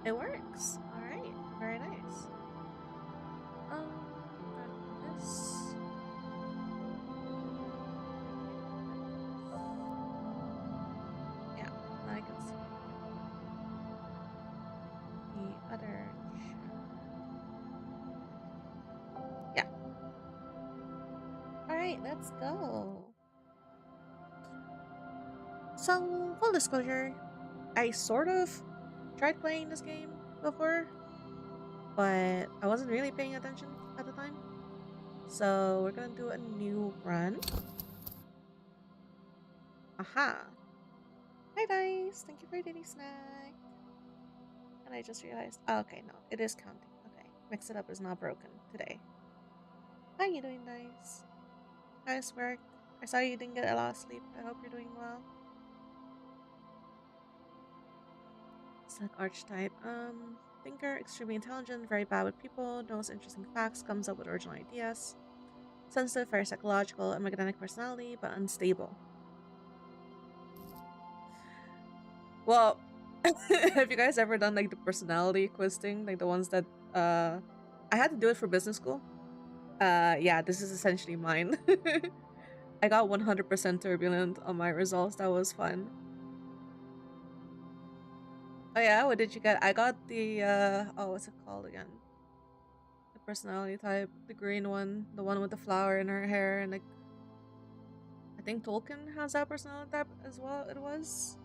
It works. All right. Very nice. This. Yeah, I can see the other chat. Yeah. All right, let's go. So, full disclosure, I sort of tried playing this game before, but I wasn't really paying attention at the time. So, we're gonna do a new run. Aha. Hi, guys. Thank you for your daily snack. And I just realized. Oh, okay, no, it is counting. Okay. Mix it up is not broken today. How you doing, guys? How's work? I saw you didn't get a lot of sleep. I hope you're doing well. Select archetype. Thinker, extremely intelligent, very bad with people, knows interesting facts, comes up with original ideas. Sensitive, very psychological, a magnetic personality, but unstable. Well, have you guys ever done like the personality quiz thing? Like the ones that I had to do it for business school. Yeah, this is essentially mine. I got 100% turbulent on my results. That was fun. Oh yeah, what did you get? I got the oh, what's it called again? The personality type, the green one, the one with the flower in her hair, and like I think Tolkien has that personality type as well. It was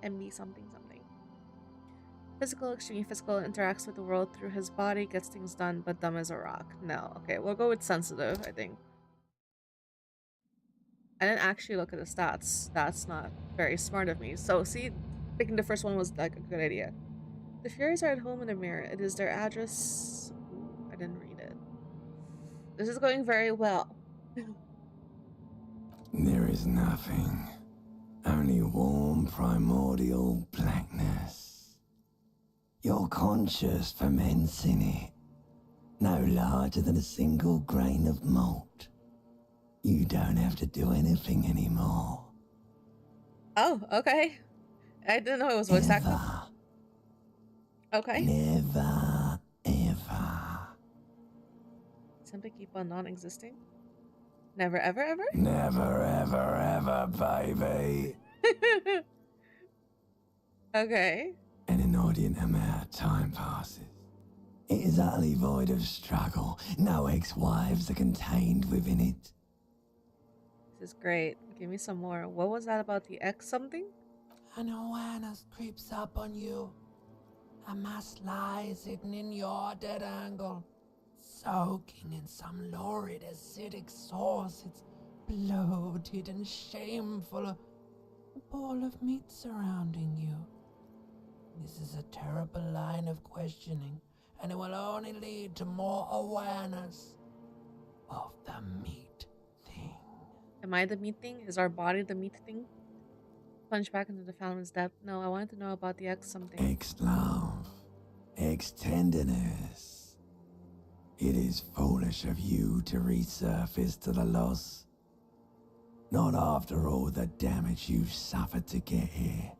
MB something something. Physical, extremely physical, interacts with the world through his body, gets things done, but dumb as a rock. No, okay, we'll go with sensitive. I think I didn't actually look at the stats. That's not very smart of me. So see, picking the first one was like a good idea. The Furies are at home in the mirror. It is their address. Ooh, I didn't read it. This is going very well. There is nothing. Only warm primordial blackness. You're conscious ferments in it. No larger than a single grain of malt. You don't have to do anything anymore. Oh, okay. I didn't know it was voice acted. Ever. Okay. Never, ever. Simply keep on non-existing. Never, ever, ever? Never, ever, ever, baby. Okay. An inordinate amount of time passes. It is utterly void of struggle. No ex-wives are contained within it. This is great. Give me some more. What was that about the X something? An awareness creeps up on you. A mass lies hidden in your dead angle, soaking in some lurid acidic sauce. It's bloated and shameful, a ball of meat surrounding you. This is a terrible line of questioning, and it will only lead to more awareness of the meat thing. Am I the meat thing? Is our body the meat thing? Plunge back into the fountain's depth. No, I wanted to know about the X something. Ex-love. Ex-tenderness. It is foolish of you to resurface to the loss. Not after all the damage you've suffered to get here.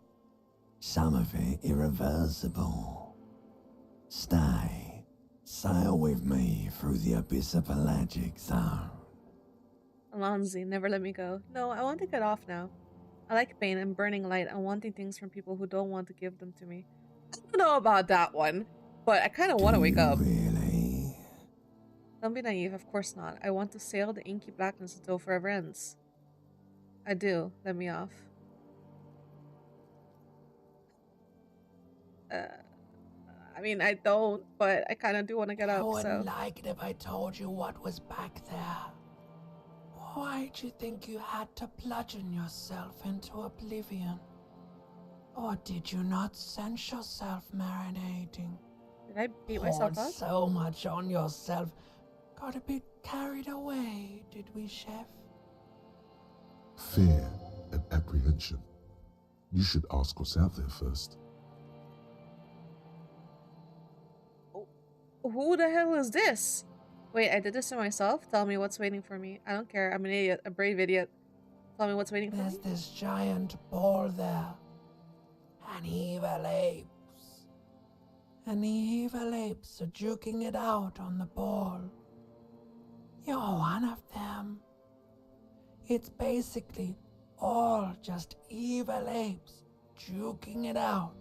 Some of it irreversible. Stay. Sail with me through the abyss of pelagic zone. Alonzi, never let me go. No, I want to get off now. I like pain and burning light and wanting things from people who don't want to give them to me. I don't know about that one, but I kind of want to wake up. Really? Don't be naive, of course not. I want to sail the inky blackness until forever ends. I do. Let me off. I mean, I don't, but I kind of do want to get I up, wouldn't so. like it if I told you what was back there. Why'd you think you had to bludgeon yourself into oblivion? Or did you not sense yourself marinating? Did I beat myself Poured up? so much on yourself. Got a bit carried away, did we, Chef? Fear and apprehension. You should ask what's out there first. Who the hell is this? Wait, I did this to myself? Tell me what's waiting for me. I don't care. I'm an idiot. A brave idiot. Tell me what's waiting for There's me. this giant ball there. An evil apes. and the evil apes are juking it out on the ball. You're one of them. It's basically all just evil apes juking it out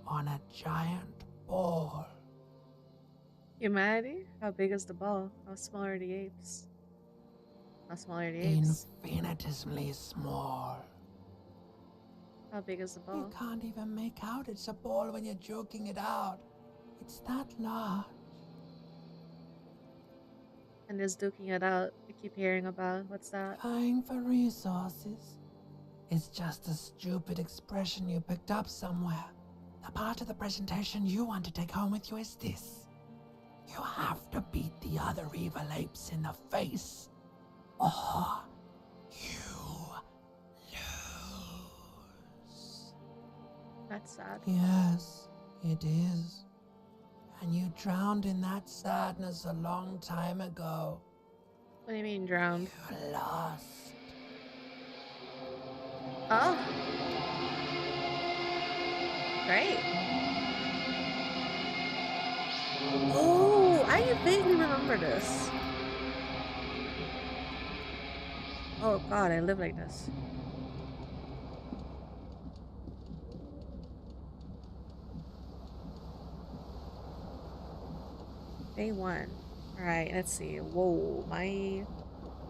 on a giant ball. Humanity? How big is the ball? How small are the apes? How small are the apes? Infinitesimally small. How big is the You ball? can't even make out it's a ball when you're joking it out. It's that large. And is duking it out. I keep hearing about. What's that? Vying for resources. It's just a stupid expression you picked up somewhere. The part of the presentation you want to take home with you is this. You have to beat the other evil apes in the face, or you lose. That's sad. Yes, it is. And you drowned in that sadness a long time ago. What do you mean drowned? You lost. Oh. Great. Oh, I vaguely remember this. Oh god, I live like this. Day 1. Alright, let's see. Whoa, my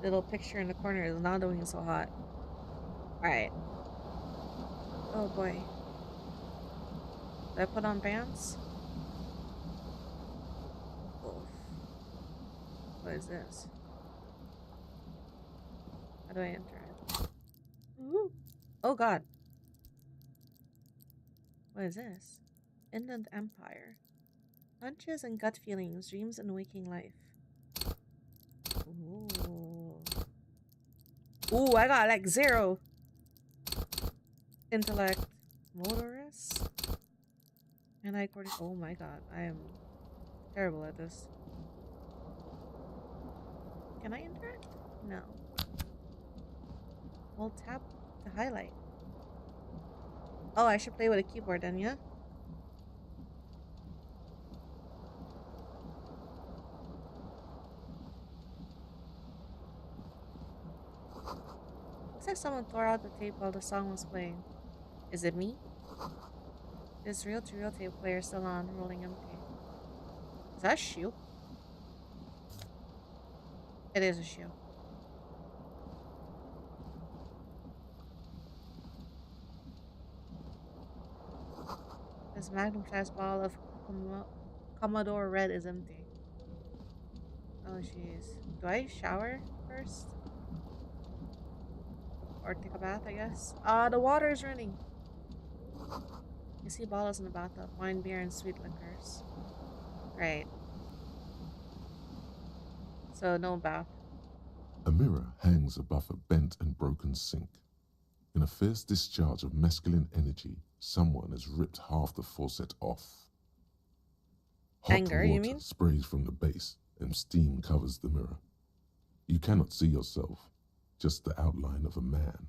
little picture in the corner is not doing so hot. Alright. Oh boy. Did I put on pants? Oh. What is this? How do I enter it? Ooh. Oh god. What is this? Inland Empire. Hunches and gut feelings, dreams and waking life. Ooh. Ooh, I got like 0. Intellect. Motorist. And I coordinate. Oh my god, I am terrible at this. Can I interact? No. Hold tab to highlight. Oh, I should play with a keyboard then, yeah? Looks like someone tore out the tape while the song was playing. Is it me? This reel-to-reel tape player still on, rolling empty. Is that a shoe? It is a shoe. This magnum-sized bottle of Commodore Red is empty. Oh jeez. Do I shower first? Or take a bath, I guess? The water is running. You see bottles in the bathtub. Wine, beer, and sweet liquors. Right. So, no bath. A mirror hangs above a bent and broken sink. In a fierce discharge of masculine energy, someone has ripped half the faucet off. Hot Anger, water you mean? sprays from the base, and steam covers the mirror. You cannot see yourself, just the outline of a man.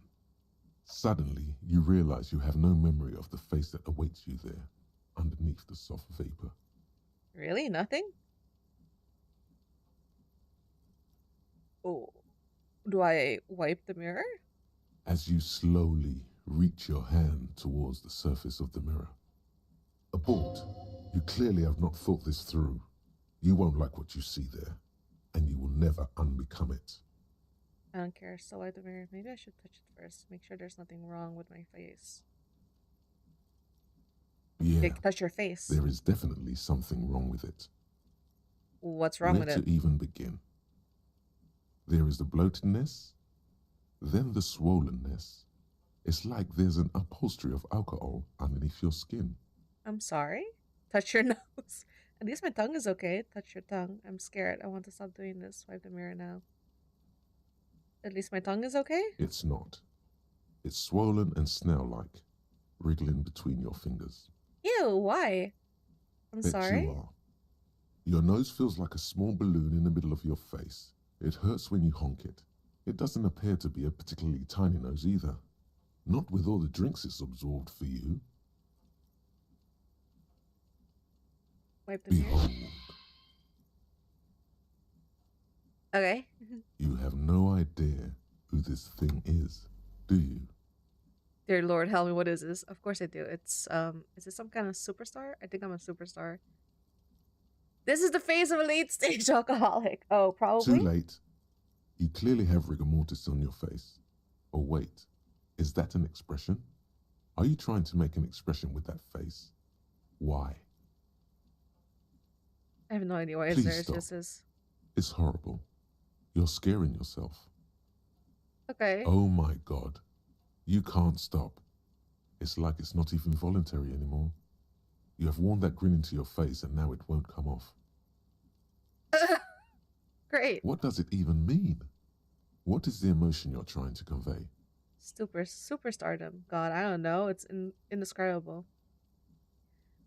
Suddenly, you realize you have no memory of the face that awaits you there, underneath the soft vapor. Really? Nothing? Oh. Do I wipe the mirror? As you slowly reach your hand towards the surface of the mirror. Abort. You clearly have not thought this through. You won't like what you see there, and you will never unbecome it. I don't care. Still wipe the mirror. Maybe I should touch it first. Make sure there's nothing wrong with my face. Yeah, Like, touch your face. there is definitely something wrong with it. What's wrong Where with it? to even begin? There is the bloatedness, then the swollenness. It's like there's an upholstery of alcohol underneath your skin. I'm sorry? Touch your nose. At least my tongue is okay. Touch your tongue. I'm scared. I want to stop doing this. Wipe the mirror now. At least my tongue is okay? It's not. It's swollen and snail-like, wriggling between your fingers. Ew, why? I'm Bet sorry? you are. Your nose feels like a small balloon in the middle of your face. It hurts when you honk it. It doesn't appear to be a particularly tiny nose either. Not with all the drinks it's absorbed for you. Wipe the tears. Behold, Okay. you have no idea who this thing is, do you? Dear Lord, help me, what is this? Of course I do. It's is it some kind of superstar? I think I'm a superstar. This is the face of a late stage alcoholic. Oh, probably. Too late. You clearly have rigor mortis on your face. Oh wait, is that an expression? Are you trying to make an expression with that face? Why? I have no idea why it's Please there. It's stop. just this. It's horrible. You're scaring yourself. Okay. Oh my god. You can't stop. It's like it's not even voluntary anymore. You have worn that grin into your face and now it won't come off. Great. What does it even mean? What is the emotion you're trying to convey? Superstardom. God, I don't know. It's indescribable.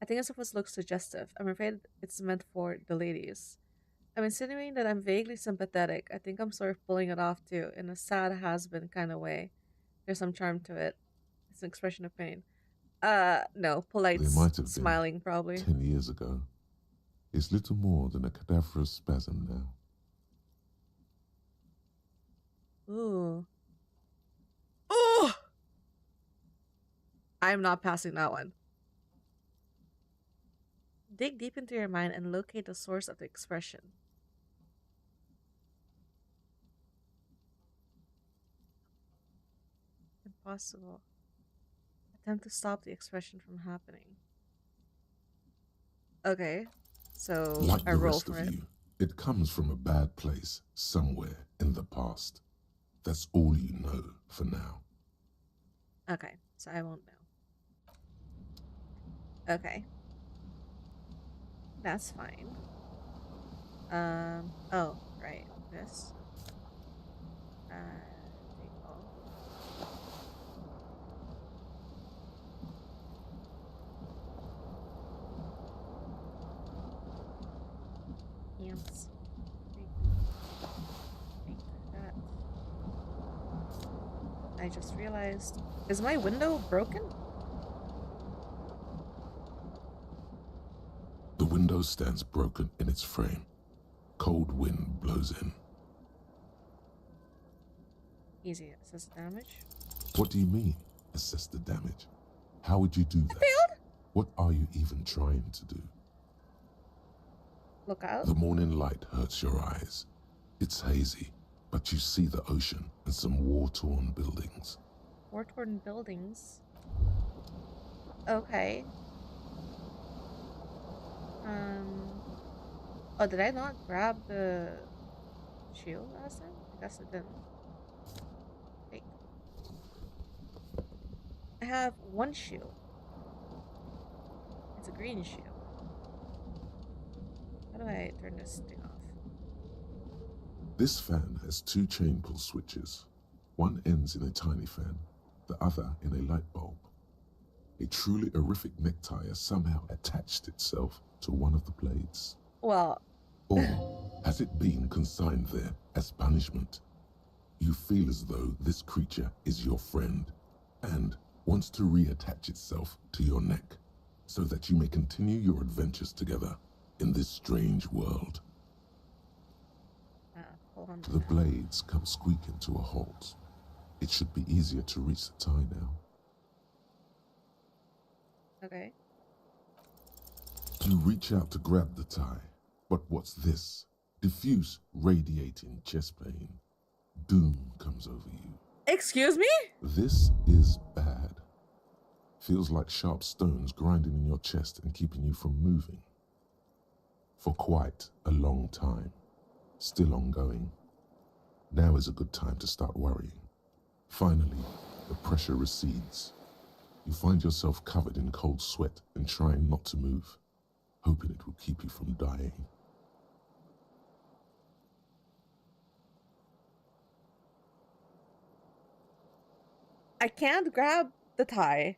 I think it's supposed to look suggestive. I'm afraid it's meant for the ladies. I'm insinuating that I'm vaguely sympathetic. I think I'm sort of pulling it off too, in a sad has-been kind of way. There's some charm to it. It's an expression of pain. No, polite There might have been smiling probably. 10 years ago. It's little more than a cadaverous spasm now. Ooh. Ooh! I'm not passing that one. Dig deep into your mind and locate the source of the expression. Impossible. Attempt to stop the expression from happening. Okay, so Like I the roll rest for of it. you, it comes from a bad place somewhere in the past. That's all you know for now. Okay, so I won't know. Okay. That's fine. Oh, right. This. Take all. Ants. Take that. I just realized. Is my window broken? The window stands broken in its frame. Cold wind blows in. Easy. Assess damage. What do you mean, assess the damage? How would you do that? Failed? What are you even trying to do? Look out. The morning light hurts your eyes. It's hazy, but you see the ocean and some war-torn buildings. War-torn buildings. Okay. Oh, did I not grab the shield last time? I guess I didn't. Wait. I have one shield. It's a green shield. How do I turn this thing off? This fan has two chain pull switches. One ends in a tiny fan, the other in a light bulb. A truly horrific necktie has somehow attached itself to one of the blades. Well, Or has it been consigned there as punishment? You feel as though this creature is your friend and wants to reattach itself to your neck so that you may continue your adventures together in this strange world. hold on to The that. blades come squeaking to a halt. It should be easier to reach the tie now. Okay. You reach out to grab the tie, but what's this? Diffuse, radiating chest pain. Doom comes over you. Excuse me? This is bad. Feels like sharp stones grinding in your chest and keeping you from moving. For quite a long time. Still ongoing. Now is a good time to start worrying. Finally, the pressure recedes. You find yourself covered in cold sweat and trying not to move, hoping it will keep you from dying. I can't grab the tie.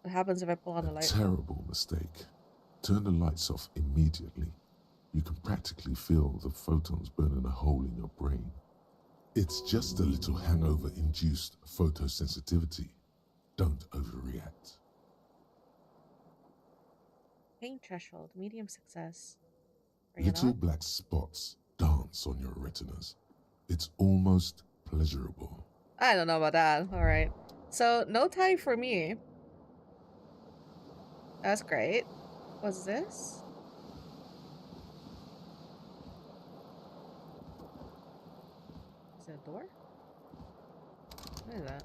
What happens if I pull on the A light? terrible mistake. Turn the lights off immediately. You can practically feel the photons burning a hole in your brain. It's just a little hangover-induced photosensitivity. Don't overreact. Pain threshold, medium success. Bring it Little on. black spots dance on your retinas. It's almost pleasurable. I don't know about that. All right. So no tie for me. That's great. What's this? Is it a door? What is that?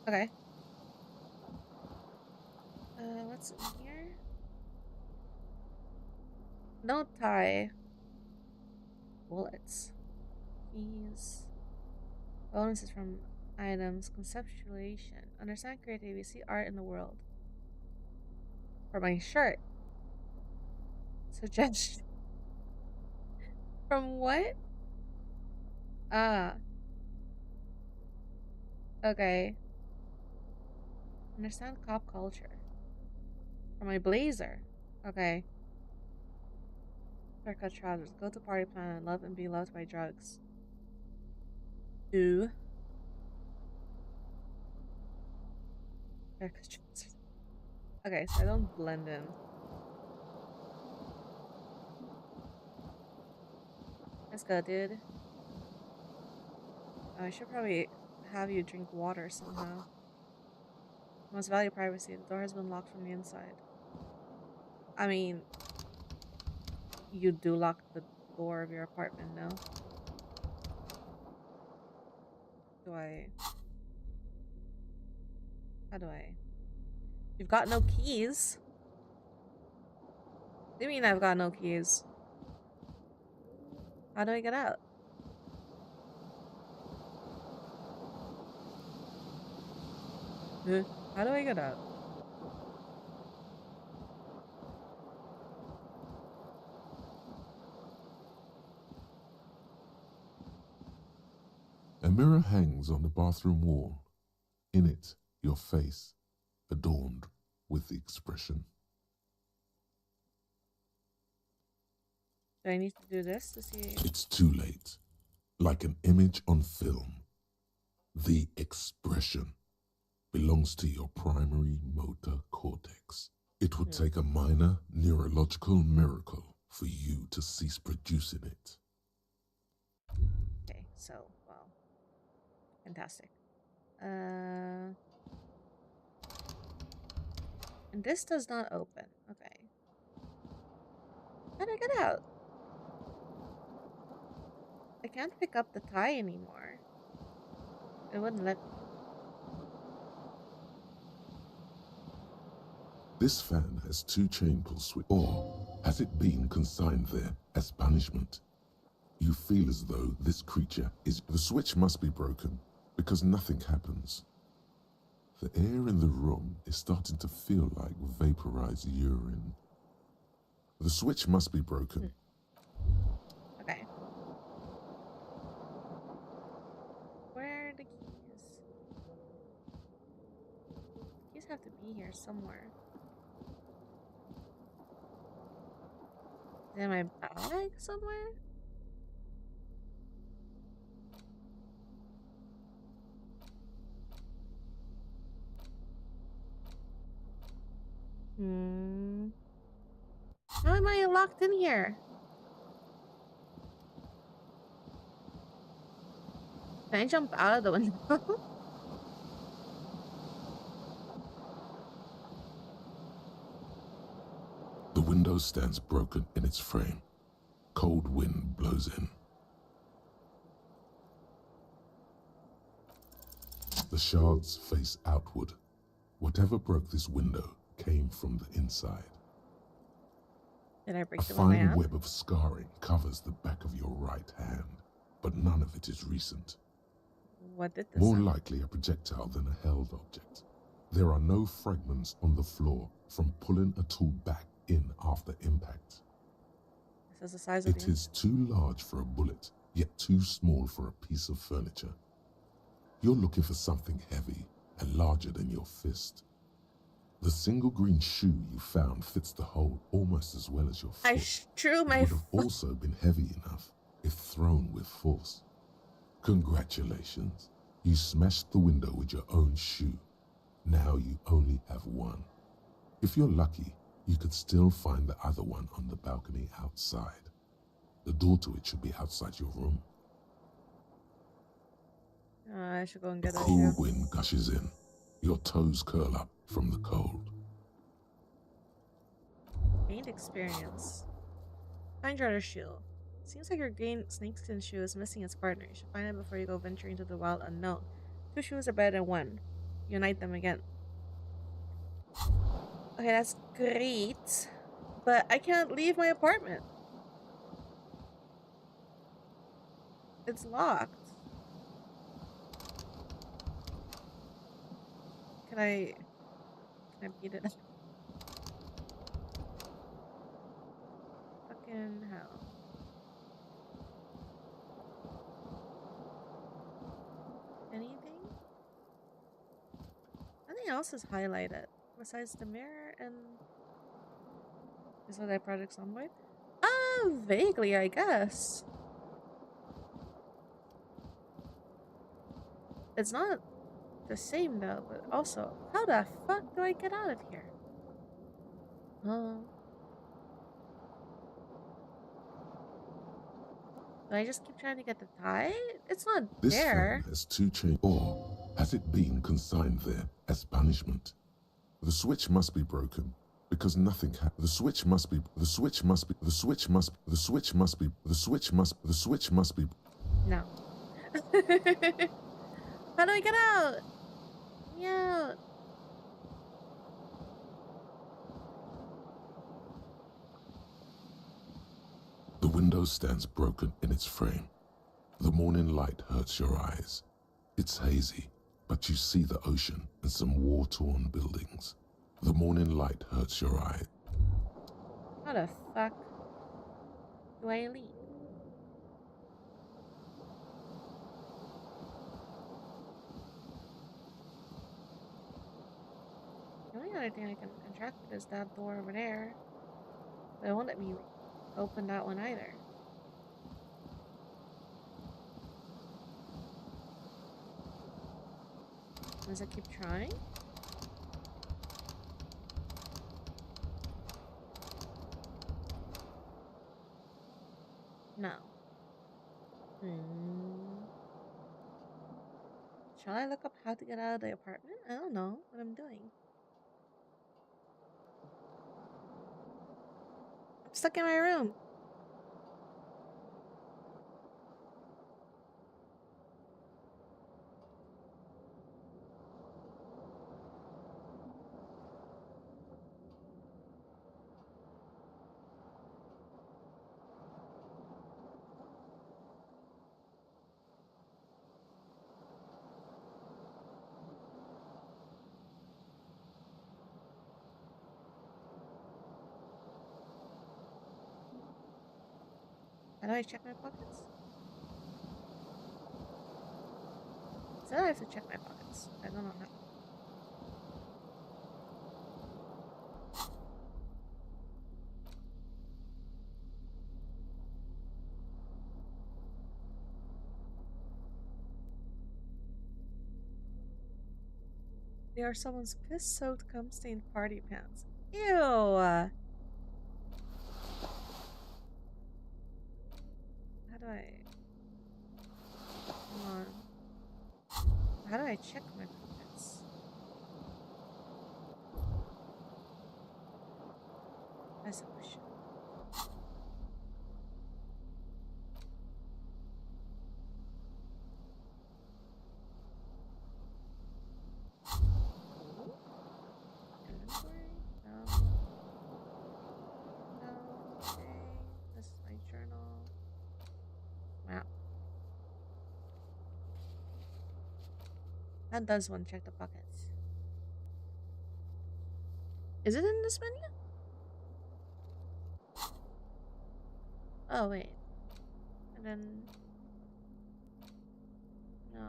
Okay. What's in here? No tie. Bullets. Keys. Bonuses from items. Conceptualization. Understand creativity. See art in the world. For my shirt. Suggestion. From what? Ah. Okay. Understand cop culture. For my blazer. Okay. Haircut trousers. Go to party planet. Love and be loved by drugs. Do. Haircut trousers. Okay, so I don't blend in. Let's go, dude. Oh, I should probably have you drink water somehow. Must value privacy. The door has been locked from the inside. I mean, you do lock the door of your apartment, no? Do I? How do I? You've got no keys? What do you mean I've got no keys? How do I get out? How do I get out? A mirror hangs on the bathroom wall. In it, your face, adorned with the expression. Do I need to do this to see? It's too late. Like an image on film. The expression belongs to your primary motor cortex. It would take a minor neurological miracle for you to cease producing it. Okay, so, wow. Fantastic. And this does not open. Okay. How do I get out? I can't pick up the tie anymore. It wouldn't let me. This fan has two chain pull switches, or has it been consigned there as punishment? You feel as though this creature is... The switch must be broken, because nothing happens. The air in the room is starting to feel like vaporized urine. The switch must be broken. Okay. Where are the keys? Keys have to be here somewhere. Is it in my bag somewhere? How am I locked in here? Can I jump out of the window? The window stands broken in its frame. Cold wind blows in. The shards face outward. Whatever broke this window came from the inside. Did I break A them with my fine hand? web of scarring covers the back of your right hand, but none of it is recent. What did this More sound? likely a projectile than a held object. There are no fragments on the floor from pulling a tool back in after impact. This is the size of It the is too large for a bullet, yet too small for a piece of furniture. You're looking for something heavy and larger than your fist. The single green shoe you found fits the hole almost as well as your foot. I threw It my would have also been heavy enough if thrown with force. Congratulations. You smashed the window with your own shoe. Now you only have one. If you're lucky, you could still find the other one on the balcony outside. The door to it should be outside your room. I should go and A get that cool shoe. wind gushes in. Your toes curl up from the cold. Gained experience. Find your other shoe. Seems like your gained snakeskin shoe is missing its partner. You should find it before you go venturing into the wild unknown. 2 shoes are better than 1. Unite them again. Okay, that's great. But I can't leave my apartment. It's locked. Can I beat it? Fucking hell. Anything? Nothing else is highlighted besides the mirror and is what that project's on with? Vaguely, I guess. It's not the same though, but also, how the fuck do I get out of here? Do I just keep trying to get the tie? It's not This there. fan has 2 chains, or has it been consigned there as punishment? The switch must be broken because nothing the switch must be No. How do I get out? Yeah. The window stands broken in its frame. The morning light hurts your eyes. It's hazy, but you see the ocean and some war-torn buildings. The morning light hurts your eyes. How the fuck do I leave? The only other thing I can interact with is that door over there. But it won't let me open that one either. Does it keep trying? No. Shall I look up how to get out of the apartment? I don't know what I'm doing. I'm stuck in my room. How do I check my pockets? So I have to check my pockets. I don't know how. They are someone's piss-soaked, cum-stained party pants. Ew! How do I... Come on. How do I check my pockets? That's a question. Inventory? No. No. Okay. This is my journal. Map. That does one check the pockets. Is it in this menu? Oh, wait. And then... No.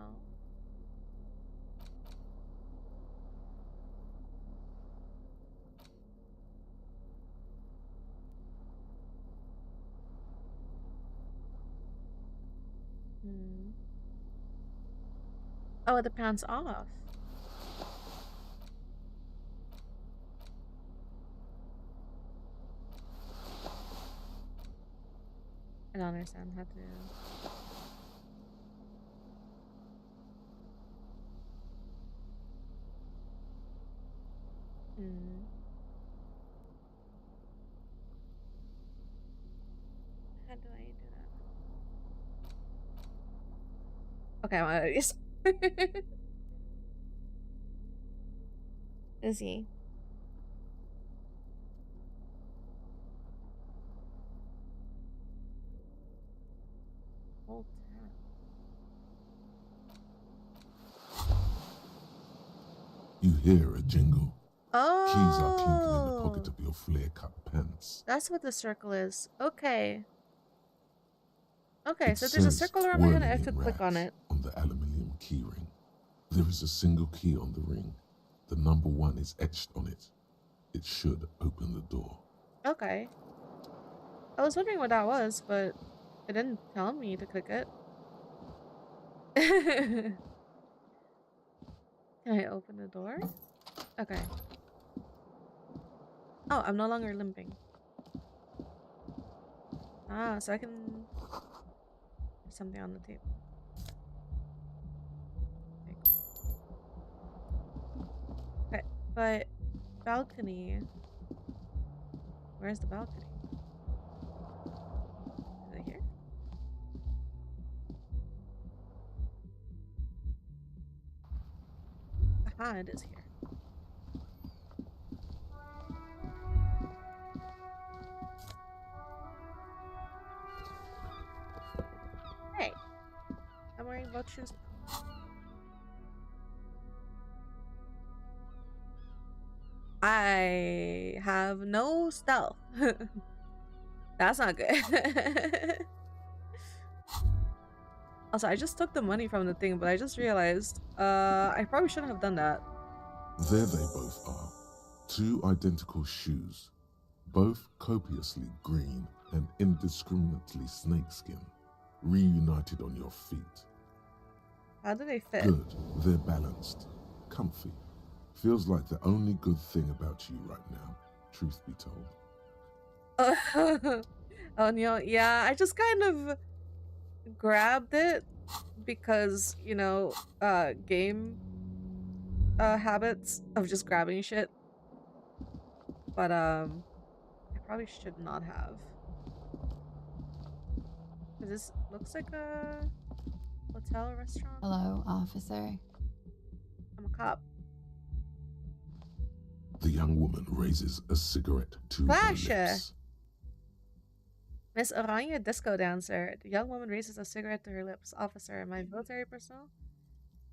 Oh, the pants off. I don't understand how to. How do I do that? Okay, I'm out of these. Is he? Hold tab. You hear a jingle. Oh, Keys are clinking in the pocket of your flare-cut pants. That's what the circle is. Okay. Okay, It so there's a says circle around my head. I have to whirling in click on rats it. on the aluminium keyring. There is a single key on the ring. The number 1 is etched on it. It should open the door. Okay. I was wondering what that was, but it didn't tell me to click it. Can I open the door? Okay. Oh, I'm no longer limping. Ah, so I can... There's something on the tape. Okay, cool. Okay, but... Balcony... Where's the balcony? Is it here? Aha, it is here. Hey! I'm wearing both shoes now. I have no stealth. That's not good. Also, I just took the money from the thing, but I just realized I probably shouldn't have done that. There they both are. 2 identical shoes, both copiously green and indiscriminately snakeskin, reunited on your feet. How do they fit? Good, they're balanced, comfy. Feels like the only good thing about you right now, truth be told. Oh no, yeah, I just kind of grabbed it because, you know, game habits of just grabbing shit. But I probably should not have. This looks like a hotel or restaurant. Hello, officer. I'm a cop. The young woman raises a cigarette to Flash! her lips. Miss Oranje disco dancer. The young woman raises a cigarette to her lips. Officer, am I military personnel?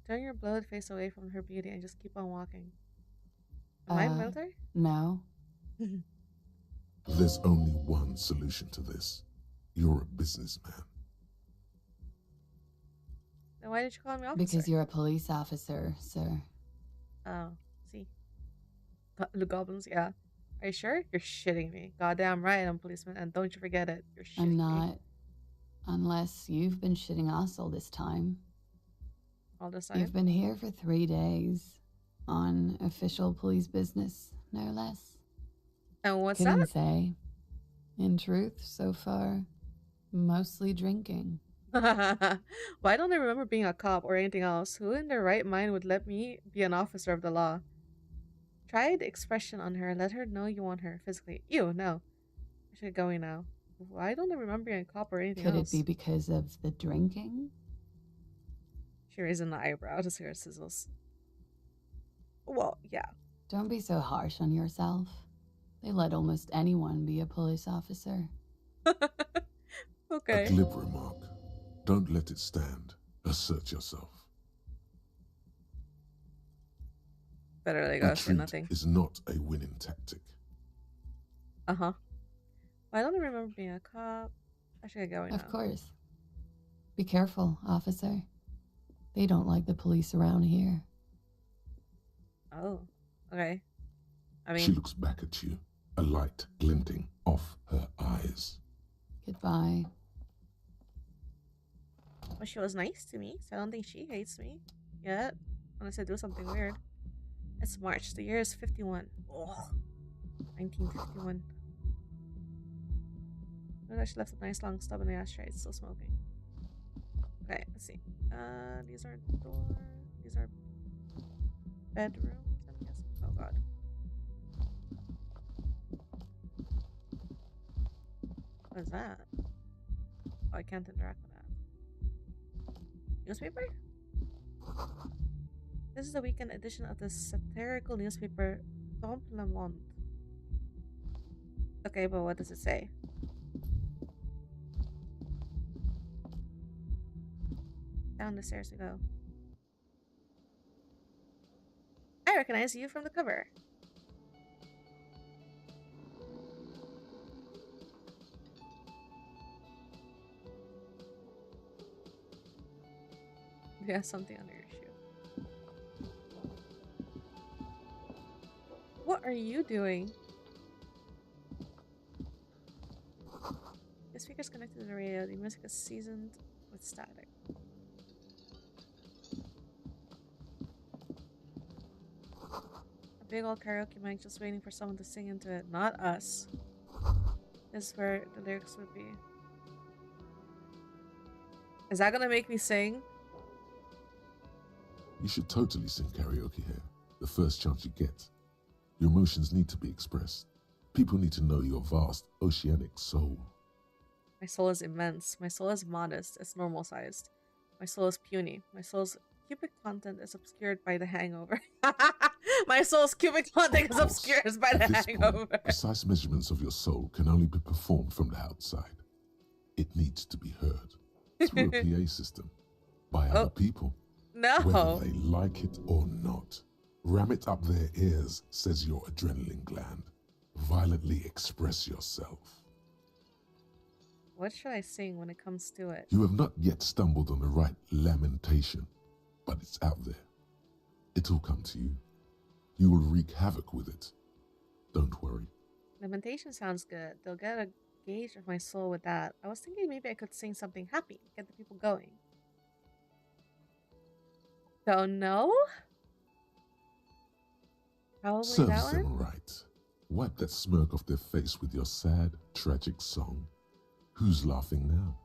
Turn your bloated face away from her beauty and just keep on walking. Am I military? No. There's only one solution to this. You're a businessman. Then why did you call me officer? Because you're a police officer, sir. Oh, see. The goblins, yeah. Are you sure? You're shitting me. Goddamn right, I'm a policeman, and don't you forget it. You're shitting I'm me. not. Unless you've been shitting us all this time. All this time? You've been here for 3 days. On official police business, no less. And what's Couldn't that? say. In truth, so far, mostly drinking. Why don't I remember being a cop or anything else? Who in their right mind would let me be an officer of the law? Try the expression on her. Let her know you want her physically. Ew, no. I should get going now. Why don't I remember being a cop or anything Could else? it be because of the drinking? She raised an eyebrow to see her sizzles. Well, yeah. Don't be so harsh on yourself. They let almost anyone be a police officer. Okay. A glib remark. Don't let it stand. Assert yourself. Better they go say nothing. Retreat is not a winning tactic. Uh-huh. Why don't I remember being a cop? I should get going now. Of course. Be careful, officer. They don't like the police around here. Oh, okay. I She mean, looks back at you, a light glinting off her eyes. Goodbye. well, she was nice to me, so I don't think she hates me. yet. Unless I do something weird. It's March. The year is 51. Oh, 1951. I actually left a nice long stub in the ashtray. It's still smoking. Okay, let's see. These are doors. These are bedrooms, I'm guessing. Oh god. What is that? Oh, I can't interact with that. Newspaper? This is the weekend edition of the satirical newspaper Temple Le Monde. Okay, but what does it say? Down the stairs we go. I recognize you from the cover. You have something under your shoe. What are you doing? The speaker's connected to the radio. The music is seasoned with static. A big old karaoke mic just waiting for someone to sing into it. Not us. This is where the lyrics would be. Is that gonna make me sing? You should totally sing karaoke here, the first chance you get. Your emotions need to be expressed. People need to know your vast, oceanic soul. My soul is immense. My soul is modest. It's normal sized. My soul is puny. My soul's cubic content is obscured by the hangover. My soul's cubic content is obscured by the hangover. Point, precise measurements of your soul can only be performed from the outside. It needs to be heard through a PA system by other people. No. Whether they like it or not. Ram it up their ears, says your adrenaline gland. Violently express yourself. What should I sing when it comes to it? You have not yet stumbled on the right lamentation, but it's out there. It'll come to you. You will wreak havoc with it. Don't worry. Lamentation sounds good. They'll get a gauge of my soul with that. I was thinking maybe I could sing something happy, get the people going. Don't know? Probably Serves that one? them right. Wipe that smirk off their face with your sad, tragic song. Who's laughing now?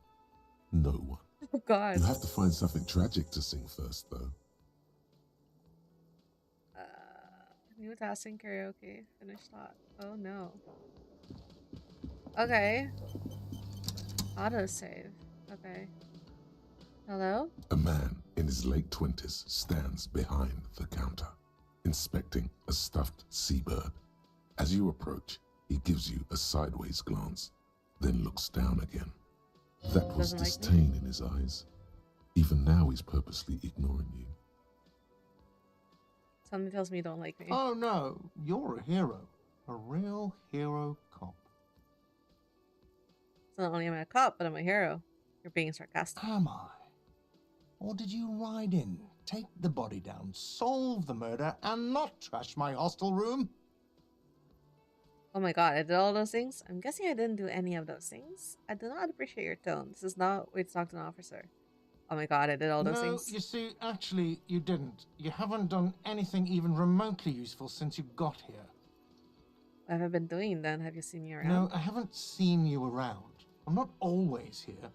No one. Oh god. You have to find something tragic to sing first, though. New task in karaoke. Finish thought. Oh no. Okay. Autosave. Okay. Hello? A man in his late 20s stands behind the counter, inspecting a stuffed seabird. As you approach, he gives you a sideways glance, then looks down again. That was Doesn't like disdain in his eyes. Even now, he's purposely ignoring you. Something tells me you don't like me. Oh no, you're a hero. A real hero cop. So not only am I a cop, but I'm a hero. You're being sarcastic. Am I? Or did you ride in, take the body down, solve the murder, and not trash my hostel room? Oh my god, I did all those things? I'm guessing I didn't do any of those things. I do not appreciate your tone. This is not way to talk to an officer. Oh my god, I did all those No, things. you see, actually, you didn't. You haven't done anything even remotely useful since you got here. What have I been doing then? Have you seen me around? No, I haven't seen you around. I'm not always here.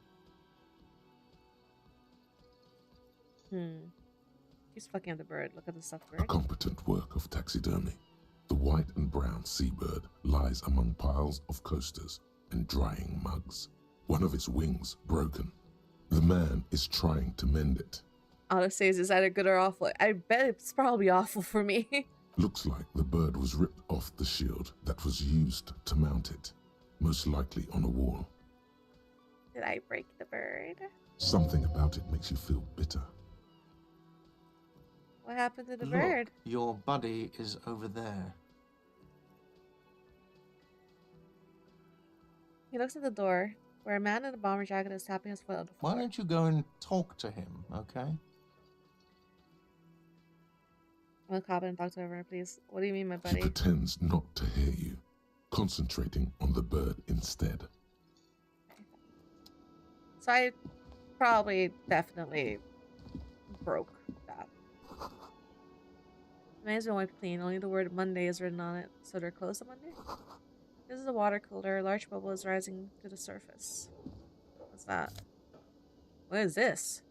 He's fucking at the bird. Look at the stuffed A bird. competent work of taxidermy. The white and brown seabird lies among piles of coasters and drying mugs. One of its wings broken. The man is trying to mend it. Honestly, is either good or awful? I bet it's probably awful for me. Looks like the bird was ripped off the shield that was used to mount it, most likely on a wall. Did I break the bird? Something about it makes you feel bitter. What happened to the Look, bird? your buddy is over there. He looks at the door, where a man in a bomber jacket is tapping his foot on the floor. Why don't you go and talk to him, okay? I'm a cop and talk to everyone, please. What do you mean, my He buddy? pretends not to hear you, concentrating on the bird instead. So I probably definitely broke that. The may has been wiped clean. Only the word Monday is written on it, so they're closed on Monday? This is a water cooler. A large bubble is rising to the surface. What's that? What is this?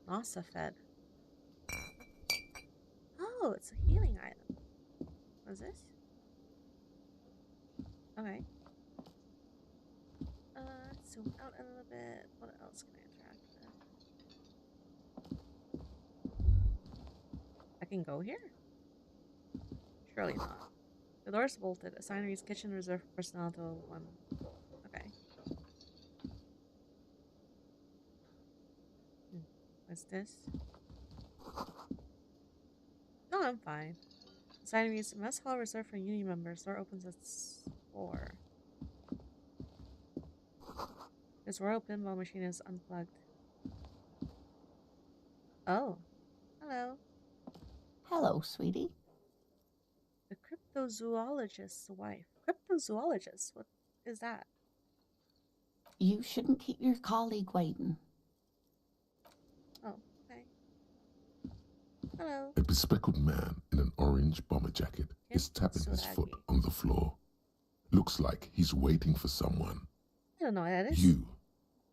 NASA fed. Oh, it's a healing item. What is this? Okay. Zoom out a little bit. What else can I interact with? I can go here? Surely not. The door is bolted. A sign reads kitchen reserved for personnel till 1. Okay. What's this? No, I'm fine. The sign reads mess hall reserved for union members. Door opens at 4. This royal pinball machine is unplugged. Oh. Hello. Hello, sweetie. The cryptozoologist's wife. Cryptozoologist? What is that? You shouldn't keep your colleague waiting. Oh, okay. Hello. A bespectacled man in an orange bomber jacket is tapping his foot on the floor. Looks like he's waiting for someone. I don't know what that is. You.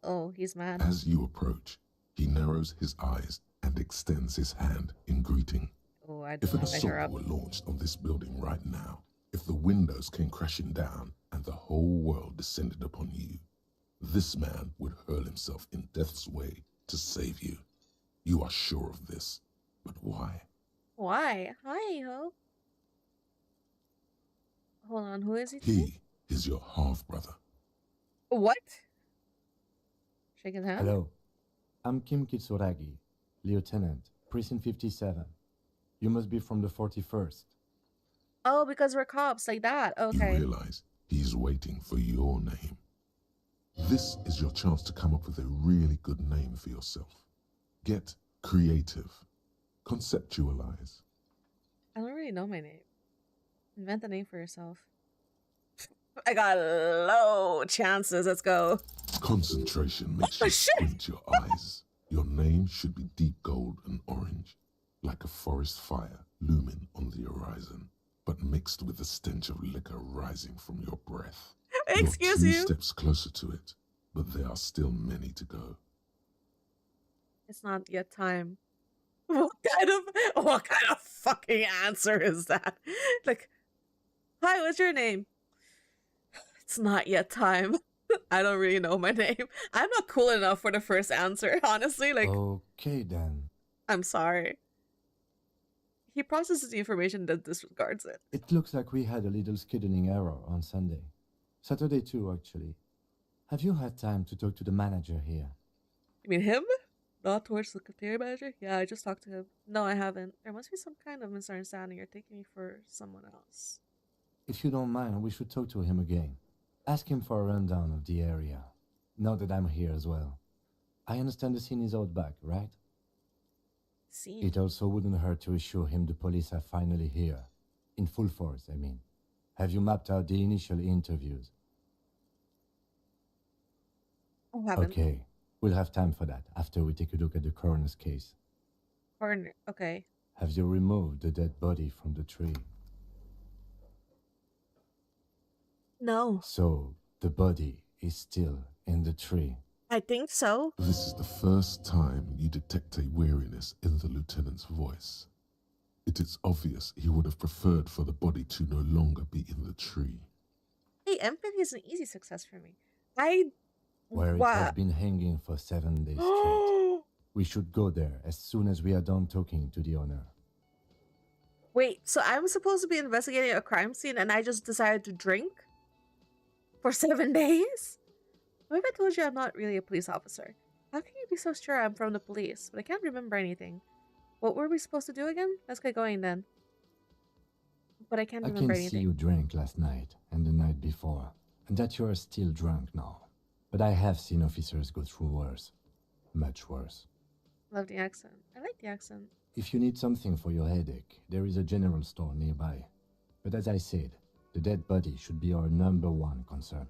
Oh, he's mad. As you approach, he narrows his eyes and extends his hand in greeting. Oh, I If don't an know. assault were launched on this building right now, if the windows came crashing down and the whole world descended upon you, this man would hurl himself in death's way to save you. You are sure of this, but why? Why? Hi, ho. Hold on, who is he? He is your half-brother. What? Shake his hand? Hello, I'm Kim Kitsuragi, Lieutenant, Precinct 57. You must be from the 41st. Oh, because we're cops, like that. Okay. You realize he's waiting for your name. This is your chance to come up with a really good name for yourself. Get creative. Conceptualize. I don't really know my name. Invent a name for yourself. I got low chances. Let's go. Concentration makes you squint your eyes. Your name should be deep gold and orange, like a forest fire looming on the horizon, but mixed with the stench of liquor rising from your breath. Excuse You're you. 2 steps closer to it, but there are still many to go. It's not yet time. What kind of fucking answer is that? Like, hi, what's your name? It's not yet time. I don't really know my name. I'm not cool enough for the first answer, honestly. Like, Okay then. I'm sorry. He processes the information that disregards it. It looks like we had a little scheduling error on Sunday. Saturday too, actually. Have you had time to talk to the manager here? You mean him? Not towards the cafeteria manager? Yeah, I just talked to him. No, I haven't. There must be some kind of misunderstanding. You're taking me for someone else. If you don't mind, we should talk to him again. Ask him for a rundown of the area. Now that I'm here as well. I understand the scene is out back, right? Scene? It also wouldn't hurt to assure him the police are finally here. In full force, I mean. Have you mapped out the initial interviews? I haven't. Okay. We'll have time for that after we take a look at the coroner's case. Coroner, okay. Have you removed the dead body from the tree? No. So, the body is still in the tree. I think so. This is the first time you detect a weariness in the lieutenant's voice. It is obvious he would have preferred for the body to no longer be in the tree. Hey, empathy is an easy success for me. Where it has been hanging for 7 days straight. We should go there as soon as we are done talking to the owner. Wait, so I'm supposed to be investigating a crime scene and I just decided to drink? For 7 days? What if I told you I'm not really a police officer? How can you be so sure I'm from the police? But I can't remember anything. What were we supposed to do again? Let's get going then. But I can't I remember can see anything. you drank last night and the night before, and that you are still drunk now. But I have seen officers go through worse. Much worse. Love the accent. I like the accent. If you need something for your headache, there is a general store nearby. But as I said, the dead body should be our #1 concern.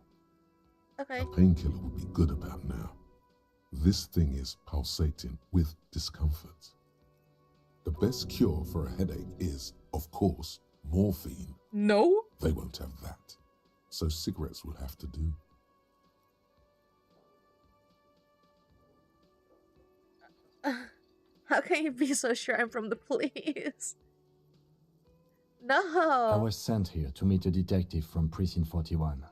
Okay. A painkiller would be good about now. This thing is pulsating with discomfort. The best cure for a headache is, of course, morphine. No? They won't have that. So cigarettes will have to do. How can you be so sure I'm from the police? I No. was sent here to meet a detective from Precinct 41.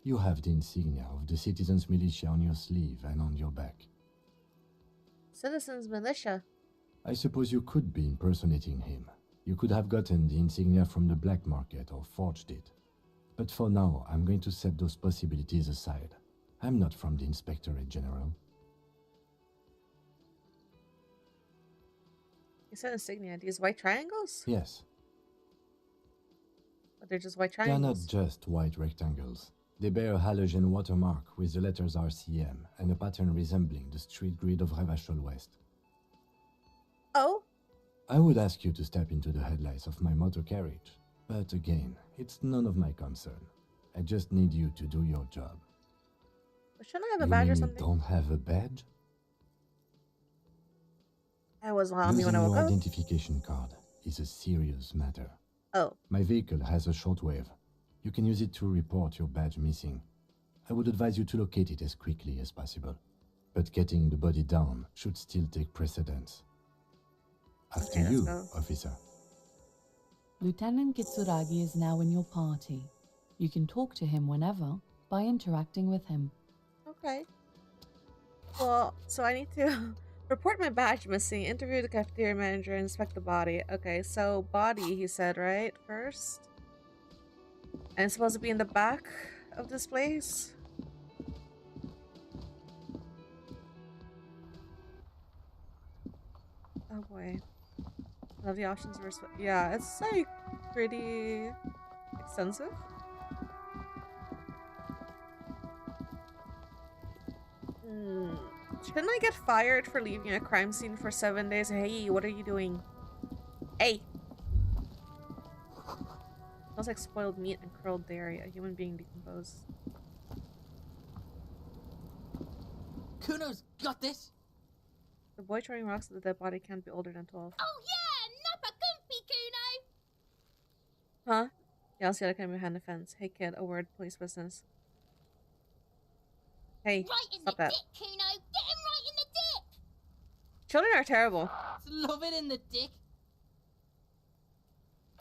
You have the insignia of the Citizens Militia on your sleeve and on your back. Citizens Militia. I suppose you could be impersonating him. You could have gotten the insignia from the black market or forged it. But for now, I'm going to set those possibilities aside. I'm not from the Inspectorate General. You said insignia. These white triangles? Yes, But they're just white they are not triangles. just white rectangles. They bear a halogen watermark with the letters RCM and a pattern resembling the street grid of Revachol West. Oh? I would ask you to step into the headlights of my motor carriage, but again, it's none of my concern. I just need you to do your job. But shouldn't I have a You badge mean or you something? don't have a badge? I was on me when Losing I woke your up. identification card is a serious matter. Oh. My vehicle has a shortwave. You can use it to report your badge missing. I would advise you to locate it as quickly as possible. But getting the body down should still take precedence. After Okay, let's you, go. officer. Lieutenant Kitsuragi is now in your party. You can talk to him whenever by interacting with him. Okay. Well, so I need to report my badge missing, interview the cafeteria manager, inspect the body. Okay, so body, he said, right? First. And it's supposed to be in the back of this place? Oh boy. I love the options were yeah, it's like pretty extensive. Hmm. Shouldn't I get fired for leaving a crime scene for 7 days? Hey, what are you doing? Hey! Smells like spoiled meat and curled dairy. A human being decomposed. Kuno's got this. The boy throwing rocks at the dead body can't be older than 12. Oh yeah, Napa Comfy Kuno! Huh? Yeah, I'll see that kind behind the fence. Hey kid, a word, police business. Hey, Right in stop the that. dick, Kuno! Get him right in the dick! Children are terrible. Love it in the dick.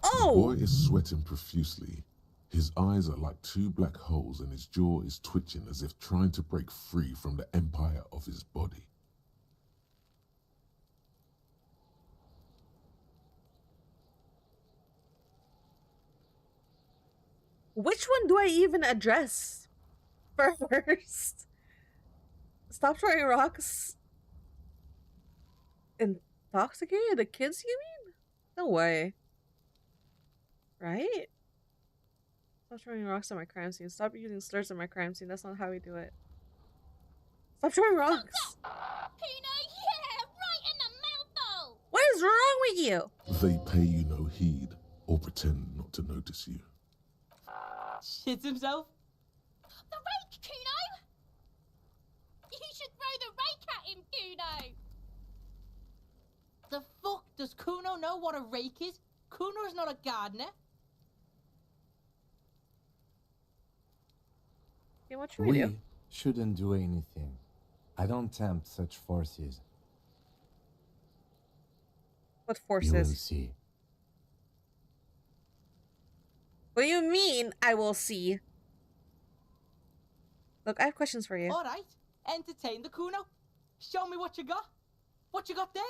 The Oh! boy is sweating profusely. His eyes are like two black holes and his jaw is twitching as if trying to break free from the empire of his body. Which one do I even address first? Stop throwing rocks. Intoxicated? The kids, you mean? No way. Right? Stop throwing rocks at my crime scene. Stop using slurs at my crime scene. That's not how we do it. Stop throwing rocks. Kuno, yeah! Right in the mouthful! What is wrong with you? They pay you no heed or pretend not to notice you. Shits himself. The rake, Kuno! You should throw the rake at him, Kuno! The fuck? Does Kuno know what a rake is? Kuno's not a gardener. Okay, what should we do? Shouldn't do anything. I don't tempt such forces. What You will forces? see. What do you mean, I will see? Look, I have questions for you. All right, entertain the Kuno. Show me what you got. What you got there?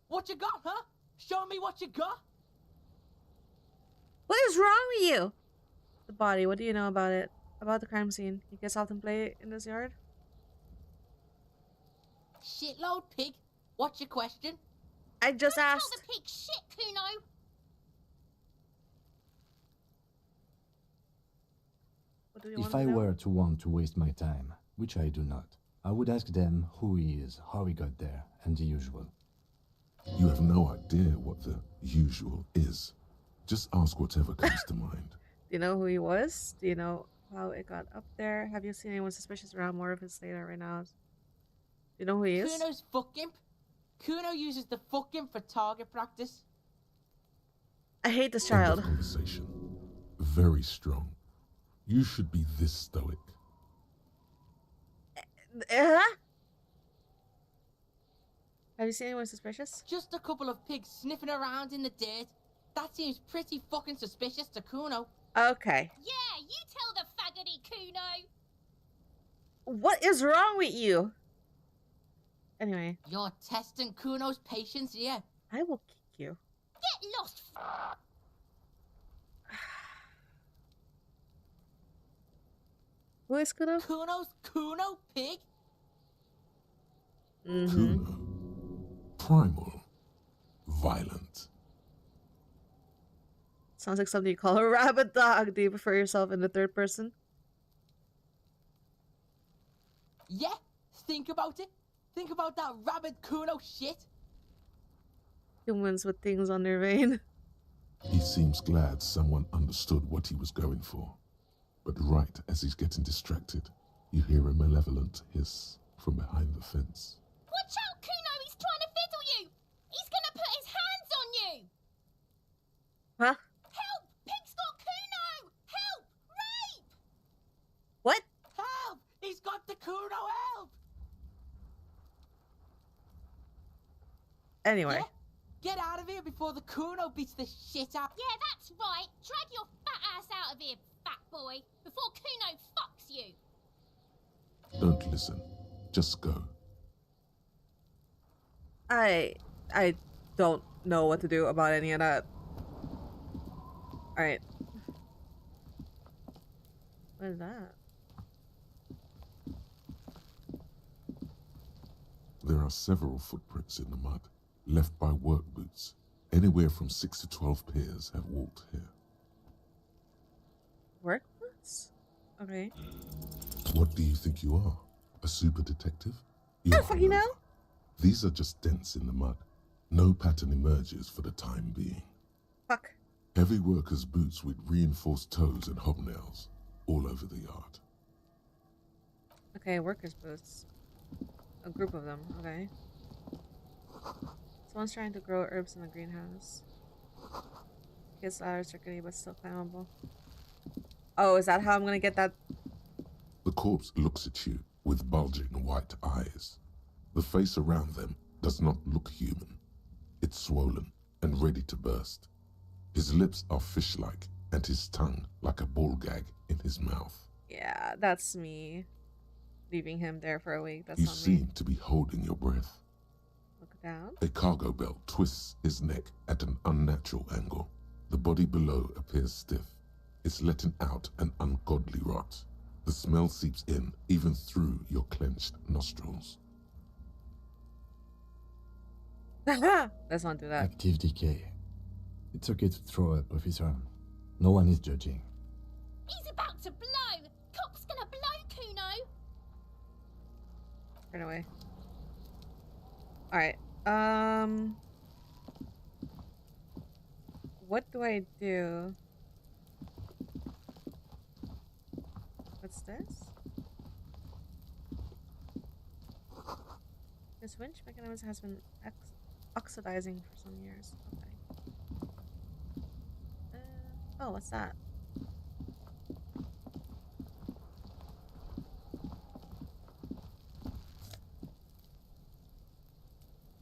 What you got, huh? Show me what you got. What is wrong with you? The body, what do you know about it? About the crime scene? You guys often play in this yard? Shitload pig. What's your question? I just Don't asked. tell the pig shit, Kuno! What do you If want I to know? were to want to waste my time, which I do not, I would ask them who he is, how he got there, and the usual. You have no idea what the usual is. Just ask whatever comes to mind. Do you know who he was? Do you know how it got up there? Have you seen anyone suspicious around? More of his data right now. Do you know who he is? Kuno's fuck imp. Kuno uses the fucking for target practice. I hate this End of child. conversation. Very strong. You should be this stoic. Have you seen anyone suspicious? Just a couple of pigs sniffing around in the dirt. That seems pretty fucking suspicious to Kuno. Okay. Yeah, you tell the faggoty Kuno. What is wrong with you? Anyway, You're testing Kuno's patience here. I will kick you. Get lost. Who is Kuno? Kuno's Kuno pig? Kuno. Primal. Violent. Sounds like something you call a rabid dog. Do you prefer yourself in the third person? Yeah, think about it. Think about that rabid Kuno shit. Humans with things on their vein. He seems glad someone understood what he was going for. But right as he's getting distracted, you hear a malevolent hiss from behind the fence. Watch out, Kuno. He's trying to fiddle you. He's gonna put his hands on you. Huh? Help! Pig's got Kuno. Help! Rape! What? Help! He's got the Kuno, help! Anyway. Yeah? Get out of here before the Kuno beats the shit out. Yeah, that's right. Drag your fat ass out of here, fat boy, before Kuno fucks you. Don't listen. Just go. I don't know what to do about any of that. Alright. What is that? There are several footprints in the mud, left by work boots. Anywhere from 6 to 12 pairs have walked here. Work boots? Okay. What do you think you are? A super detective? I don't fucking know. These are just dents in the mud. No pattern emerges for the time being. Fuck. Heavy workers' boots with reinforced toes and hobnails all over the yard. Okay, workers' boots. A group of them, okay. Someone's trying to grow herbs in the greenhouse. His ladders are tricky but still climbable. Oh, is that how I'm gonna get that? The corpse looks at you with bulging white eyes. The face around them does not look human. It's swollen and ready to burst. His lips are fish-like and his tongue like a ball gag in his mouth. Yeah, that's me. Leaving him there for a week. That's You not me. seem to be holding your breath. Look down. A cargo belt twists his neck at an unnatural angle. The body below appears stiff. It's letting out an ungodly rot. The smell seeps in, even through your clenched nostrils. Let's not do that. Active decay. It's okay to throw up, officer. No one is judging. He's about to blow. Cop's gonna blow Kuno. Turn away. Alright. What do I do? What's this? This winch mechanism has been oxidizing for some years. Okay. Oh, what's that?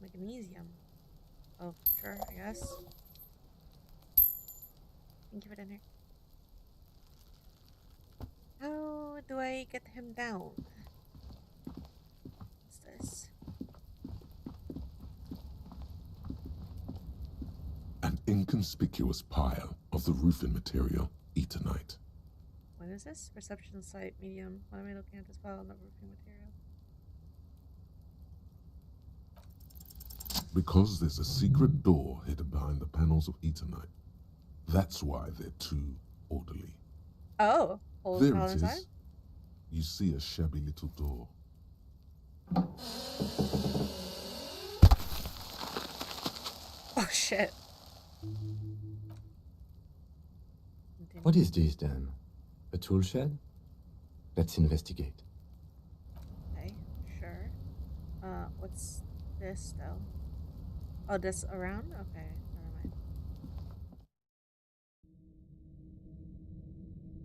Magnesium. Oh, sure, I guess. Can give it in here. How do I get him down? What's this? An inconspicuous pile of the roofing material, Eternite. What is this? Perception sight medium. What am I looking at this pile of roofing material? Because there's a secret door hidden behind the panels of Eternite. That's why they're too orderly. Oh, holes There all it inside? is. You see a shabby little door. Oh shit. What is this then? A tool shed? Let's investigate. Okay, sure. What's this though? Oh, this around? Okay, never mind.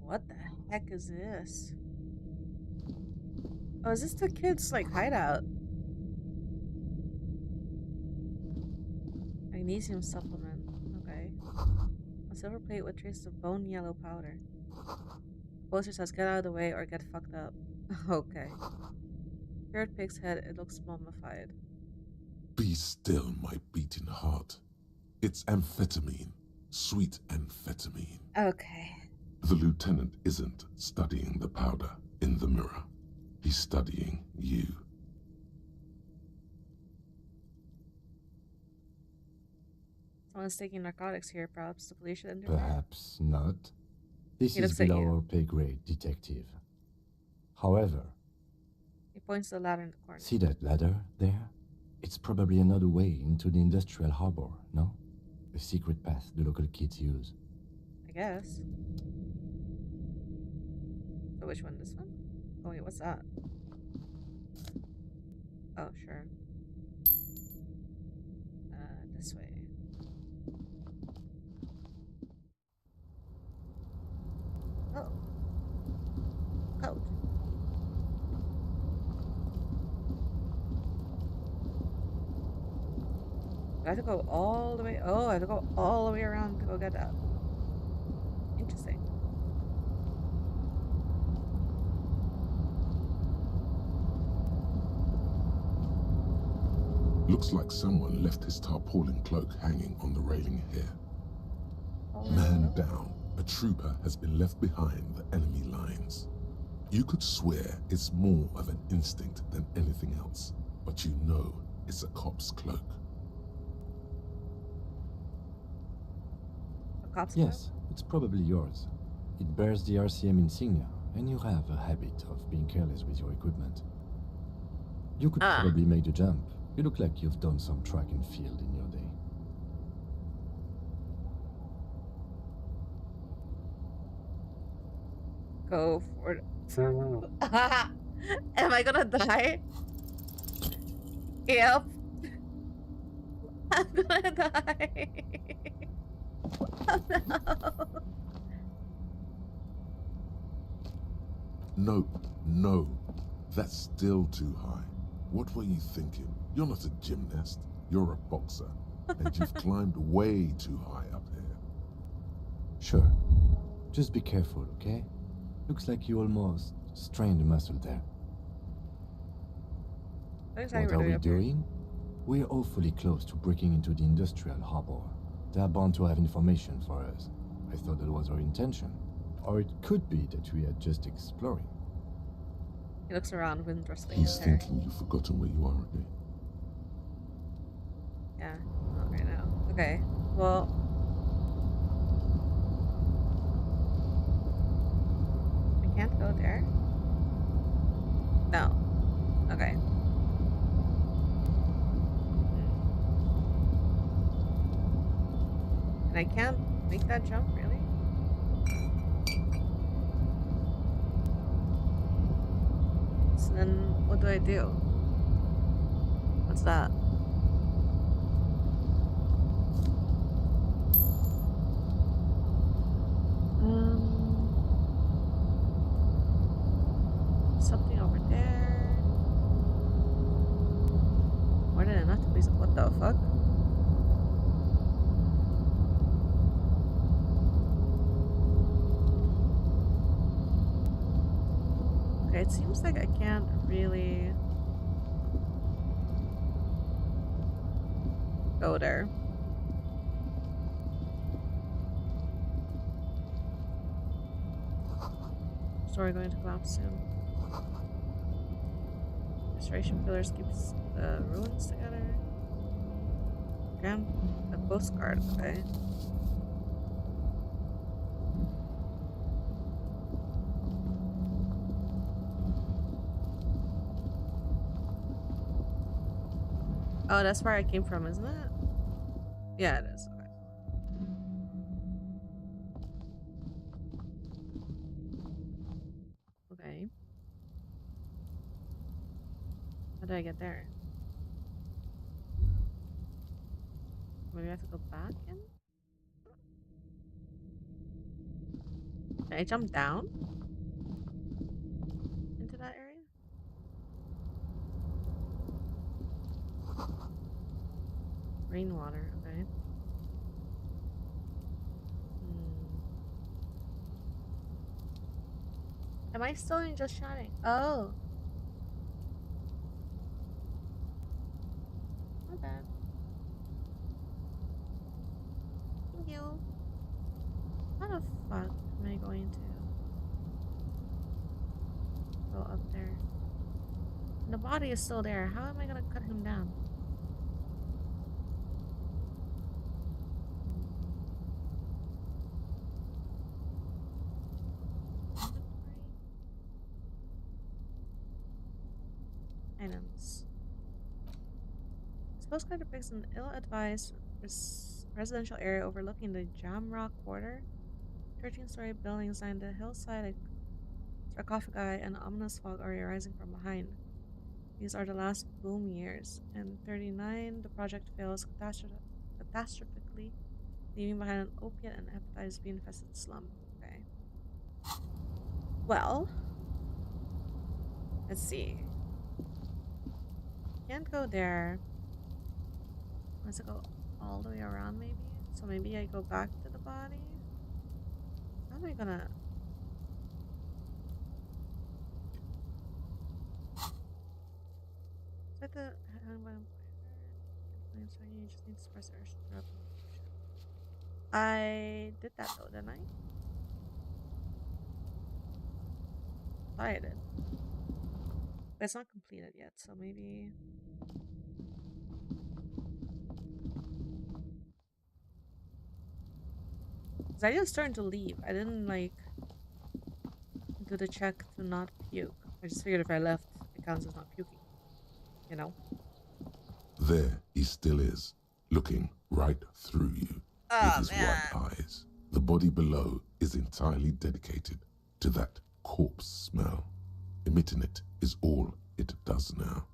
What the heck is this? Oh, is this the kids' like hideout? Magnesium supplement. Okay. A silver plate with traces of bone yellow powder. The poster says get out of the way or get fucked up. Okay. Cured pig's head, it looks mummified. Be still, my beating heart. It's amphetamine. Sweet amphetamine. Okay. The lieutenant isn't studying the powder in the mirror. He's studying you. Someone's taking narcotics here, perhaps the police should intervene. Perhaps not. This He is looks at below you. our pay grade, detective. However, He points to the ladder in the corner. see that ladder there? It's probably another way into the industrial harbor, no? A secret path the local kids use. I guess. So which one? This one? Oh wait, what's that? Oh, sure. This way. Oh. Code. I have to go all the way. Oh, I have to go all the way around to go get that. Interesting. Looks like someone left his tarpaulin cloak hanging on the railing here. Man down, a trooper has been left behind the enemy lines. You could swear it's more of an instinct than anything else, but you know it's a cop's cloak. A cop's Yes, it's probably yours. It bears the RCM insignia, and you have a habit of being careless with your equipment. You could probably make the jump. You look like you've done some track and field in your day. Go for it. Am I gonna die? Yep. I'm gonna die. Oh no. No, that's still too high. What were you thinking? You're not a gymnast, you're a boxer, and you've climbed way too high up here. Sure. Just be careful, okay? Looks like you almost strained a muscle there. What What are we doing? We're awfully close to breaking into the industrial harbor. They're bound to have information for us. I thought that was our intention. Or it could be that we are just exploring. He looks around windlessly. He's thinking you've forgotten where you are again. Yeah, not right now. Okay, well. We can't go there? No. Okay. And I can't make that jump, really? So then, what do I do? What's that? Something over there. More than enough to please. What the fuck? Okay, it seems like I can't really go there. Story going to collapse soon. Restoration pillars keeps the ruins together. Grant a postcard, okay. Oh, that's where I came from, isn't it? Yeah, it is. Okay. Okay. How do I get there? Maybe I have to go back in? Can I jump down? Into that area? Rainwater, okay. Am I still in just chatting? Oh. My bad. Thank you. How the fuck am I going to go up there? And the body is still there. How am I gonna cut him down? Items. This postcard depicts an ill-advised residential area overlooking the Jamrock Quarter. 13-story buildings lined the hillside, a sarcophagi and ominous fog are rising from behind. These are the last boom years. In 39, the project fails catastrophically, leaving behind an opiate and hepatitis B-infested slum. Okay. Well, let's see. Can't go there. Let's go all the way around, maybe. So maybe I go back to the body. How am I gonna? Set the so you just need to press R. I did that though, didn't I? I thought I did. But it's not completed yet, so maybe. Cause I just started to leave. I didn't like do the check to not puke. I just figured if I left, it counts as not puking. You know? There he still is, looking right through you with his white eyes. The body below is entirely dedicated to that corpse smell. Emitting it is all it does now.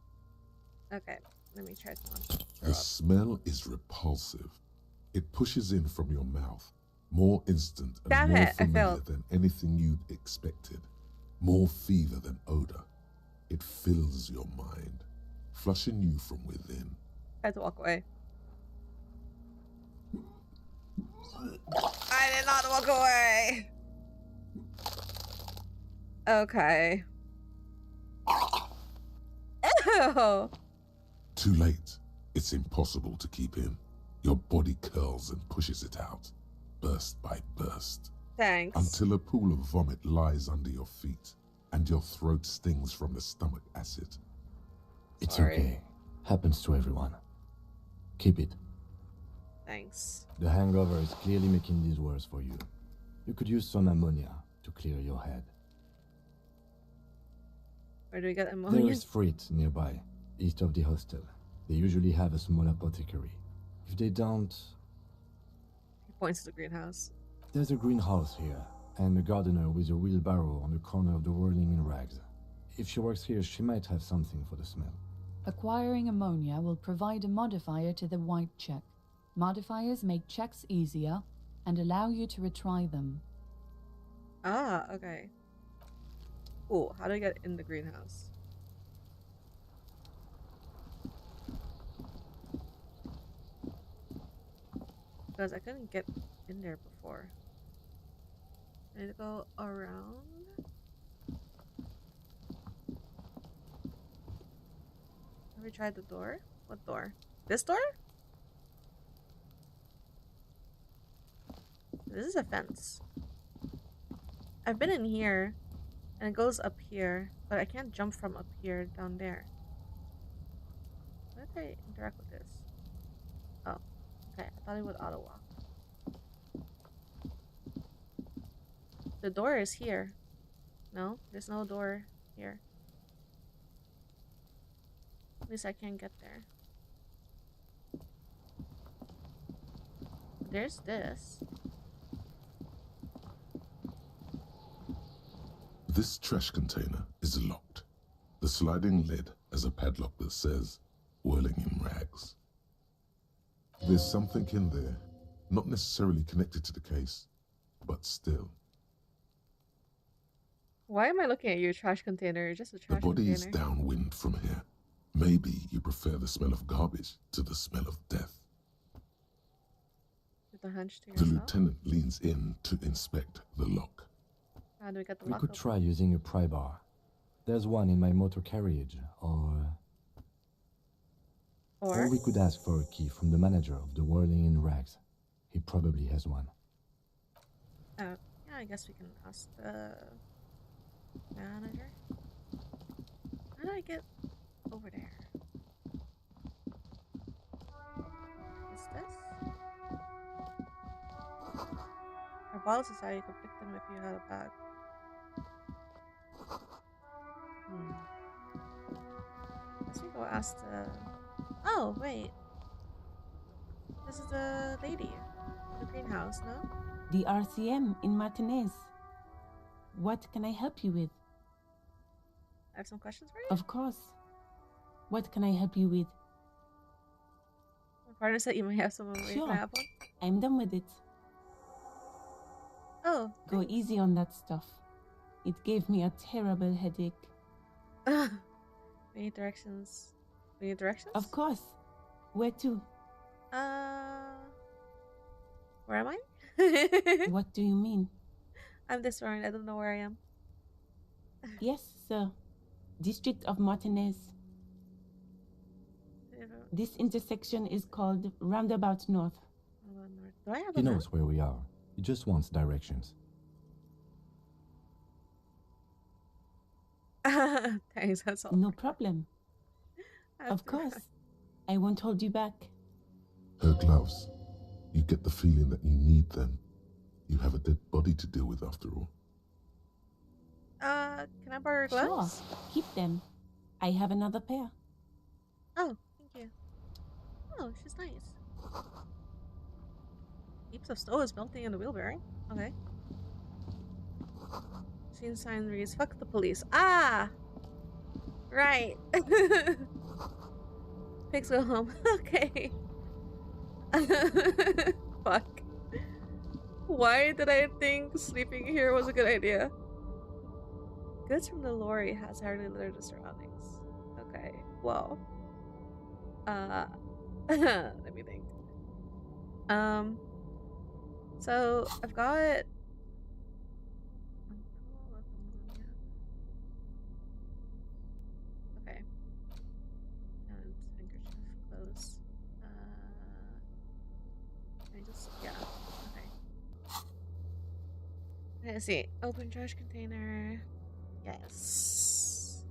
Okay, let me try to not. The smell is repulsive. It pushes in from your mouth, more instant and more familiar than anything you'd expected. More fever than odor. It fills your mind, flushing you from within. I had to walk away. I did not walk away. Okay. Ew. Too late. It's impossible to keep in. Your body curls and pushes it out, burst by burst. Thanks. Until a pool of vomit lies under your feet and your throat stings from the stomach acid. It's okay. Happens to everyone. Keep it. Thanks. The hangover is clearly making these worse for you. You could use some ammonia to clear your head. Where do we get ammonia? There is Freight nearby, east of the hostel. They usually have a small apothecary. If they don't... He points to the greenhouse. There's a greenhouse here, and a gardener with a wheelbarrow on the corner of the whirling in rags. If she works here, she might have something for the smell. Acquiring ammonia will provide a modifier to the white check. Modifiers make checks easier and allow you to retry them. Ah, okay. Cool. How do I get in the greenhouse? Because I couldn't get in there before. I need to go around. Have we tried the door? What door? This door? This is a fence. I've been in here, and it goes up here, but I can't jump from up here down there. How did I interact with this? Oh, okay. I thought it would auto walk. The door is here. No, there's no door here. At least I can't get there. There's this. This trash container is locked. The sliding lid has a padlock that says, whirling in rags. There's something in there, not necessarily connected to the case, but still. Why am I looking at you, trash container? You're just a The trash body is container. downwind from here. Maybe you prefer the smell of garbage to the smell of death. With a hunch to The yourself. lieutenant leans in to inspect the lock. How do we get the We lock could open? try using a pry bar. There's one in my motor carriage, or Or we could ask for a key from the manager of the Whirling in Rags. He probably has one. yeah, I guess we can ask the manager. How do I get over there? Is this? Our boss is how you could pick them if you had a bag. Guess we go ask the. Oh wait, this is the lady, the greenhouse, no? The RCM in Martinez. What can I help you with? I have some questions for you. Of course. What can I help you with? My partner said you might have someone where you Sure. can have one. I'm done with it. Oh, Go easy on that stuff. It gave me a terrible headache. we need directions. We need directions? Of course. Where to? Where am I? What do you mean? I'm disoriented. I don't know where I am. Yes, sir. District of Martinez. This intersection is called Roundabout North. Do I have He a map? knows where we are. He just wants directions. Thanks, that's all. No problem. Of course. I won't hold you back. Her gloves. You get the feeling that you need them. You have a dead body to deal with after all. Can I borrow your gloves? Sure. Keep them. I have another pair. Oh, thank you. Oh, she's nice. Heaps of snow is melting in the wheel bearing. Okay. Scene sign reads, fuck the police. Ah! Right. Pigs go home. Okay. Fuck. Why did I think sleeping here was a good idea? Goods from the lorry has hardly littered the surroundings. Okay, well. Let me think. So I've got okay. And handkerchief, clothes. I just okay. Let's see. Open trash container. Yes.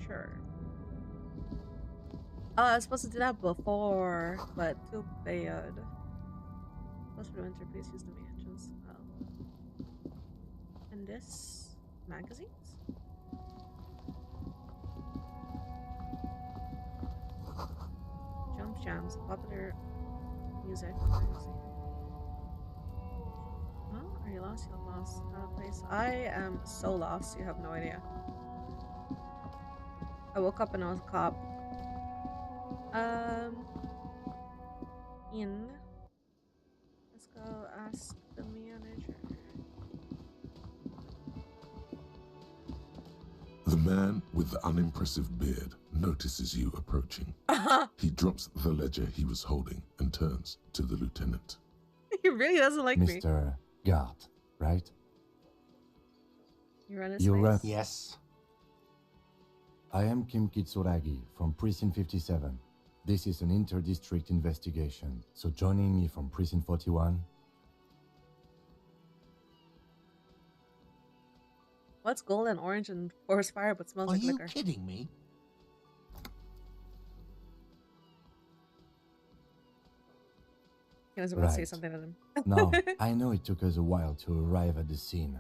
Sure. Oh, I was supposed to do that before, but too bad. Plus for winter, please use the main entrance. Oh. And this magazines? Jump Jams, popular music magazine. Oh, are you lost? You're lost. Place. I am so lost. You have no idea. I woke up and I was a cop. In. Let's go ask the manager. The man with the unimpressive beard notices you approaching. He drops the ledger he was holding and turns to the lieutenant. He really doesn't like me. Mr. Gart, right? You run his You face. run- Yes. I am Kim Kitsuragi from Precinct 57. This is an inter-district investigation, so joining me from Precinct 41... What's gold and orange and forest fire but smells Are like you liquor? kidding me? He was about to say Right. something to them. Now, I know it took us a while to arrive at the scene.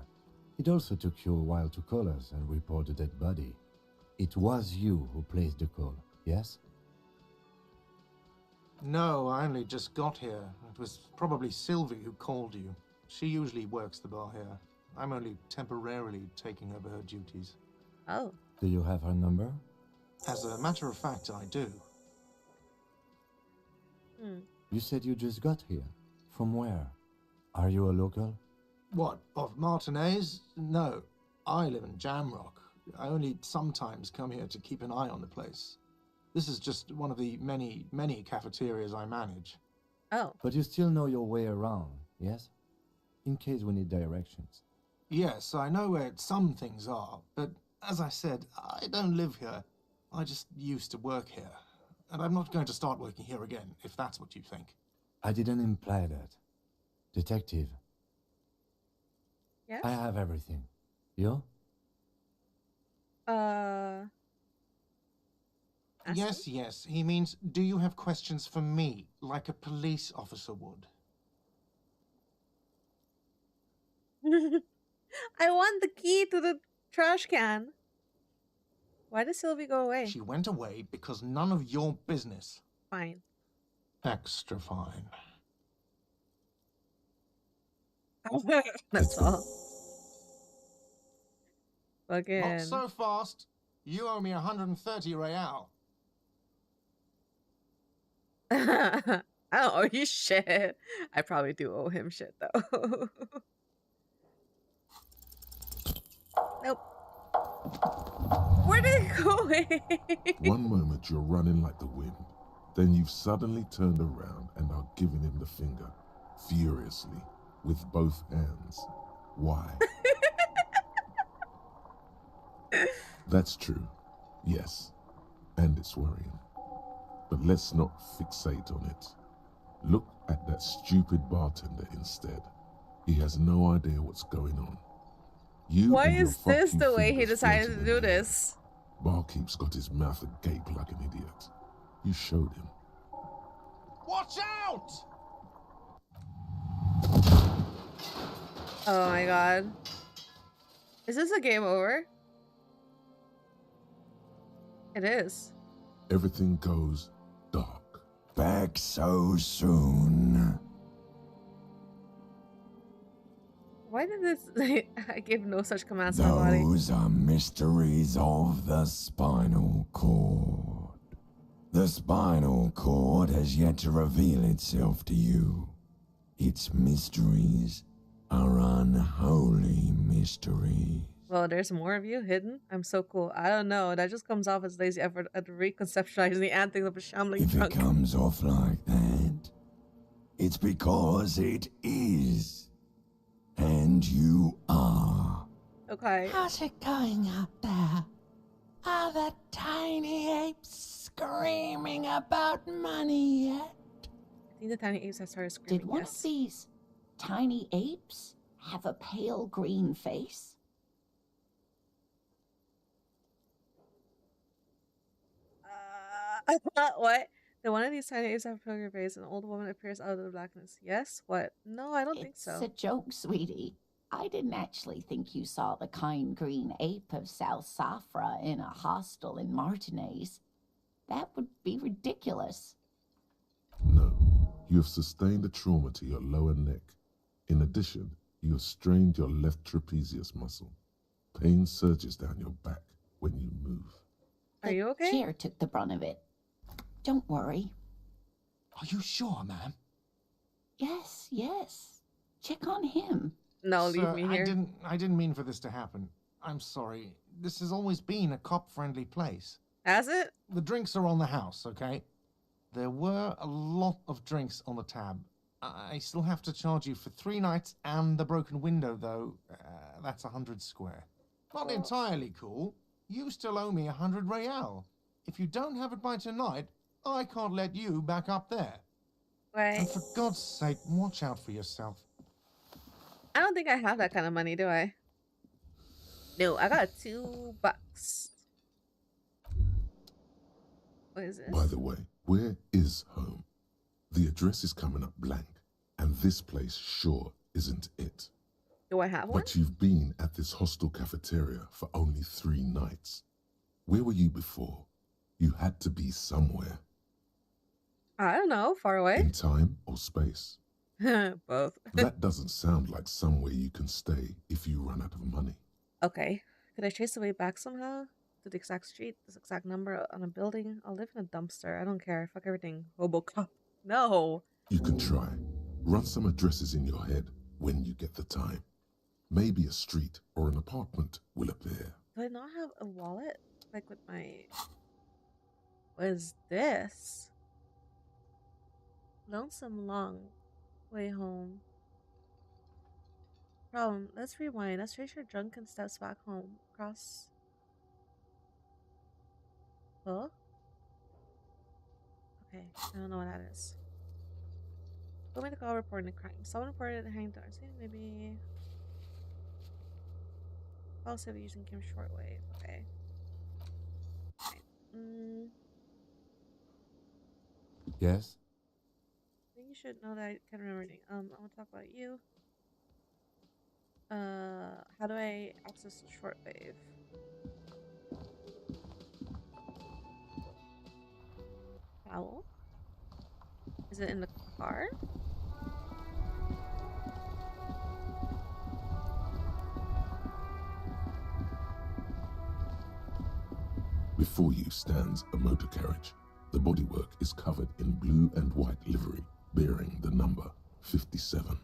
It also took you a while to call us and report the dead body. It was you who placed the call, yes? No, I only just got here. It was probably Sylvie who called you. She usually works the bar here. I'm only temporarily taking over her duties. Oh. Do you have her number? As a matter of fact, I do. Hmm. You said you just got here. From where? Are you a local? What, of Martinez? No, I live in Jamrock. I only sometimes come here to keep an eye on the place. This is just one of the many cafeterias I manage. Oh. But you still know your way around, yes? In case we need directions. Yes, I know where some things are, but as I said, I don't live here. I just used to work here. And I'm not going to start working here again, if that's what you think. I didn't imply that. Detective, Yes? I have everything. You? Yes, yes. He means, do you have questions for me, like a police officer would? I want the key to the trash can. Why did Sylvie go away? She went away because none of your business. Fine. Extra fine. That's all. Fucking. Not so fast. You owe me 130 real. I don't owe you shit. I probably do owe him shit though. Nope. Where did it go? One moment you're running like the wind, then you've suddenly turned around and are giving him the finger, furiously, with both hands. Why? That's true, yes, and it's worrying. But let's not fixate on it. Look at that stupid bartender instead. He has no idea what's going on. You Why and your is fuck this you the way he fingers decided floating to do in the air. this? Barkeep's got his mouth agape like an idiot. You showed him. Watch out! Oh my god. Is this a game over? It is. Everything goes dark. Back so soon. Why did this... I gave no such commands to my body. Those are mysteries of the spinal cord. The spinal cord has yet to reveal itself to you. Its mysteries are unholy mysteries. Well, there's more of you hidden. I'm so cool. I don't know. That just comes off as lazy effort at reconceptualizing the antics of a shambling If drunk. it comes off like that, it's because it is. And you are. Okay. How's it going out there? Are the tiny apes screaming about money yet? I think the tiny apes have started screaming. Did one yes. of these tiny apes have a pale green face? What? Did one of these tiny apes have a pilgrim face? An old woman appears out of the blackness. Yes? What? No, I don't think so. It's a joke, sweetie. I didn't actually think you saw the kind green ape of South Safra in a hostel in Martinez. That would be ridiculous. No, you have sustained a trauma to your lower neck. In addition, you have strained your left trapezius muscle. Pain surges down your back when you move. Are you okay? The chair took the brunt of it. Don't worry. Are you sure, ma'am? Yes, yes. Check on him. No, Sir, leave me here. I didn't mean for this to happen. I'm sorry. This has always been a cop-friendly place. Has it? The drinks are on the house, okay? There were a lot of drinks on the tab. I still have to charge you for 3 nights and the broken window, though. That's 100 square. Not entirely cool. You still owe me 100 real. If you don't have it by tonight, I can't let you back up there. Right. And for God's sake, watch out for yourself. I don't think I have that kind of money, do I? No, I got $2. What is this? By the way, where is home? The address is coming up blank, and this place sure isn't it. Do I have one? But you've been at this hostel cafeteria for only 3 nights. Where were you before? You had to be somewhere. I don't know. Far away? In time or space? Both. That doesn't sound like somewhere you can stay if you run out of money. Okay. Could I trace the way back somehow? To the exact street, this exact number on a building? I'll live in a dumpster. I don't care. Fuck everything. Robocop. No. You can try. Run some addresses in your head when you get the time. Maybe a street or an apartment will appear. Do I not have a wallet? Like with my... What is this? Lonesome long way home. Problem. Let's rewind. Let's trace your drunken steps back home. Cross... Huh? Okay, I don't know what that is. Go make the call reporting a crime. Someone reported a hanged Darcy. Maybe... Also using Kim's shortwave. Okay. Right. Yes? I think you should know that I can't remember anything. I want to talk about you. How do I access the shortwave? Owl? Is it in the car? Before you stands a motor carriage. The bodywork is covered in blue and white livery, bearing the number 57.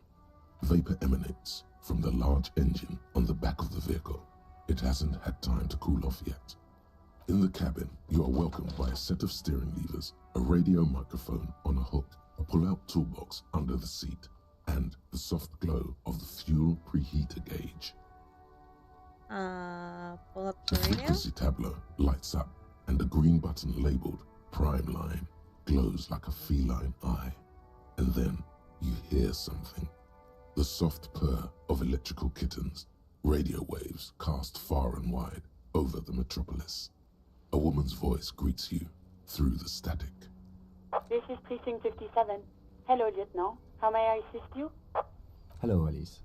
Vapor emanates from the large engine on the back of the vehicle. It hasn't had time to cool off yet. In the cabin, you are welcomed by a set of steering levers, a radio microphone on a hook, a pull-out toolbox under the seat, and the soft glow of the fuel preheater gauge. Pull up The the radio? frequency tableau lights up, and a green button labeled Prime Line glows like a feline eye. And then you hear something. The soft purr of electrical kittens, radio waves cast far and wide over the metropolis. A woman's voice greets you through the static. This is Precinct 57. Hello, Lieutenant. How may I assist you? Hello, Alice.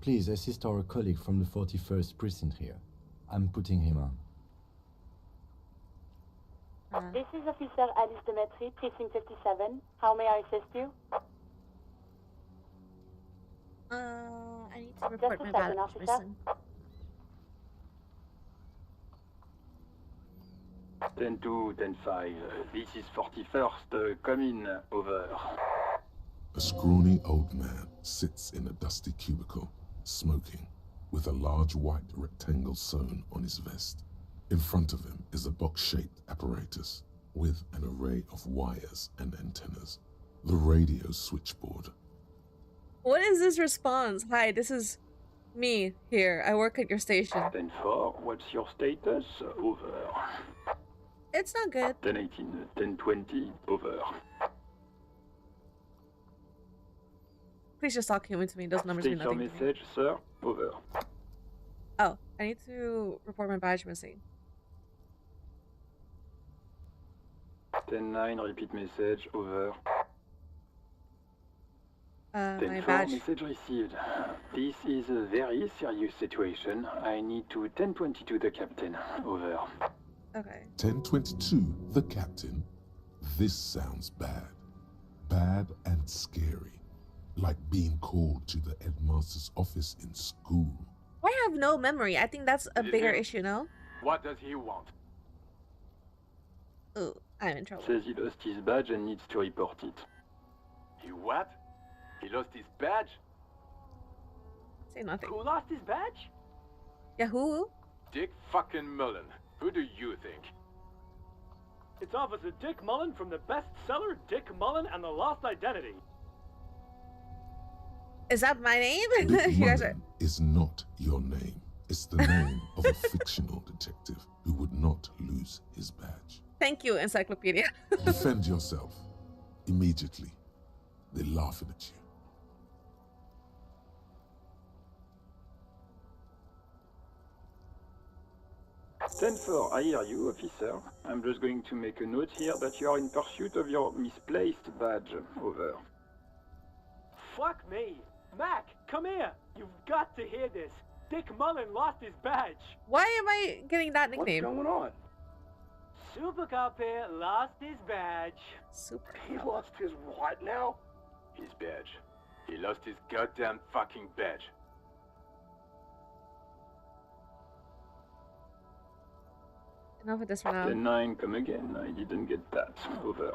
Please assist our colleague from the 41st precinct here. I'm putting him on. This is Officer Alice Demetri, Precinct 57. How may I assist you? I need to report my second, bad officer. person. 10-2, 10-5. This is 41st. Come in. Over. A scrawny old man sits in a dusty cubicle, smoking, with a large white rectangle sewn on his vest. In front of him is a box-shaped apparatus with an array of wires and antennas. The radio switchboard. What is this response? Hi, this is me here. I work at your station. 10-4, what's your status? Over. It's not good. 10-18, 10-20, over. Please just talk human to me. Those numbers mean State your nothing to me. message, sir. Over. Oh, I need to report my badge missing. 10-9, repeat message. Over. My 10-4, badge. message received. This is a very serious situation. I need to 10-22 the captain. Over. Okay. 1022, the captain. This sounds bad. Bad and scary. Like being called to the headmaster's office in school. I have no memory. I think that's a bigger issue, no? What does he want? Ooh, I'm in trouble. Says he lost his badge and needs to report it. He what? He lost his badge? Say nothing. Who lost his badge? Yeah, who? Dick fucking Mullen. Who do you think? It's Officer Dick Mullen from the bestseller Dick Mullen and the Lost Identity. Is that my name? Dick You guys are... Mullen is not your name. It's the name of a fictional detective who would not lose his badge. Thank you, Encyclopedia. Defend yourself. Immediately. They're laughing at you. Stanford, I hear you, officer. I'm just going to make a note here that you are in pursuit of your misplaced badge. Over. Fuck me. Mac, come here. You've got to hear this. Dick Mullen lost his badge. Why am I getting that nickname? What's going on? Super Cop here lost his badge. Super. He lost his what now? His badge. He lost his goddamn fucking badge. Enough with this for now. 10-9, come again. I didn't get that. Over.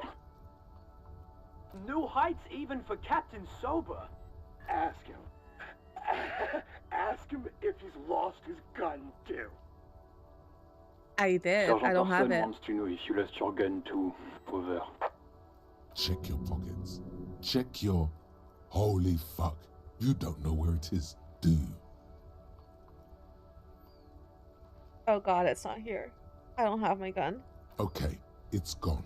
New heights even for Captain Sober. Ask him. Ask him if he's lost his gun too. I did. Sergeant I don't have Orson it. wants to know if you lost your gun too. Over. Check your pockets. Check your... Holy fuck. You don't know where it is, do you? Oh god, it's not here. I don't have my gun. Okay, it's gone.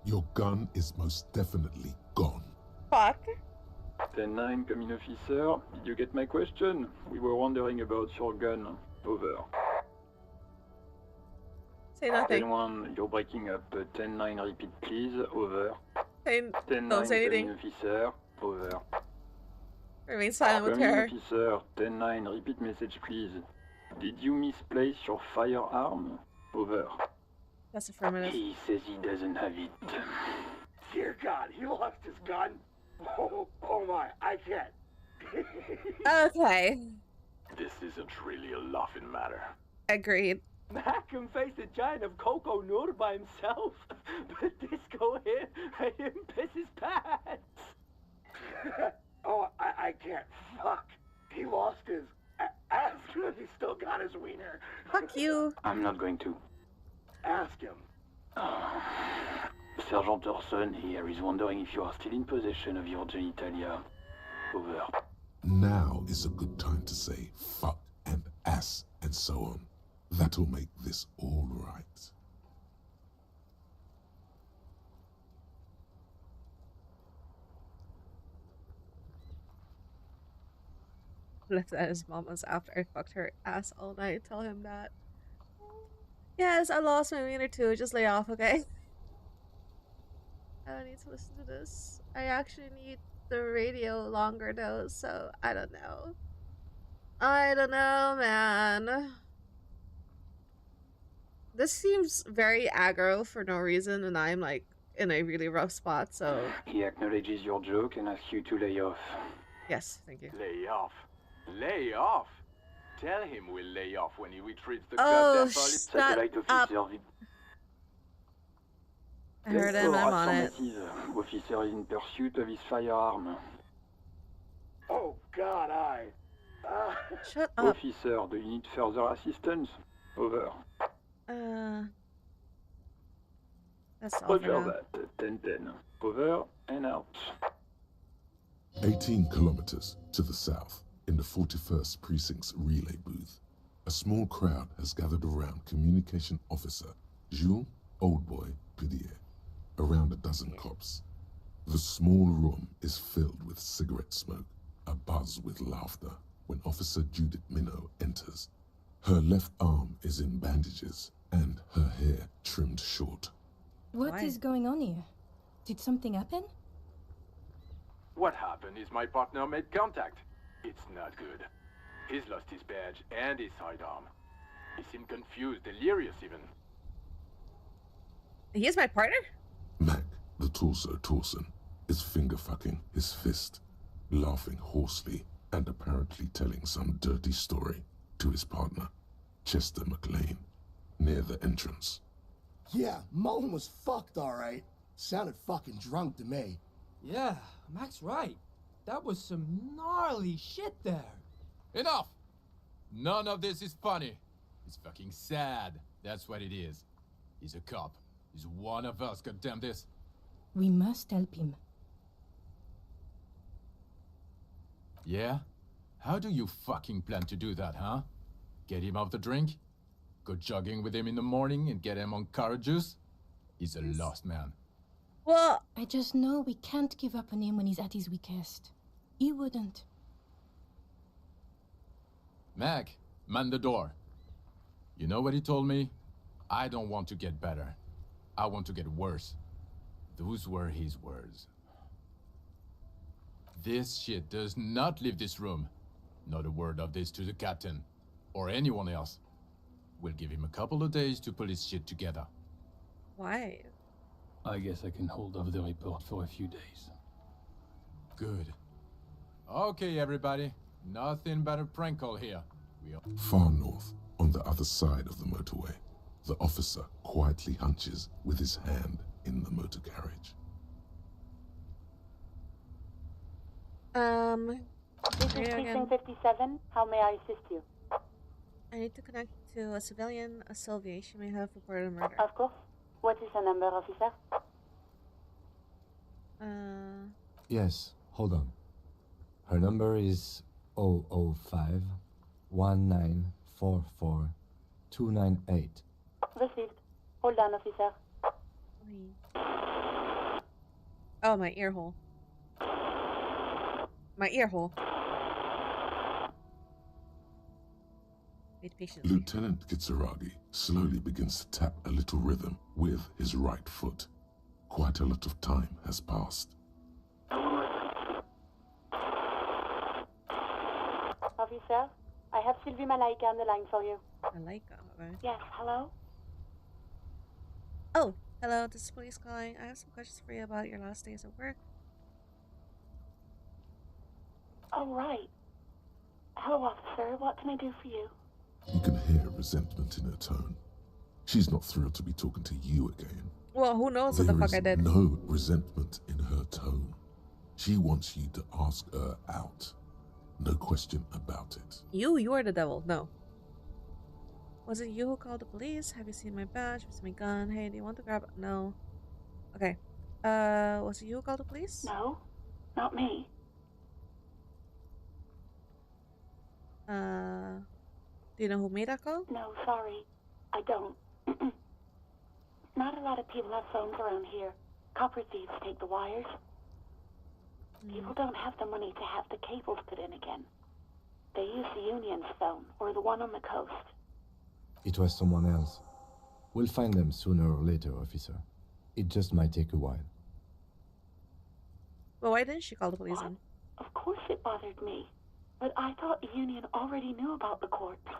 Your gun is most definitely gone. Fuck. 10-9, coming officer. Did you get my question? We were wondering about your gun. Over. Say nothing. 10-1, you're breaking up. 10-9, repeat please. Over. Don't 10-9, say anything. coming officer. Over. Remain silent with Coming terror. officer. 10-9, repeat message please. Did you misplace your firearm? Over. That's affirmative. He says he doesn't have it. Dear God, he lost his gun. Oh my, I can't. Okay. This isn't really a laughing matter. Agreed. Mac can face a giant of Coco Nur by himself, but Disco here made him piss his pants. Oh, I can't. Fuck. He lost his. Ask him if he still got his wiener. Fuck you. I'm not going to. Ask him. Sergeant Orson here is wondering if you are still in possession of your genitalia. Over. Now is a good time to say fuck and ass and so on. That'll make this all right. Left at his mama's after I fucked her ass all night. Tell him that. Yes, I lost my wiener too. Just lay off, okay? I don't need to listen to this. I actually need the radio longer though, so I don't know. I don't know, man. This seems very aggro for no reason, and I'm like in a really rough spot, so. He acknowledges your joke and asks you to lay off. Yes, thank you. Lay off. Lay off? Tell him we'll lay off when he retrieves the Oh, goddamn police. shut up. I heard him, I'm on it. Officer is in pursuit of his firearm. Oh God, Shut up. Officer, do you need further assistance? Over. That's all for Roger now. that. 10-10. Over and out. 18 kilometers to the south, in the 41st Precinct's relay booth, a small crowd has gathered around Communication Officer Jules Oldboy Pidier, around a dozen cops. The small room is filled with cigarette smoke, abuzz with laughter, when Officer Judith Minot enters. Her left arm is in bandages, and her hair trimmed short. What is going on here? Did something happen? What happened is my partner made contact. It's not good. He's lost his badge and his sidearm. He seemed confused, delirious even. He's my partner? Mac, the torso Torson, is finger-fucking his fist, laughing hoarsely and apparently telling some dirty story to his partner, Chester McLean, near the entrance. Yeah, Mullen was fucked, alright. Sounded fucking drunk to me. Yeah, Mac's right. That was some gnarly shit there. Enough! None of this is funny. It's fucking sad. That's what it is. He's a cop. He's one of us, goddamn this. We must help him. Yeah? How do you fucking plan to do that, huh? Get him off the drink? Go jogging with him in the morning and get him on carrot juice? He's a lost man. Well, I just know we can't give up on him when he's at his weakest. He wouldn't. Mac, man the door. You know what he told me? I don't want to get better. I want to get worse. Those were his words. This shit does not leave this room. Not a word of this to the captain. Or anyone else. We'll give him a couple of days to pull his shit together. Why? I guess I can hold off the report for a few days. Good. Okay, everybody. Nothing but a prank call here. Far north, on the other side of the motorway, the officer quietly hunches with his hand in the motor carriage. This is Precinct 57. How may I assist you? I need to connect to a civilian, a Sylvie. She may have reported a murder. Of course. What is her number, officer? Yes, hold on. Her number is 005 1944 298. Received. Hold on, officer. Oh, my ear hole. My ear hole. Wait patiently. Lieutenant Kitsuragi slowly begins to tap a little rhythm with his right foot. Quite a lot of time has passed. Officer, I have Sylvie Malaika on the line for you. Malaika, right? Yes, hello? Oh, hello, this is police calling. I have some questions for you about your last days at work. Oh, right. Hello, officer. What can I do for you? You can hear resentment in her tone. She's not thrilled to be talking to you again. Well, who knows what the fuck I did? There is no resentment in her tone. She wants you to ask her out. No question about it. You are the devil. No. Was it you who called the police? Have you seen my badge? Have you seen my gun? Hey, do you want to grab it? No. Okay. Was it you who called the police? No, not me. Do you know who made that call? No, sorry. I don't. Not a lot of people have phones around here. Copper thieves take the wires. People don't have the money to have the cables put in again. They use the Union's phone, or the one on the coast. It was someone else. We'll find them sooner or later, officer. It just might take a while. Well, why didn't she call the police then? Of course it bothered me. But I thought the Union already knew about the corpse.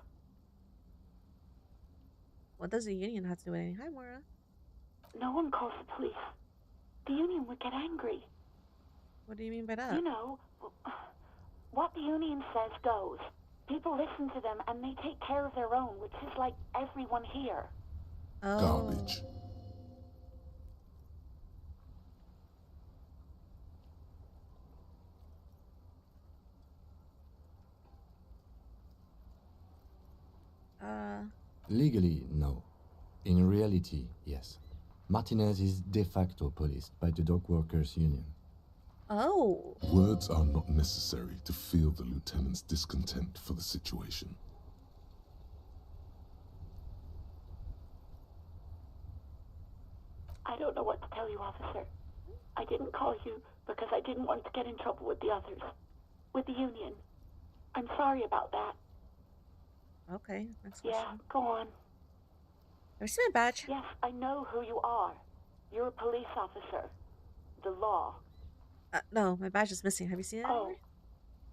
What does the Union have to do with anything? Hi, Moira. No one calls the police. The Union would get angry. What do you mean by that? You know, what the Union says goes. People listen to them and they take care of their own, which is like everyone here. Oh. Garbage. Legally, no. In reality, yes. Martinez is de facto policed by the Dock Workers Union. Oh. Words are not necessary to feel the lieutenant's discontent for the situation. I don't know what to tell you, officer. I didn't call you because I didn't want to get in trouble with the others. With the Union. I'm sorry about that. Okay, next question. Yeah, go on. Have you seen my badge? Yes, I know who you are. You're a police officer. The law. No, my badge is missing. Have you seen it anywhere?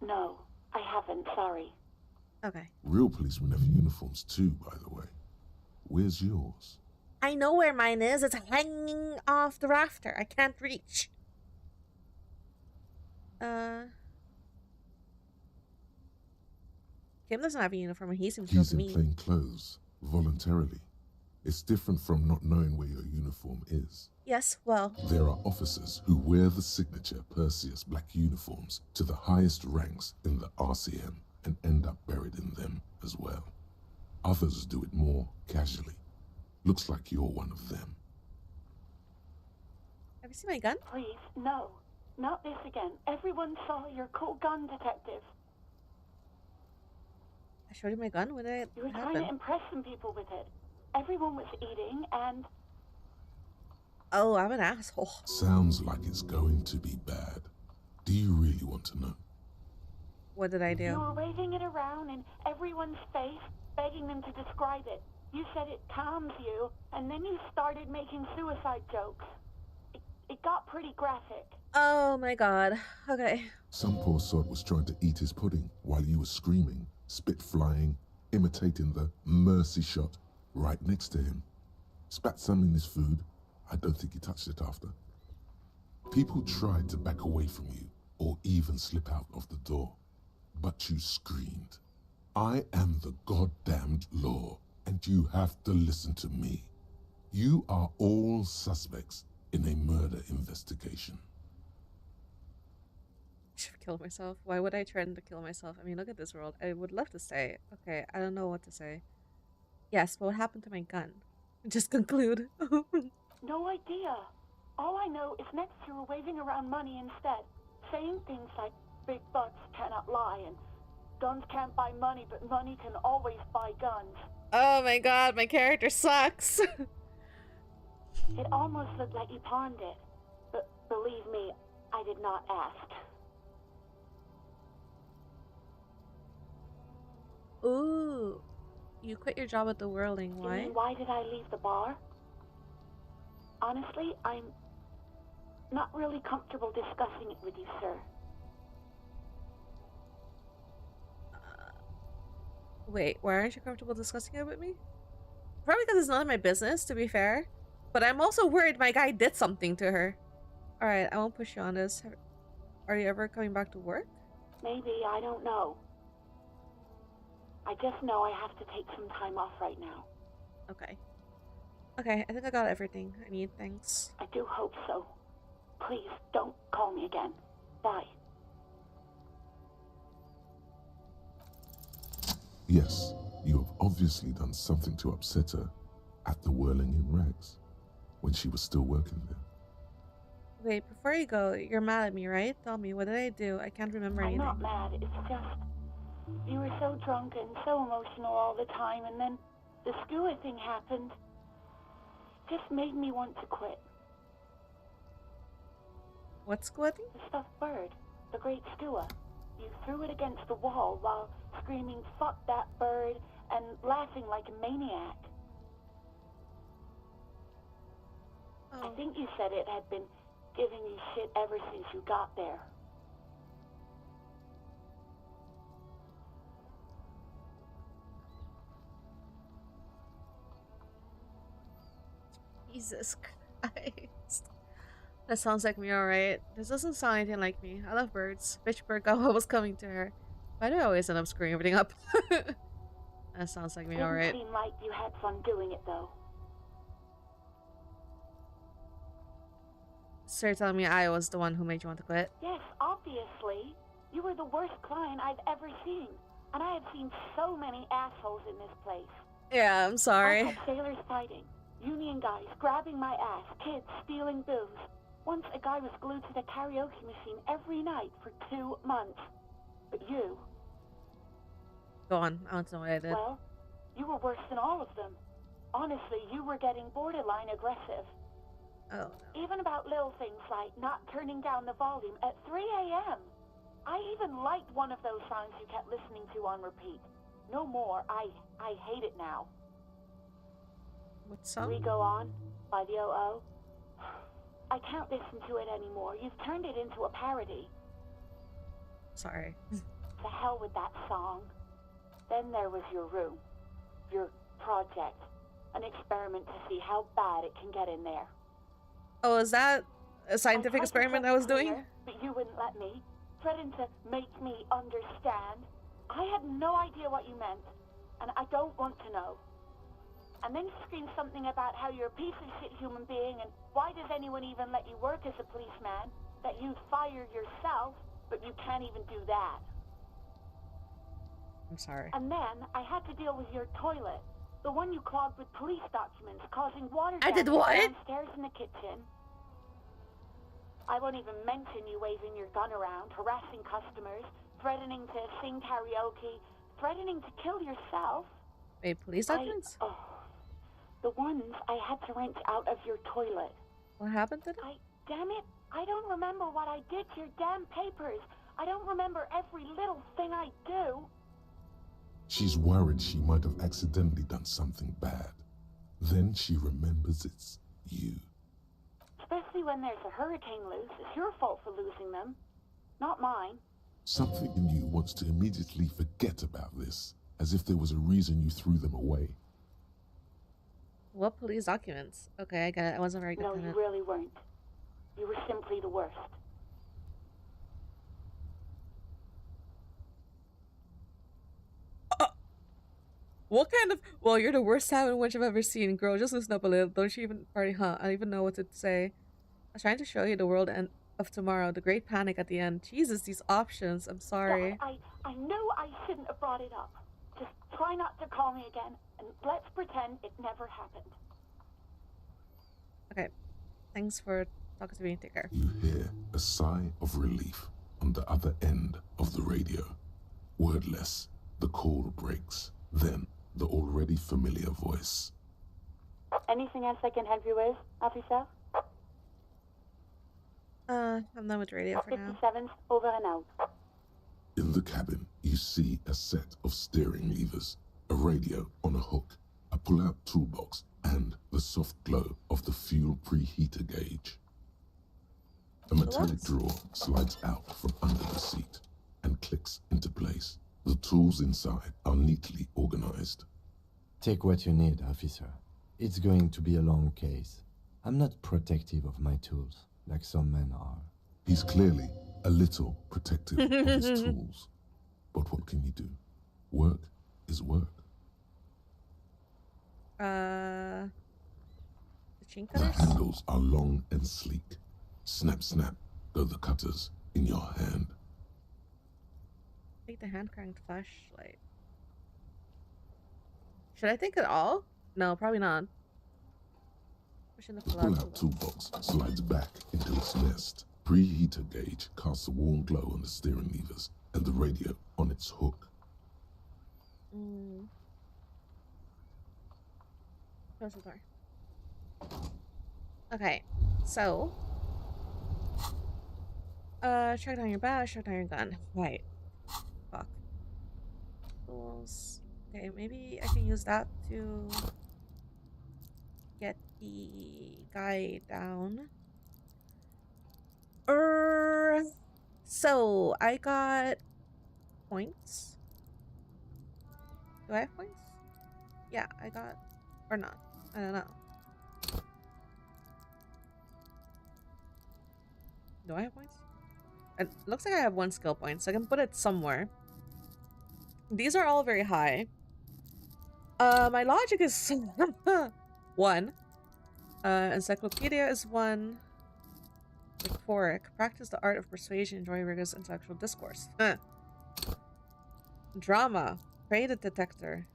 No, I haven't, sorry. Okay. Real policemen have uniforms too, by the way. Where's yours? I know where mine is. It's hanging off the rafter. I can't reach. Kim doesn't have a uniform and he seems to He's to in me. plain clothes, voluntarily. It's different from not knowing where your uniform is. Yes, well. There are officers who wear the signature Perseus black uniforms to the highest ranks in the RCM and end up buried in them as well. Others do it more casually. Looks like you're one of them. Have you seen my gun? Please, no. Not this again. Everyone saw your cool gun, detective. I showed you my gun when it You were happened. trying to impress some people with it. Everyone was eating and... Oh, I'm an asshole. Sounds like it's going to be bad. Do you really want to know? What did I do? You were waving it around in everyone's face, begging them to describe it. You said it calms you, and then you started making suicide jokes. It got pretty graphic. Oh my god. Okay. Some poor sod was trying to eat his pudding while you were screaming, spit flying, imitating the mercy shot right next to him. Spat some in his food. I don't think he touched it after. People tried to back away from you or even slip out of the door, but you screamed. I am the goddamned law, and you have to listen to me. You are all suspects in a murder investigation. Should've kill myself. Why would I threaten to kill myself? I mean, look at this world. I would love to say. Okay, I don't know what to say. Yes, but what happened to my gun? Just conclude. No idea. All I know is next you were waving around money instead, saying things like big bucks cannot lie and guns can't buy money, but money can always buy guns. Oh my god, my character sucks. It almost looked like you pawned it, but believe me, I did not ask. Ooh, you quit your job at the Whirling. Why? You mean, why did I leave the bar? Honestly, I'm not really comfortable discussing it with you, sir. Wait, why aren't you comfortable discussing it with me? Probably because it's none of my business, to be fair. But I'm also worried my guy did something to her. Alright, I won't push you on this. Are you ever coming back to work? Maybe, I don't know. I just know I have to take some time off right now. Okay. Okay, I think I got everything I need, thanks. I do hope so. Please, don't call me again. Bye. Yes, you have obviously done something to upset her at the Whirling in Rags, when she was still working there. Wait, before you go, you're mad at me, right? Tell me, what did I do? I can't remember anything. I'm not mad, it's just... You were so drunk and so emotional all the time, and then the skua thing happened. It just made me want to quit. What skua thing? The stuffed bird. The great skua. You threw it against the wall while screaming, "Fuck that bird," and laughing like a maniac. I think you said it had been giving you shit ever since you got there. Jesus Christ. That sounds like me, alright. This doesn't sound anything like me. I love birds. Bitch bird got what was coming to her. Why do I always end up screwing everything up? That sounds like me, alright. Didn't seem like you had fun doing it, though. So you're telling me I was the one who made you want to quit? Yes, obviously. You were the worst client I've ever seen. And I have seen so many assholes in this place. Yeah, I'm sorry. I've had sailors fighting, union guys grabbing my ass, kids stealing booze. Once a guy was glued to the karaoke machine every night for 2 months. But you... Go on, I want to know what I did. Well, you were worse than all of them. Honestly, you were getting borderline aggressive. Oh, no. Even about little things like not turning down the volume at 3 a.m. I even liked one of those songs you kept listening to on repeat. No more. I hate it now. What song? We Go On by the O.O. I can't listen to it anymore. You've turned it into a parody. Sorry. To hell with that song. Then there was your room. Your project. An experiment to see how bad it can get in there. Oh, is that a scientific experiment I was doing? But you wouldn't let me. Threatened to make me understand. I had no idea what you meant, and I don't want to know. And then you screamed something about how you're a piece of shit human being, and why does anyone even let you work as a policeman? That you'd fire yourself, but you can't even do that. I'm sorry. And then I had to deal with your toilet. The one you clogged with police documents, causing water I did damage what? downstairs in the kitchen. I won't even mention you waving your gun around, harassing customers, threatening to sing karaoke, threatening to kill yourself. Wait, police documents? The ones I had to rent out of your toilet. What happened to them? Damn it, I don't remember what I did to your damn papers. I don't remember every little thing I do. She's worried she might have accidentally done something bad. Then she remembers it's you. Especially when there's a hurricane loose. It's your fault for losing them, not mine. Something in you wants to immediately forget about this, as if there was a reason you threw them away. What police documents? Okay, I get it. I wasn't very good No, at you it. really weren't. You were simply the worst. What kind of... Well, you're the worst having witch I've ever seen. Girl, just listen up a little. Don't you even... Party, huh? I don't even know what to say. I was trying to show you the world and of tomorrow. The great panic at the end. Jesus, these options. I'm sorry. Look, I know I shouldn't have brought it up. Just try not to call me again, and let's pretend it never happened. Okay. Thanks for talking to me. Take care. You hear a sigh of relief on the other end of the radio. Wordless, the call breaks. Then, the already familiar voice. Anything else I can help you with, officer? I'm done with the radio for now. 57th, over and out. In the cabin, you see a set of steering levers, a radio on a hook, a pull-out toolbox, and the soft glow of the fuel preheater gauge. A metallic drawer slides out from under the seat and clicks into place. The tools inside are neatly organized. Take what you need, officer. It's going to be a long case. I'm not protective of my tools, like some men are. He's clearly a little protective of his tools. But what can you do? Work is work. The chain The cutters? handles are long and sleek. Snap, snap, go the cutters in your hand. Take the hand cranked flashlight. Should I take it all? No, probably not. Pushing the The pull-out pull-out toolbox slides back into its nest. Preheater gauge casts a warm glow on the steering levers and the radio on its hook. Close the door. Okay, so check down your badge, check down your gun. Right. Fuck. Tools. Okay, maybe I can use that to get the guy down. So I got points. Do I have points? Yeah, I got, or not. I don't know. Do I have points? It looks like I have 1 skill point, so I can put it somewhere. These are all very high. My logic is 1. Encyclopedia is 1. Rhetoric. Practice the art of persuasion. Enjoy rigorous intellectual discourse. Drama. Pray the detector.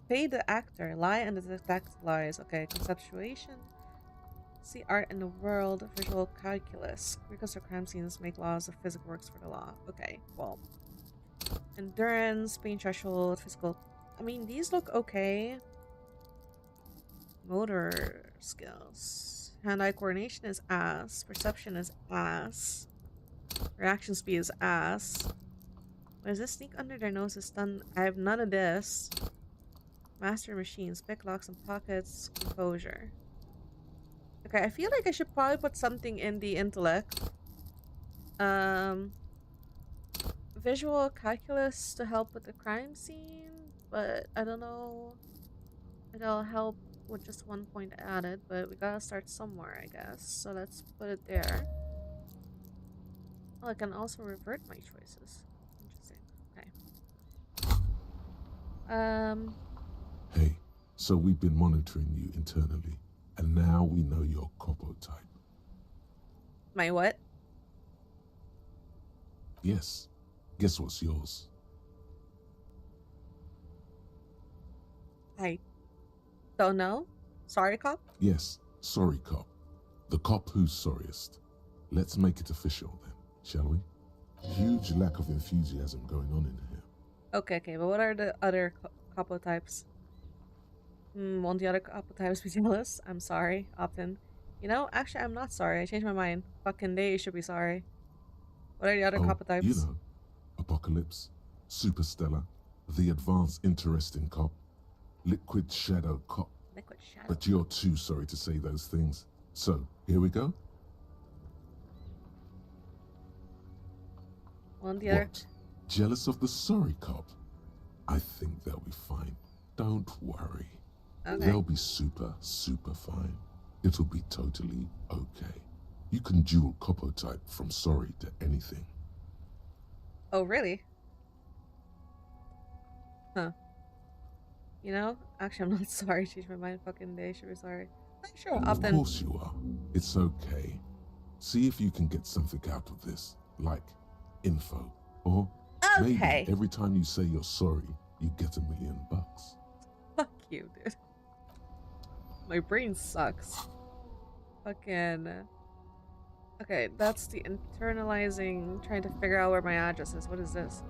Pay the actor. Lie and detect lies. Okay. Conceptuation. See art in the world. Visual calculus. Records or crime scenes make laws of physics works for the law. Okay. Well. Endurance. Pain threshold. Physical. I mean, these look okay. Motor skills. Hand-eye coordination is ass. Perception is ass. Reaction speed is ass. What is this? Sneak under their noses, stun. I have none of this. Master machines. Pick locks and pockets. Composure. Okay, I feel like I should probably put something in the intellect. Visual calculus to help with the crime scene, but I don't know if it'll help with just 1 point added, but we gotta start somewhere, I guess. So let's put it there. Oh, I can also revert my choices. Interesting. Okay. Hey, so we've been monitoring you internally, and now we know your Copo type. My what? Yes. Guess what's yours? I don't know. Sorry, cop? Yes, sorry cop. The cop who's sorriest. Let's make it official then, shall we? Huge lack of enthusiasm going on in here. Okay, but what are the other couple types? Won't the other couple types be jealous? I'm sorry, Optin. You know, actually, I'm not sorry. I changed my mind. Fucking they should be sorry. What are the other couple types? You know, Apocalypse, Superstellar, the advanced interesting cop, Liquid Shadow cop. Liquid Shadow. But you're too sorry to say those things. So, here we go. One the other. What? Jealous of the sorry cop? I think they'll be fine. Don't worry. Okay. They'll be super fine. It'll be totally okay. You can dual Copo type from sorry to anything. Oh, really? Huh. You know, actually, I'm not sorry. Changed my mind. Fucking they should be sorry. Sure, Of Optin. course you are. It's okay. See if you can get something out of this, like info. Or Okay. maybe every time you say you're sorry, you get $1 million. Fuck you, dude. My brain sucks. Fucking. Okay, that's the internalizing, trying to figure out where my address is. What is this?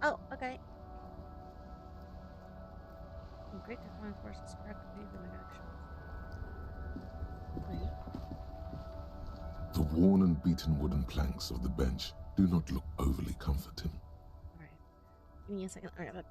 Oh, okay. Great to find forces correct paving actions. Wait. The worn and beaten wooden planks of the bench do not look overly comforting. Alright. Give me a second. Alright, look.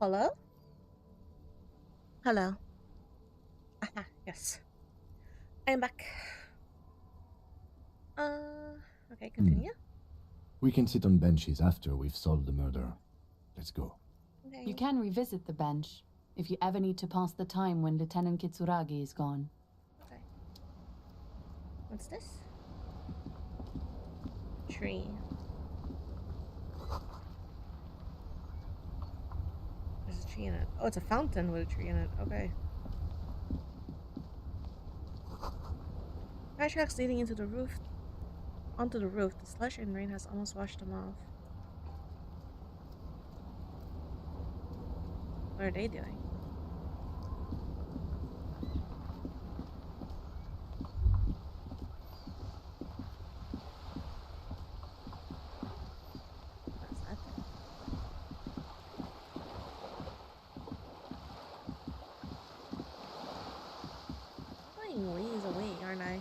Hello? Hello. Aha, yes. I'm back. Okay, continue. We can sit on benches after we've solved the murder. Let's go. Okay. You can revisit the bench if you ever need to pass the time when Lieutenant Kitsuragi is gone. Okay. What's this? Tree. There's a tree in it. Oh, it's a fountain with a tree in it. Okay. Fire tracks leading into the roof. Onto the roof. The slush and rain has almost washed them off. What are they doing? What's that thing? I'm going ways away, aren't I?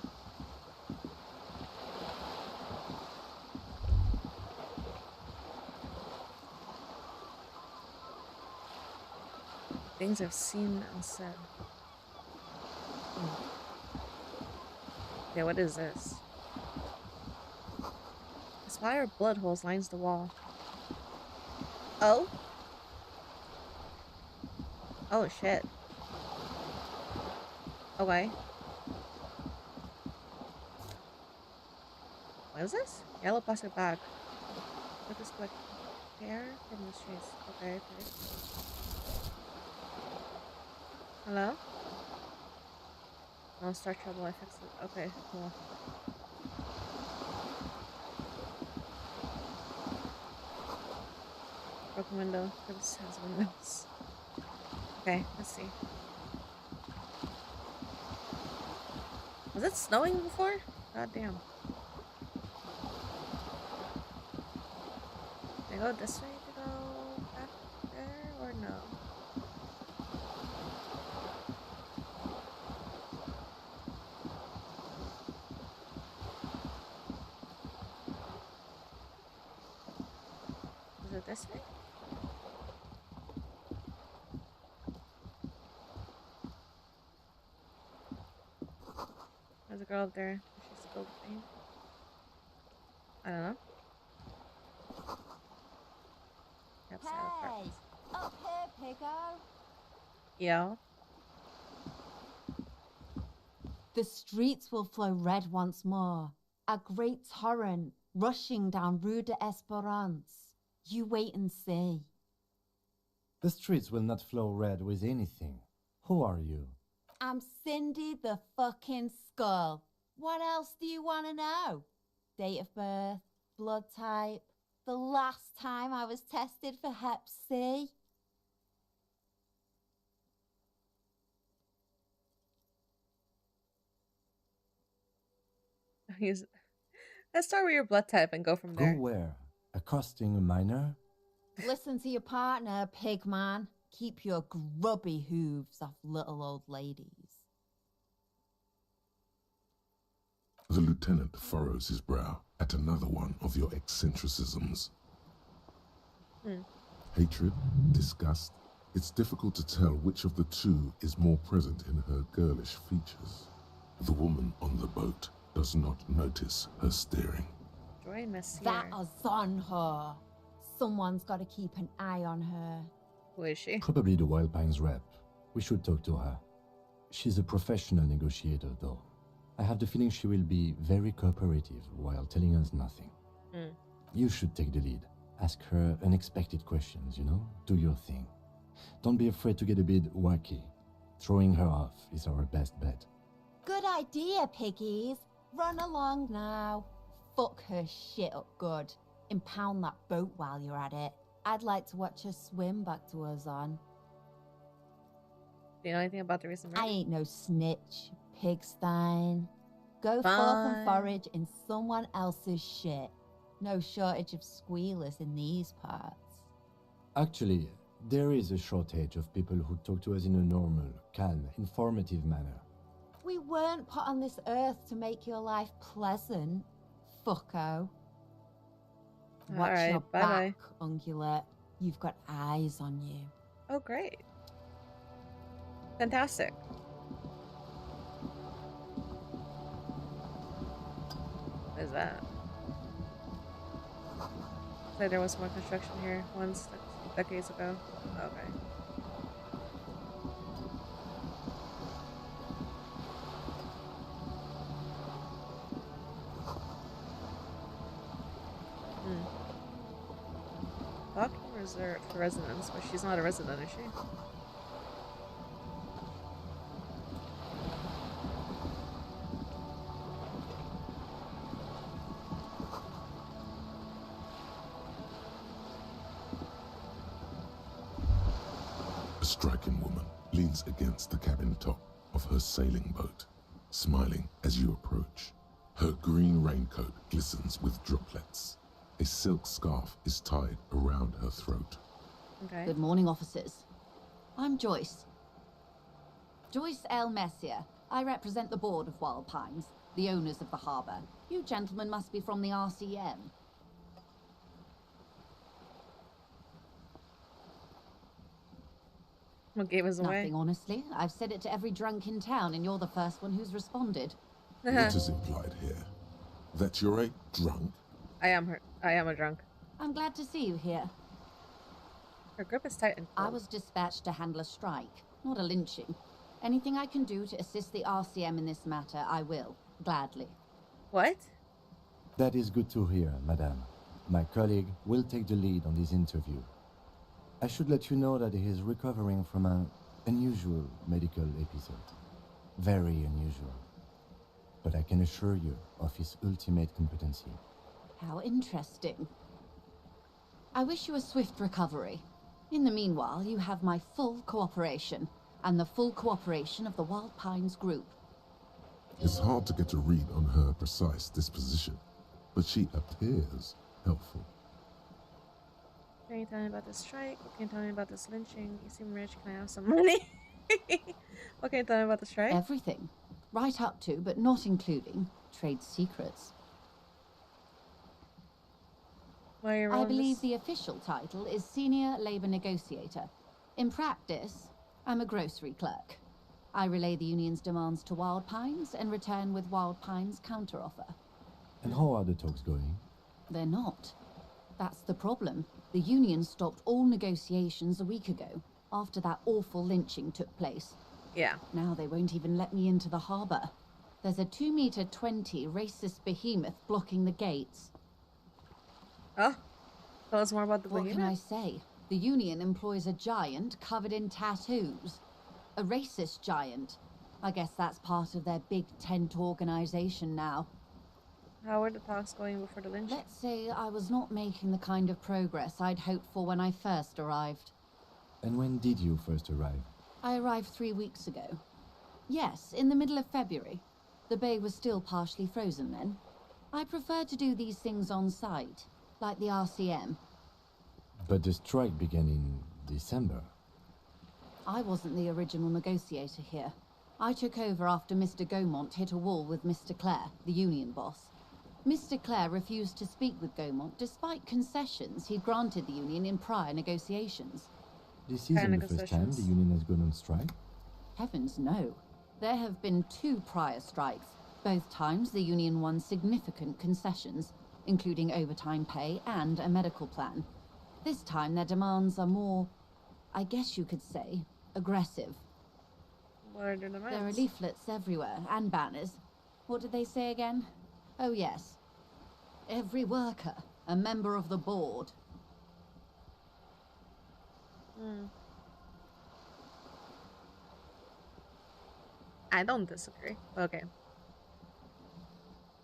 Things I've seen and said. Okay, what is this? A spire of blood holes lines the wall. Oh? Oh shit. Okay. What is this? Yellow plastic bag. What is quick? Hair from the streets. Okay, okay. Hello? Don't start trouble, I fixed it. Okay, cool. Broken window. This has windows. Okay, let's see. Was it snowing before? God damn. Did I go this way to go back there or no? Is it this way? There's a girl up there. She's still playing. I don't know. Yep, Hey, up here, Piggo. Yeah. The streets will flow red once more, a great torrent rushing down Rue de Esperance. You wait and see. The streets will not flow red with anything. Who are you? I'm Cindy the fucking Skull. What else do you want to know? Date of birth, blood type, the last time I was tested for Hep C. Let's start with your blood type and go from there. Go where? Accosting a minor? Listen to your partner, pig man. Keep your grubby hooves off little old ladies. The lieutenant furrows his brow at another one of your eccentricisms. Hatred, disgust. It's difficult to tell which of the two is more present in her girlish features. The woman on the boat does not notice her staring. Joy Messier. That is on her. Someone's got to keep an eye on her. Who is she? Probably the Wild Pines rep. We should talk to her. She's a professional negotiator, though. I have the feeling she will be very cooperative while telling us nothing. You should take the lead. Ask her unexpected questions, you know? Do your thing. Don't be afraid to get a bit wacky. Throwing her off is our best bet. Good idea, piggies. Run along now. Fuck her shit up good. Impound that boat while you're at it. I'd like to watch her swim back to us on. Do you know anything about the recent murder? I ain't no snitch, pigstein. Go Fine. forth and forage in someone else's shit. No shortage of squealers in these parts. Actually, there is a shortage of people who talk to us in a normal, calm, informative manner. We weren't put on this earth to make your life pleasant, fucko. Watch Alright, your bye-bye. back, ungulate. You've got eyes on you. Oh, great. Fantastic. What is that? Looks like there was more construction here once, like decades ago. Okay. Parking reserved for residents, but she's not a resident, is she? A striking woman leans against the cabin top of her sailing boat, smiling as you approach. Her green raincoat glistens with droplets. A silk scarf is tied around her throat. Okay. Good morning, officers. I'm Joyce. Joyce L. Messier. I represent the board of Wild Pines, the owners of the harbour. You gentlemen must be from the RCM. What gave us away? Nothing, honestly. I've said it to every drunk in town, and you're the first one who's responded. What is implied here? That you're a drunk? I am a drunk. I'm glad to see you here. Her grip is tight and cold. I was dispatched to handle a strike, not a lynching. Anything I can do to assist the RCM in this matter, I will, gladly. What? That is good to hear, madame. My colleague will take the lead on this interview. I should let you know that he is recovering from an unusual medical episode. Very unusual. But I can assure you of his ultimate competency. How interesting. I wish you a swift recovery. In the meanwhile, you have my full cooperation, and the full cooperation of the Wild Pines group. It's hard to get a read on her precise disposition, but she appears helpful. Can you tell me about this strike? What can you tell me about this lynching? You seem rich. Can I have some money? What can you tell me about the strike? Everything. Right up to, but not including, trade secrets. I believe the official title is Senior Labor Negotiator. In practice, I'm a grocery clerk. I relay the union's demands to Wild Pines and return with Wild Pines' counteroffer. And how are the talks going? They're not. That's the problem. The union stopped all negotiations a week ago, after that awful lynching took place. Yeah. Now they won't even let me into the harbour. There's a 2-meter-20 racist behemoth blocking the gates. Oh? Tell us more about the behemoth. What can I say? The union employs a giant covered in tattoos. A racist giant. I guess that's part of their big tent organisation now. How were the talks going before the lynching? Let's say I was not making the kind of progress I'd hoped for when I first arrived. And when did you first arrive? I arrived 3 weeks ago. Yes, in the middle of February. The bay was still partially frozen then. I prefer to do these things on site, like the RCM. But the strike began in December. I wasn't the original negotiator here. I took over after Mr. Gaumont hit a wall with Mr. Clare, the union boss. Mr. Clare refused to speak with Gaumont despite concessions he'd granted the union in prior negotiations. This isn't the first time the union has gone on strike? Heavens no. There have been 2 prior strikes. Both times the union won significant concessions, including overtime pay and a medical plan. This time their demands are more, I guess you could say, aggressive. What are their demands? There are leaflets everywhere, and banners. What did they say again? Oh yes. Every worker, a member of the board. I don't disagree. Okay.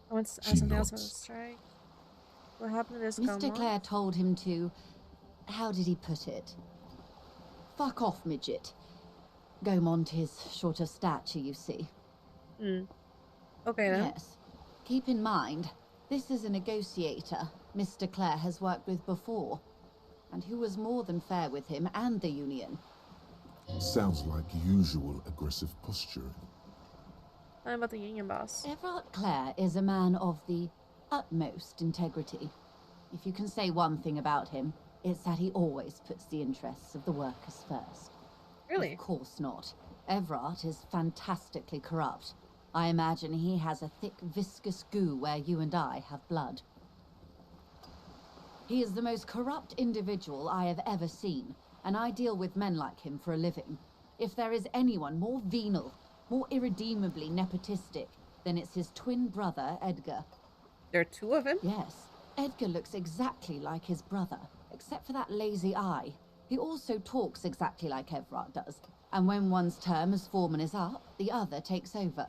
I want to ask something else about the strike. What happened to this Mr. Clare told him to... How did he put it? Fuck off, midget. Gaumont is short of stature, you see. Okay then. Yes. Keep in mind, this is a negotiator Mr. Clare has worked with before, and who was more than fair with him and the union. Sounds like usual aggressive posturing. What about the union boss? Everard Clare is a man of the utmost integrity. If you can say one thing about him, It's that he always puts the interests of the workers first. Really? Of course not. Everard is fantastically corrupt. I imagine he has a thick, viscous goo where you and I have blood. He is the most corrupt individual I have ever seen, and I deal with men like him for a living. If there is anyone more venal, more irredeemably nepotistic, then it's his twin brother, Edgar. There are two of him? Yes. Edgar looks exactly like his brother, except for that lazy eye. He also talks exactly like Everard does, and when one's term as foreman is up, the other takes over.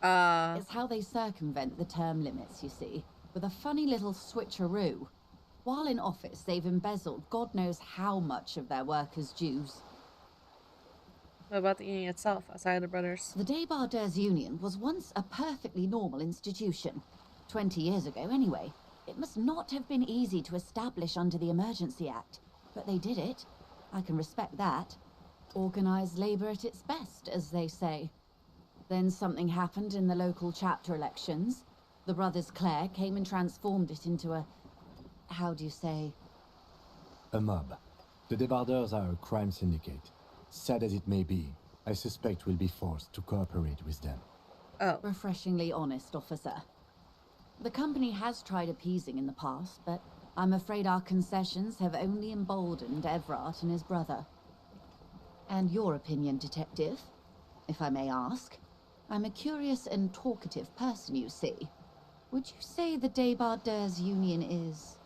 It's how they circumvent the term limits, you see, with a funny little switcheroo. While in office, they've embezzled God knows how much of their workers' dues. What about the union itself, outside of the brothers? The Debardeurs Union was once a perfectly normal institution. 20 years ago, anyway. It must not have been easy to establish under the Emergency Act, but they did it. I can respect that. Organised labour at its best, as they say. Then something happened in the local chapter elections. The brothers Clare came and transformed it into a... how do you say? A mob. The Debardeurs are a crime syndicate. Sad as it may be, I suspect we'll be forced to cooperate with them. Oh. Refreshingly honest, officer. The company has tried appeasing in the past, but I'm afraid our concessions have only emboldened Everard and his brother. And your opinion, detective, if I may ask? I'm a curious and talkative person, you see. Would you say the Debardeurs Union is...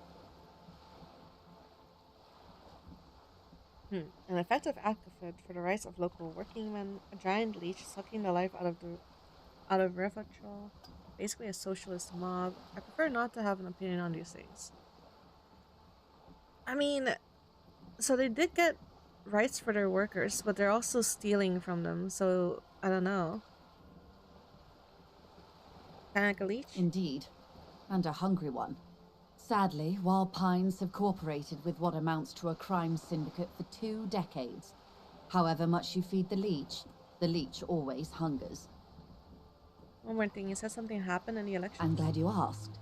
An effective advocate for the rights of local workingmen, a giant leech sucking the life out of Revotrol, basically a socialist mob. I prefer not to have an opinion on these things. I mean, so they did get rights for their workers, but they're also stealing from them, so I don't know. Kind of like a leech? Indeed. And a hungry one. Sadly, Wild Pines have cooperated with what amounts to a crime syndicate for 2 decades. However much you feed the leech always hungers. One more thing, you said something happened in the election? I'm glad you asked.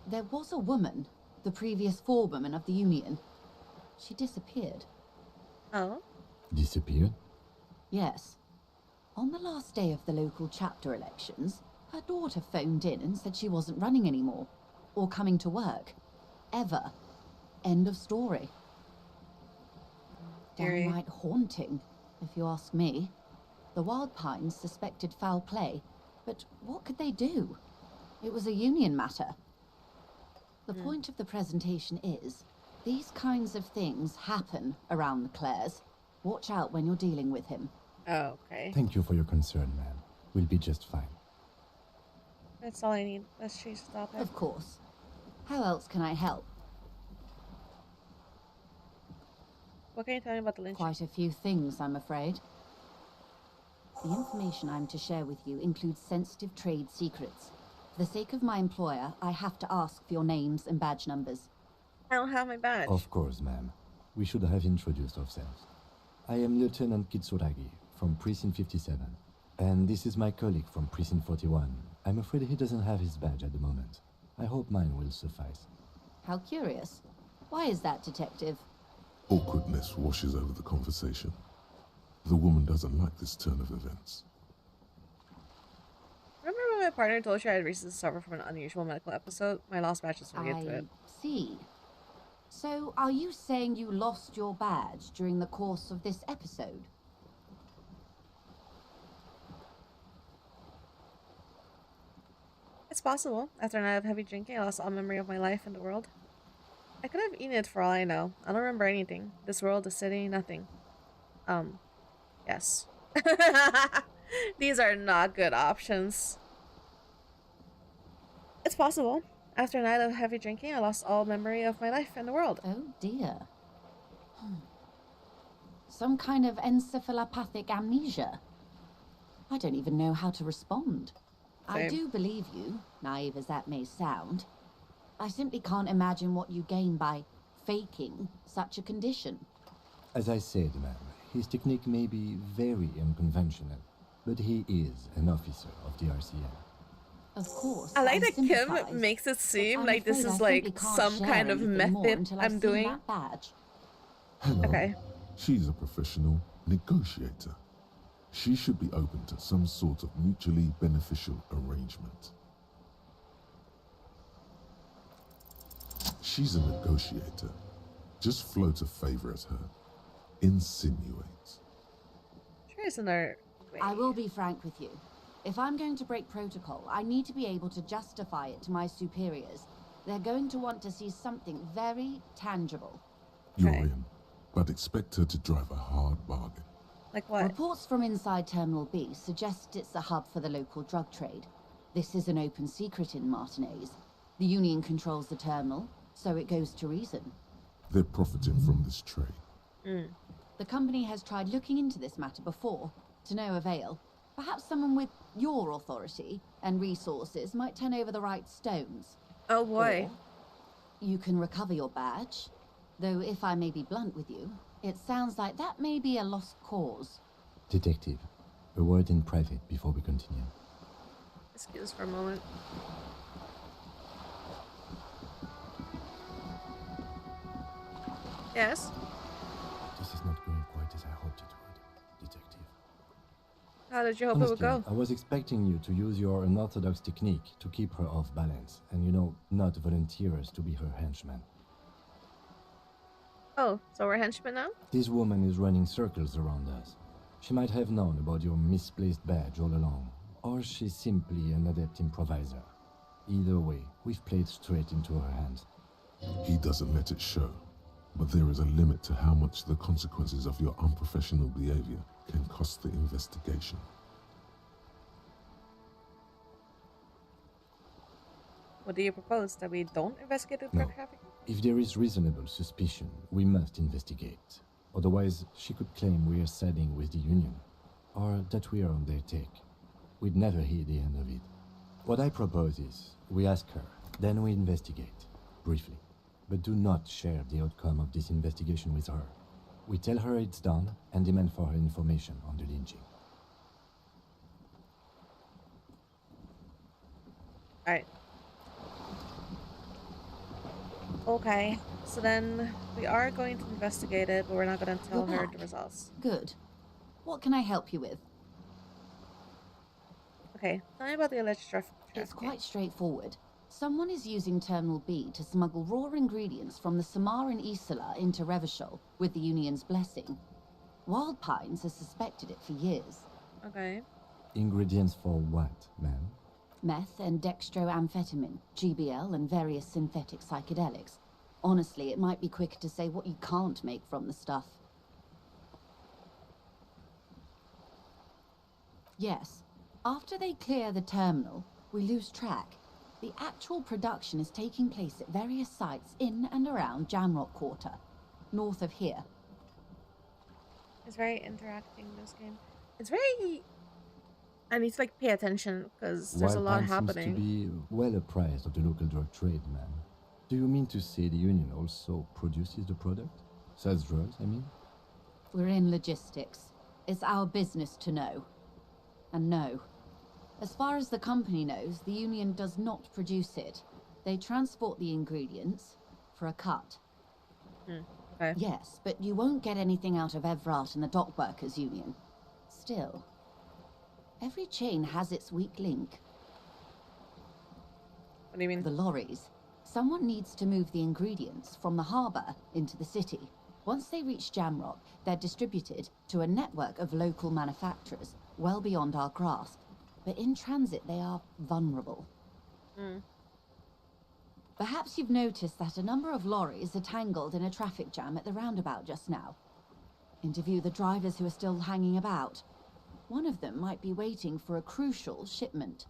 There was a woman, the previous forewoman of the union. She disappeared. Oh? Disappeared? Yes. On the last day of the local chapter elections, her daughter phoned in and said she wasn't running anymore. Or coming to work. Ever. End of story. Downright haunting, if you ask me. The Wild Pines suspected foul play, but what could they do? It was a union matter. The point of the presentation is, these kinds of things happen around the Clares. Watch out when you're dealing with him. Oh, okay. Thank you for your concern, ma'am. We'll be just fine. That's all I need. Let's change the topic. Of course. How else can I help? What can you tell me about the lynching? Quite a few things, I'm afraid. The information I'm to share with you includes sensitive trade secrets. For the sake of my employer, I have to ask for your names and badge numbers. I don't have my badge. Of course, ma'am. We should have introduced ourselves. I am Lieutenant Kitsuragi from Precinct 57. And this is my colleague from Precinct 41. I'm afraid he doesn't have his badge at the moment. I hope mine will suffice. How curious. Why is that, Detective? Awkwardness washes over the conversation. The woman doesn't like this turn of events. Remember when my partner told you I had recently suffered from an unusual medical episode? My lost badge is related to it. See. So, are you saying you lost your badge during the course of this episode? It's possible. After a night of heavy drinking, I lost all memory of my life in the world. I could have eaten it for all I know. I don't remember anything. This world, the city, nothing. Yes. These are not good options. It's possible. After a night of heavy drinking, I lost all memory of my life in the world. Oh dear. Some kind of encephalopathic amnesia. I don't even know how to respond. I do believe you, naive as that may sound. I simply can't imagine what you gain by faking such a condition. As I said, ma'am, his technique may be very unconventional, but he is an officer of the RCM. Of course. I like that Kim makes it seem like this is like some kind of method I'm doing. Badge. Hang on. Okay. She's a professional negotiator. She should be open to some sort of mutually beneficial arrangement. She's a negotiator. Just float a favor at her. Insinuate. Sure isn't there... I will be frank with you. If I'm going to break protocol, I need to be able to justify it to my superiors. They're going to want to see something very tangible. You're in, but expect her to drive a hard bargain. Like what? Reports from inside Terminal B suggest it's a hub for the local drug trade. This is an open secret in Martinez. The Union controls the terminal, so it goes to reason. They're profiting from this trade. The company has tried looking into this matter before, to no avail. Perhaps someone with your authority and resources might turn over the right stones. Oh boy. Or you can recover your badge. Though if I may be blunt with you, it sounds like that may be a lost cause. Detective, a word in private before we continue. Excuse for a moment. Yes? This is not going quite as I hoped it would, Detective. How did you hope Honestly, it would go? I was expecting you to use your unorthodox technique to keep her off balance, and not volunteer us to be her henchman. Oh, so we're henchmen now? This woman is running circles around us. She might have known about your misplaced badge all along, or she's simply an adept improviser. Either way, we've played straight into her hands. He doesn't let it show, but there is a limit to how much the consequences of your unprofessional behavior can cost the investigation. What do you propose? That we don't investigate the drug trafficking? If there is reasonable suspicion, we must investigate. Otherwise, she could claim we are siding with the Union, or that we are on their take. We'd never hear the end of it. What I propose is, we ask her, then we investigate, briefly. But do not share the outcome of this investigation with her. We tell her it's done, and demand for her information on the lynching. Alright. Okay, so then we are going to investigate it, but we're not going to tell her the results. Good. What can I help you with? Okay, tell me about the alleged trafficking. It's quite straightforward. Someone is using Terminal B to smuggle raw ingredients from the Samar and Isola into Revachol with the Union's blessing. Wild Pines has suspected it for years. Okay. Ingredients for what, ma'am? Meth and dextroamphetamine, GBL, and various synthetic psychedelics. Honestly, it might be quicker to say what you can't make from the stuff. Yes. After they clear the terminal, we lose track. The actual production is taking place at various sites in and around Jamrock Quarter, north of here. It's very interacting, this game. It's very... I need to pay attention because there's a lot happening. Seems to be well apprised of the local drug trade, ma'am. Do you mean to say the Union also produces the product? Sells drugs, I mean? We're in logistics. It's our business to know. And no. As far as the company knows, the Union does not produce it. They transport the ingredients for a cut. Okay. Yes, but you won't get anything out of Evrat and the Dock Workers Union. Still, every chain has its weak link. What do you mean? The lorries. Someone needs to move the ingredients from the harbour into the city. Once they reach Jamrock, they're distributed to a network of local manufacturers, well beyond our grasp. But in transit, they are vulnerable. Perhaps you've noticed that a number of lorries are tangled in a traffic jam at the roundabout just now. Interview the drivers who are still hanging about. One of them might be waiting for a crucial shipment.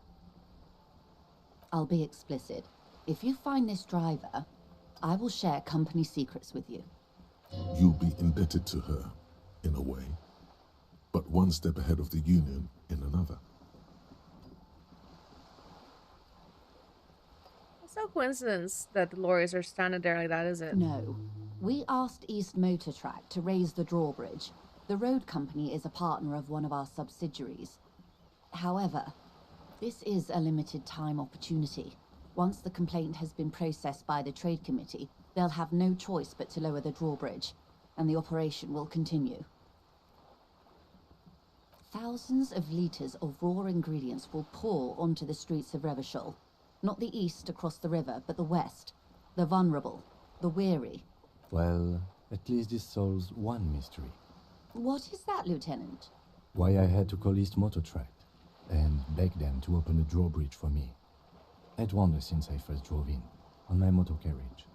I'll be explicit. If you find this driver, I will share company secrets with you. You'll be indebted to her, in a way, but one step ahead of the Union in another. It's no coincidence that the lorries are standing there like that, is it? No. We asked East Motor Track to raise the drawbridge. The road company is a partner of one of our subsidiaries. However, this is a limited time opportunity. Once the complaint has been processed by the Trade Committee, they'll have no choice but to lower the drawbridge. and the operation will continue. Thousands of litres of raw ingredients will pour onto the streets of Revachol. Not the east across the river, but the west. The vulnerable, the weary. Well, at least this solves one mystery. What is that, Lieutenant? Why I had to call East Motor Tract and beg them to open a drawbridge for me. I'd wondered since I first drove in, on my motor carriage.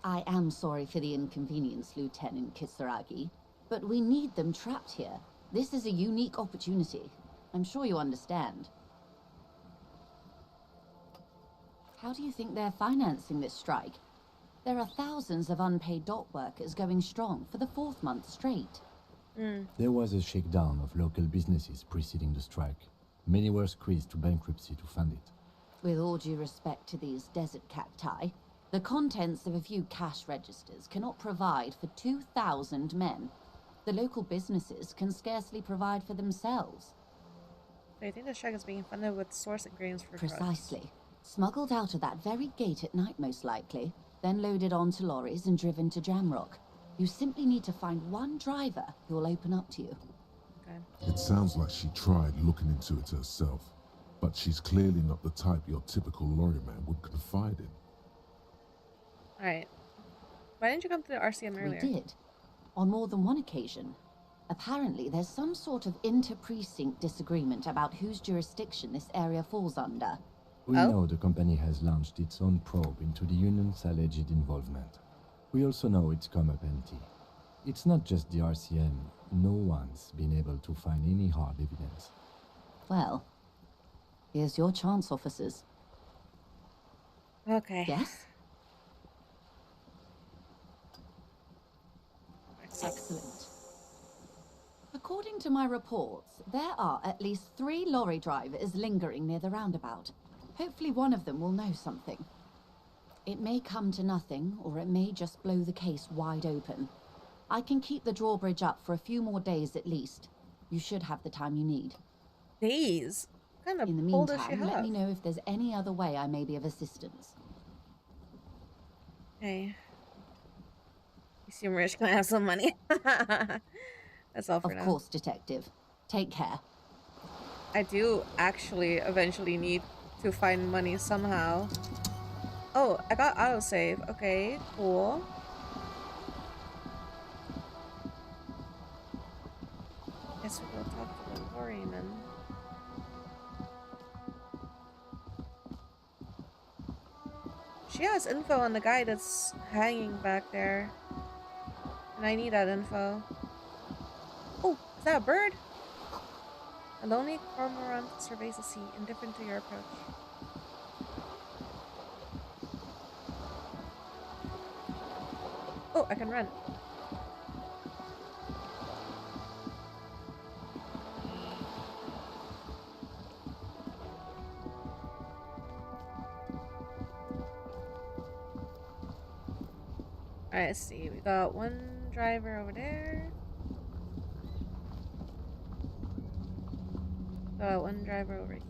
I am sorry for the inconvenience, Lieutenant Kisaragi, but we need them trapped here. This is a unique opportunity. I'm sure you understand. How do you think they're financing this strike? There are thousands of unpaid dock workers going strong for the 4th month straight. There was a shakedown of local businesses preceding the strike. Many were squeezed to bankruptcy to fund it. With all due respect to these desert cacti, the contents of a few cash registers cannot provide for 2,000 men. The local businesses can scarcely provide for themselves. I think the strike is being funded with source ingredients for Precisely. drugs. Smuggled out of that very gate at night, most likely, then loaded onto lorries and driven to Jamrock. You simply need to find one driver who will open up to you. Okay. It sounds like she tried looking into it herself, but she's clearly not the type your typical lorryman would confide in. Alright. Why didn't you come to the RCM earlier? We did. On more than one occasion. Apparently, there's some sort of inter-precinct disagreement about whose jurisdiction this area falls under. We know the company has launched its own probe into the union's alleged involvement. We also know it's come up empty. It's not just the RCM. No one's been able to find any hard evidence. Well, here's your chance, officers. Okay. Yes? Excellent. According to my reports, there are at least 3 lorry drivers lingering near the roundabout. Hopefully one of them will know something. It may come to nothing, or it may just blow the case wide open. I can keep the drawbridge up for a few more days at least. You should have the time you need. Days? What kind of In the pull does she meantime, let have? me know if there's any other way I may be of assistance. Hey. You seem rich. Can I have some money? That's all for now. Of course, Detective. Take care. I do actually eventually need to find money somehow. Oh, I got autosave. Okay, cool. Guess we'll go talk to the lorryman. She has info on the guy that's hanging back there. And I need that info. Oh, is that a bird? A lonely cormorant surveys the sea, indifferent to your approach. Oh, I can run. Alright, let's see. We got one driver over there. Got one driver over here.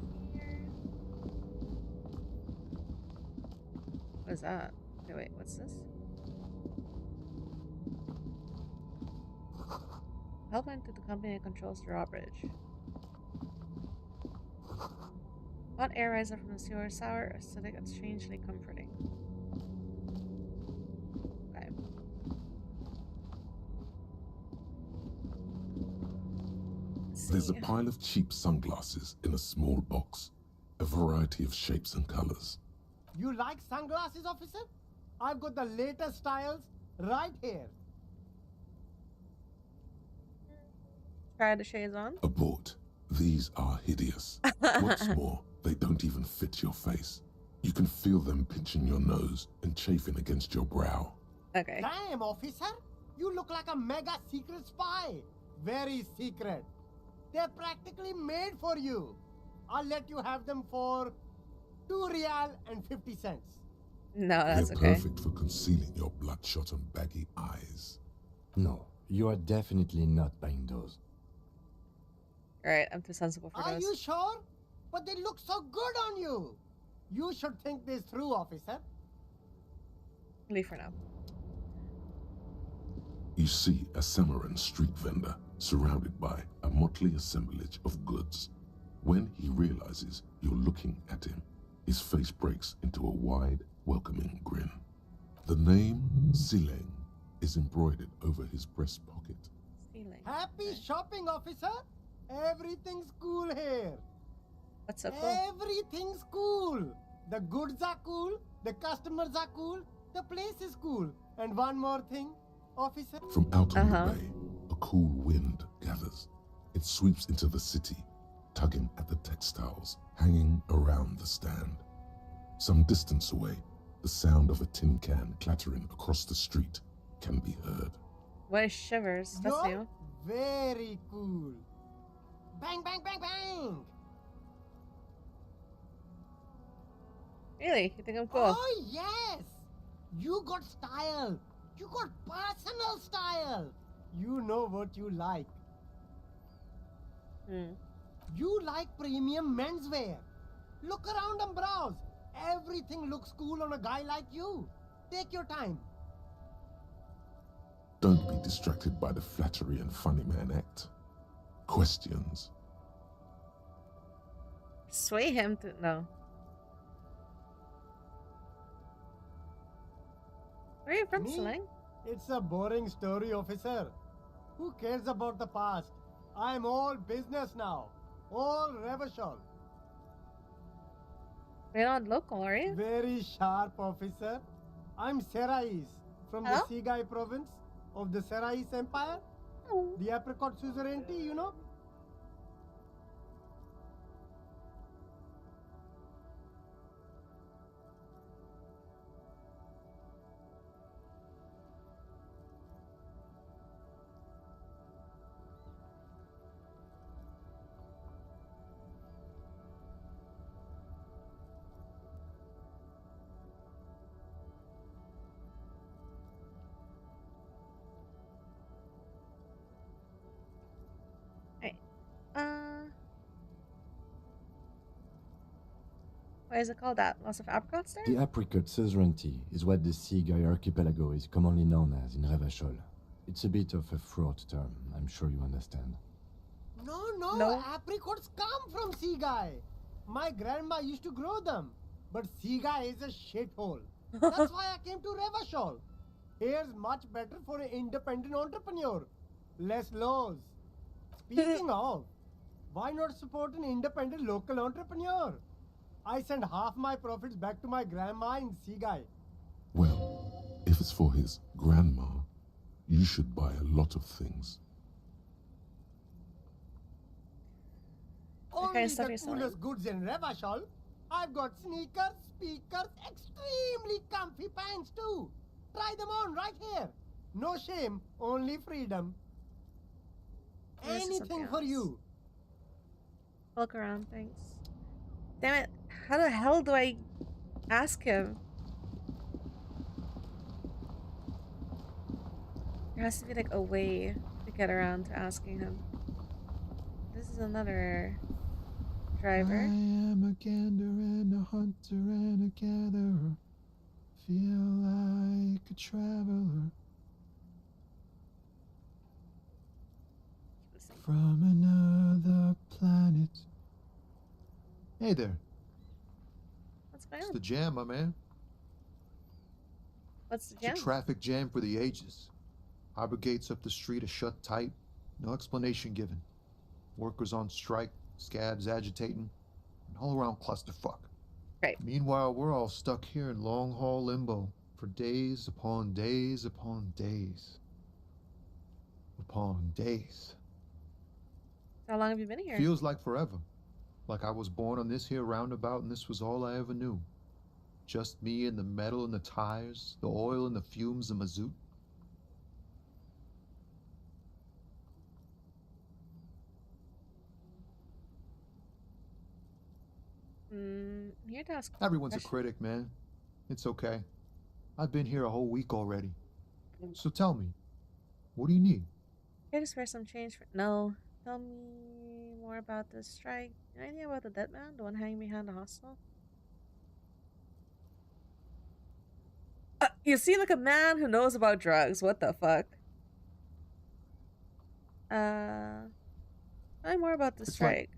What is that? Okay, wait, what's this? Helpline to the company that controls the drawbridge. Hot air rises from the sewer, sour, acidic, and strangely comforting. Okay. There's a pile of cheap sunglasses in a small box, a variety of shapes and colors. You like sunglasses, officer? I've got the latest styles right here. Try the shades on. Abort. These are hideous. What's more, they don't even fit your face. You can feel them pinching your nose and chafing against your brow. Okay. Damn, officer! You look like a mega secret spy. Very secret. They're practically made for you. I'll let you have them for 2 real and 50 cents. No, that's They're okay. perfect for concealing your bloodshot and baggy eyes. No, you are definitely not buying those. Alright, I'm too sensible for Are those. you sure? But they look so good on you. You should think this through, officer. Leave for now. You see a Samaran street vendor surrounded by a motley assemblage of goods. When he realizes you're looking at him, his face breaks into a wide, welcoming grin. The name Sileng is embroidered over his breast pocket. Happy shopping, officer. Everything's cool here. What's so cool? Everything's cool. The goods are cool. The customers are cool. The place is cool. And one more thing, officer. From out on the bay, a cool wind gathers. It sweeps into the city, tugging at the textiles hanging around the stand. Some distance away, the sound of a tin can clattering across the street can be heard. Why shivers? That's You're new. very cool. Bang, bang, bang, bang. Really? You think I'm cool? Oh, yes. You got style. You got personal style. You know what you like. You like premium menswear. Look around and browse. Everything looks cool on a guy like you. Take your time. Don't be distracted by the flattery and funny man act. Questions. Sway him to no. Where are you from, Sileng? It's a boring story, officer. Who cares about the past? I'm all business now. All Revachol. You're not local, are you? Very sharp, officer. I'm Serais from the Sigai province of the Serais Empire. The apricot suzerainty, you know? Why is it called that? Lots of apricots there? The apricot suzerainty is what the Seaguy archipelago is commonly known as in Revachol. It's a bit of a fraught term, I'm sure you understand. No. Apricots come from Sigai. My grandma used to grow them. But Sigai is a shithole. That's why I came to Revachol. Here's much better for an independent entrepreneur. Less laws. Speaking of, why not support an independent local entrepreneur? I send half my profits back to my grandma in Sigai. Well, if it's for his grandma, you should buy a lot of things. Only the coolest goods in Revachol. I've got sneakers, speakers, extremely comfy pants too. Try them on right here. No shame, only freedom. Anything for you. Look around, thanks. Damn it. How the hell do I ask him? There has to be like a way to get around to asking him. This is another driver. I am a gander and a hunter and a gatherer. Feel like a traveler. From another planet. Hey there. What's going It's on? the jam, my man. What's the It's a jam? traffic jam for the ages. Harbor gates up the street are shut tight. No explanation given. Workers on strike, scabs agitating, an all-around clusterfuck. Right. Meanwhile, we're all stuck here in long-haul limbo for days upon days upon days. Upon days. How long have you been here? Feels like forever. Like I was born on this here roundabout and this was all I ever knew. Just me and the metal and the tires, the oil and the fumes and mazout. Here to ask Everyone's a question. critic, man. It's okay. I've been here a whole week already. So tell me, what do you need? Here to spare some change for no. Tell me more about this strike. Any idea about the dead man? The one hanging behind the hostel? You seem like a man who knows about drugs. What the fuck? Tell me more about the It's like strike.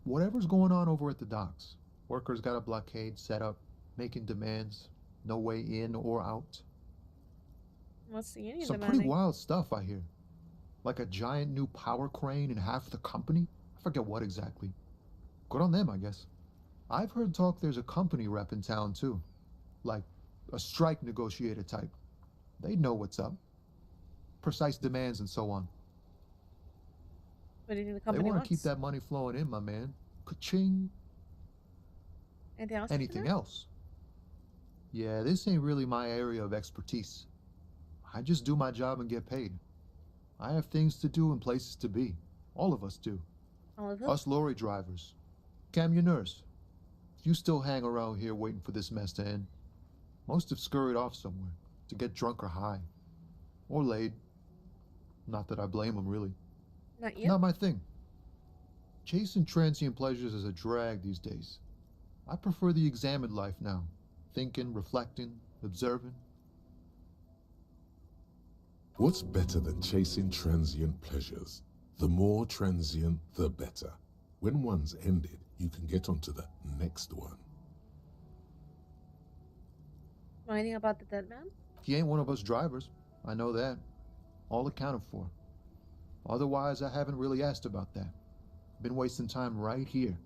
whatever's going on over at the docks. Workers got a blockade set up, making demands, no way in or out. What's the union Some pretty demanding? wild stuff, I hear. Like a giant new power crane in half the company? I forget what exactly. Good on them, I guess. I've heard talk there's a company rep in town, too. Like a strike negotiator type. They'd know what's up. Precise demands and so on. What do you think the They company want to keep wants? that money flowing in, my man. Ka-ching. Anything else? Anything else? Yeah, this ain't really my area of expertise. I just do my job and get paid. I have things to do and places to be. All of us do. All of them? Us lorry drivers. Camioners. If you still hang around here waiting for this mess to end, most have scurried off somewhere to get drunk or high. Or laid. Not that I blame them, really. Not you? Not my thing. Chasing transient pleasures is a drag these days. I prefer the examined life now. Thinking, reflecting, observing. What's better than chasing transient pleasures? The more transient, the better. When one's ended, you can get onto the next one. Know anything about the dead man? He ain't one of us drivers. I know that. All accounted for. Otherwise, I haven't really asked about that. Been wasting time right here.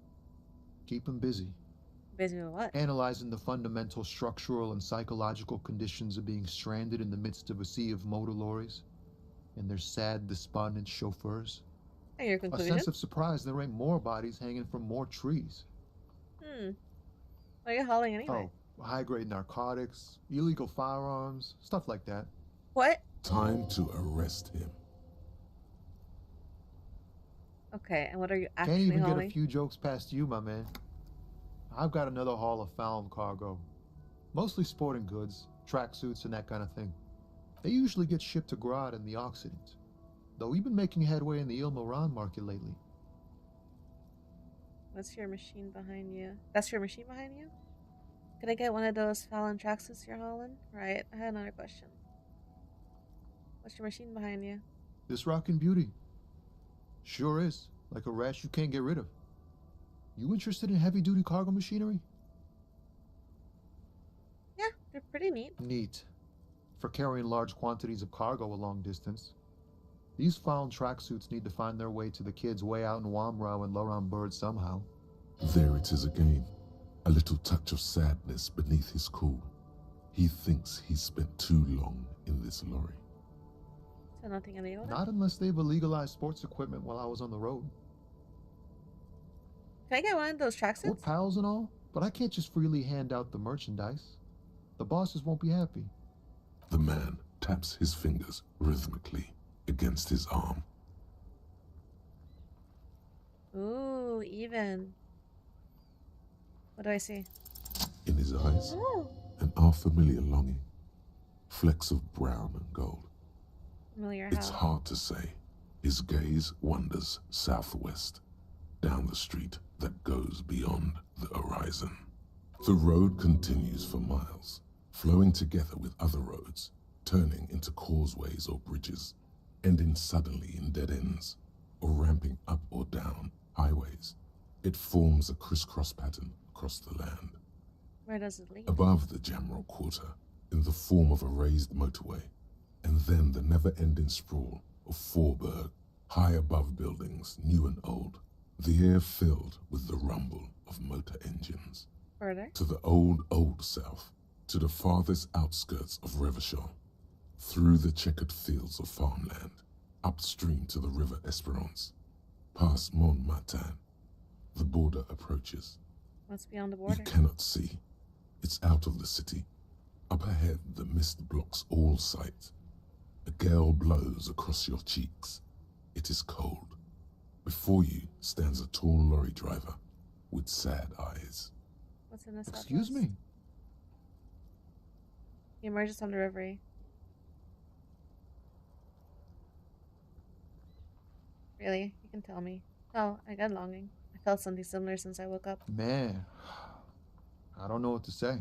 Keep him busy. Busy with what? Analyzing the fundamental structural and psychological conditions of being stranded in the midst of a sea of motor lorries and their sad, despondent chauffeurs. And your A conclusion? sense of surprise there ain't more bodies hanging from more trees. What are you hauling anyway? Oh, high-grade narcotics, illegal firearms, stuff like that. What? Time to arrest him. Okay, and what are you Can't actually even hauling? get a few jokes past you, my man. I've got another haul of found cargo. Mostly sporting goods, tracksuits, and that kind of thing. They usually get shipped to Grad in the Occident. Though we've been making headway in the Il Moran market lately. What's your machine behind you? That's your machine behind you? Could I get one of those Fallon tracksuits you're hauling? Right, I had another question. What's your machine behind you? This rockin' beauty. Sure is. Like a rash you can't get rid of. You interested in heavy-duty cargo machinery? Yeah, they're pretty neat. Neat. For carrying large quantities of cargo a long distance. These found tracksuits need to find their way to the kids way out in Wamrau and Laurent Bird somehow. There it is again. A little touch of sadness beneath his cool. He thinks he's spent too long in this lorry. So nothing illegal? Not unless they've illegalized sports equipment while I was on the road. Can I get one of those We're tracksuits? pals and all, but I can't just freely hand out the merchandise. The bosses won't be happy. The man taps his fingers rhythmically against his arm. Ooh, even. What do I see? In his eyes, Oh, an unfamiliar longing. Flecks of brown and gold. familiar It's how? hard to say. His gaze wanders southwest, down the street that goes beyond the horizon. The road continues for miles, flowing together with other roads, turning into causeways or bridges, ending suddenly in dead ends, or ramping up or down highways. It forms a crisscross pattern across the land. Where does it lead? Above the Jamrock Quarter, in the form of a raised motorway, and then the never-ending sprawl of Forburg, high above buildings, new and old, the air filled with the rumble of motor engines. Further? To the old south, to the farthest outskirts of Revachol, through the checkered fields of farmland, upstream to the river Esperance, past Montmartin. The border approaches. What's beyond the border? You cannot see. It's out of the city. Up ahead, the mist blocks all sight. A gale blows across your cheeks. It is cold. Before you stands a tall lorry driver with sad eyes. What's in this? Excuse me. He emerges from the reverie. Really? You can tell me. Oh, I got longing. I felt something similar since I woke up. Man, I don't know what to say.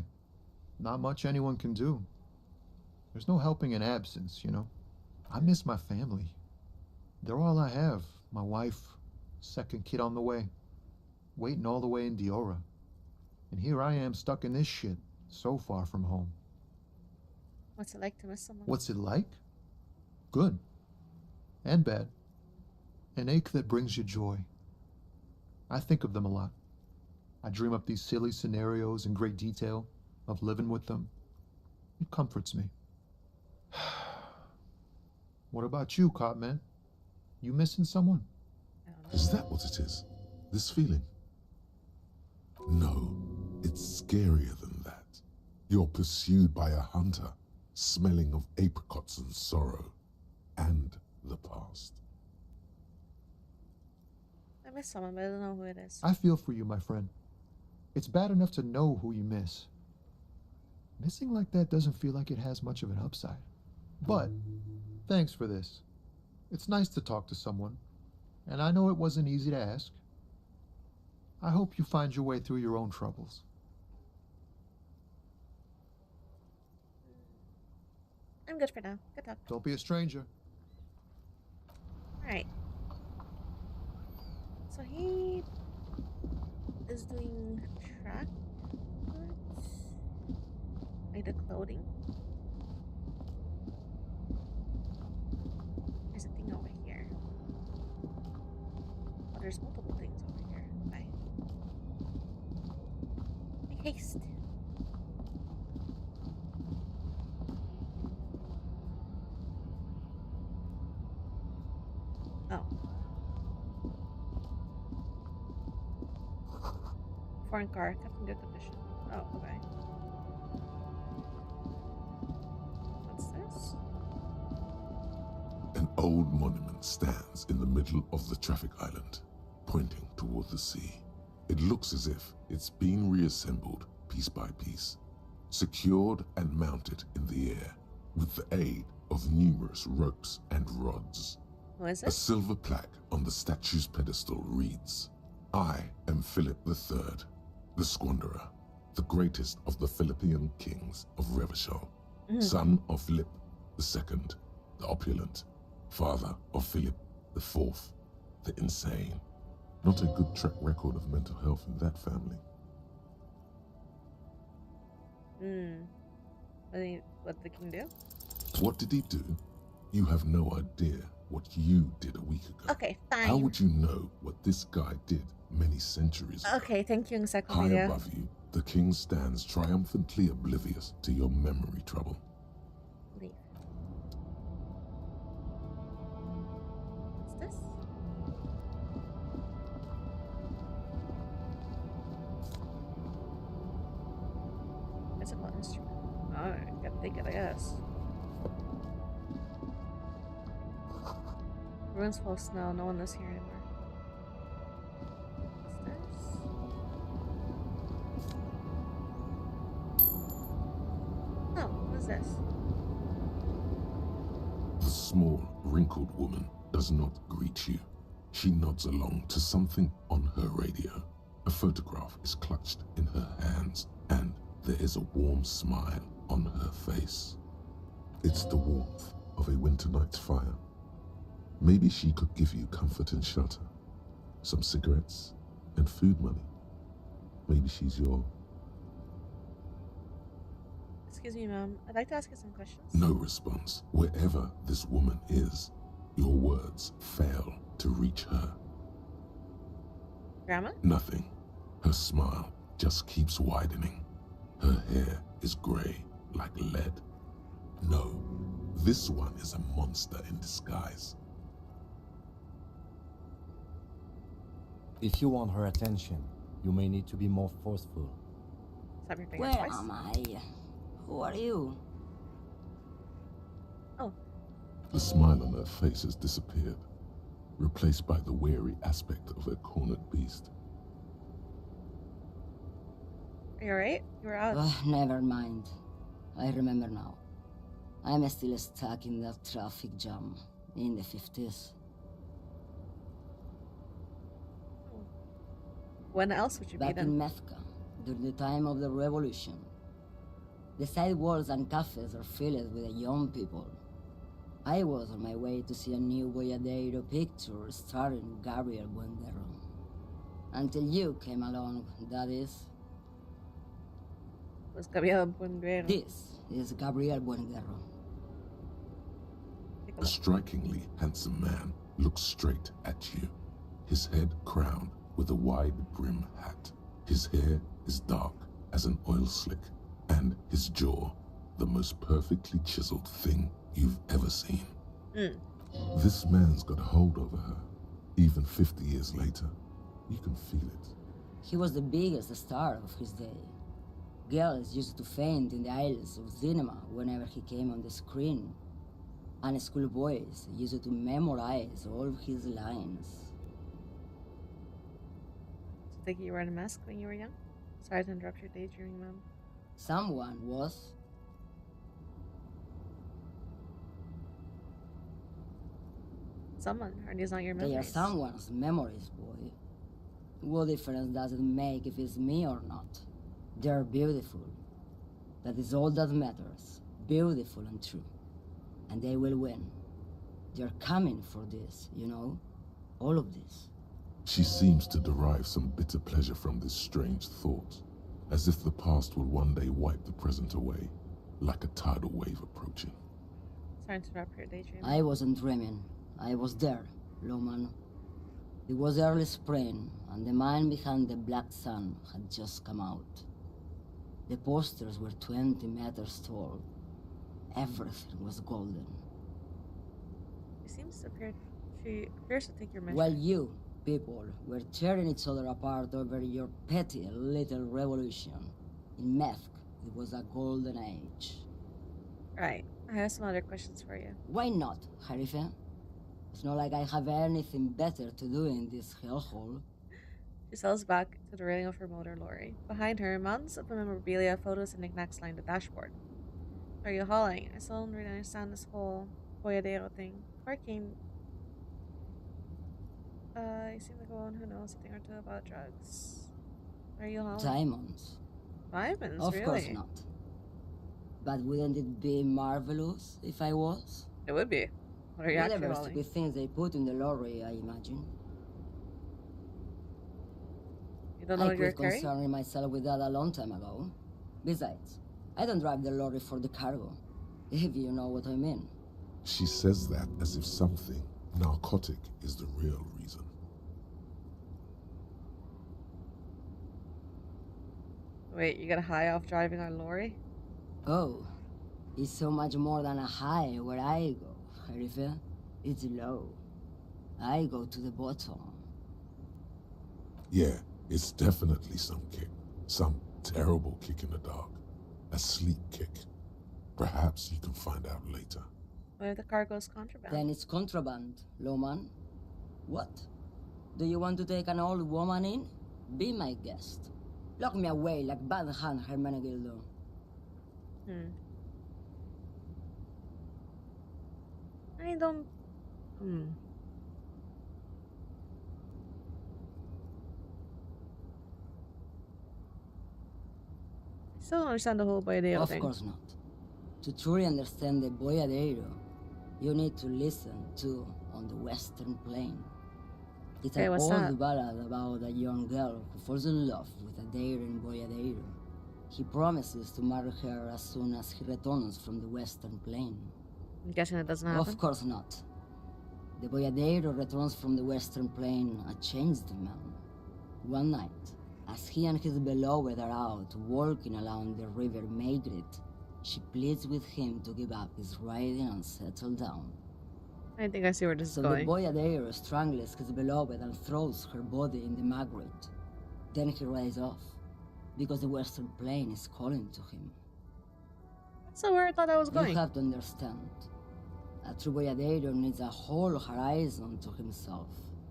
Not much anyone can do. There's no helping in absence, you know. I miss my family. They're all I have. My wife, second kid on the way, waiting all the way in Diora. And here I am stuck in this shit, so far from home. What's it like to miss someone? What's it like? Good. And bad. An ache that brings you joy. I think of them a lot. I dream up these silly scenarios in great detail of living with them. It comforts me. What about you, Cop Man? You missing someone? Is that what it is? This feeling? No, it's scarier than that. You're pursued by a hunter, smelling of apricots and sorrow, and the past. I miss someone, but I don't know who it is. I feel for you, my friend. It's bad enough to know who you miss. Missing like that doesn't feel like it has much of an upside. But, thanks for this. It's nice to talk to someone, and I know it wasn't easy to ask. I hope you find your way through your own troubles. I'm good for now. Good talk. Don't be a stranger. Alright. So he is doing track goods? Like the clothing? There's a thing over here. Oh, there's multiple things over here. Bye. Make haste. Oh. Foreign car, kept in good condition. Oh, okay. What's this? An old monument stands in the middle of the traffic island, pointing toward the sea. It looks as if it's been reassembled piece by piece, secured and mounted in the air, with the aid of numerous ropes and rods. What is A it? silver plaque on the statue's pedestal reads, "I am Philip III, the Squanderer, the greatest of the Philippian kings of Revachol, son of Philip II, the opulent, father of Philip IV, the insane." Not a good track record of mental health in that family. What the king do? What did he do? You have no idea what you did a week ago. Okay, fine. How would you know what this guy did many centuries ago? Okay, thank you, High Encyclopedia. above you, the king stands triumphantly oblivious to your memory trouble. Leave. What's this? Musical instrument. Alright, gotta take it, I guess. Ruins full of snow, no one lives here anymore. What's this? Oh, what is this? The small, wrinkled woman does not greet you. She nods along to something on her radio. A photograph is clutched in her hands, and there is a warm smile on her face. It's the warmth of a winter night's fire. Maybe she could give you comfort and shelter, some cigarettes and food money. Maybe she's your... Excuse me, ma'am. I'd like to ask you some questions. No response. Wherever this woman is, your words fail to reach her. Grandma? Nothing. Her smile just keeps widening. Her hair is gray like lead. No, this one is a monster in disguise. If you want her attention, you may need to be more forceful. Stop your finger Where twice. am I? Who are you? Oh. The smile on her face has disappeared, replaced by the wary aspect of a cornered beast. Are you alright? You were out. Never mind. I remember now. I'm still stuck in that traffic jam in the 50s. When else would you be Back then? in Methka, during the time of the revolution. The sidewalks and cafes are filled with the young people. I was on my way to see a new Boyadero picture starring Gabriel Buendero. Until you came along, that is. Was Gabriel Buendero. This is Gabriel Buendero. A strikingly handsome man looks straight at you, his head crowned with a wide brim hat. His hair is dark as an oil slick, and his jaw the most perfectly chiseled thing you've ever seen. This man's got a hold over her. Even 50 years later, you can feel it. He was the biggest star of his day. Girls used to faint in the aisles of cinema whenever he came on the screen. And schoolboys used to memorize all of his lines. Do you think you were in a mask when you were young? Sorry to interrupt your daydreaming, Mom. Someone was. Someone, or these not your memories? They are someone's memories, boy. What difference does it make if it's me or not? They're beautiful. That is all that matters. Beautiful and true. And they will win. They're coming for this, you know? All of this. She seems to derive some bitter pleasure from this strange thought, as if the past will one day wipe the present away, like a tidal wave approaching. Sorry to interrupt your daydream. I wasn't dreaming. I was there, Loman. It was early spring, and the mine behind the black sun had just come out. The posters were 20 meters tall. Everything was golden. She appears to take your measure. While you, people, were tearing each other apart over your petty little revolution. In Meth, it was a golden age. Right. I have some other questions for you. Why not, Harife? It's not like I have anything better to do in this hellhole. She settles back to the railing of her motor lorry. Behind her, mountains of memorabilia, photos, and knickknacks line the dashboard. Are you hauling? I still don't really understand this whole Boyadero thing. Parking. You seem like a woman who knows a thing or two about drugs. Are you hauling? Diamonds. Diamonds, Of really? course not. But wouldn't it be marvelous if I was? It would be. What are you actually Whatever hauling? stupid things they put in the lorry, I imagine. You don't know I what you're quit carrying? concerning myself with that a long time ago. Besides, I don't drive the lorry for the cargo, if you know what I mean. She says that as if something narcotic is the real reason. Wait, you got a high off driving our lorry? Oh, it's so much more than a high where I go, Harife. It's low. I go to the bottom. Yeah, it's definitely some kick. Some terrible kick in the dark. A sleep kick. Perhaps you can find out later. What if the cargo's contraband? Then it's contraband, Loman. What? Do you want to take an old woman in? Be my guest. Lock me away like Bad Hand Hermenegildo. I don't... I still don't understand the whole Boyadero thing. Of course not. To truly understand the Boyadero, you need to listen to On the Western Plain. It's Okay, an what's old that? ballad about a young girl who falls in love with a daring Boyadero. He promises to marry her as soon as he returns from the Western Plain. I'm guessing that doesn't happen. Of course not. The Boyadero returns from the Western Plain a changed man. One night, as he and his beloved are out walking along the river Maigret, she pleads with him to give up his riding and settle down. I think I see where this is So going. the Boyadero strangles his beloved and throws her body in the Maigret. Then he rides off, because the Western Plain is calling to him. So where I thought I was going. You have to understand. A true Boyadero needs a whole horizon to himself.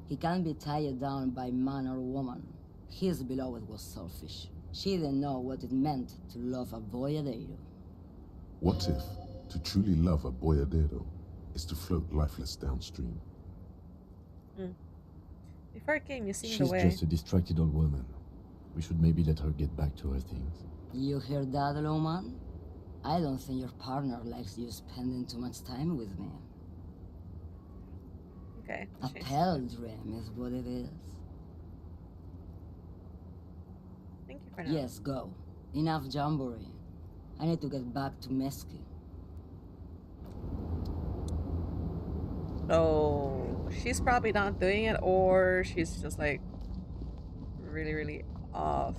He can't be tied down by man or woman. His beloved was selfish. She didn't know what it meant to love a Boyadero. What if to truly love a Boyadero is to float lifeless downstream? Before it came, you seemed She's away. just a distracted old woman. We should maybe let her get back to her things. You hear that, Loman? I don't think your partner likes you spending too much time with me. Okay. A pilgrim is what it is. Thank you for now. Yes, go. Enough jamboree. I need to get back to Mesky. So she's probably not doing it, or she's just like really, really off.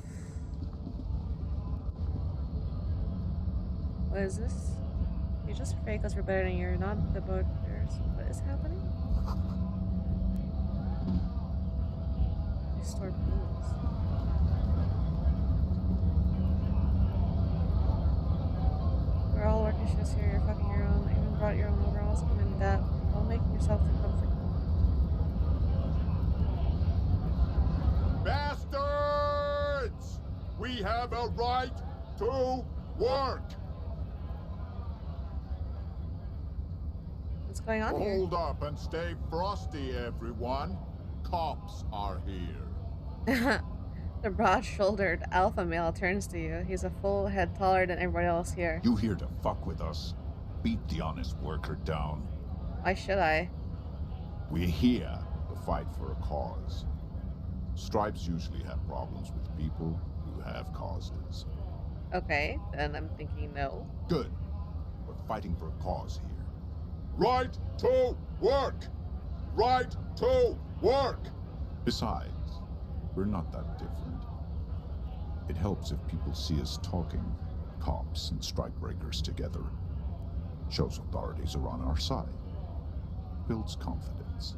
What is this? You're just afraid because we're better than you're not the boaters. What is happening? Restore pools. We're all working shifts here. You're fucking your own. Even brought your own overalls. I'm in that. Don't make yourself too comfortable. Bastards! We have a right to work! What's going on here? Hold up and stay frosty, everyone. Cops are here. The broad-shouldered alpha male turns to you. He's a full head taller than everybody else here. You here to fuck with us? Beat the honest worker down. Why should I? We're here to fight for a cause. Stripes usually have problems with people who have causes. Okay, then I'm thinking no. Good. We're fighting for a cause here. Right to work! Right to work! Besides, we're not that different. It helps if people see us talking, cops and strikebreakers together. Shows authorities are on our side. Builds confidence.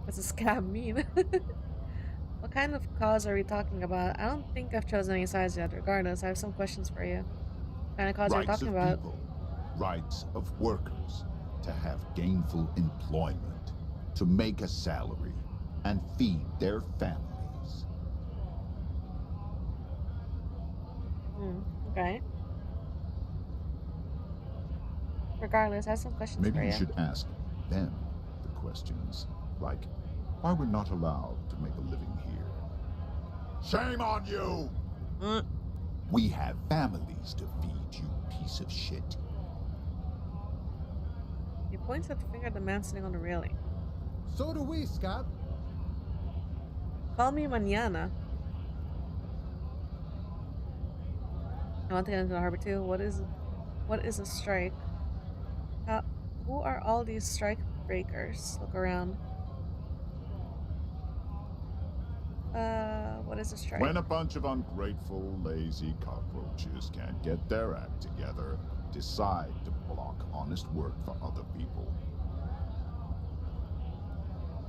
What's a scab mean? What kind of cause are we talking about? I don't think I've chosen any sides yet. Regardless, I have some questions for you. What kind of cause are we talking about? People, rights of workers to have gainful employment, to make a salary, and feed their families. Okay. Regardless, I have some questions Maybe for you you. should ask them the questions, like why we're not allowed to make a living here. Shame on you! We have families to feed, you piece of shit. He points at the finger at the man sitting on the railing. So do we, Scott. Call me mañana. I want to get into the harbor too. What is a strike? Who are all these strike breakers? Look around. What is a strike? When a bunch of ungrateful, lazy cockroaches can't get their act together, decide to block honest work for other people.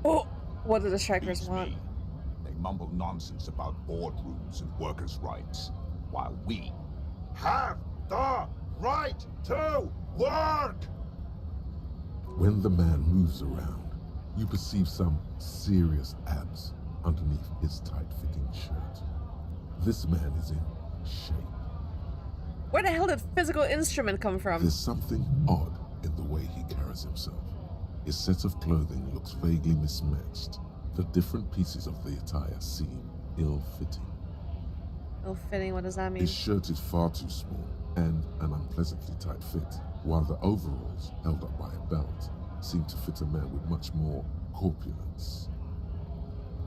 Oh, what do the strikers Beats want? me. They mumble nonsense about boardrooms and workers' rights, while we have the right to work! When the man moves around, you perceive some serious abs underneath his tight-fitting shirt. This man is in shape. Where the hell did physical instrument come from? There's something odd in the way he carries himself. His set of clothing looks vaguely mismatched. The different pieces of the attire seem ill-fitting. Ill-fitting, what does that mean? His shirt is far too small and an unpleasantly tight fit, while the overalls, held up by a belt, seem to fit a man with much more corpulence.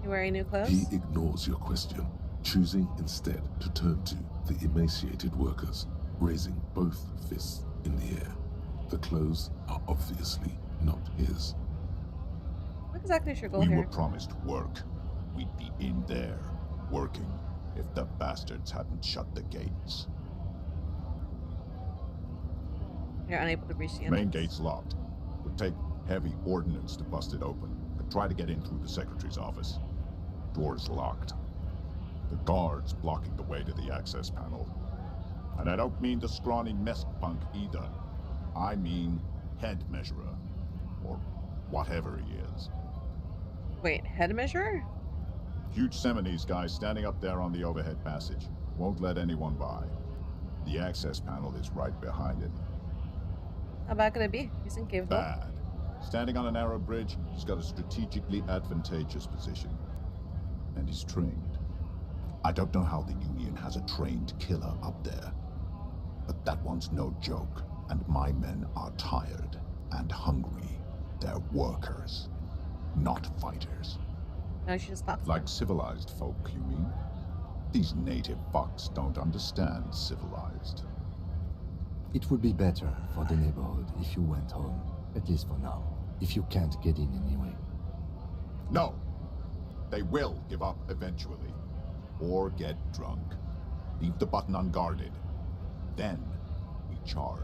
You wearing new clothes? He ignores your question, choosing instead to turn to the emaciated workers, raising both fists in the air. The clothes are obviously not his. What exactly is your goal We here? were promised work. We'd be in there, working, if the bastards hadn't shut the gates. You're unable to reach the Main entrance. gate's locked. Would take heavy ordnance to bust it open. Could try to get in through the secretary's office. Door's locked. The guard's blocking the way to the access panel. And I don't mean the scrawny mess punk either. I mean head measurer. Or whatever he is. Wait, head measurer? Huge Seminese guy standing up there on the overhead passage. Won't let anyone by. The access panel is right behind it. How bad could it be? He's in cave though. Bad. Standing on a narrow bridge, he's got a strategically advantageous position. And he's trained. I don't know how the Union has a trained killer up there. But that one's no joke. And my men are tired and hungry. They're workers. not fighters. No, she just talks. Like civilized folk, you mean? These native fucks don't understand civilized. It would be better for the neighborhood if you went home, at least for now, if you can't get in anyway. No! They will give up eventually. Or get drunk. Leave the button unguarded. Then we charge.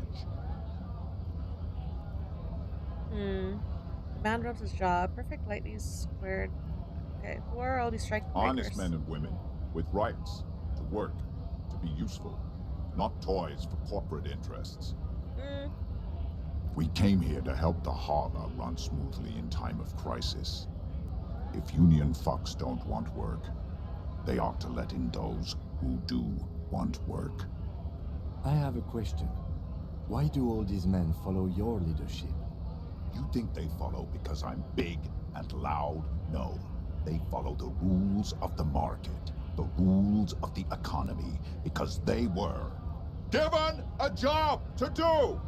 The man rubs his jaw. Perfect lightly squared. Okay, who are all these strike breakers? Honest men and women, with rights, to work, to be useful. Not toys for corporate interests. We came here to help the harbor run smoothly in time of crisis. If union fucks don't want work, they ought to let in those who do want work. I have a question. Why do all these men follow your leadership? You think they follow because I'm big and loud? No. They follow the rules of the market, the rules of the economy, because they were given a job to do!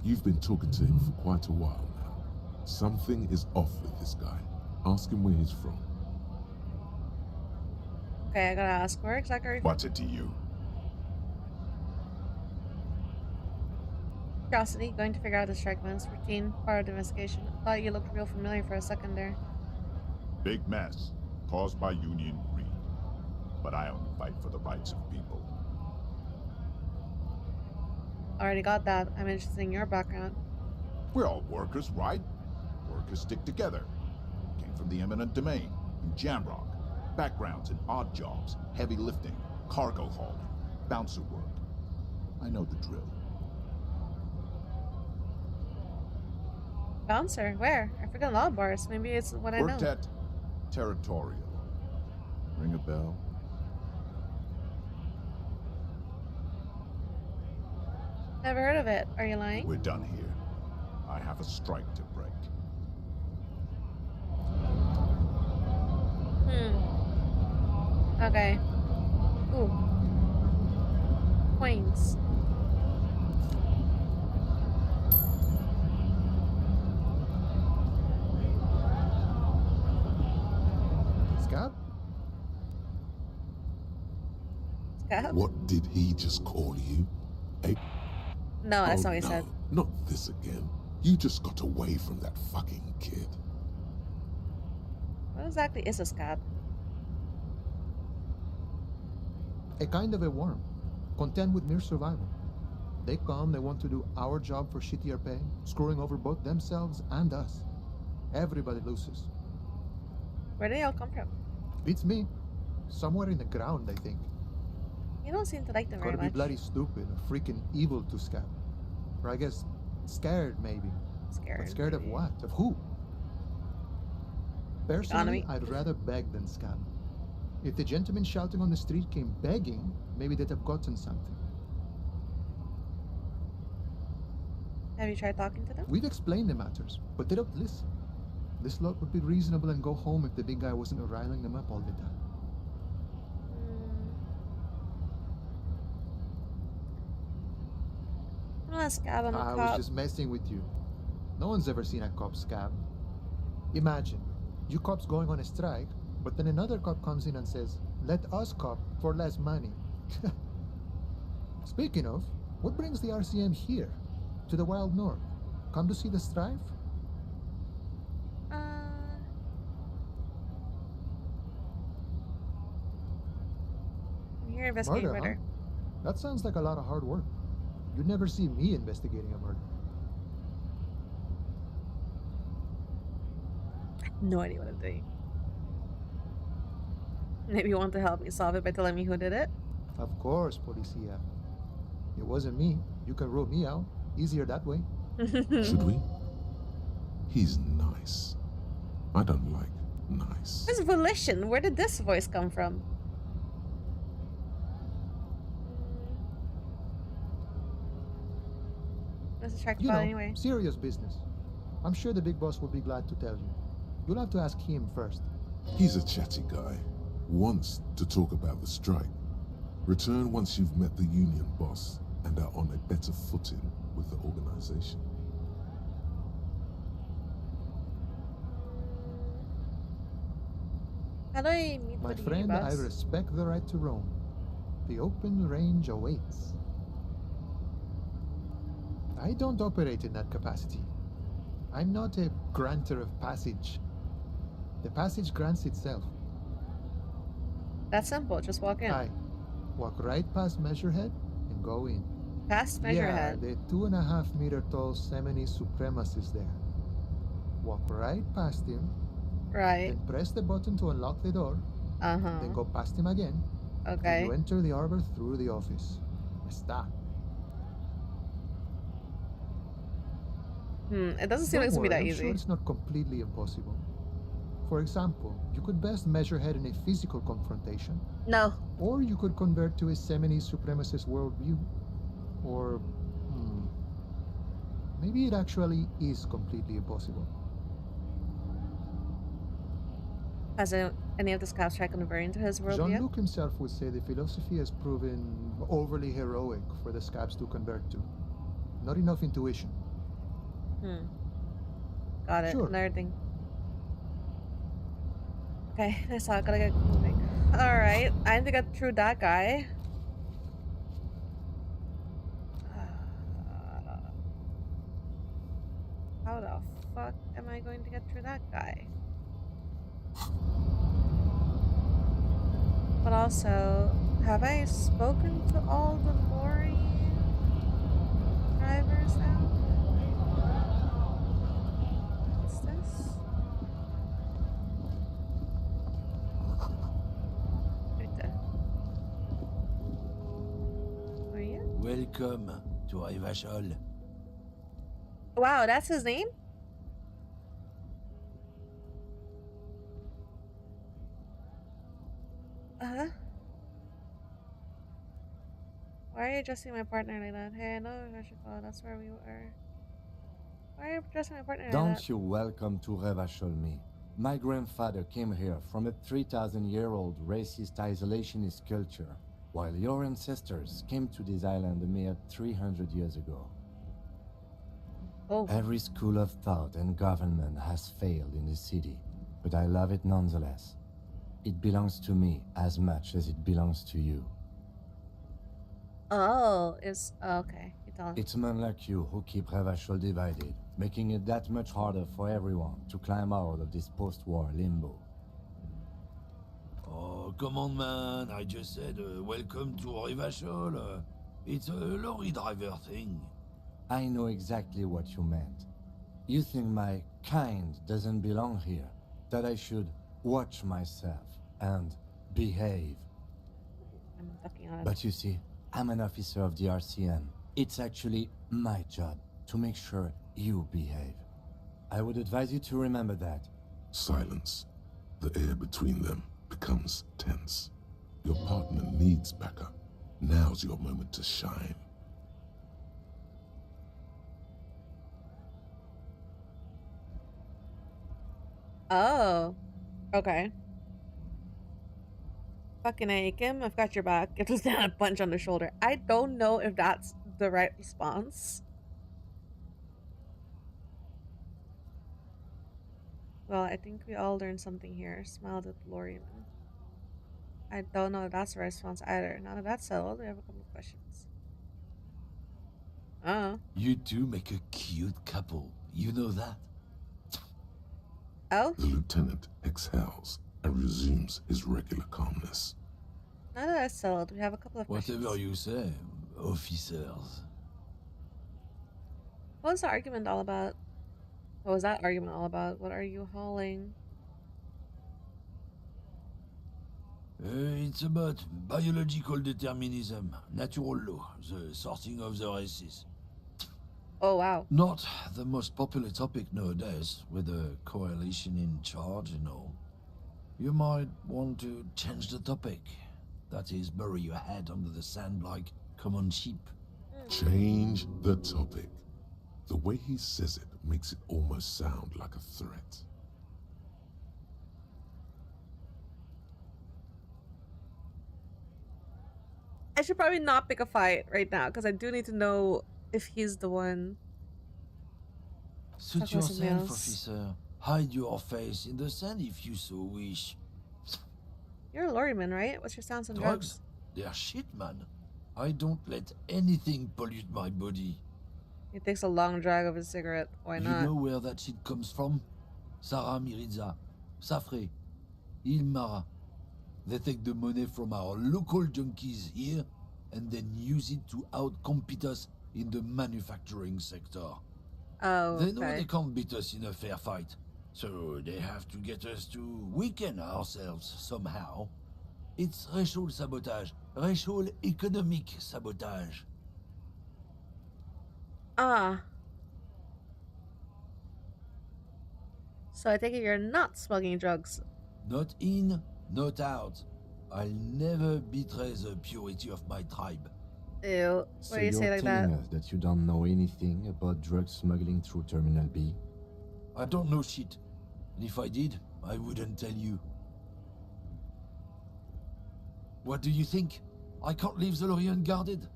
You've been talking to him for quite a while now. Something is off with this guy. Ask him where he's from. Okay, I gotta ask, where exactly are you from? What's it to you? Curiosity, going to figure out the strike man's routine, part of the investigation. I thought you looked real familiar for a second there. Big mess, caused by union greed. But I only fight for the rights of people. Already got that. I'm interested in your background. We're all workers, right? Workers stick together. Came from the eminent domain, in Jamrock. Backgrounds in odd jobs, heavy lifting, cargo hauling, bouncer work. I know the drill. Bouncer? Where? I forget law bars. Maybe it's what I know. Worked at Territorial. Ring a bell? Never heard of it. Are you lying? We're done here. I have a strike to break. Okay. Ooh. Coins. Scab? Scab? What did he just call you? No, that's not what he said. Not this again. You just got away from that fucking kid. What exactly is a scab? A kind of a worm, content with mere survival. They come, they want to do our job for shittier pay, screwing over both themselves and us. Everybody loses. Where do they all come from? Beats me. Somewhere in the ground, I think. You don't seem to like them very Gotta be much. bloody stupid or freaking evil to Scab. Or I guess scared, maybe. Scared. But scared of what? Of who? Personally, Economy. I'd rather beg than scam. If the gentleman shouting on the street came begging, maybe they'd have gotten something. Have you tried talking to them? We've explained the matters, but they don't listen. This lot would be reasonable and go home if the big guy wasn't riling them up all the time. I'm not a scab, I'm a I cop. was just messing with you. No one's ever seen a cop scab. Imagine, you cops going on a strike, but then another cop comes in and says, "Let us cop for less money." Speaking of, what brings the RCM here? To the wild north? Come to see the strife? You're investigating murder. Huh? That sounds like a lot of hard work. You'd never see me investigating a murder. I have no idea what I'm doing. Maybe you want to help me solve it by telling me who did it? Of course, Policia. It wasn't me. You can rule me out. Easier that way. Should we? He's nice. I don't like nice. This volition. Where did this voice come from? Let's check You it out know, anyway. serious business. I'm sure the big boss will be glad to tell you. You'll have to ask him first. He's a chatty guy. Wants to talk about the strike. Return once you've met the union boss and are on a better footing with the organization. How do I meet My with you, friend, I boss? respect the right to roam. The open range awaits. I don't operate in that capacity. I'm not a granter of passage. The passage grants itself. That's simple. Just walk in. Aye. Walk right past Measurehead and go in. Past Yeah, Measurehead. the 2.5 meter tall Semini Supremus is there. Walk right past him. Right. Then press the button to unlock the door. Uh-huh. Then go past him again. Okay. And you enter the arbor through the office. Está. It doesn't seem like it's gonna be that I'm easy. sure it's not completely impossible. For example, you could best Measurehead in a physical confrontation. No. Or you could convert to a Semini Supremacist worldview. Or, maybe it actually is completely impossible. Has any of the scouts tried converting to his worldview? Jean-Luc himself would say the philosophy has proven overly heroic for the scabs to convert to. Not enough intuition. Got it. Sure. Another thing. Okay, I saw it. Gotta get moving. Alright, I need to get through that guy. How the fuck am I going to get through that guy? But also, have I spoken to all the lorry drivers now? What's this? Right there. Are you? Welcome to Rivachol. Wow, that's his name? Why are you addressing my partner like that? Hey, I know I should call. That's where we were. Why are you addressing my partner like that? Don't you welcome to Revachol me. My grandfather came here from a 3,000-year-old racist isolationist culture, while your ancestors came to this island a mere 300 years ago. Oh. Every school of thought and government has failed in the city, but I love it nonetheless. It belongs to me as much as it belongs to you. Oh, okay. You tell him. It's men like you who keep Revachol divided, making it that much harder for everyone to climb out of this post-war limbo. Oh, come on, man. I just said welcome to Rivachol. It's a lorry driver thing. I know exactly what you meant. You think my kind doesn't belong here, that I should watch myself and behave. I'm fucking honest. But you see, I'm an officer of the RCM. It's actually my job to make sure you behave. I would advise you to remember that. Silence. The air between them becomes tense. Your partner needs backup. Now's your moment to shine. Oh. Okay. Fucking Aiken, I've got your back. It was not a punch on the shoulder. I don't know if that's the right response. Well, I think we all learned something here. Smiled at the lorryman. I don't know if that's the right response either. Now that that's settled, we have a couple of questions. You two make a cute couple. You know that? Oh? The lieutenant exhales and resumes his regular calmness. Now that that's settled, we have a couple of questions. Whatever you say, officers. What was the argument all about? What was that argument all about? What are you hauling? It's about biological determinism, natural law, the sorting of the races. Oh, wow. Not the most popular topic nowadays, with the coalition in charge and all. You might want to change the topic. That is, bury your head under the sand like common sheep. Change the topic. The way he says it makes it almost sound like a threat. I should probably not pick a fight right now, because I do need to know if he's the one. Suit yourself, officer. Hide your face in the sand if you so wish. You're a lorryman, right? What's your stance on drugs? They're shit, man. I don't let anything pollute my body. He takes a long drag of his cigarette. Why not? You know where that shit comes from? Sarah Miriza, Safre, Ilmara. They take the money from our local junkies here and then use it to outcompete us in the manufacturing sector. Oh, They know they can't beat us in a fair fight, so they have to get us to weaken ourselves somehow. It's racial sabotage, racial economic sabotage. Ah. So I take it you're not smuggling drugs. Not in, not out. I'll never betray the purity of my tribe. Ew. So Why do you say you're like telling that? us that you don't know anything about drug smuggling through Terminal B? I don't know shit. And if I did, I wouldn't tell you. What do you think? I can't leave the lorry unguarded.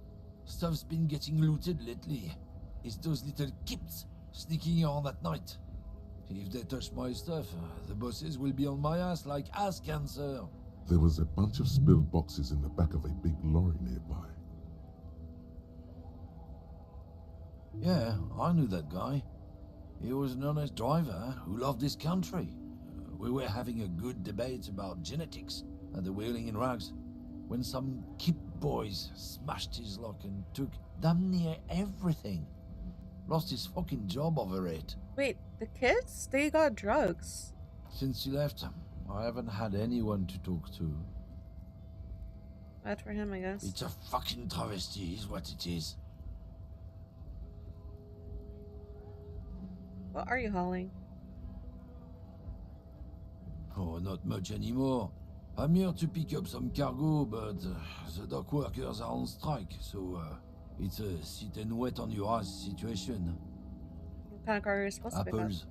Stuff's been getting looted lately. It's those little kips sneaking around at night. If they touch my stuff, the bosses will be on my ass like ass cancer. There was a bunch of spilled boxes in the back of a big lorry nearby. Yeah, I knew that guy. He was an honest driver who loved this country. We were having a good debate about genetics at the Wheeling in Rags when some kip boys smashed his lock and took damn near everything. Lost his fucking job over it. Wait, the kids? They got drugs. Since he left, I haven't had anyone to talk to. Bad for him, I guess. It's a fucking travesty, is what it is. What are you hauling? Oh, not much anymore. I'm here to pick up some cargo, but the dock workers are on strike, so it's a sit and wait on your ass situation. What kind of car are you supposed to pick up? Apples.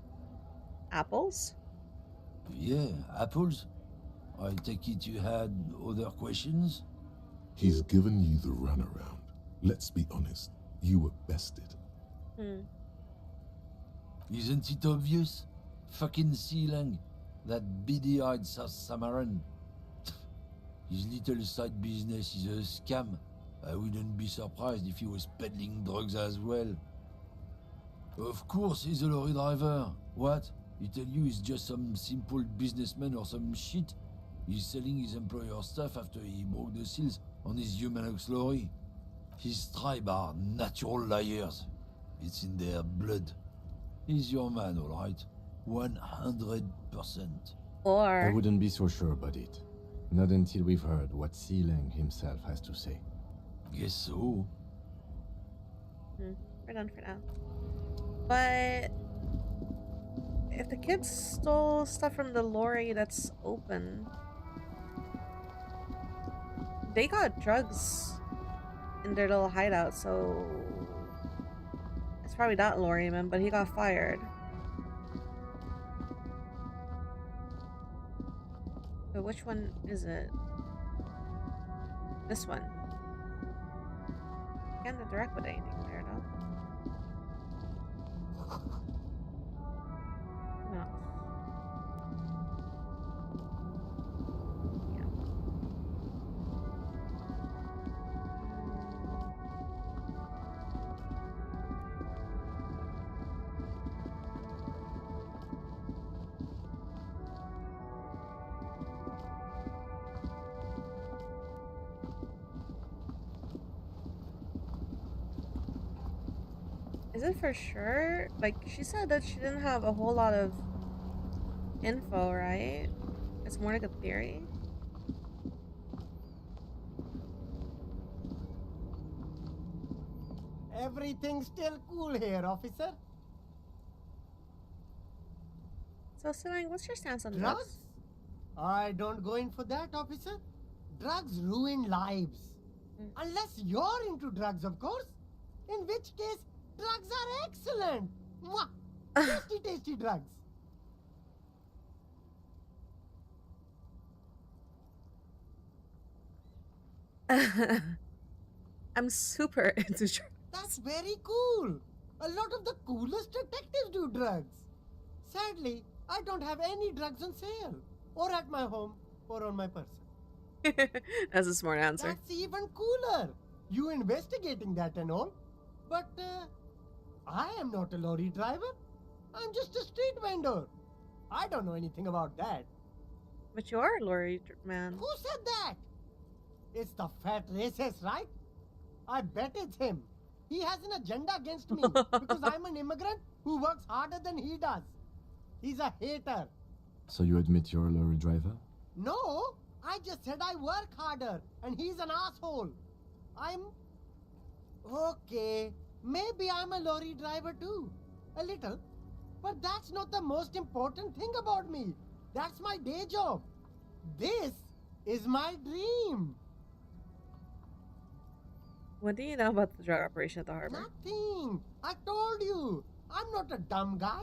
Apples? Yeah, apples. I take it you had other questions? He's given you the runaround. Let's be honest, you were bested. Isn't it obvious? Fucking Sealang, that beady-eyed South Samaran. His little side business is a scam. I wouldn't be surprised if he was peddling drugs as well. Of course he's a lorry driver. What? He tell you he's just some simple businessman or some shit? He's selling his employer stuff after he broke the seals on his Humanox lorry. His tribe are natural liars. It's in their blood. He's your man, all right. 100%. Or... I wouldn't be so sure about it. Not until we've heard what Sealang himself has to say. Guess so. We're done for now. But... if the kids stole stuff from the lorry that's open... they got drugs in their little hideout, so... it's probably not lorryman, but he got fired. But which one is it? This one. Can't interact with anything there, no? No. Is it for sure? Like, she said that she didn't have a whole lot of info, right? It's more like a theory. Everything's still cool here, officer. So, Sealang, what's your stance on Drugs? drugs? I don't go in for that, officer. Drugs ruin lives. Unless you're into drugs, of course. In which case, drugs are excellent. Mwah! Tasty, tasty drugs. I'm super into drugs. That's very cool. A lot of the coolest detectives do drugs. Sadly, I don't have any drugs on sale, or at my home, or on my person. That's a smart answer. That's even cooler. You investigating that and all. But I am not a lorry driver. I'm just a street vendor. I don't know anything about that. But you are a lorry man. Who said that? It's the fat racist, right? I bet it's him. He has an agenda against me because I'm an immigrant who works harder than he does. He's a hater. So you admit you're a lorry driver? No, I just said I work harder and he's an asshole. I'm... Okay, maybe I'm a lorry driver too. A little. But that's not the most important thing about me. That's my day job. This is my dream. What do you know about the drug operation at the harbor? Nothing. I told you. I'm not a dumb guy.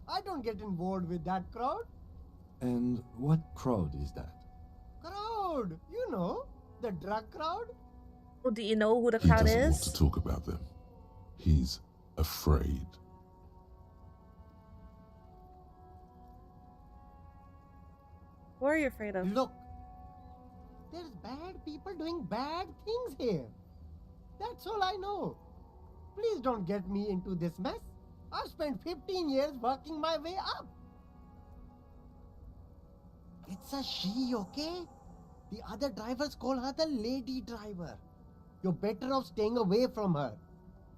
I don't get involved with that crowd. And what crowd is that? Crowd. You know, the drug crowd. Well, do you know who the He crowd doesn't want is? to talk about them. He's afraid. Who are you afraid of? Look, there's bad people doing bad things here. That's all I know. Please don't get me into this mess. I've spent 15 years working my way up. It's a she, okay? The other drivers call her the lady driver. You're better off staying away from her.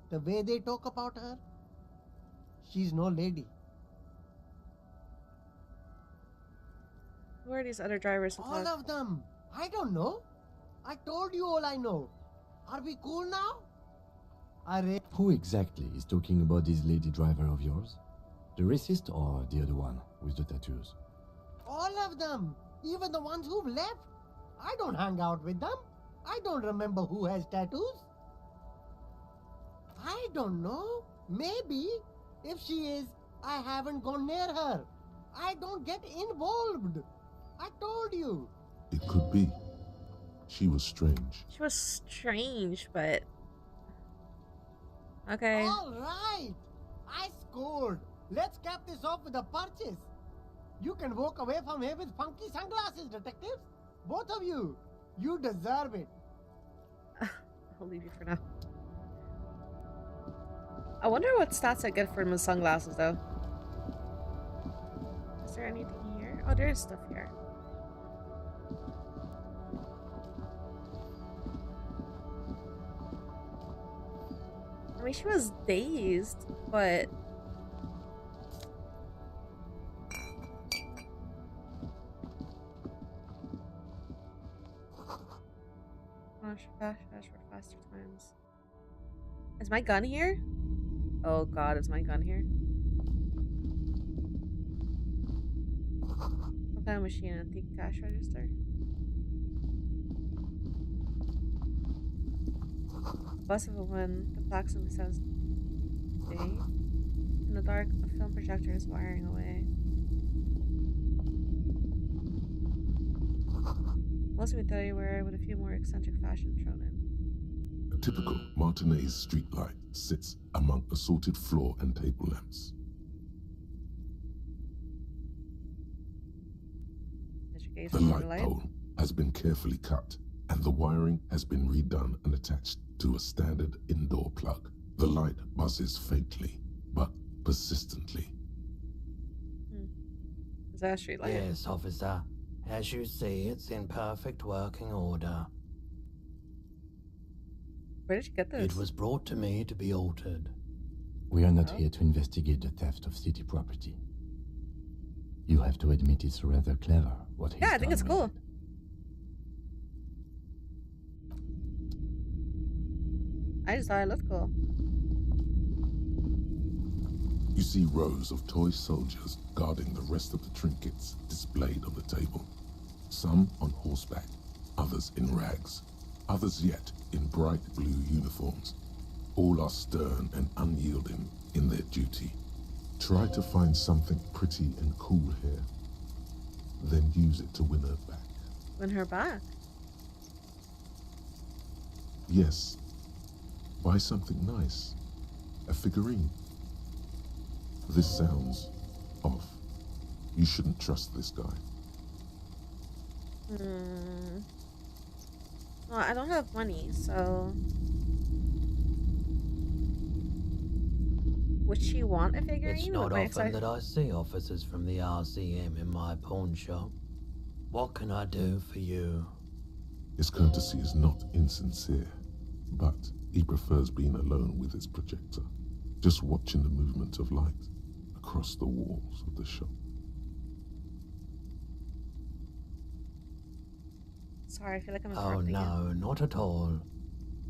The way they talk about her, she's no lady. Who are these other drivers? who All talk? of them. I don't know. I told you all I know. Are we cool now? Who exactly is talking about this lady driver of yours? The racist or the other one with the tattoos? All of them. Even the ones who've left. I don't hang out with them. I don't remember who has tattoos. I don't know. Maybe. If she is, I haven't gone near her. I don't get involved. I told you. It could be. She was strange. She was strange, but... Okay. All right. I scored. Let's cap this off with a purchase. You can walk away from here with funky sunglasses, detectives. Both of you. You deserve it. I'll leave you for now. I wonder what stats I get from the sunglasses, though. Is there anything here? Oh, there is stuff here. I mean, she was dazed, but... Flash for faster times. Is my gun here? Oh god, is my gun here? What kind of machine? Antique cash register? Bus of a wind. The plaque simply says day. In the dark, a film projector is wiring away. Most of me tell you where with a few more eccentric fashion thrown in. A typical Martinez streetlight sits among assorted floor and table lamps. The light pole has been carefully cut, and the wiring has been redone and attached to a standard indoor plug. The light buzzes faintly, but persistently. Is that a street light? Yes, officer. As you see, it's in perfect working order. Where did you get this? It was brought to me to be altered. We are not here to investigate the theft of city property. You have to admit it's rather clever what he's Yeah, I think it's done cool. with it. I just thought it looked cool. You see rows of toy soldiers guarding the rest of the trinkets displayed on the table. Some on horseback, others in rags, others yet in bright blue uniforms. All are stern and unyielding in their duty. Try to find something pretty and cool here, then use it to win her back. Win her back? Yes, buy something nice, a figurine. This sounds off. You shouldn't trust this guy. Well, I don't have money, so... Would she want a figurine It's with not my often that I see officers from the RCM in my pawn shop. What can I do for you? His courtesy is not insincere, but he prefers being alone with his projector, just watching the movement of light across the walls of the shop. Sorry, I feel like I'm Oh interrupting you. no, not at all.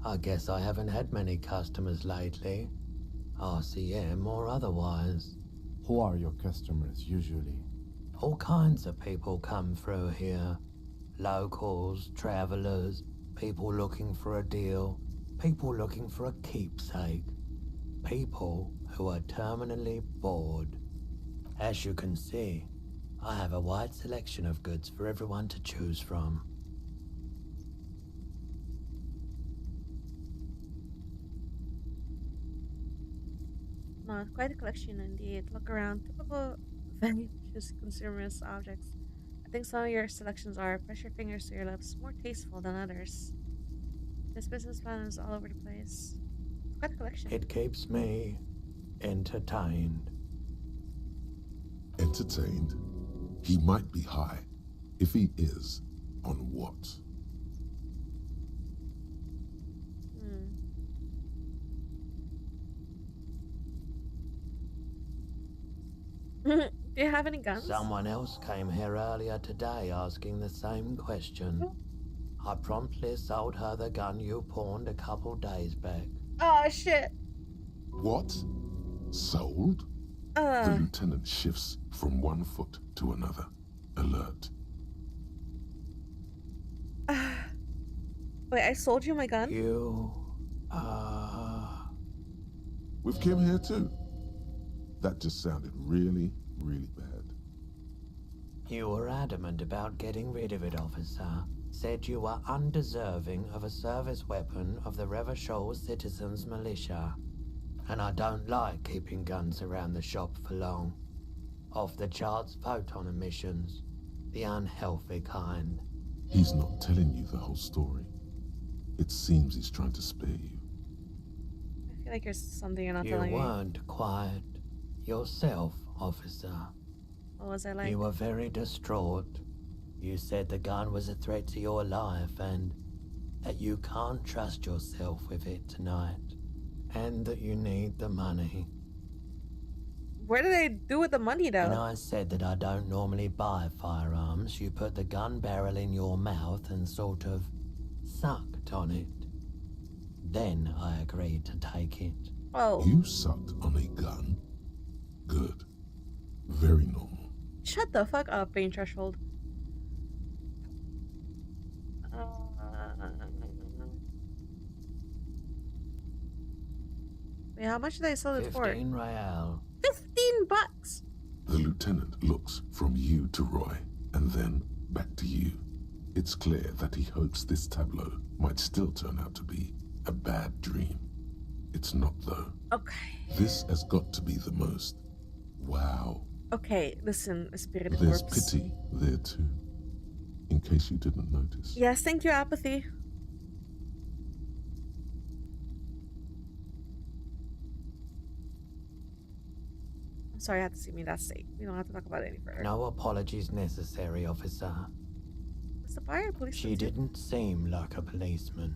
I guess I haven't had many customers lately. RCM or otherwise. Who are your customers usually? All kinds of people come through here. Locals, travelers, people looking for a deal, people looking for a keepsake. People who are terminally bored. As you can see, I have a wide selection of goods for everyone to choose from. No, quite a collection indeed. Look around. Typical vintage consumerist objects. I think some of your selections are press your fingers to your lips, more tasteful than others. This business plan is all over the place. Quite a collection. It keeps me entertained. Entertained? He might be high. If he is, on what? Do you have any guns? Someone else came here earlier today asking the same question. I promptly sold her the gun you pawned a couple days back. Oh shit. What? Sold? The lieutenant shifts from one foot to another, alert. Wait, I sold you my gun? With Kim here too? That just sounded really, really bad. You were adamant about getting rid of it, officer. Said you were undeserving of a service weapon of the Revachol Citizens Militia. And I don't like keeping guns around the shop for long. Off the charts photon emissions. The unhealthy kind. He's not telling you the whole story. It seems he's trying to spare you. I feel like there's something you're not You telling me. weren't quiet yourself, officer. What was I like? You were very distraught. You said the gun was a threat to your life and that you can't trust yourself with it tonight. And that you need the money. Where did I do with the money though? And I said that I don't normally buy firearms. You put the gun barrel in your mouth and sort of sucked on it. Then I agreed to take it. Oh. You sucked on a gun? Good. Very normal. Shut the fuck up, pain threshold. Wait, how much did I sell it for? 15 real. 15 bucks! The lieutenant looks from you to Roy, and then back to you. It's clear that he hopes this tableau might still turn out to be a bad dream. It's not, though. Okay. This has got to be the most. Wow. Okay, listen, spirited There's corpse. pity there, too. In case you didn't notice. Yes, thank you, apathy. I'm sorry I had to see me that state. We don't have to talk about it any further. No apologies necessary, officer. It's the fire police. She didn't seem like a policeman,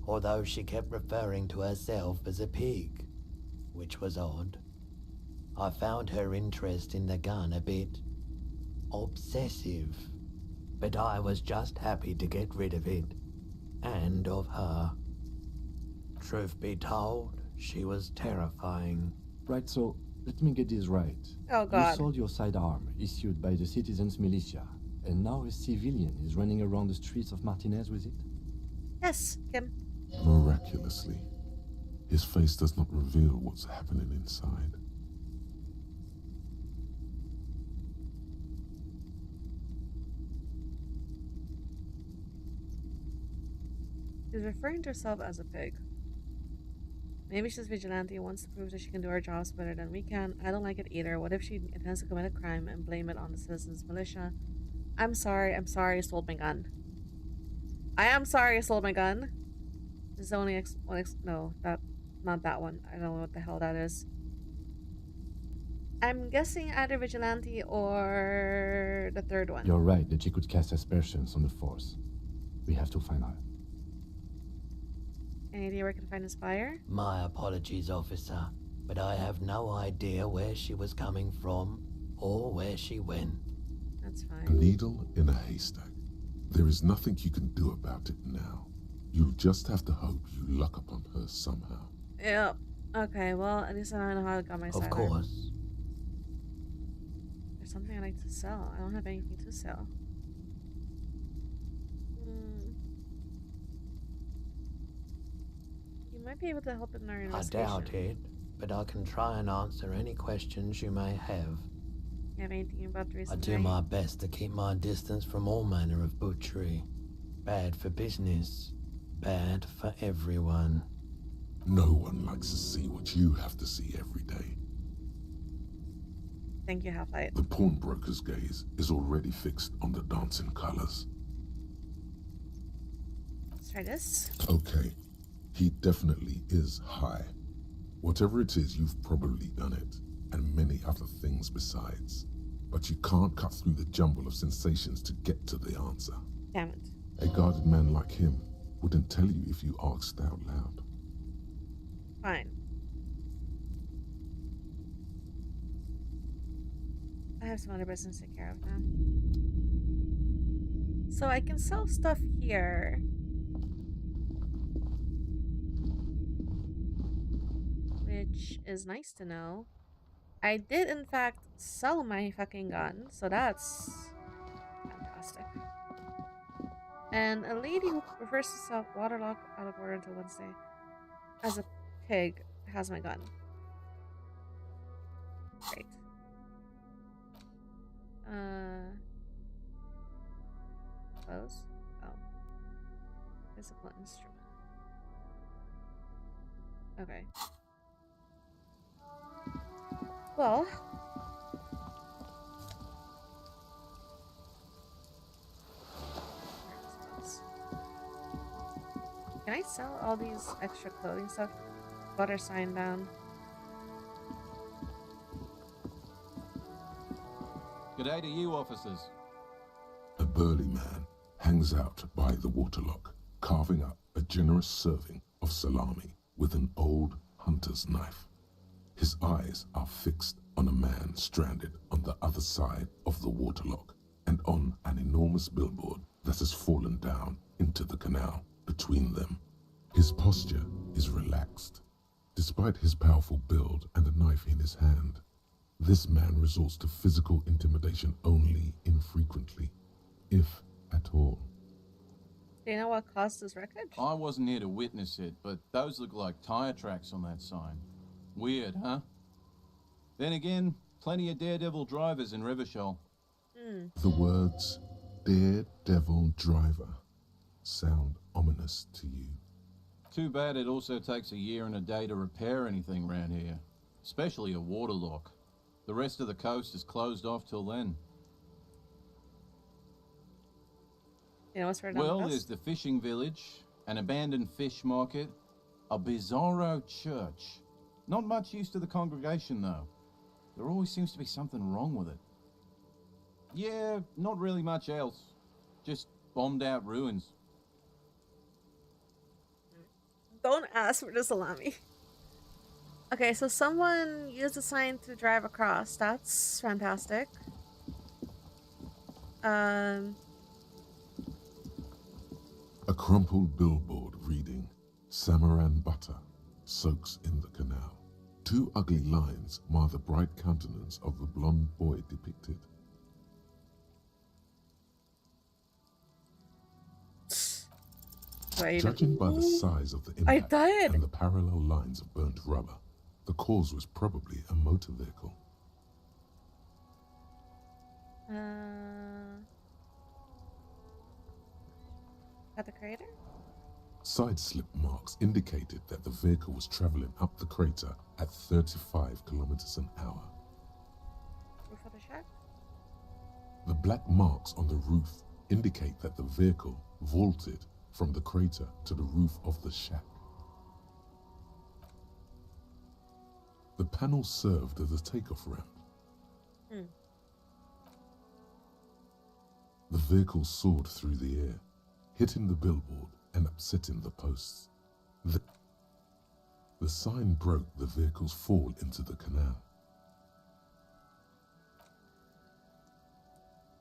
although she kept referring to herself as a pig, which was odd. I found her interest in the gun a bit obsessive, but I was just happy to get rid of it, and of her. Truth be told, she was terrifying. Right, so let me get this right. Oh, God. You sold your sidearm, issued by the Citizens Militia, and now a civilian is running around the streets of Martinez with it? Yes, Kim. Miraculously, his face does not reveal what's happening inside. She's referring to herself as a pig. Maybe she's vigilante and wants to prove that she can do her jobs better than we can. I don't like it either. What if she intends to commit a crime and blame it on the Citizens Militia? I'm sorry, I sold my gun. I am sorry I sold my gun. This is only no, not that one. I don't know what the hell that is. I'm guessing either Vigilante or the third one. You're right that she could cast aspersions on the Force. We have to find her. Any idea where I can find this fire? My apologies, officer, but I have no idea where she was coming from or where she went. That's A fine. needle in a haystack. There is nothing you can do about it now. You'll just have to hope you luck upon her somehow. Yep. Okay, well, at least I know how to got my Of course. There's something I like to sell. I don't have anything to sell. You might be able to help in our I investigation. doubt it, but I can try and answer any questions you may have. You have anything about the I recent do night? my best to keep my distance from all manner of butchery. Bad for business, bad for everyone. No one likes to see what you have to see every day. Thank you, Half-Light. The pawnbroker's gaze is already fixed on the dancing colors. Let's try this. Okay, he definitely is high. Whatever it is, you've probably done it, and many other things besides. But you can't cut through the jumble of sensations to get to the answer. Damn it. A guarded man like him wouldn't tell you if you asked out loud. Fine. I have some other business to take care of now. So I can sell stuff here. Which is nice to know. I did, in fact, sell my fucking gun, so that's fantastic. And a lady who prefers to sell waterlock out of order until Wednesday as a pig has my gun. Great. Close? Oh. Physical instrument. Okay. Well. Can I sell all these extra clothing stuff? Butter sign down. Good day to you, officers. A burly man hangs out by the waterlock, carving up a generous serving of salami with an old hunter's knife. His eyes are fixed on a man stranded on the other side of the waterlock and on an enormous billboard that has fallen down into the canal between them. His posture is relaxed. Despite his powerful build and a knife in his hand, this man resorts to physical intimidation only infrequently, if at all. Do you know what caused this wreckage? I wasn't here to witness it, but those look like tire tracks on that sign. Weird, huh? Then again, plenty of daredevil drivers in Revachol. The words, daredevil driver, sound ominous to you. Too bad it also takes a year and a day to repair anything around here, especially a waterlock. The rest of the coast is closed off till then. You know what's right Well, on the there's the fishing village, an abandoned fish market, a bizarro church. Not much use to the congregation, though. There always seems to be something wrong with it. Yeah, not really much else. Just bombed out ruins. Don't ask for the salami. Okay, so someone used a sign to drive across. That's fantastic. A crumpled billboard reading, Samaran butter soaks in the canal. Two ugly lines mar the bright countenance of the blonde boy depicted. Judging by the size of the impact and the parallel lines of burnt rubber, the cause was probably a motor vehicle. At the crater? Side slip marks indicated that the vehicle was traveling up the crater at 35 kilometers an hour. Roof of the shack? The black marks on the roof indicate that the vehicle vaulted from the crater to the roof of the shack. The panel served as a takeoff ramp. The vehicle soared through the air, hitting the billboard and upsetting the posts. The sign broke the vehicle's fall into the canal.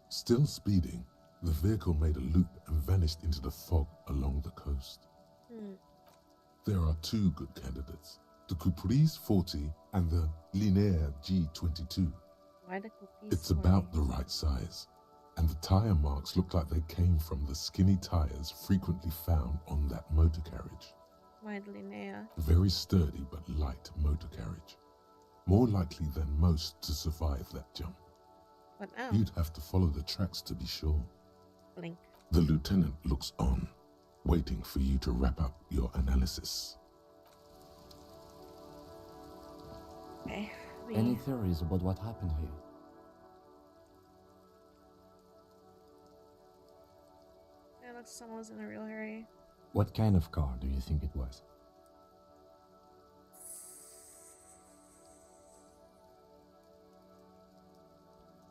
Still speeding, the vehicle made a loop and vanished into the fog along the coast. There are two good candidates, the Caprice 40 and the Linéaire G22. Why the Caprice It's 40? about the right size, and the tire marks look like they came from the skinny tires frequently found on that motor carriage. Why the Linnea? Very sturdy but light motor carriage. More likely than most to survive that jump. What now? You'd have to follow the tracks to be sure. Blink. The lieutenant looks on, waiting for you to wrap up your analysis. Okay. Any theories about what happened here? It looks like someone was in a real hurry. What kind of car do you think it was?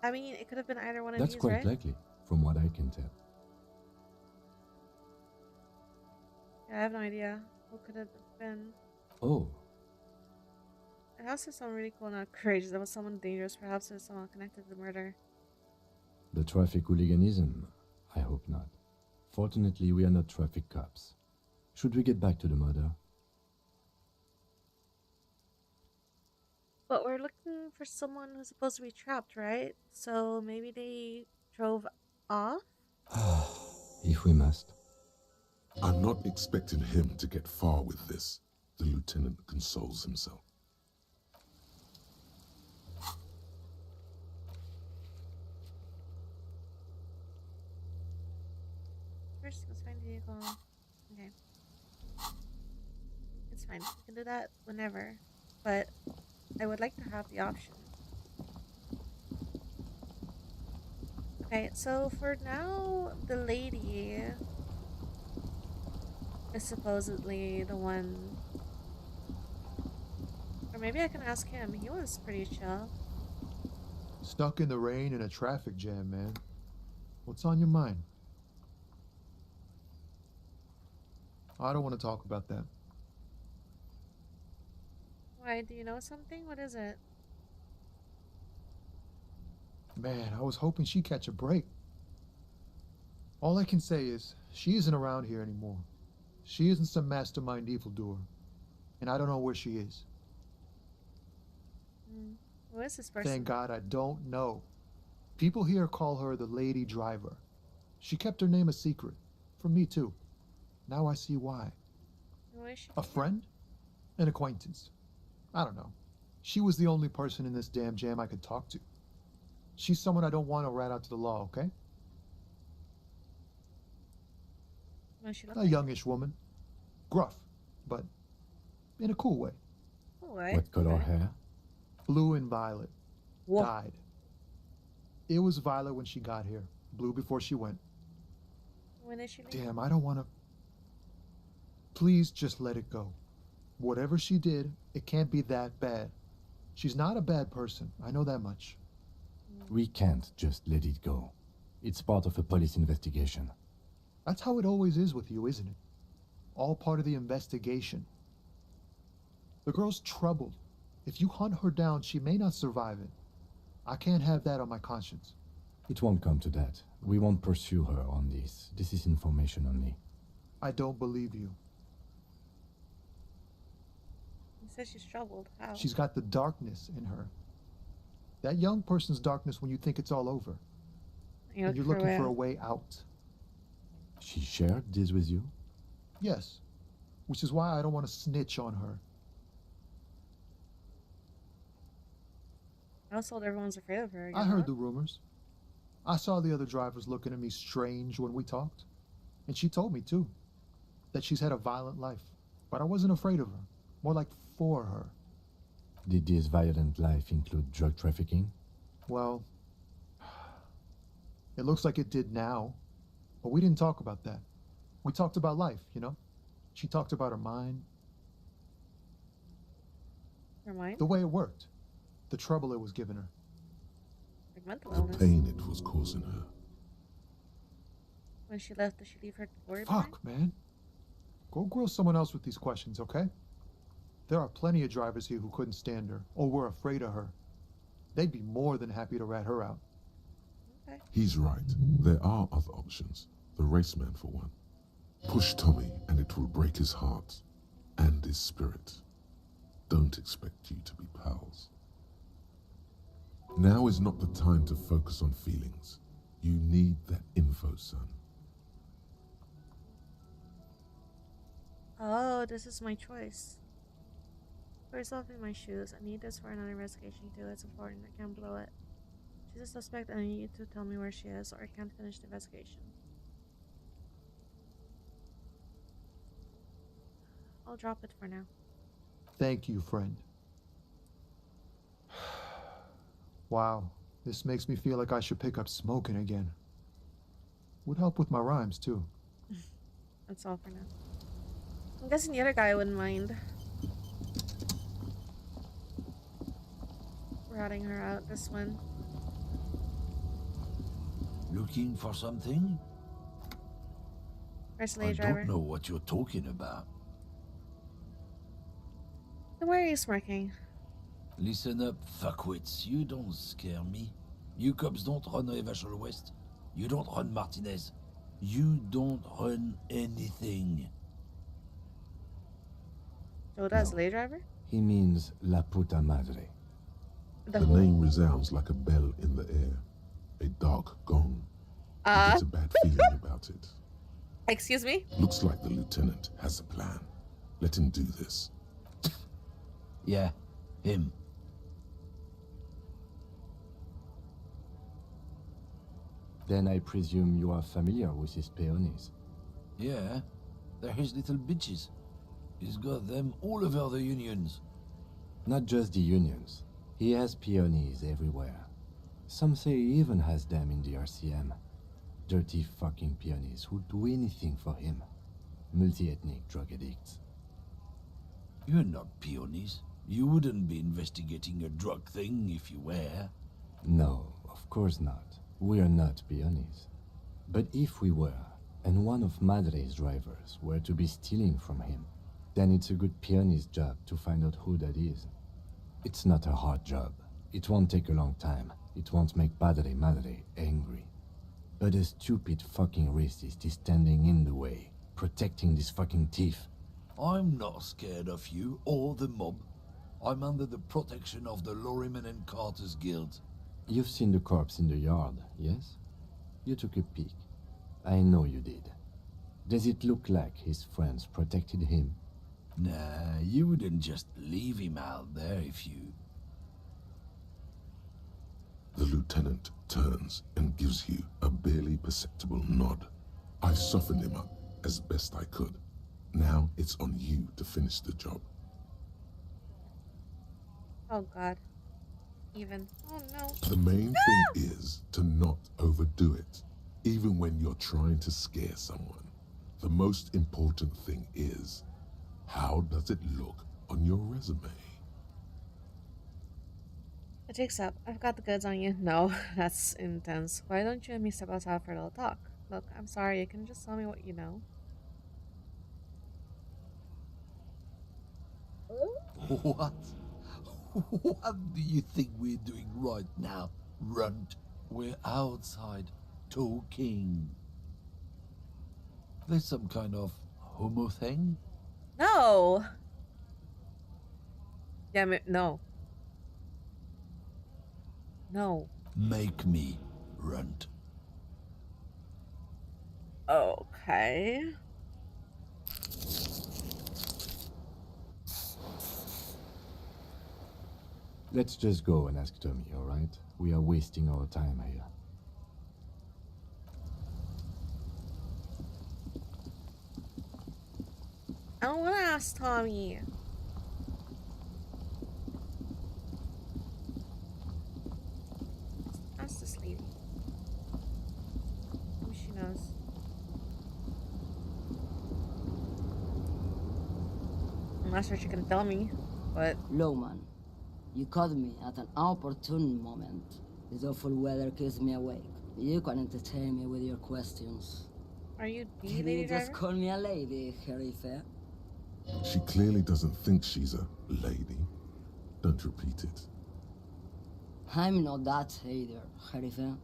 I mean, it could have been either one of That's these, quite right? likely, from what I can tell. Yeah, I have no idea. What could it have been? Oh, Perhaps there's someone really cool, not courageous. That was someone dangerous. Perhaps there's someone connected to the murder. the traffic hooliganism? I hope not. Fortunately, we are not traffic cops. Should we get back to the murder? But we're looking for someone who's supposed to be trapped, right? So maybe they drove off? If we must. I'm not expecting him to get far with this, the lieutenant consoles himself. First, let's find the vehicle. Okay. It's fine. We can do that whenever. But I would like to have the option. Okay, so for now, the lady is supposedly the one. Or maybe I can ask him. He was pretty chill. Stuck in the rain in a traffic jam, man. What's on your mind? I don't want to talk about that. Why? Do you know something? What is it? Man, I was hoping she'd catch a break. All I can say is, she isn't around here anymore. She isn't some mastermind evildoer. And I don't know where she is. Who is this person? Thank God I don't know. People here call her the lady driver. She kept her name a secret. From me, too. Now I see why. Who is she? A friend? An acquaintance. I don't know. She was the only person in this damn jam I could talk to. She's someone I don't want to rat out to the law, okay? What does she look A like? youngish woman. Gruff, but in a cool way. Cool way. What color hair? Blue and violet. Whoa. Died. It was violet when she got here. Blue before she went. When did she leave? Damn, I don't want to... Please just let it go. Whatever she did, it can't be that bad. She's not a bad person. I know that much. We can't just let it go. It's part of a police investigation. That's how it always is with you, isn't it? All part of the investigation. The girl's troubled. If you hunt her down, she may not survive it. I can't have that on my conscience. It won't come to that. We won't pursue her on this. This is information only. I don't believe you. You said she's troubled. How? She's got the darkness in her. That young person's darkness when you think it's all over. And you're looking for a way out. She shared this with you? Yes. Which is why I don't want to snitch on her. I was told everyone's afraid of her. I heard the rumors. I saw the other drivers looking at me strange when we talked. And she told me, too, that she's had a violent life. But I wasn't afraid of her. More like for her. Did this violent life include drug trafficking? Well, it looks like it did now. But we didn't talk about that. We talked about life, you know? She talked about her mind. Her mind? The way it worked. The trouble it was giving her. Like mental The illness. pain it was causing her. When she left, did she leave her worried? Fuck, man. Go grill someone else with these questions, okay? There are plenty of drivers here who couldn't stand her, or were afraid of her. They'd be more than happy to rat her out. Okay. He's right. There are other options. The raceman, for one. Push Tommy, and it will break his heart and his spirit. Don't expect you to be pals. Now is not the time to focus on feelings. You need that info, son. Oh, this is my choice. Put yourself in my shoes. I need this for another investigation too. It's important. I can't blow it. She's a suspect and I need you to tell me where she is or I can't finish the investigation. I'll drop it for now. Thank you, friend. Wow, this makes me feel like I should pick up smoking again. Would help with my rhymes, too. That's all for now. I'm guessing the other guy wouldn't mind. Ratting her out this one. Looking for something? Where's the I lady driver? don't know what you're talking about. Then why are you smirking? Listen up, fuckwits. You don't scare me. You cops don't run Evashel West. You don't run Martinez. You don't run anything. So that's the lady driver? He means La Puta Madre. The name resounds like a bell in the air. A dark gong. He gets a bad feeling about it. Excuse me? Looks like the lieutenant has a plan. Let him do this. Yeah, him. Then I presume you are familiar with his peonies. Yeah, they're his little bitches. He's got them all over the unions. Not just the unions. He has peonies everywhere. Some say he even has them in the RCM. Dirty fucking peonies who'd do anything for him. Multi-ethnic drug addicts. You're not peonies. You wouldn't be investigating a drug thing if you were. No, of course not. We are not peonies. But if we were, and one of Madre's drivers were to be stealing from him, then it's a good peony's job to find out who that is. It's not a hard job. It won't take a long time. It won't make Padre Madre angry. But a stupid fucking racist is standing in the way, protecting this fucking thief. I'm not scared of you or the mob. I'm under the protection of the Lorryman and Carter's Guild. You've seen the corpse in the yard, yes? You took a peek. I know you did. Does it look like his friends protected him? Nah, you wouldn't just leave him out there if you... The lieutenant turns and gives you a barely perceptible nod. I softened him up as best I could. Now it's on you to finish the job. Oh god. Even. Oh no. The main thing is to not overdo it, even when you're trying to scare someone. The most important thing is, how does it look on your resume? It takes up. I've got the goods on you. No, that's intense. Why don't you and me step outside for a little talk? Look, I'm sorry, you can just tell me what you know. What? What do you think we're doing right now, runt? We're outside, talking. There's some kind of homo thing? No! Yeah, no. No. Make me, runt. Okay. Let's just go and ask Tommy, alright? We are wasting our time here. I don't want to ask Tommy. Ask this lady. Maybe she knows. not sure she can tell me, but... Lowman, you caught me at an opportune moment. This awful weather keeps me awake. You can entertain me with your questions. Are you the You lady just driver? call me a lady, Herife. She clearly doesn't think she's a lady. Don't repeat it. I'm not that either, Herife.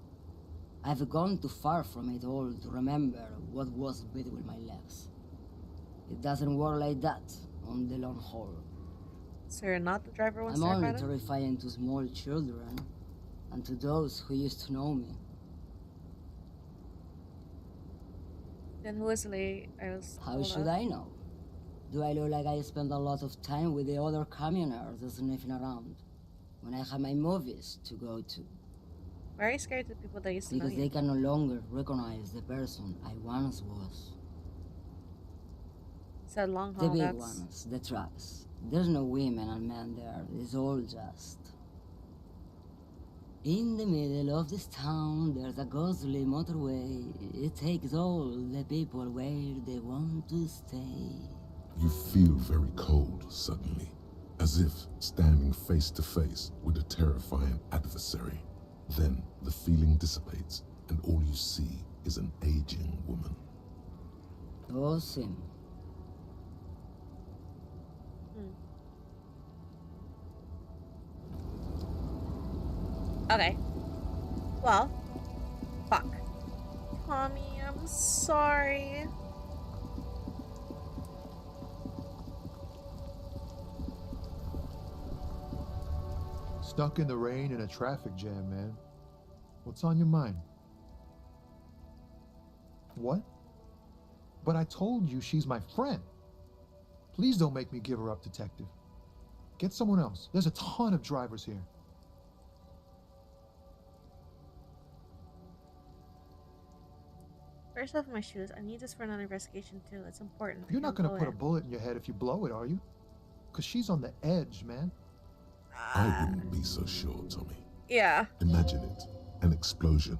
I've gone too far from it all to remember what was between my legs. It doesn't work like that on the long haul. So you're not the driver once I'm they're only fighting? terrifying to small children and to those who used to know me. Then who is the lady I was How told should of? I know? Do I look like I spend a lot of time with the other communers sniffing around when I have my movies to go to? Very scared of the people that used to know Because you. they can no longer recognize the person I once was. Said long The haul, big that's... ones, the trucks. There's no women and men there. It's all just... In the middle of this town, there's a ghostly motorway. It takes all the people where they want to stay. You feel very cold suddenly, as if standing face to face with a terrifying adversary. Then the feeling dissipates, and all you see is an aging woman. Awesome. Okay. Well. Fuck. Tommy, I'm sorry. Stuck in the rain in a traffic jam, man. What's on your mind? What? But I told you she's my friend. Please don't make me give her up, detective. Get someone else. There's a ton of drivers here. First off my shoes. I need this for another investigation too. It's important. You're not gonna put a bullet in your head if you blow it, are you? Because she's on the edge, man. I wouldn't be so sure, Tommy. Yeah. Imagine it. An explosion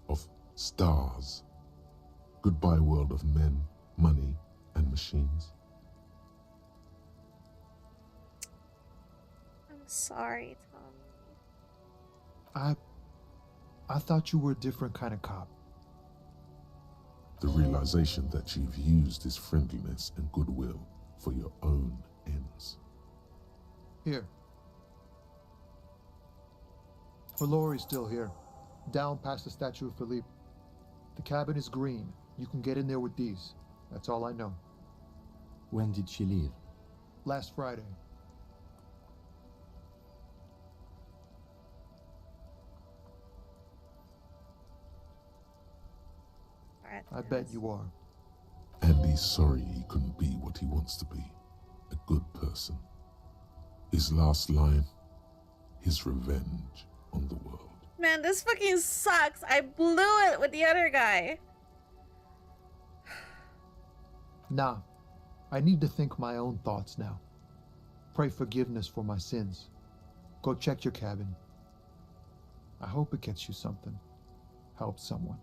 of stars. Goodbye world of men, money, and machines. I'm sorry, Tommy. I thought you were a different kind of cop. The realization that you've used his friendliness and goodwill for your own ends. Here. Valori's still here. Down past the statue of Philippe. The cabin is green. You can get in there with these. That's all I know. When did she leave? Last Friday. I bet you are. And he's sorry he couldn't be what he wants to be. A good person. His last line, his revenge on the world. Man, this fucking sucks. I blew it with the other guy. Nah. I need to think my own thoughts now. Pray forgiveness for my sins. Go check your cabin. I hope it gets you something. Help someone.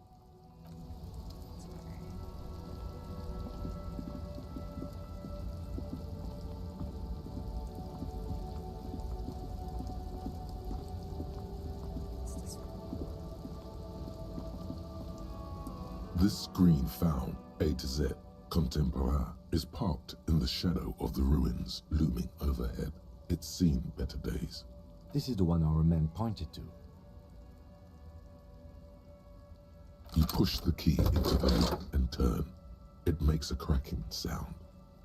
This screen found, A to Z, Contemporaire, is parked in the shadow of the ruins looming overhead. It's seen better days. This is the one our man pointed to. You push the key into the lock and turn. It makes a cracking sound.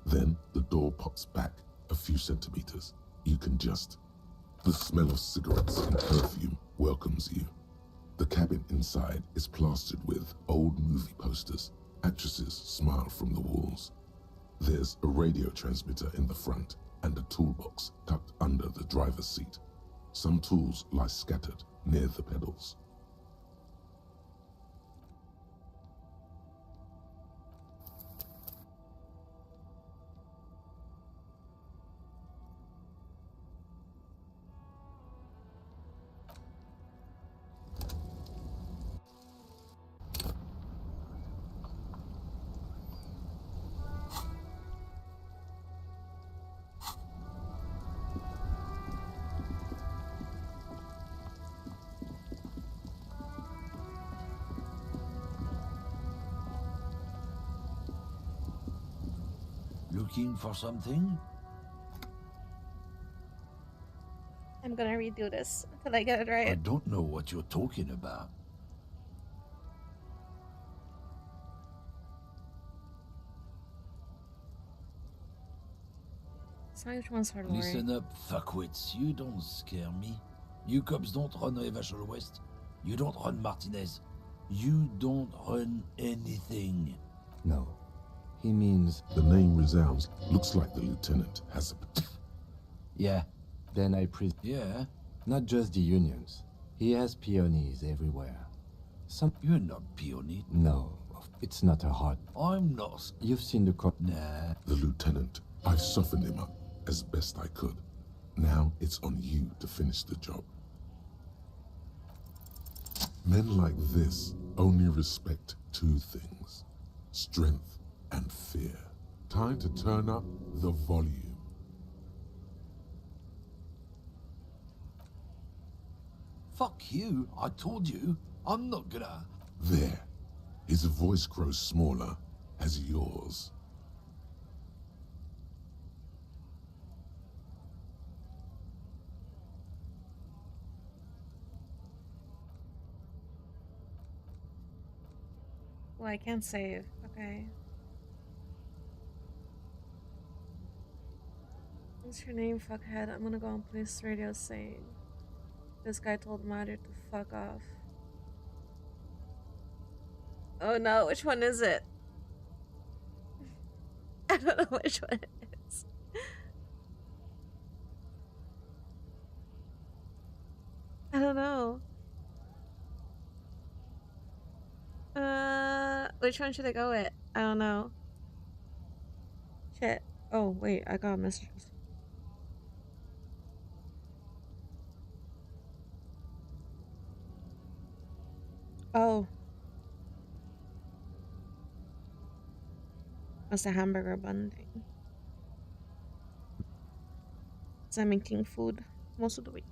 Then the door pops back a few centimeters. You can just... The smell of cigarettes and perfume welcomes you. The cabin inside is plastered with old movie posters. Actresses smile from the walls. There's a radio transmitter in the front and a toolbox tucked under the driver's seat. Some tools lie scattered near the pedals. looking for something? I'm gonna redo this until I get it I right. don't know what you're talking about. So which one's hard worry? Listen up, fuckwits. You don't scare me. You cops don't run Evashel West. You don't run Martinez. You don't run anything. No. He means the name resounds. Looks like the lieutenant has a... Yeah. Then I Yeah? Not just the unions. He has peonies everywhere. You're not peony. No, it's not a hard... I'm not. You've seen the Nah. The lieutenant. I've softened him up as best I could. Now it's on you to finish the job. Men like this only respect two things. Strength and fear. Time to turn up the volume. Fuck you. I told you. I'm not gonna... There. His voice grows smaller as yours. Well, I can't save. Okay. What's your name, fuckhead? I'm gonna go on police radio saying this guy told Mater to fuck off. Oh no, which one is it? I don't know which one it is. I don't know. Which one should I go with? I don't know. Shit. Oh, wait, I got messages. Oh. That's a hamburger bun thing. 'Cause I'm making food most of the week.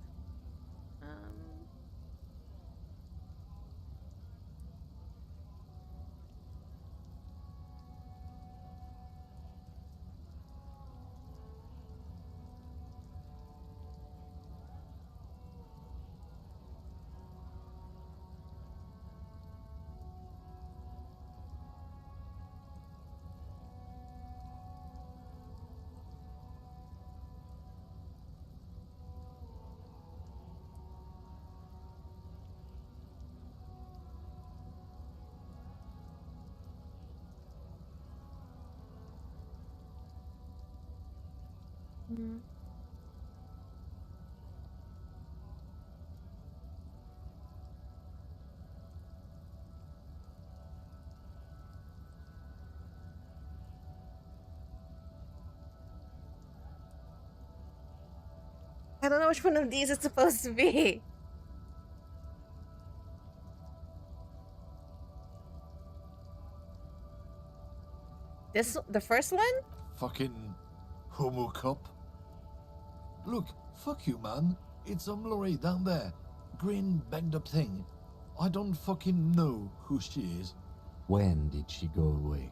Mm-hmm. I don't know which one of these it's supposed to be. The first one? Fucking homo cop. Look, fuck you, man. It's some lorry down there. Green banged up thing. I don't fucking know who she is. When did she go away?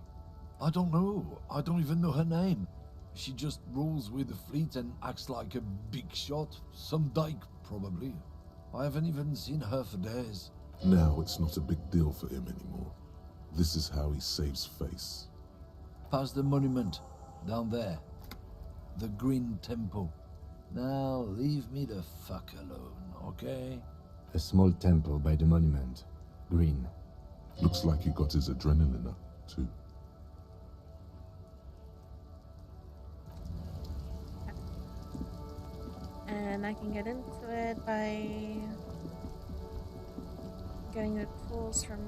I don't know. I don't even know her name. She just rolls with the fleet and acts like a big shot. Some dyke, probably. I haven't even seen her for days. Now it's not a big deal for him anymore. This is how he saves face. Past the monument. Down there. The Green Temple. Now leave me the fuck alone, okay? A small temple by the monument. Green. Looks like he got his adrenaline up, too. And I can get into it by getting the tools from...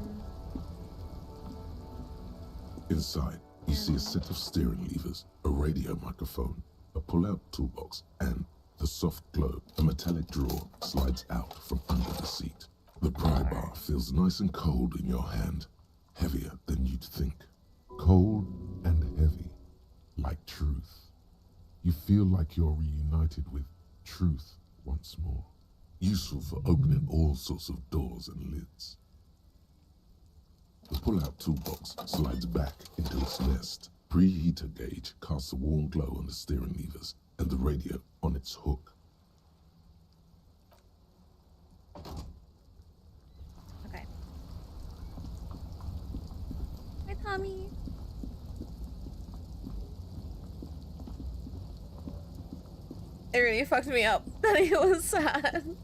Inside, you see a set of steering levers, a radio microphone, a pull-out toolbox, and the soft globe. A metallic drawer slides out from under the seat. The pry bar feels nice and cold in your hand, heavier than you'd think. Cold and heavy, like truth. You feel like you're reunited with truth once more. Useful for opening all sorts of doors and lids. The pull-out toolbox slides back into its nest, preheater gauge casts a warm glow on the steering levers and the radio on its hook. Okay. Hi, Tommy. It really fucked me up that he was sad.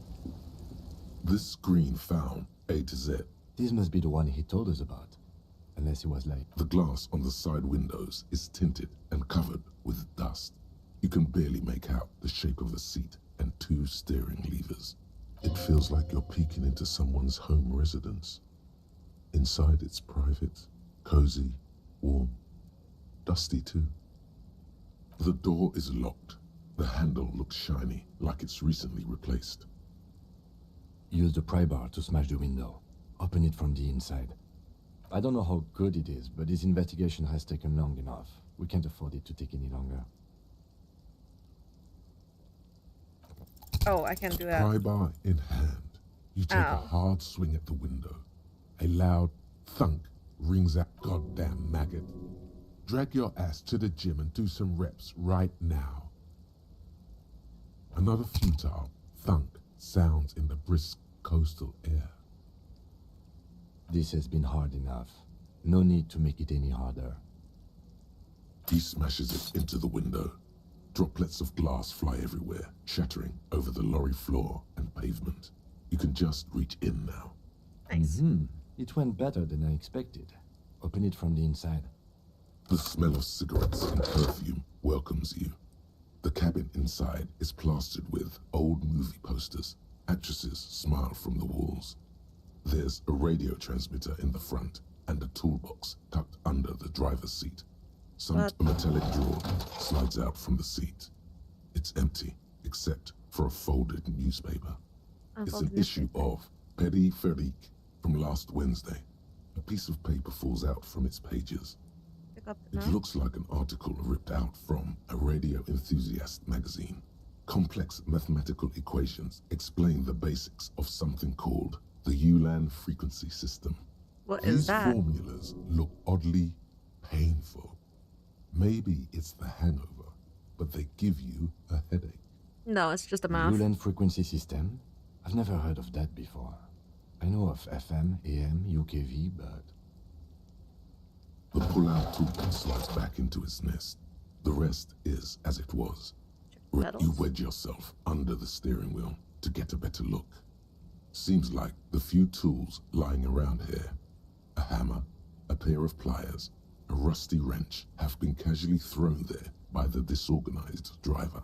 This screen found A to Z. This must be the one he told us about. Unless he was late. The glass on the side windows is tinted and covered with dust. You can barely make out the shape of a seat and 2 steering levers. It feels like you're peeking into someone's home residence. Inside it's private, cozy, warm, dusty too. The door is locked. The handle looks shiny, like it's recently replaced. Use the pry bar to smash the window. Open it from the inside. I don't know how good it is, but this investigation has taken long enough. We can't afford it to take any longer. Oh, I can't do that. Pry bar in hand, you take a hard swing at the window. A loud thunk rings that goddamn maggot. Drag your ass to the gym and do some reps right now. Another futile thunk sounds in the brisk coastal air. This has been hard enough. No need to make it any harder. He smashes it into the window. Droplets of glass fly everywhere, shattering over the lorry floor and pavement. You can just reach in now. Nice. It went better than I expected. Open it from the inside. The smell of cigarettes and perfume welcomes you. The cabin inside is plastered with old movie posters. Actresses smile from the walls. There's a radio transmitter in the front and a toolbox tucked under the driver's seat. A metallic drawer slides out from the seat. It's empty, except for a folded newspaper. It's an issue of Périphérique from last Wednesday. A piece of paper falls out from its pages. It looks like an article ripped out from a radio enthusiast magazine. Complex mathematical equations explain the basics of something called the Ulan frequency system. What is that? These formulas look oddly painful. Maybe it's the hangover, but they give you a headache. No, it's just a math. Ulan frequency system? I've never heard of that before. I know of FM, AM, UKV, but... The pull-out tool slides back into its nest. The rest is as it was. You wedge yourself under the steering wheel to get a better look. Seems like the few tools lying around here, a hammer, a pair of pliers, a rusty wrench, have been casually thrown there by the disorganized driver.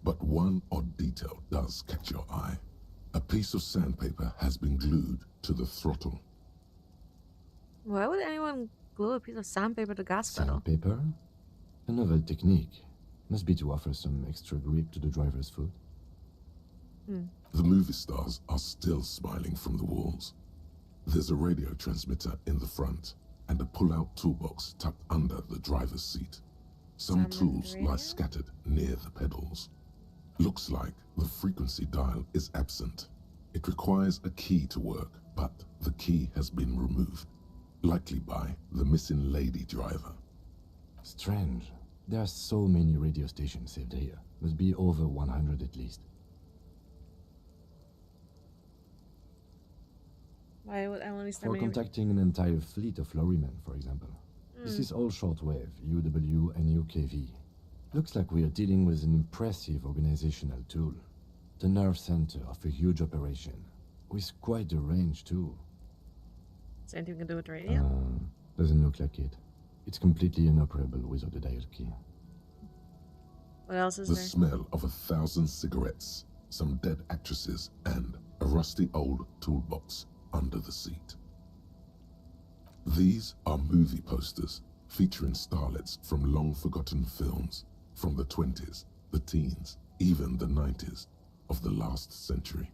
But one odd detail does catch your eye. A piece of sandpaper has been glued to the throttle. Why would anyone glue a piece of sandpaper to gas pedal? Sandpaper? A novel technique. Must be to offer some extra grip to the driver's foot. The movie stars are still smiling from the walls. There's a radio transmitter in the front and a pull-out toolbox tucked under the driver's seat. Some tools lie scattered near the pedals. Looks like the frequency dial is absent. It requires a key to work, but the key has been removed, likely by the missing lady driver. Strange. There are so many radio stations saved here. Must be over 100 at least. Why would I only For contacting an entire fleet of lorrymen, for example. This is all shortwave, UW and UKV. Looks like we are dealing with an impressive organizational tool. The nerve center of a huge operation, with quite a range too. Is there anything we can do with the radio? Doesn't look like it. It's completely inoperable without the dial key. What else is the there? The smell of 1,000 cigarettes, some dead actresses, and a rusty old toolbox under the seat. These are movie posters featuring starlets from long-forgotten films from the 20s, the teens, even the 90s of the last century.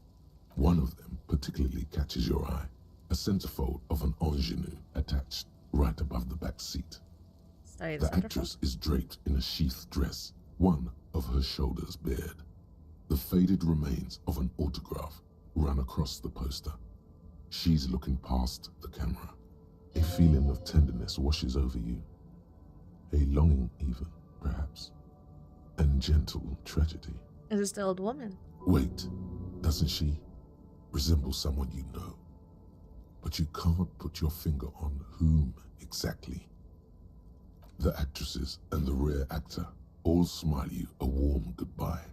One of them particularly catches your eye, a centerfold of an ingenue attached right above the back seat. The actress is draped in a sheath dress, one of her shoulders bared. The faded remains of an autograph run across the poster. She's looking past the camera. A feeling of tenderness washes over you. a longing even, perhaps, and gentle tragedy. Is it the old woman? Wait, doesn't she resemble someone you know? But you can't put your finger on whom exactly. The actresses and the rare actor all smile you a warm goodbye.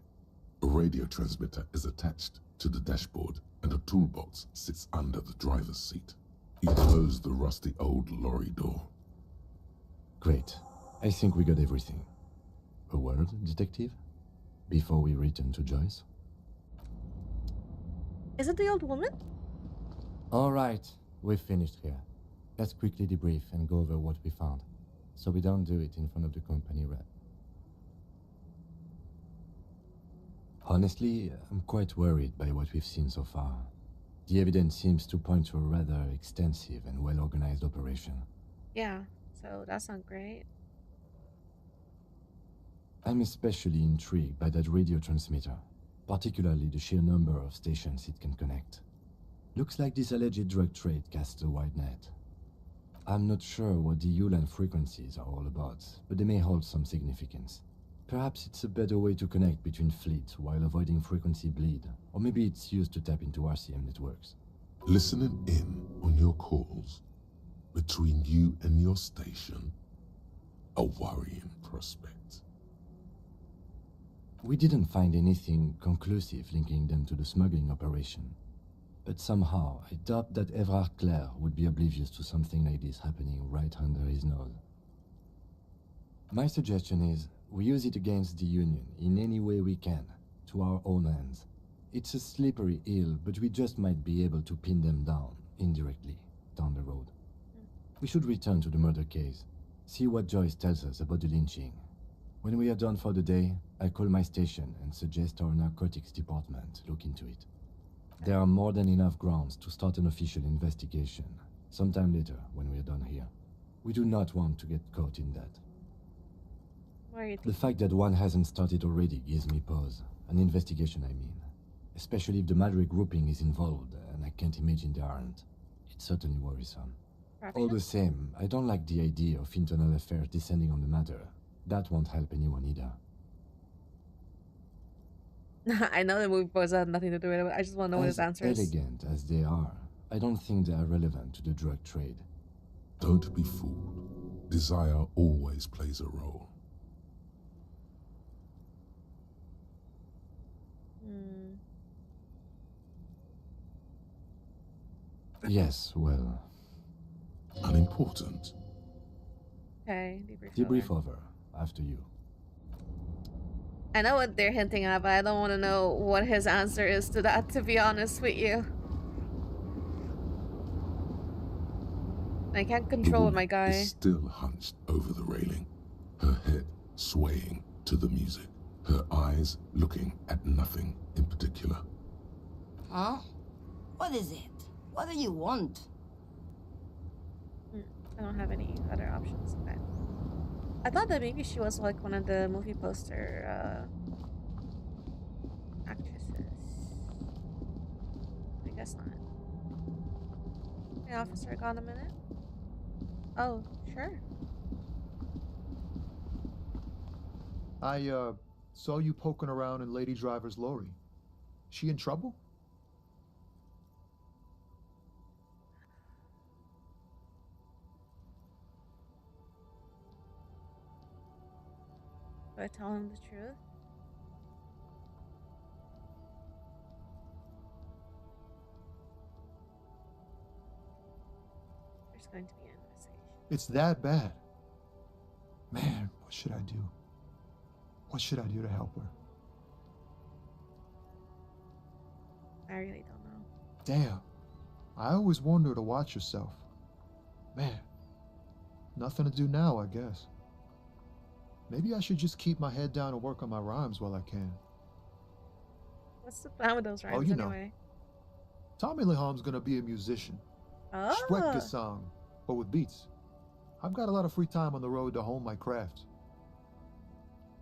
A radio transmitter is attached to the dashboard and a toolbox sits under the driver's seat. You close the rusty old lorry door. Great. I think we got everything. A word, detective? Before we return to Joyce? Is it the old woman? All right, we've finished here. Let's quickly debrief and go over what we found, so we don't do it in front of the company rep. Honestly, I'm quite worried by what we've seen so far. The evidence seems to point to a rather extensive and well-organized operation. Yeah, so that's not great. I'm especially intrigued by that radio transmitter, particularly the sheer number of stations it can connect. Looks like this alleged drug trade casts a wide net. I'm not sure what the Ulan frequencies are all about, but they may hold some significance. Perhaps it's a better way to connect between fleets while avoiding frequency bleed, or maybe it's used to tap into RCM networks. Listening in on your calls between you and your station, a worrying prospect. We didn't find anything conclusive linking them to the smuggling operation, but somehow I doubt that Evrard Clare would be oblivious to something like this happening right under his nose. My suggestion is we use it against the Union in any way we can, to our own ends. It's a slippery hill, but we just might be able to pin them down, indirectly, down the road. We should return to the murder case, see what Joyce tells us about the lynching. When we are done for the day, I call my station and suggest our narcotics department look into it. There are more than enough grounds to start an official investigation, sometime later when we are done here. We do not want to get caught in that. The fact that one hasn't started already gives me pause. An investigation, I mean. Especially if the Madrid grouping is involved, and I can't imagine they aren't. It's certainly worrisome. All the same, I don't like the idea of internal affairs descending on the matter. That won't help anyone either. I know the movie poster had nothing to do with it, but I just want to know what his answer is. Elegant as they are, I don't think they are relevant to the drug trade. Don't be fooled. Desire always plays a role. Yes, well... Unimportant. Okay, debrief over. After you. I know what they're hinting at, but I don't want to know what his answer is to that, to be honest with you. I can't control my guy. Is still hunched over the railing, her head swaying to the music, her eyes looking at nothing in particular. Huh? What is it? What do you want? I don't have any other options. Okay. I thought that maybe she was like one of the movie poster actresses. I guess not. The officer gone a minute? Oh, sure. I saw you poking around in Lady Driver's lorry. She in trouble? Do I tell him the truth? There's going to be an investigation. It's that bad. Man, what should I do? What should I do to help her? I really don't know. Damn. I always warned her to watch herself. Man, nothing to do now, I guess. Maybe I should just keep my head down and work on my rhymes while I can. What's the plan with those rhymes you know. anyway? Tommy Leham's gonna be a musician. Oh. Strecke song, but with beats. I've got a lot of free time on the road to hone my craft.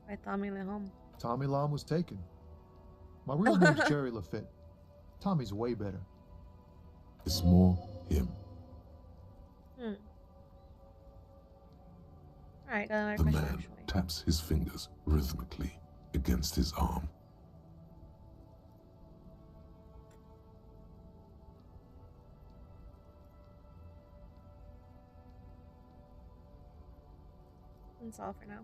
By Tommy Lehom. Tommy Lam was taken. My real name's Jerry Lafitte. Tommy's way better. It's more him. Alright, got another The question man actually. taps his fingers rhythmically against his arm. That's all for now.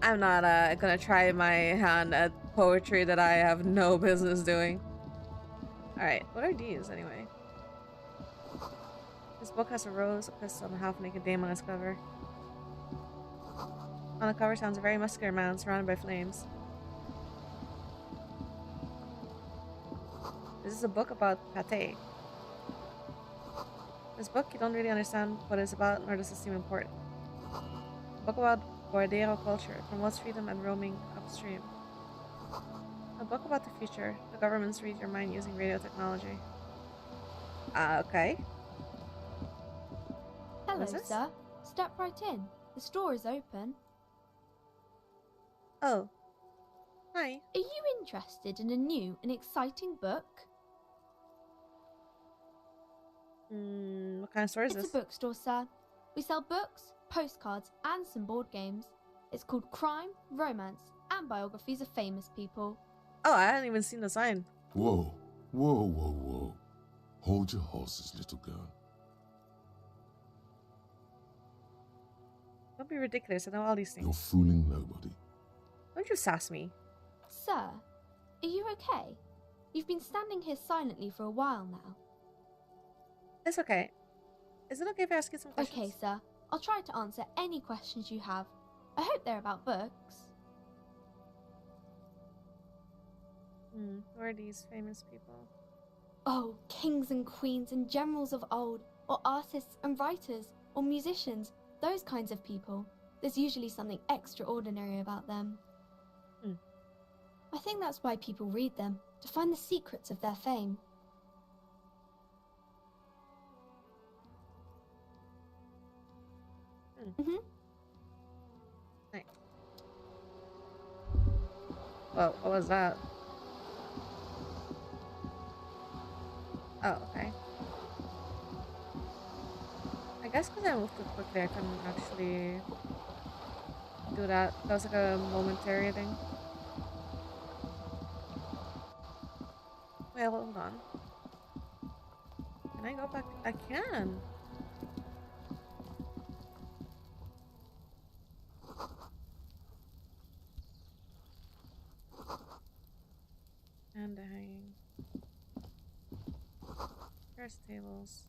I'm not gonna try my hand at poetry that I have no business doing. Alright, what are these anyway? This book has a rose, a pistol, and a half-naked dame on its cover. On the cover sounds a very muscular man surrounded by flames. This is a book about pate. This book, you don't really understand what it's about, nor does it seem important. A book about Bordero culture, promotes freedom and roaming upstream. A book about the future. The governments read your mind using radio technology. Okay. Hello, What's this? sir. Step right in. The store is open. Oh. Hi. Are you interested in a new and exciting book? What kind of store is It's this? a bookstore, sir. We sell books, postcards, and some board games. It's called Crime, Romance, and Biographies of Famous People. Oh, I hadn't even seen the sign. Whoa, whoa, whoa, whoa. Hold your horses, little girl. Don't be ridiculous, I know all these You're things. fooling nobody. Don't you sass me. Sir, are you okay? You've been standing here silently for a while now. It's okay. Is it okay if I ask you some questions? Okay, sir. I'll try to answer any questions you have. I hope they're about books. Who are these famous people? Oh, kings and queens and generals of old, or artists and writers, or musicians, those kinds of people. There's usually something extraordinary about them. I think that's why people read them, to find the secrets of their fame. Nice. Whoa, what was that? Oh, okay. I guess because I moved too quickly, I couldn't actually do that. That was like a momentary thing. Wait, hold on. Can I go back? I can. And hanging. There's tables.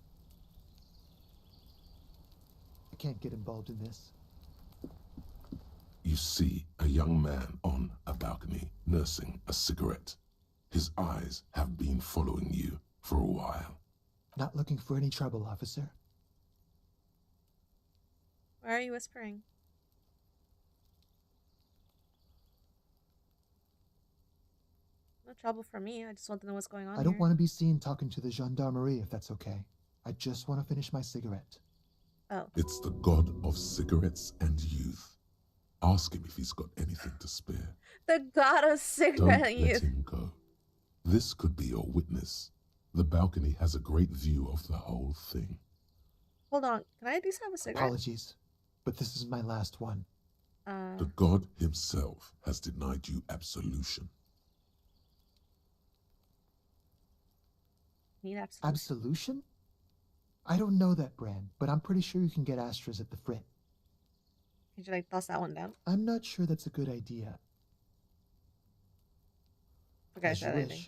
I can't get involved in this. You see a young man on a balcony nursing a cigarette. His eyes have been following you for a while. Not looking for any trouble, officer. Why are you whispering? No trouble for me. I just want to know what's going on I don't here. want to be seen talking to the gendarmerie, if that's okay. I just want to finish my cigarette. Oh. It's the god of cigarettes and youth. Ask him if he's got anything to spare. The god of Don't cigarette let youth. him go. This could be your witness. The balcony has a great view of the whole thing. Hold on. Can I at least have a cigarette? Apologies, but this is my last one. The god himself has denied you absolution. Need absolution. Absolution? I don't know that brand, but I'm pretty sure you can get Astras at the Frit. Could you like toss that one down? I'm not sure that's a good idea. Okay, As you said wish. anything.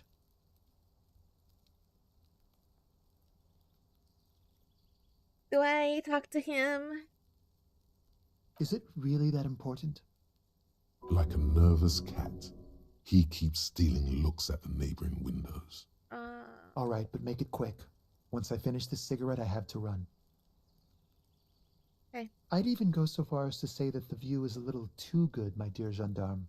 Do I talk to him? Is it really that important? Like a nervous cat, he keeps stealing looks at the neighboring windows. All right, but make it quick. Once I finish this cigarette, I have to run. Okay. I'd even go so far as to say that the view is a little too good, my dear gendarme.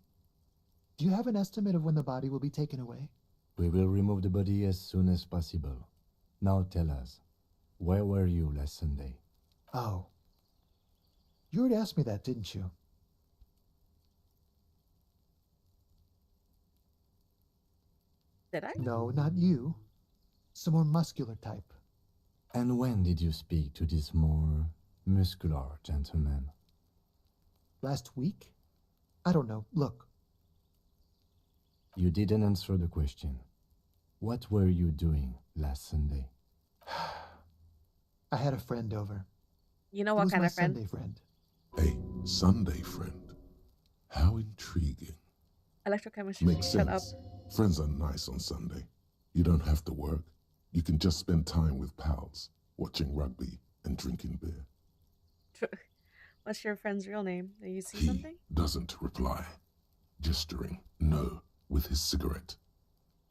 Do you have an estimate of when the body will be taken away? We will remove the body as soon as possible. Now tell us, where were you last Sunday? Oh. You already asked me that, didn't you? Did I? No, not you. Some more muscular type. And when did you speak to this more muscular gentleman. Last week? I don't know. Look. You didn't answer the question. What were you doing last Sunday? I had a friend over. You know It what was kind my of friend? Sunday friend. A Sunday friend. How intriguing. Electrochemistry. Makes Shut up. sense. Friends are nice on Sunday. You don't have to work. You can just spend time with pals, watching rugby and drinking beer. What's your friend's real name? Did you see He something? doesn't reply, gesturing no with his cigarette.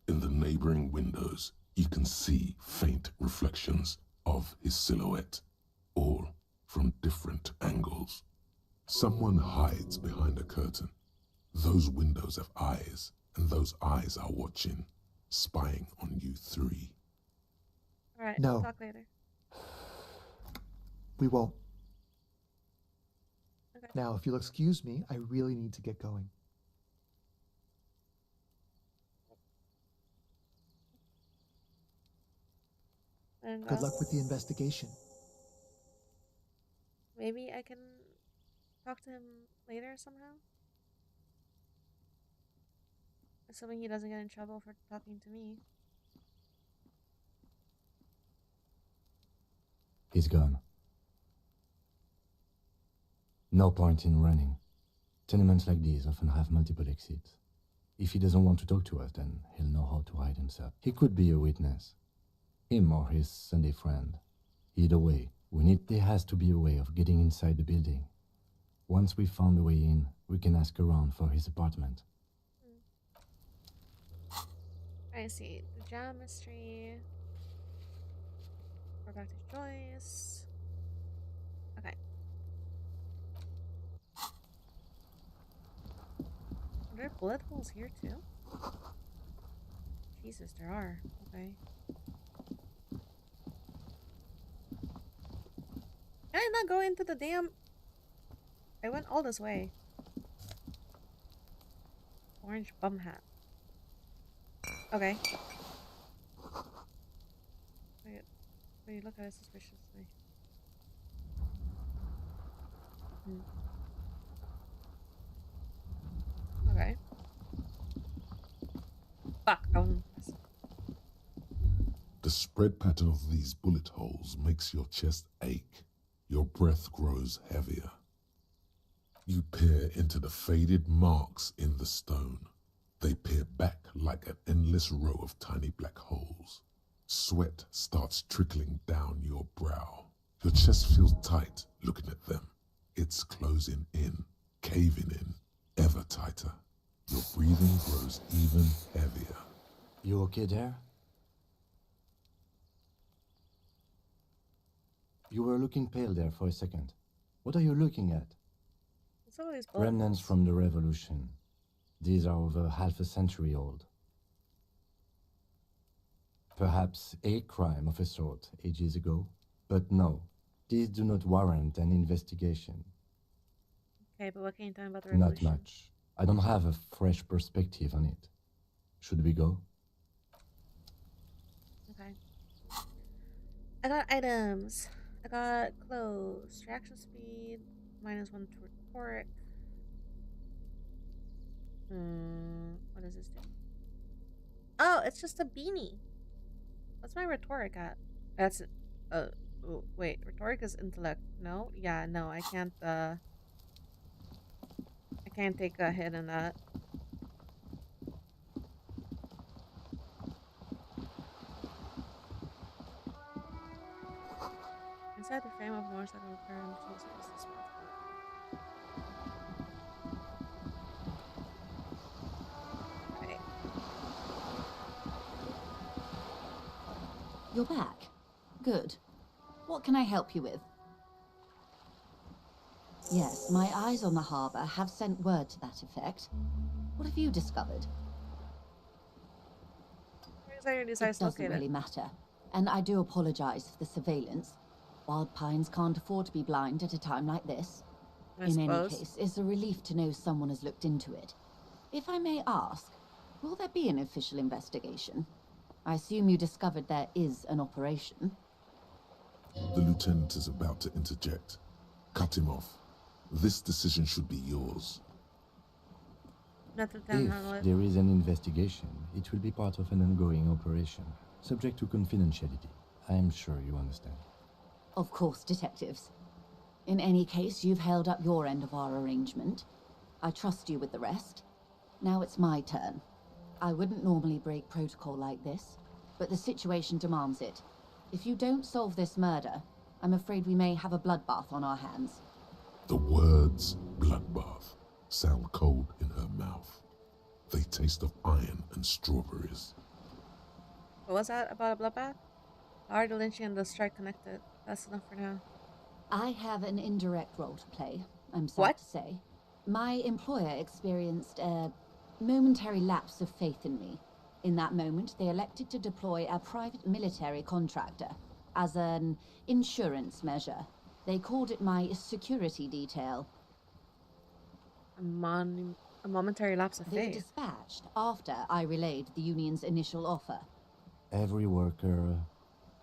In the neighboring windows, you can see faint reflections of his silhouette, all from different angles. Someone hides behind a curtain. Those windows have eyes, and those eyes are watching, spying on you three. All right, No. we'll talk later. We won't. Okay. Now, if you'll excuse me, I really need to get going. And Good luck with the investigation. Maybe I can talk to him later somehow? Assuming he doesn't get in trouble for talking to me. He's gone. No point in running. Tenements like these often have multiple exits. If he doesn't want to talk to us, then he'll know how to hide himself. He could be a witness. Him or his Sunday friend. Either way, there has to be a way of getting inside the building. Once we found a way in, we can ask around for his apartment. I see. The geometry. We're back to Joyce. Okay. Are there bullet holes here too? Jesus, there are. Okay. Can I not go into the damn... I went all this way. Orange bum hat. Okay. Wait, look at it suspiciously. Okay. Fuck, I wasn't pressing. The spread pattern of these bullet holes makes your chest ache. Your breath grows heavier. You peer into the faded marks in the stone. They peer back like an endless row of tiny black holes. Sweat starts trickling down your brow. Your chest feels tight looking at them. It's closing in, caving in, ever tighter. Your breathing grows even heavier. You okay there? You were looking pale there for a second. What are you looking at? It's all these bullet Remnants holes. from the revolution. These are over half a century old. Perhaps a crime of a sort ages ago, but no, these do not warrant an investigation. Okay, but what can you tell me about the Not revolution? much. I don't have a fresh perspective on it. Should we go? Okay. I got items. I got clothes, reaction speed, -1 to rhetoric. What does this do? Oh, it's just a beanie. What's my rhetoric at? That's oh, wait, rhetoric is intellect. No? Yeah, no, I can't take a hit in that. Inside the frame of motorcycle repair and machine service is You're back. Good. What can I help you with? Yes, my eyes on the harbour have sent word to that effect. What have you discovered? Where's your It device doesn't located? really matter. And I do apologize for the surveillance. Wild Pines can't afford to be blind at a time like this. I In any suppose. case, it's a relief to know someone has looked into it. If I may ask, will there be an official investigation? I assume you discovered there is an operation. The lieutenant is about to interject. Cut him off. This decision should be yours. Let the lieutenant If handle it. there is an investigation, it will be part of an ongoing operation, subject to confidentiality. I am sure you understand. Of course, detectives. In any case, you've held up your end of our arrangement. I trust you with the rest. Now it's my turn. I wouldn't normally break protocol like this, but the situation demands it. If you don't solve this murder, I'm afraid we may have a bloodbath on our hands. The words bloodbath sound cold in her mouth. They taste of iron and strawberries. What was that about a bloodbath? How are the lynching and the strike connected? That's enough for now. I have an indirect role to play, I'm sad to say. My employer experienced a momentary lapse of faith in me. In that moment, they elected to deploy a private military contractor as an insurance measure. They called it my security detail. A momentary lapse of They were faith. dispatched after I relayed the union's initial offer. Every worker...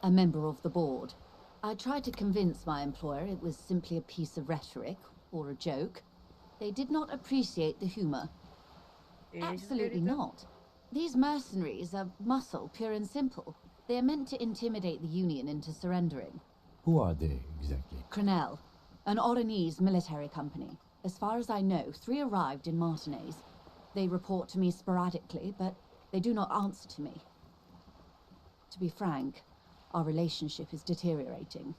A member of the board. I tried to convince my employer it was simply a piece of rhetoric, or a joke. They did not appreciate the humor. Absolutely not. These mercenaries are muscle, pure and simple. They are meant to intimidate the Union into surrendering. Who are they, exactly? Crenel, an Oranese military company. As far as I know, 3 arrived in Martinez. They report to me sporadically, but they do not answer to me. To be frank, our relationship is deteriorating.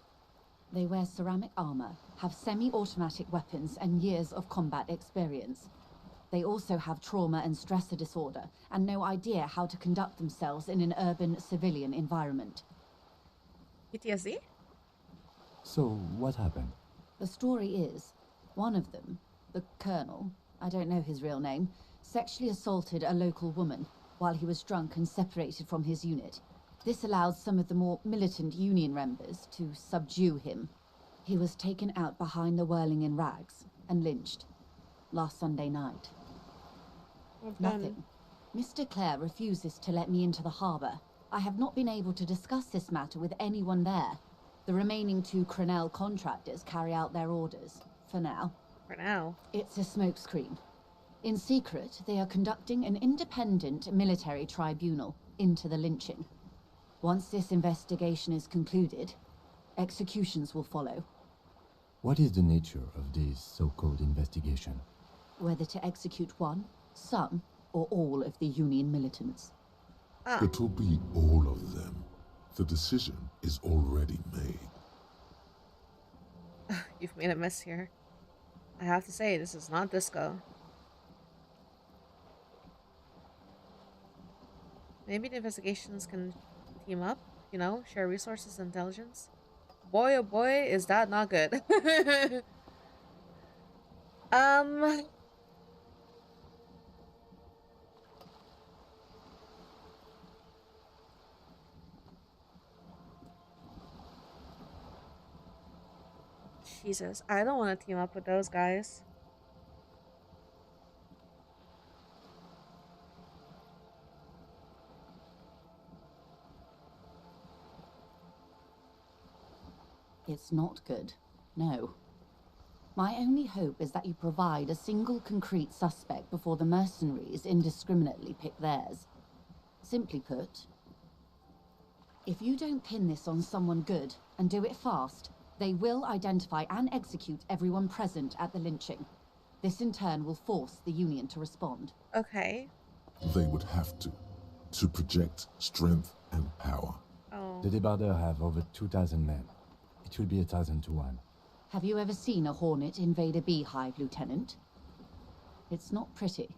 They wear ceramic armor, have semi-automatic weapons, and years of combat experience. They also have trauma and stressor disorder, and no idea how to conduct themselves in an urban civilian environment. PTSD? So, what happened? The story is, one of them, the colonel, I don't know his real name, sexually assaulted a local woman while he was drunk and separated from his unit. This allowed some of the more militant Union members to subdue him. He was taken out behind the whirling in rags and lynched last Sunday night. Nothing. Mr. Clare refuses to let me into the harbor. I have not been able to discuss this matter with anyone there. The remaining 2 Crenel contractors carry out their orders, for now. For now? It's a smokescreen. In secret, they are conducting an independent military tribunal into the lynching. Once this investigation is concluded, executions will follow. What is the nature of this so-called investigation? Whether to execute one, some, or all of the Union militants. It will be all of them. The decision is already made. You've made a mess here. I have to say, this is not disco. Maybe the investigations can team up, you know, share resources and intelligence. Boy, oh boy, is that not good. Jesus, I don't want to team up with those guys. It's not good, no. My only hope is that you provide a single concrete suspect before the mercenaries indiscriminately pick theirs. Simply put, if you don't pin this on someone good, and do it fast, they will identify and execute everyone present at the lynching. This in turn will force the Union to respond. Okay. They would have to project strength and power. Oh. The debardeurs have over 2,000 men. It will be 1,000 to 1. Have you ever seen a Hornet invade a beehive, Lieutenant? It's not pretty.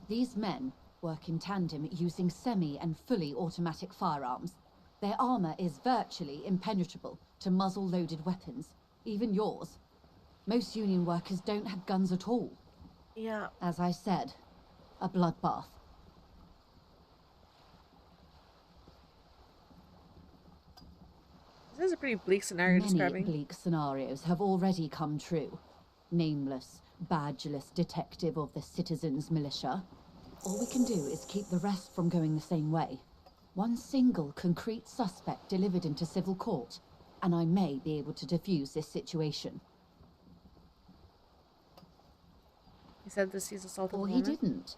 These men work in tandem using semi- and fully automatic firearms. Their armor is virtually impenetrable to muzzle-loaded weapons, even yours. Most Union workers don't have guns at all. Yeah. As I said, a bloodbath. This is a pretty bleak scenario Many describing. bleak scenarios have already come true. Nameless, badgeless detective of the citizens' militia. All we can do is keep the rest from going the same way. One single concrete suspect delivered into civil court. and I may be able to defuse this situation. He said this he's assaulted Or a he woman? didn't.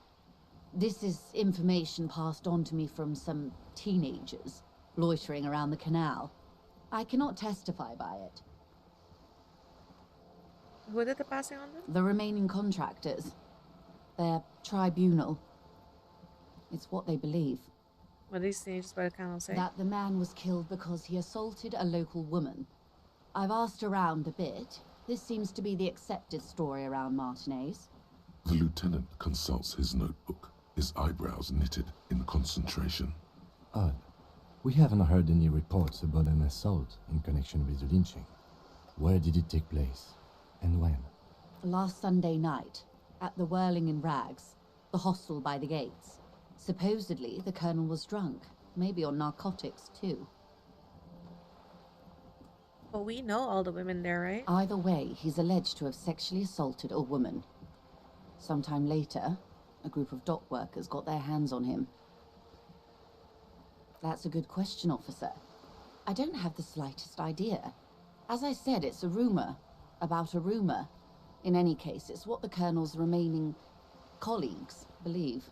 This is information passed on to me from some teenagers loitering around the canal. I cannot testify by it. Who did the passing on to? The remaining contractors. Their tribunal. It's what they believe. What these teenagers by the canal say? That the man was killed because he assaulted a local woman. I've asked around a bit. This seems to be the accepted story around Martinez. The lieutenant consults his notebook, his eyebrows knitted in concentration. Odd. We haven't heard any reports about an assault in connection with the lynching. Where did it take place? And when? Last Sunday night, at the Whirling in Rags, the hostel by the gates. Supposedly, the colonel was drunk, maybe on narcotics too. But we know all the women there, right? Either way, he's alleged to have sexually assaulted a woman. Sometime later, a group of dock workers got their hands on him. That's a good question, officer. I don't have the slightest idea. As I said, it's a rumor about a rumor. In any case, it's what the colonel's remaining colleagues believe.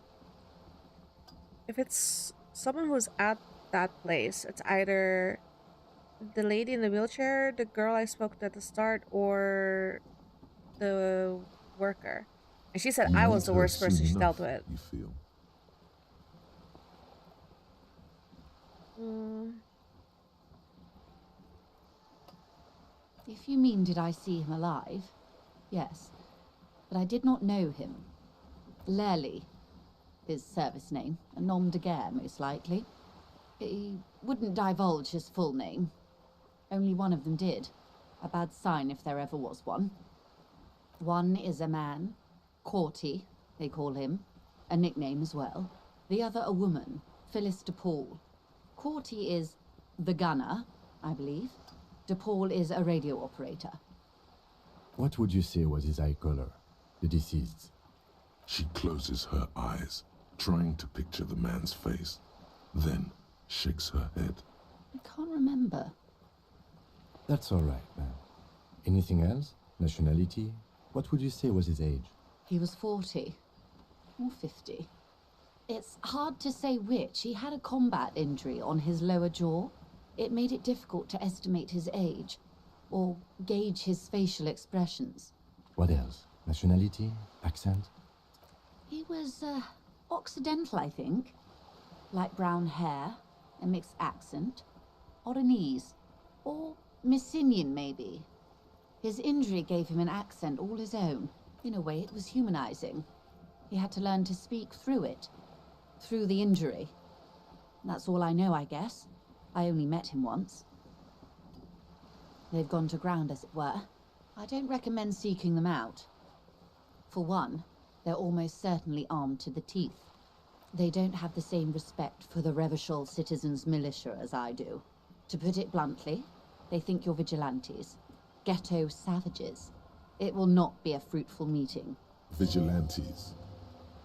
If it's someone who's at that place, it's either the lady in the wheelchair, the girl I spoke to at the start, or the worker. And she said I was the worst person she dealt with. You feel? If you mean did I see him alive, yes. But I did not know him. Lely, his service name, a nom de guerre, most likely. He wouldn't divulge his full name. Only one of them did. A bad sign if there ever was one. One is a man, Corty, they call him, a nickname as well. The other a woman, Phyllis DePaul. Corty is the gunner, I believe. DePaul is a radio operator. What would you say was his eye color, the deceased's? She closes her eyes, trying to picture the man's face, then shakes her head. I can't remember. That's all right, ma'am. Anything else? Nationality? What would you say was his age? He was 40. Or 50. It's hard to say which. He had a combat injury on his lower jaw. It made it difficult to estimate his age, or gauge his facial expressions. What else? Nationality? Accent? He was, Occidental, I think. Light brown hair, a mixed accent, Oranese, or Messinian, maybe. His injury gave him an accent all his own. In a way, it was humanizing. He had to learn to speak through it, through the injury. That's all I know, I guess. I only met him once. They've gone to ground, as it were. I don't recommend seeking them out. For one, they're almost certainly armed to the teeth. They don't have the same respect for the Revachol citizens' militia as I do. To put it bluntly, they think you're vigilantes. Ghetto savages. It will not be a fruitful meeting. Vigilantes.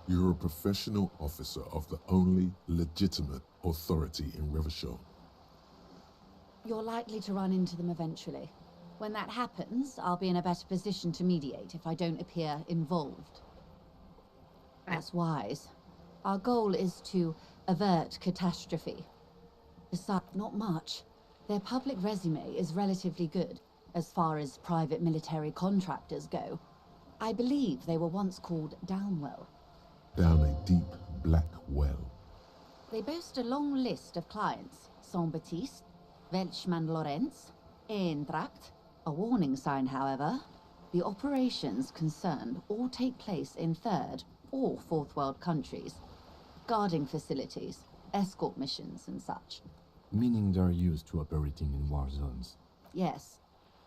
You're a professional officer of the only legitimate authority in Revachol. You're likely to run into them eventually. When that happens, I'll be in a better position to mediate if I don't appear involved. That's wise. Our goal is to avert catastrophe. Besides, not much. Their public resume is relatively good, as far as private military contractors go. I believe they were once called Downwell. Down a deep, black well. They boast a long list of clients. Saint-Baptiste, Welchman-Lorenz, Eintracht. A warning sign, however. The operations concerned all take place in third or fourth world countries. Guarding facilities, escort missions and such. Meaning they're used to operating in war zones. Yes.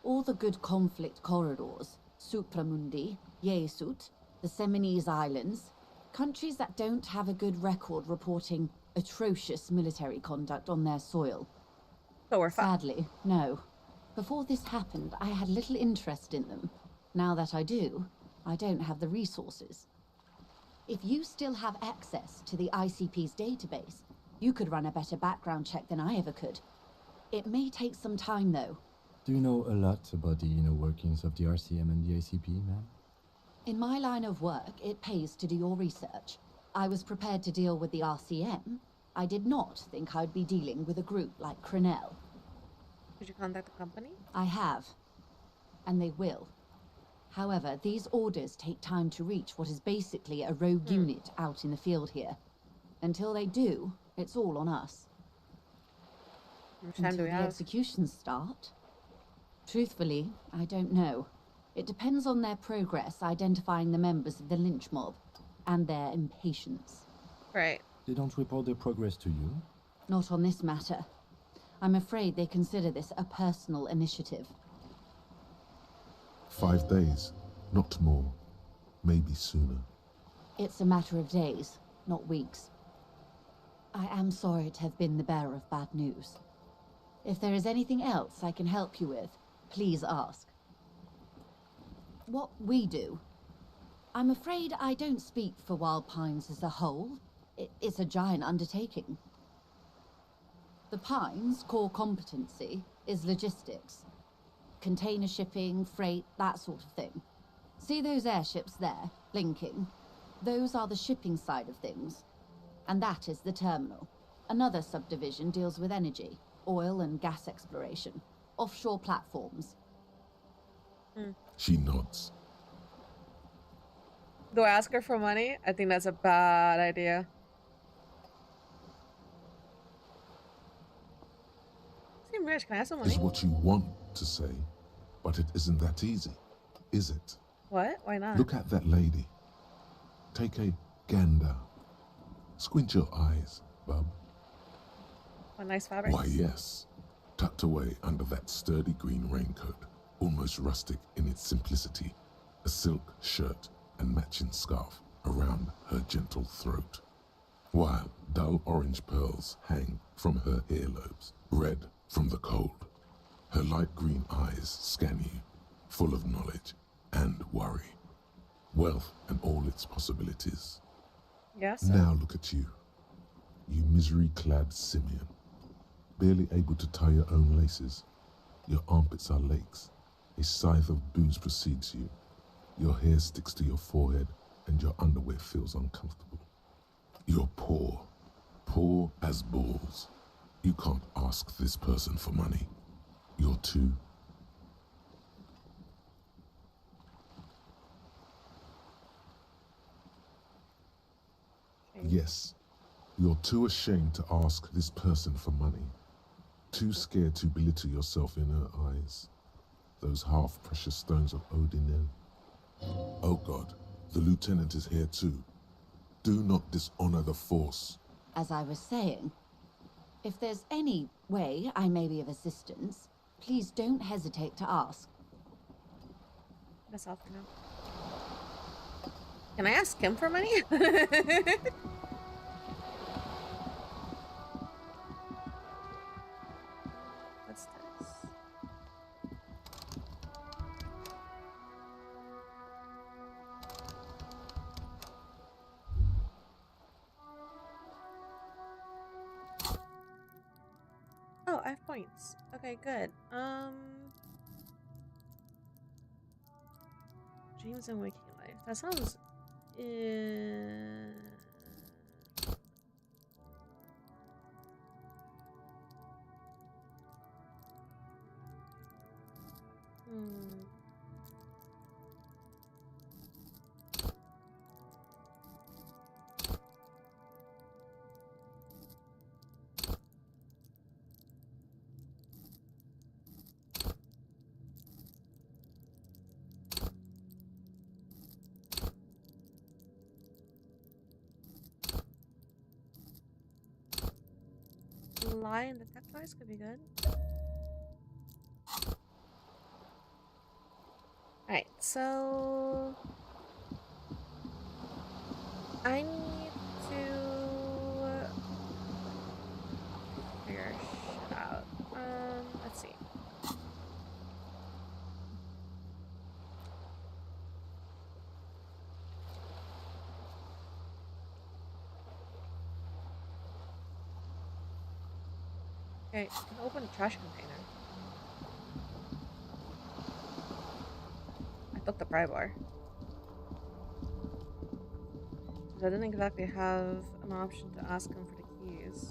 All the good conflict corridors, Supramundi, Yesut, the Seminese Islands, countries that don't have a good record reporting atrocious military conduct on their soil. So we're sadly, no. Before this happened, I had little interest in them. Now that I do, I don't have the resources. If you still have access to the ICP's database, you could run a better background check than I ever could. It may take some time, though. Do you know a lot about the inner workings of the RCM and the ACP, ma'am? In my line of work, it pays to do your research. I was prepared to deal with the RCM. I did not think I'd be dealing with a group like Crenell. Did you contact the company? I have. And they will. However, these orders take time to reach what is basically a rogue unit out in the field here. Until they do, it's all on us. How much time Until do we the have? executions start? Truthfully, I don't know. It depends on their progress identifying the members of the lynch mob, and their impatience. Right. They don't report their progress to you? Not on this matter. I'm afraid they consider this a personal initiative. 5 days, not more. Maybe sooner. It's a matter of days, not weeks. I am sorry to have been the bearer of bad news. If there is anything else I can help you with, please ask. What we do, I'm afraid I don't speak for Wild Pines as a whole. It's a giant undertaking. The Pines' core competency is logistics. Container shipping, freight, that sort of thing. See those airships there, blinking? Those are the shipping side of things. And that is the terminal. Another subdivision deals with energy, oil and gas exploration, offshore platforms. She nods. Do I ask her for money? I think that's a bad idea. Seem rich. Can I have some money? Is what you want to say, but it isn't that easy, is it? What? Why not? Look at that lady. Take a gander. Squint your eyes, bub. What nice fabric. Why, yes. Tucked away under that sturdy green raincoat, almost rustic in its simplicity, a silk shirt and matching scarf around her gentle throat, while dull orange pearls hang from her earlobes, red from the cold. Her light green eyes scan you, full of knowledge and worry, wealth and all its possibilities. Yes. Now look at you, you misery-clad simian, barely able to tie your own laces. Your armpits are lakes. A scythe of booze precedes you. Your hair sticks to your forehead, and your underwear feels uncomfortable. You're poor, poor as balls. You can't ask this person for money. You're too. Yes, you're too ashamed to ask this person for money. Too scared to belittle yourself in her eyes. Those half-precious stones of Odinel. Oh God, the lieutenant is here too. Do not dishonor the force. As I was saying, if there's any way I may be of assistance, please don't hesitate to ask. That's all for now. Can I ask him for money? What's this? Oh, I have points. Okay, good. Dreams and waking life. That sounds. Lie and detect lies could be good. Alright, so I need to figure shit out. Let's see. Okay, you can open a trash container. took the pry bar. I didn't exactly have an option to ask him for the keys.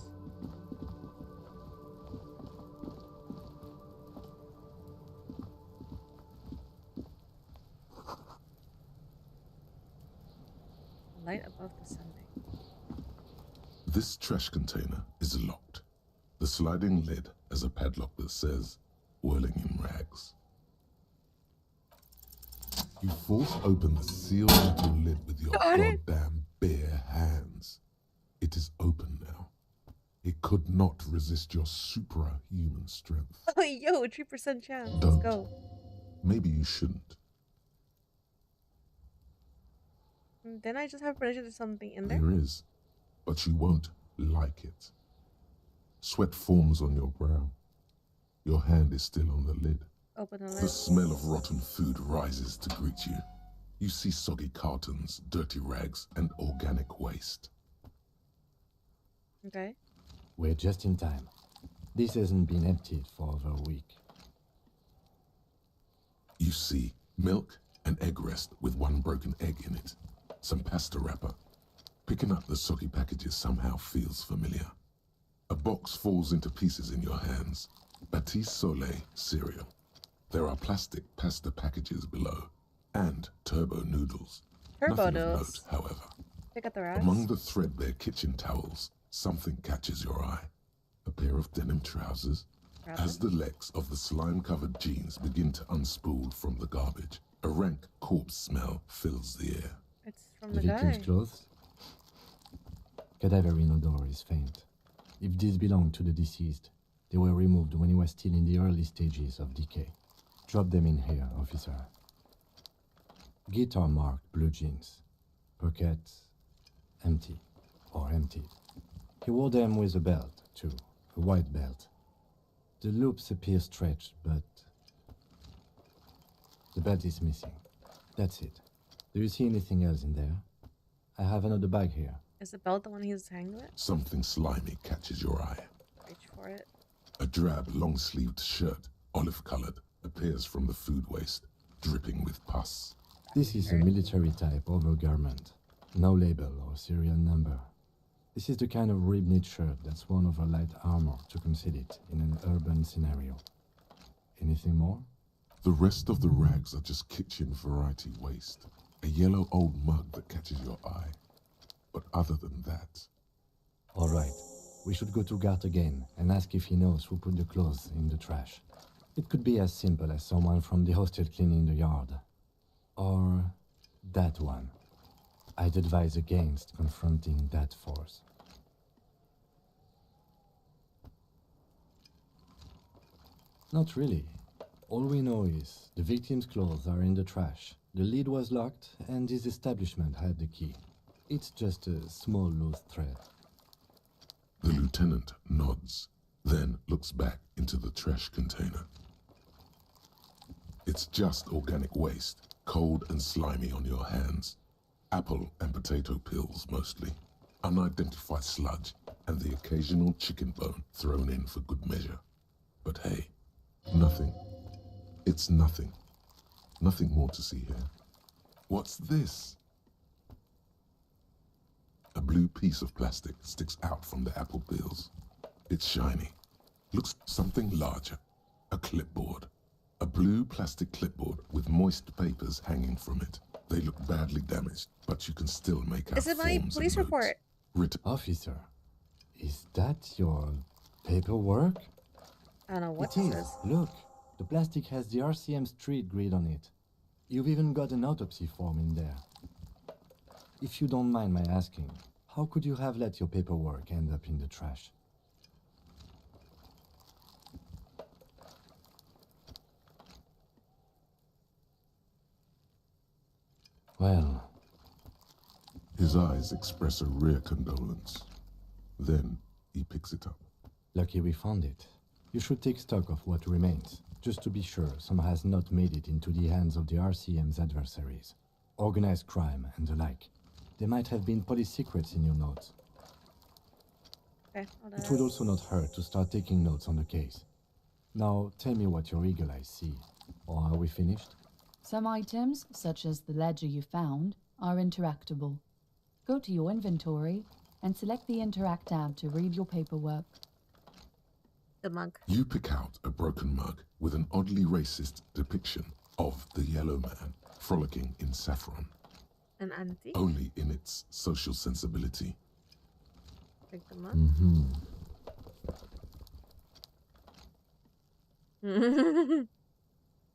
Light above descending. This trash container is locked. The sliding lid has a padlock that says, whirling in rags. You force open the sealed metal lid with your goddamn bare hands. It is open now. It could not resist your superhuman strength. Oh, yo, 3% chance. Don't. Let's go. Maybe you shouldn't. Didn't I just have permission to something in there? There is, but you won't like it. Sweat forms on your brow. Your hand is still on the lid. Open the The lid. smell of rotten food rises to greet you. You see soggy cartons, dirty rags, and organic waste. Okay. We're just in time. This hasn't been emptied for over a week. You see milk and egg rest with one broken egg in it. Some pasta wrapper. Picking up the soggy packages somehow feels familiar. A box falls into pieces in your hands. Batiste Soleil cereal. There are plastic pasta packages below, and turbo noodles. Turbo Nothing noodles. of note, however. Pick up the rest. Among the threadbare kitchen towels, something catches your eye. A pair of denim trousers. Grab As them. the legs of the slime-covered jeans begin to unspool from the garbage, a rank corpse smell fills the air. It's from The the victim's guy. clothes? Cadaverine odor is faint. If these belong to the deceased, they were removed when he was still in the early stages of decay. Drop them in here, officer. Guitar marked blue jeans. Pockets empty or emptied. He wore them with a belt, too. A white belt. The loops appear stretched, but the belt is missing. That's it. Do you see anything else in there? I have another bag here. Is the belt the one he was hanging with? Something slimy catches your eye. Reach for it. A drab, long-sleeved shirt, olive-colored, appears from the food waste, dripping with pus. This is a military-type overgarment. No label or serial number. This is the kind of rib-knit shirt that's worn over light armor to conceal it in an urban scenario. Anything more? The rest of the rags are just kitchen variety waste. A yellow old mug that catches your eye. But other than that... All right. We should go to Gart again and ask if he knows who put the clothes in the trash. It could be as simple as someone from the hostel cleaning the yard. Or that one. I'd advise against confronting that force. Not really. All we know is the victim's clothes are in the trash. The lid was locked, and his establishment had the key. It's just a small loose thread. The lieutenant nods, then looks back into the trash container. It's just organic waste, cold and slimy on your hands. Apple and potato peels, mostly. Unidentified sludge, and the occasional chicken bone thrown in for good measure. But hey, nothing. It's nothing. Nothing more to see here. What's this? A blue piece of plastic sticks out from the apple peels. It's shiny. Looks something larger. A clipboard. A blue plastic clipboard with moist papers hanging from it. They look badly damaged, but you can still make out Is it my forms police and notes. report? Written. Officer, is that your paperwork? I don't know what It this is. is. Look, the plastic has the RCM street grid on it. You've even got an autopsy form in there. If you don't mind my asking, how could you have let your paperwork end up in the trash? Well, His eyes express a rare condolence. Then he picks it up. lucky we found it. You should take stock of what remains, just to be sure some has not made it into the hands of the RCM's adversaries. Organized crime and the like. There might have been police secrets in your notes. Okay, It would also not hurt to start taking notes on the case. Now, tell me what your eagle eyes see. Or are we finished? Some items, such as the ledger you found, are interactable. Go to your inventory and select the Interact tab to read your paperwork. The mug. You pick out a broken mug with an oddly racist depiction of the yellow man frolicking in saffron. An antique? Only in its social sensibility. Take the mug.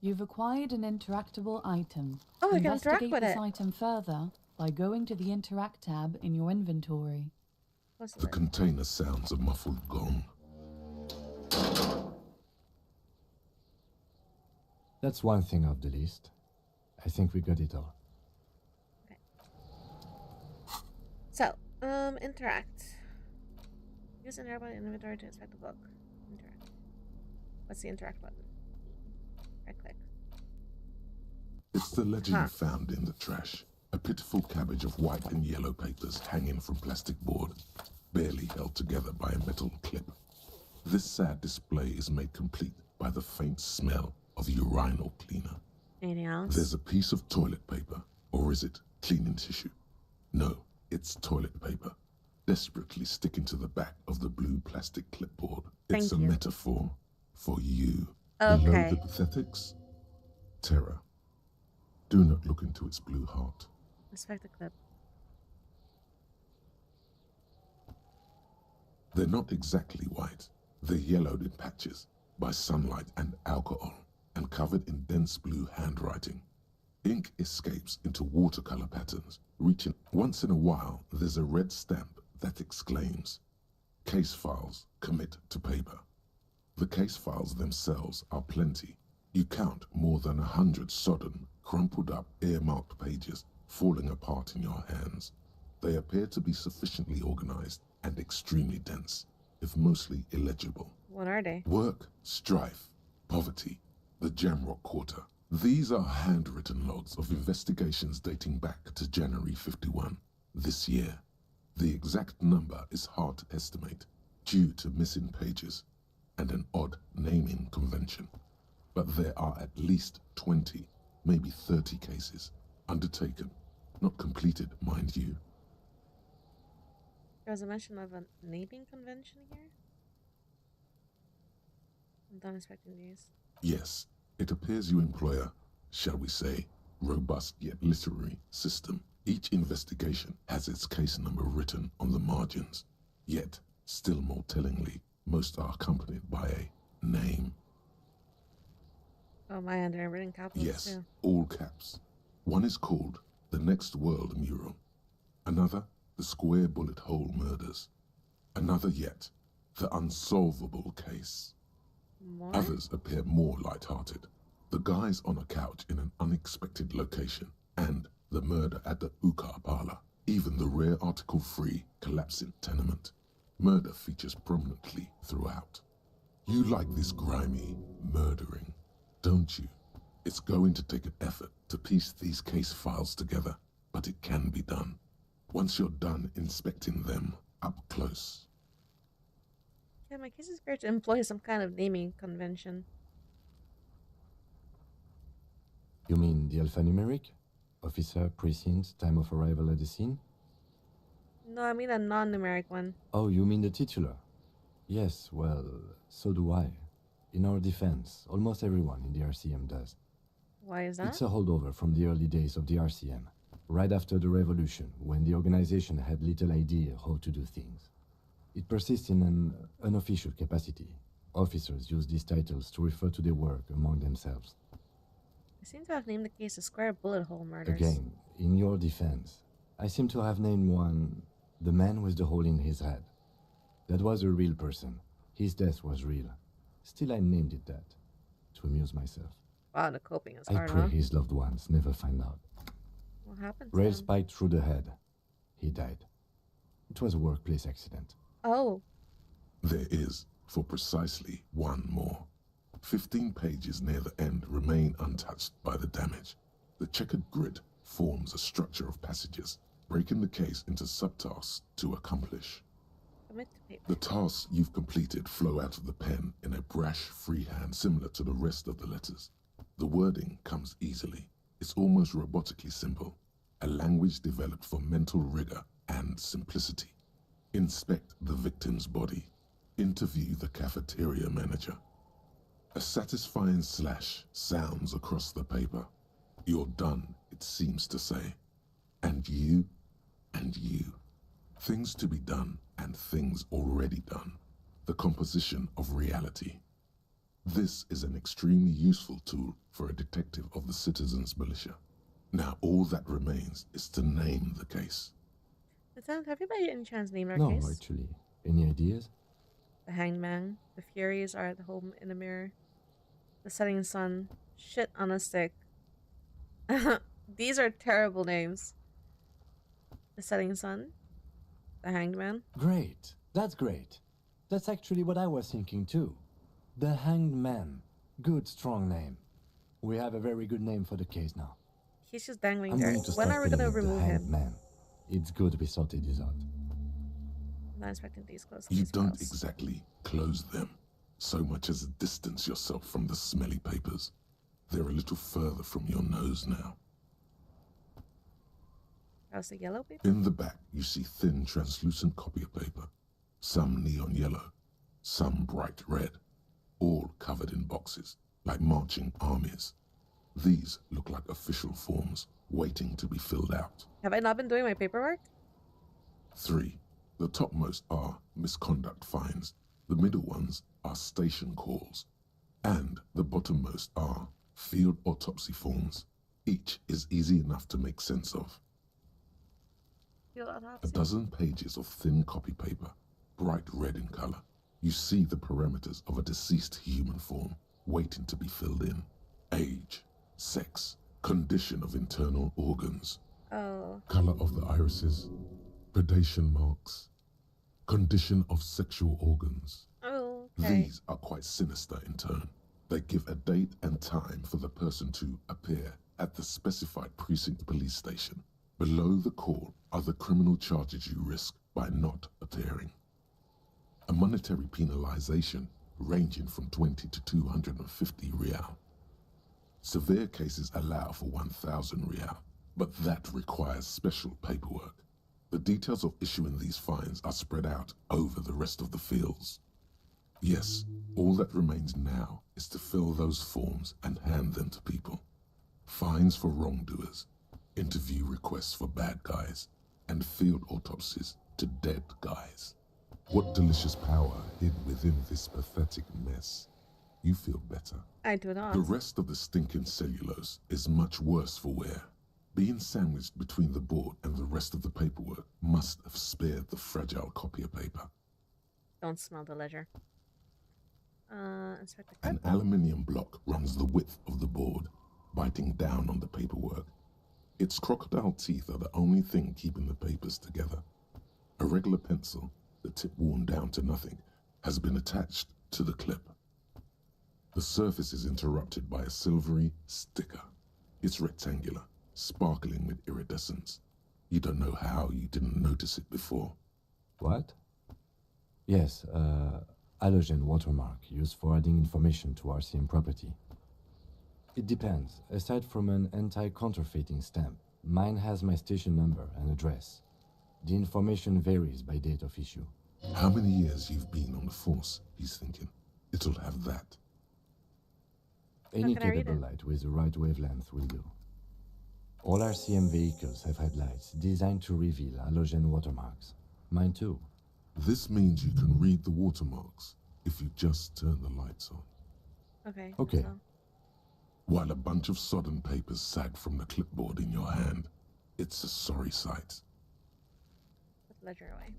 You've acquired an interactable item. Oh, I can interact Investigate with this it. item further by going to the Interact tab in your inventory. The container sounds a muffled gong. That's one thing off the list. I think we got it all. So, interact. Use an airbot inventory to inspect the book. Interact. What's the interact button? Right click. It's the ledger you found in the trash. A pitiful cabbage of white and yellow papers hanging from plastic board, barely held together by a metal clip. This sad display is made complete by the faint smell of urinal cleaner. Anything else? There's a piece of toilet paper, or is it cleaning tissue? No, it's toilet paper, desperately sticking to the back of the blue plastic clipboard. It's a metaphor for you. Below Okay. the pathetics, terror. Do not look into its blue heart. Inspect the clip. They're not exactly white. They're yellowed in patches by sunlight and alcohol, and covered in dense blue handwriting. Ink escapes into watercolor patterns, reaching. Once in a while, there's a red stamp that exclaims, "Case files, commit to paper." The case files themselves are plenty. You count more than 100 sodden, crumpled up, earmarked pages falling apart in your hands. They appear to be sufficiently organized and extremely dense, if mostly illegible. What are they? Work, strife, poverty, the Jamrock Quarter. These are handwritten logs of investigations dating back to January 51, this year. The exact number is hard to estimate due to missing pages and an odd naming convention. But there are at least 20, maybe 30 cases undertaken, not completed, mind you. There was a mention of a naming convention here? I'm done inspecting these. Yes, it appears you employ a, shall we say, robust yet literary system. Each investigation has its case number written on the margins. Yet, still more tellingly, most are accompanied by a name. Oh my, and they're written capitals Yes, too. all caps. One is called The Next World Mural. Another, The Square Bullet Hole Murders. Another yet, The Unsolvable Case. More? Others appear more light-hearted. The guys on a couch in an unexpected location, and the murder at the Ukar Parlor. Even the rare article-free collapsing tenement. Murder features prominently throughout. You like this grimy murdering, don't you? It's going to take an effort to piece these case files together, but it can be done. Once you're done inspecting them up close. Yeah, my case is great to employ some kind of naming convention. You mean the alphanumeric? Officer, precinct, time of arrival at the scene? No, I mean a non-numeric one. Oh, you mean the titular? Yes, well, so do I. In our defense, almost everyone in the RCM does. Why is that? It's a holdover from the early days of the RCM, right after the revolution, when the organization had little idea how to do things. It persists in an unofficial capacity. Officers use these titles to refer to their work among themselves. I seem to have named the case a Square Bullet Hole Murders. Again, in your defense, I seem to have named one the man with the hole in his head. That was a real person. His death was real. Still, I named it that, to amuse myself. Wow, the coping is I hard, pray huh? his loved ones never find out. What happened to Rail him? spiked through the head. He died. It was a workplace accident. Oh. There is, for precisely one more. 15 pages near the end remain untouched by the damage. The checkered grid forms a structure of passages, breaking the case into subtasks to accomplish. Commit to paper. The tasks you've completed flow out of the pen in a brash freehand similar to the rest of the letters. The wording comes easily. It's almost robotically simple, a language developed for mental rigor and simplicity. Inspect the victim's body. Interview the cafeteria manager. A satisfying slash sounds across the paper. You're done, it seems to say. And you, and you. Things to be done and things already done. The composition of reality. This is an extremely useful tool for a detective of the Citizens Militia. Now all that remains is to name the case. Lieutenant, have you by any chance named our No, case? actually. Any ideas? The Hanged Man. The Furies are at home in the mirror. The Setting Sun. Shit on a Stick. These are terrible names. The Setting Sun. The Hanged Man. Great. That's great. That's actually what I was thinking too. The Hanged Man. Good, strong name. We have a very good name for the case now. He's just dangling I'm there. going to When start are we gonna calling it the remove Hanged him? Man. It's good we sorted this out. I'm not expecting these close. You don't exactly close them, so much as distance yourself from the smelly papers. They're a little further from your nose now. How's the yellow paper? In the back, you see thin, translucent copy of paper. Some neon yellow, some bright red, all covered in boxes, like marching armies. These look like official forms, waiting to be filled out. Have I not been doing my paperwork? 3. The topmost are misconduct fines. The middle ones are station calls. And the bottommost are field autopsy forms. Each is easy enough to make sense of. Field A autopsy. dozen pages of thin copy paper, bright red in color. You see the parameters of a deceased human form, waiting to be filled in. Age, sex, condition of internal organs, Oh. color of the irises, predation marks, condition of sexual organs. Oh, okay. These are quite sinister in tone. They give a date and time for the person to appear at the specified precinct police station. Below the call are the criminal charges you risk by not appearing. A monetary penalization ranging from 20 to 250 real. Severe cases allow for 1,000 real, but that requires special paperwork. The details of issuing these fines are spread out over the rest of the fields. Yes, all that remains now is to fill those forms and hand them to people. Fines for wrongdoers, interview requests for bad guys, and field autopsies to dead guys. What delicious power hid within this pathetic mess. You feel better. I do not. The rest of the stinking cellulose is much worse for wear. Being sandwiched between the board and the rest of the paperwork must have spared the fragile copier paper. Don't smell the ledger. Inspector. An aluminium block runs the width of the board, biting down on the paperwork. Its crocodile teeth are the only thing keeping the papers together. A regular pencil, the tip worn down to nothing, has been attached to the clip. The surface is interrupted by a silvery sticker. It's rectangular, sparkling with iridescence. You don't know how you didn't notice it before. What? Yes, halogen watermark used for adding information to RCM property. It depends. Aside from an anti-counterfeiting stamp, mine has my station number and address. The information varies by date of issue. How many years you've been on the force, he's thinking. It'll have that. Any capable light with the right wavelength will do. All RCM vehicles have headlights designed to reveal halogen watermarks. Mine too. This means you can read the watermarks if you just turn the lights on. Okay. Okay. So. While a bunch of sodden papers sag from the clipboard in your hand, it's a sorry sight. Put the ledger away.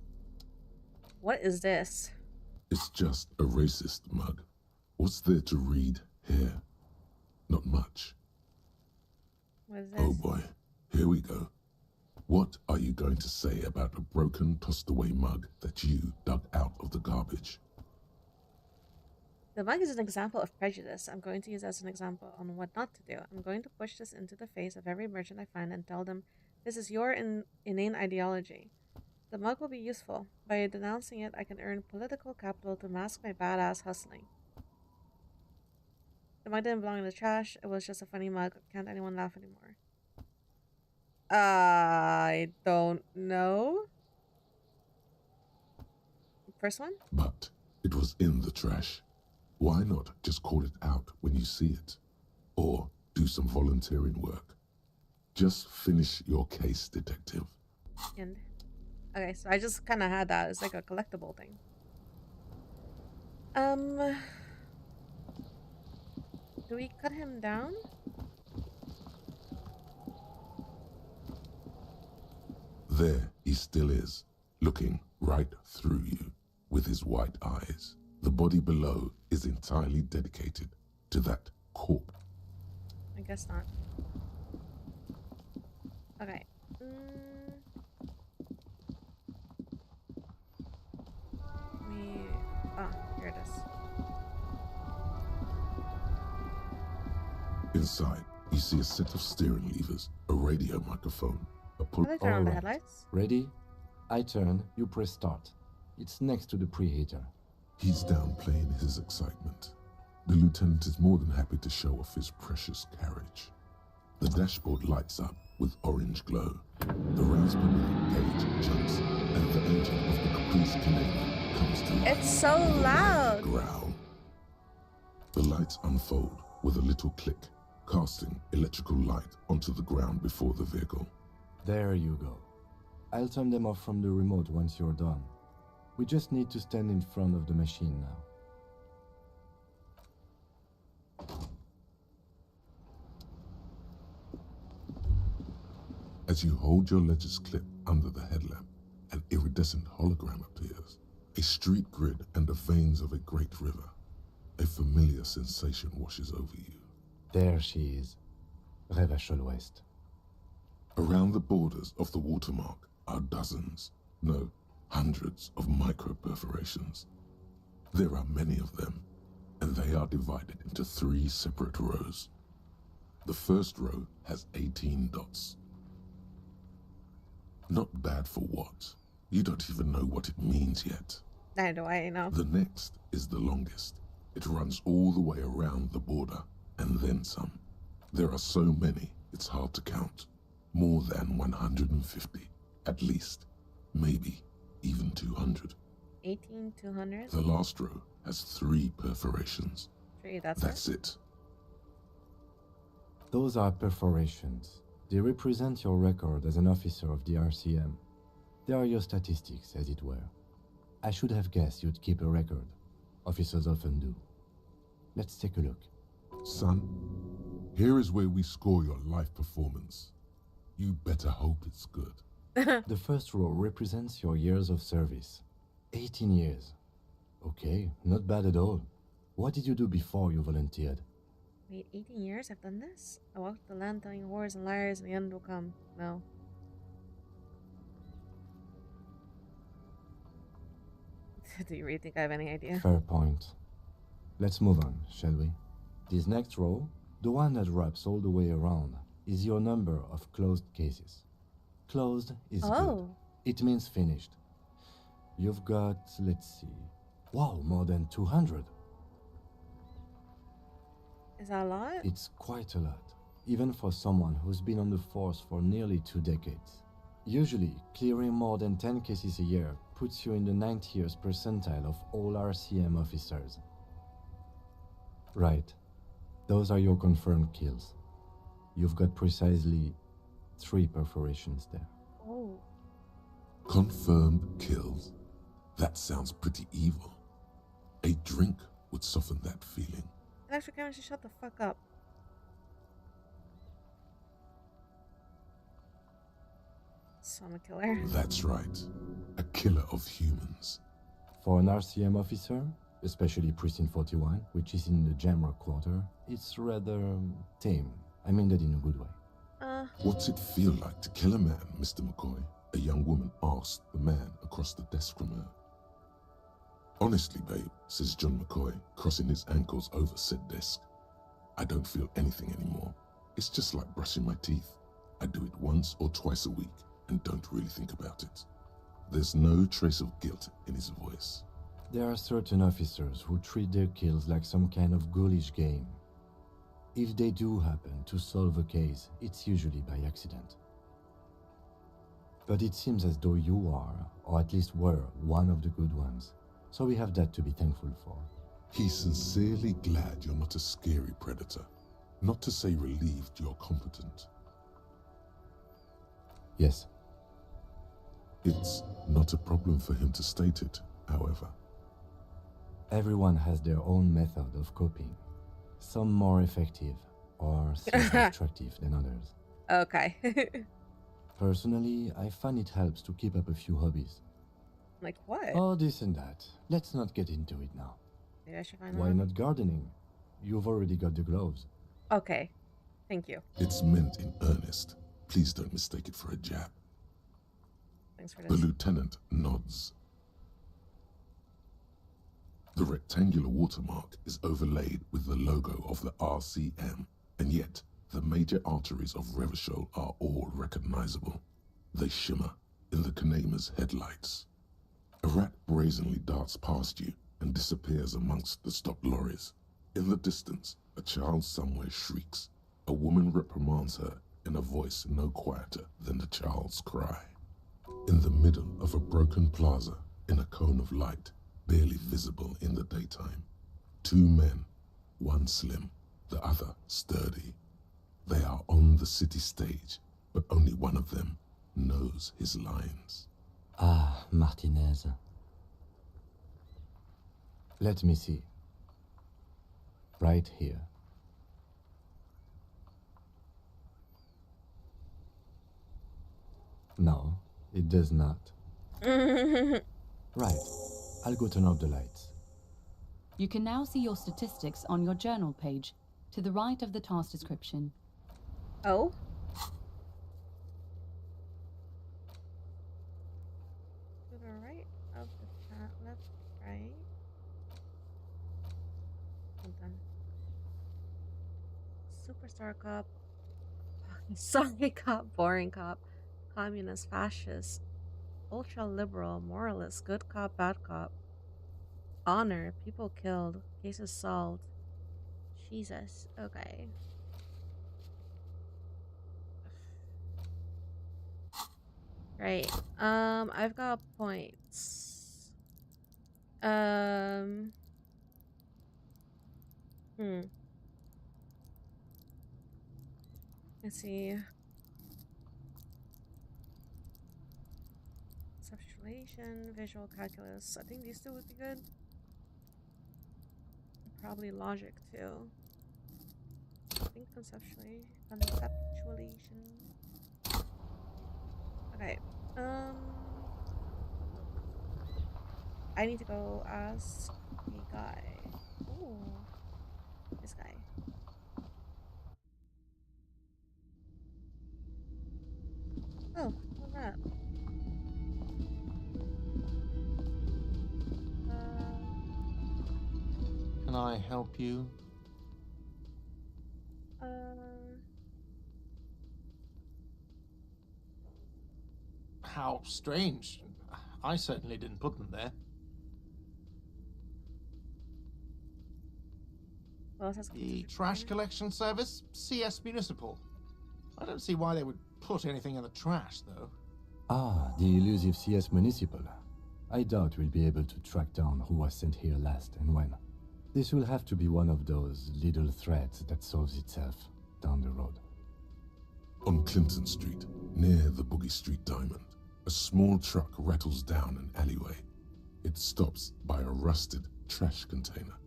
What is this? It's just a racist mug. What's there to read here? Not much. What is this? Oh boy, here we go. What are you going to say about a broken, tossed-away mug that you dug out of the garbage? The mug is an example of prejudice. I'm going to use as an example on what not to do. I'm going to push this into the face of every merchant I find and tell them, this is your inane ideology. The mug will be useful. By denouncing it, I can earn political capital to mask my badass hustling. The mug didn't belong in the trash. It was just a funny mug. Can't anyone laugh anymore? I don't know. First one? But it was in the trash. Why not just call it out when you see it? Or do some volunteering work. Just finish your case, detective. And okay, so I just kind of had that. It's like a collectible thing. Do we cut him down? There he still is, looking right through you with his white eyes. The body below is entirely dedicated to that corpse. I guess not. Okay. Here it is. Inside, you see a set of steering levers, a radio microphone, a pull. Can I turn on the headlights? Ready? I turn, you press start. It's next to the preheater. He's downplaying his excitement. The lieutenant is more than happy to show off his precious carriage. The dashboard lights up with orange glow. The raised pneumatic gauge jumps, and the engine of the Caprice Canadian comes to life. It's so loud! Growl. The lights unfold with a little click, casting electrical light onto the ground before the vehicle. There you go. I'll turn them off from the remote once you're done. We just need to stand in front of the machine now. As you hold your ledger's clip under the headlamp, an iridescent hologram appears. A street grid and the veins of a great river. A familiar sensation washes over you. There she is. Revachol West. Around the borders of the watermark are dozens, no, hundreds of micro-perforations. There are many of them, and they are divided into 3 separate rows. The first row has 18 dots. Not bad for what? You don't even know what it means yet. Neither do I, know. The next is the longest. It runs all the way around the border, and then some. There are so many, it's hard to count. More than 150, at least. Maybe even 200. 18, 200? The last row has 3 perforations. 3, that's it. Those are perforations. They represent your record as an officer of the RCM. They are your statistics, as it were. I should have guessed you'd keep a record. Officers often do. Let's take a look. Son, here is where we score your life performance. You better hope it's good. The first row represents your years of service. 18 years. Okay, not bad at all. What did you do before you volunteered? Wait, 18 years I've done this? I walked the land telling whores and liars and the end will come. No. Do you really think I have any idea? Fair point. Let's move on, shall we? This next row, the one that wraps all the way around, is your number of closed cases. Closed is good. It means finished. You've got, let's see, wow, more than 200. Is that a lot? It's quite a lot, even for someone who's been on the force for nearly 2 decades. Usually, clearing more than 10 cases a year puts you in the 90th percentile of all RCM officers. Right. Those are your confirmed kills. You've got precisely 3 perforations there. Oh. Confirmed kills? That sounds pretty evil. A drink would soften that feeling. Electric Cameron should shut the fuck up. So I'm a killer. That's right. A killer of humans. For an RCM officer, especially Precinct 41, which is in the Jamrock Quarter, it's rather tame. I mean that in a good way. What's it feel like to kill a man, Mr. McCoy? A young woman asked the man across the desk from her. Honestly, babe, says John McCoy, crossing his ankles over said desk. I don't feel anything anymore. It's just like brushing my teeth. I do it once or twice a week and don't really think about it. There's no trace of guilt in his voice. There are certain officers who treat their kills like some kind of ghoulish game. If they do happen to solve a case, it's usually by accident. But it seems as though you are, or at least were, one of the good ones. So we have that to be thankful for. He's sincerely glad you're not a scary predator. Not to say relieved you're competent. Yes. It's not a problem for him to state it, however. Everyone has their own method of coping. Some more effective, or self-destructive than others. Okay. Personally, I find it helps to keep up a few hobbies. Like what? Oh, this and that. Let's not get into it now. Maybe I should find Why one. not gardening? You've already got the gloves. Okay. Thank you. It's meant in earnest. Please don't mistake it for a jab. Thanks for The this. lieutenant nods. The rectangular watermark is overlaid with the logo of the RCM, and yet the major arteries of Revachol are all recognizable. They shimmer in the Kanema's headlights. A rat brazenly darts past you and disappears amongst the stopped lorries. In the distance, a child somewhere shrieks. A woman reprimands her in a voice no quieter than the child's cry. In the middle of a broken plaza, in a cone of light, barely visible in the daytime, two men, one slim, the other sturdy. They are on the city stage, but only one of them knows his lines. Ah, Martinez. Let me see. Right here. No, it does not. Right. I'll go turn off the lights. You can now see your statistics on your journal page, to the right of the task description. Oh? To the right of the chat, left, right. Hold on. Superstar cop. Sorry cop, boring cop. Communist, fascist. Ultra liberal, moralist, good cop, bad cop. Honor, people killed, cases solved. Jesus, okay. Right. I've got points. Let's see. Conceptualization, visual calculus. I think these two would be good. Probably logic too. I think conceptualization. Okay. I need to go ask a guy. Ooh. This guy. Oh, what's that? Can I help you? How strange. I certainly didn't put them there. The trash collection service? CS Municipal. I don't see why they would put anything in the trash, though. Ah, the elusive CS Municipal. I doubt we'll be able to track down who was sent here last and when. This will have to be one of those little threads that solves itself down the road. On Clinton Street, near the Boogie Street Diamond, a small truck rattles down an alleyway. It stops by a rusted trash container.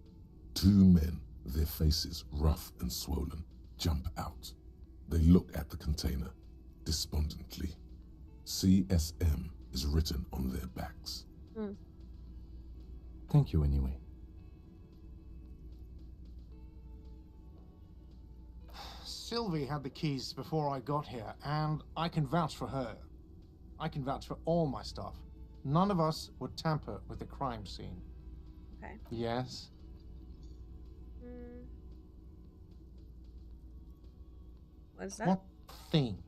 Two men, their faces rough and swollen, jump out. They look at the container despondently. CSM is written on their backs. Thank you anyway. Sylvie had the keys before I got here, and I can vouch for her. I can vouch for all my staff. None of us would tamper with the crime scene. Okay. Yes? What's that? What thing?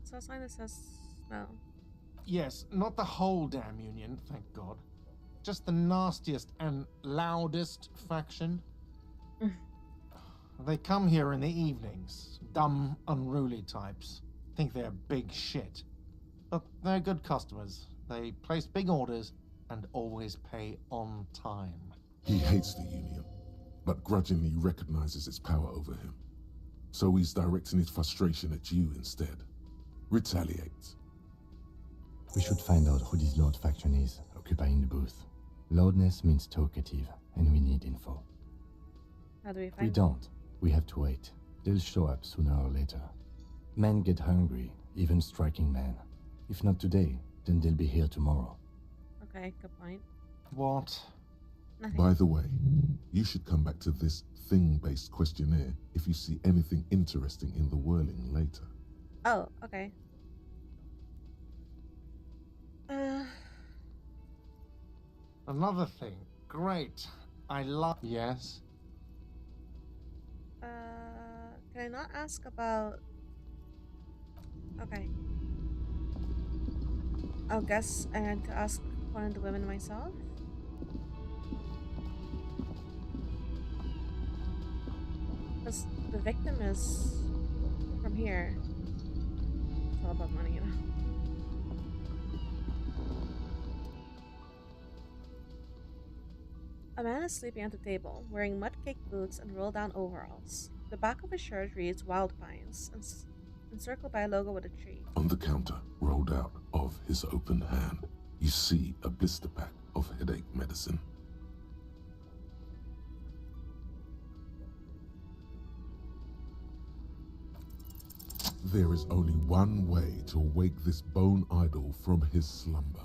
So a sign that says no. Yes, not the whole damn union, thank God. just the nastiest and loudest faction. They come here in the evenings. Dumb, unruly types. Think they're big shit. But they're good customers. They place big orders and always pay on time. He hates the Union, but grudgingly recognizes its power over him. So he's directing his frustration at you instead. Retaliate. We should find out who this Lord faction is, occupying the booth. Loudness means talkative, and we need info. How do we If find we don't, we have to wait. They'll show up sooner or later. Men get hungry, even striking men. If not today, then they'll be here tomorrow. Okay, good point. What? Nothing. By the way, you should come back to this thing-based questionnaire if you see anything interesting in the whirling later. Oh, okay. Another thing. Great. I love... Yes? Can I not ask about... Okay. I'll guess I had to ask one of the women myself. Because the victim is from here. It's all about money, you know. A man is sleeping at the table, wearing mud-caked boots and roll-down overalls. The back of his shirt reads Wild Pines, encircled by a logo with a tree. On the counter, rolled out of his open hand, you see a blister pack of headache medicine. There is only one way to wake this bone idol from his slumber.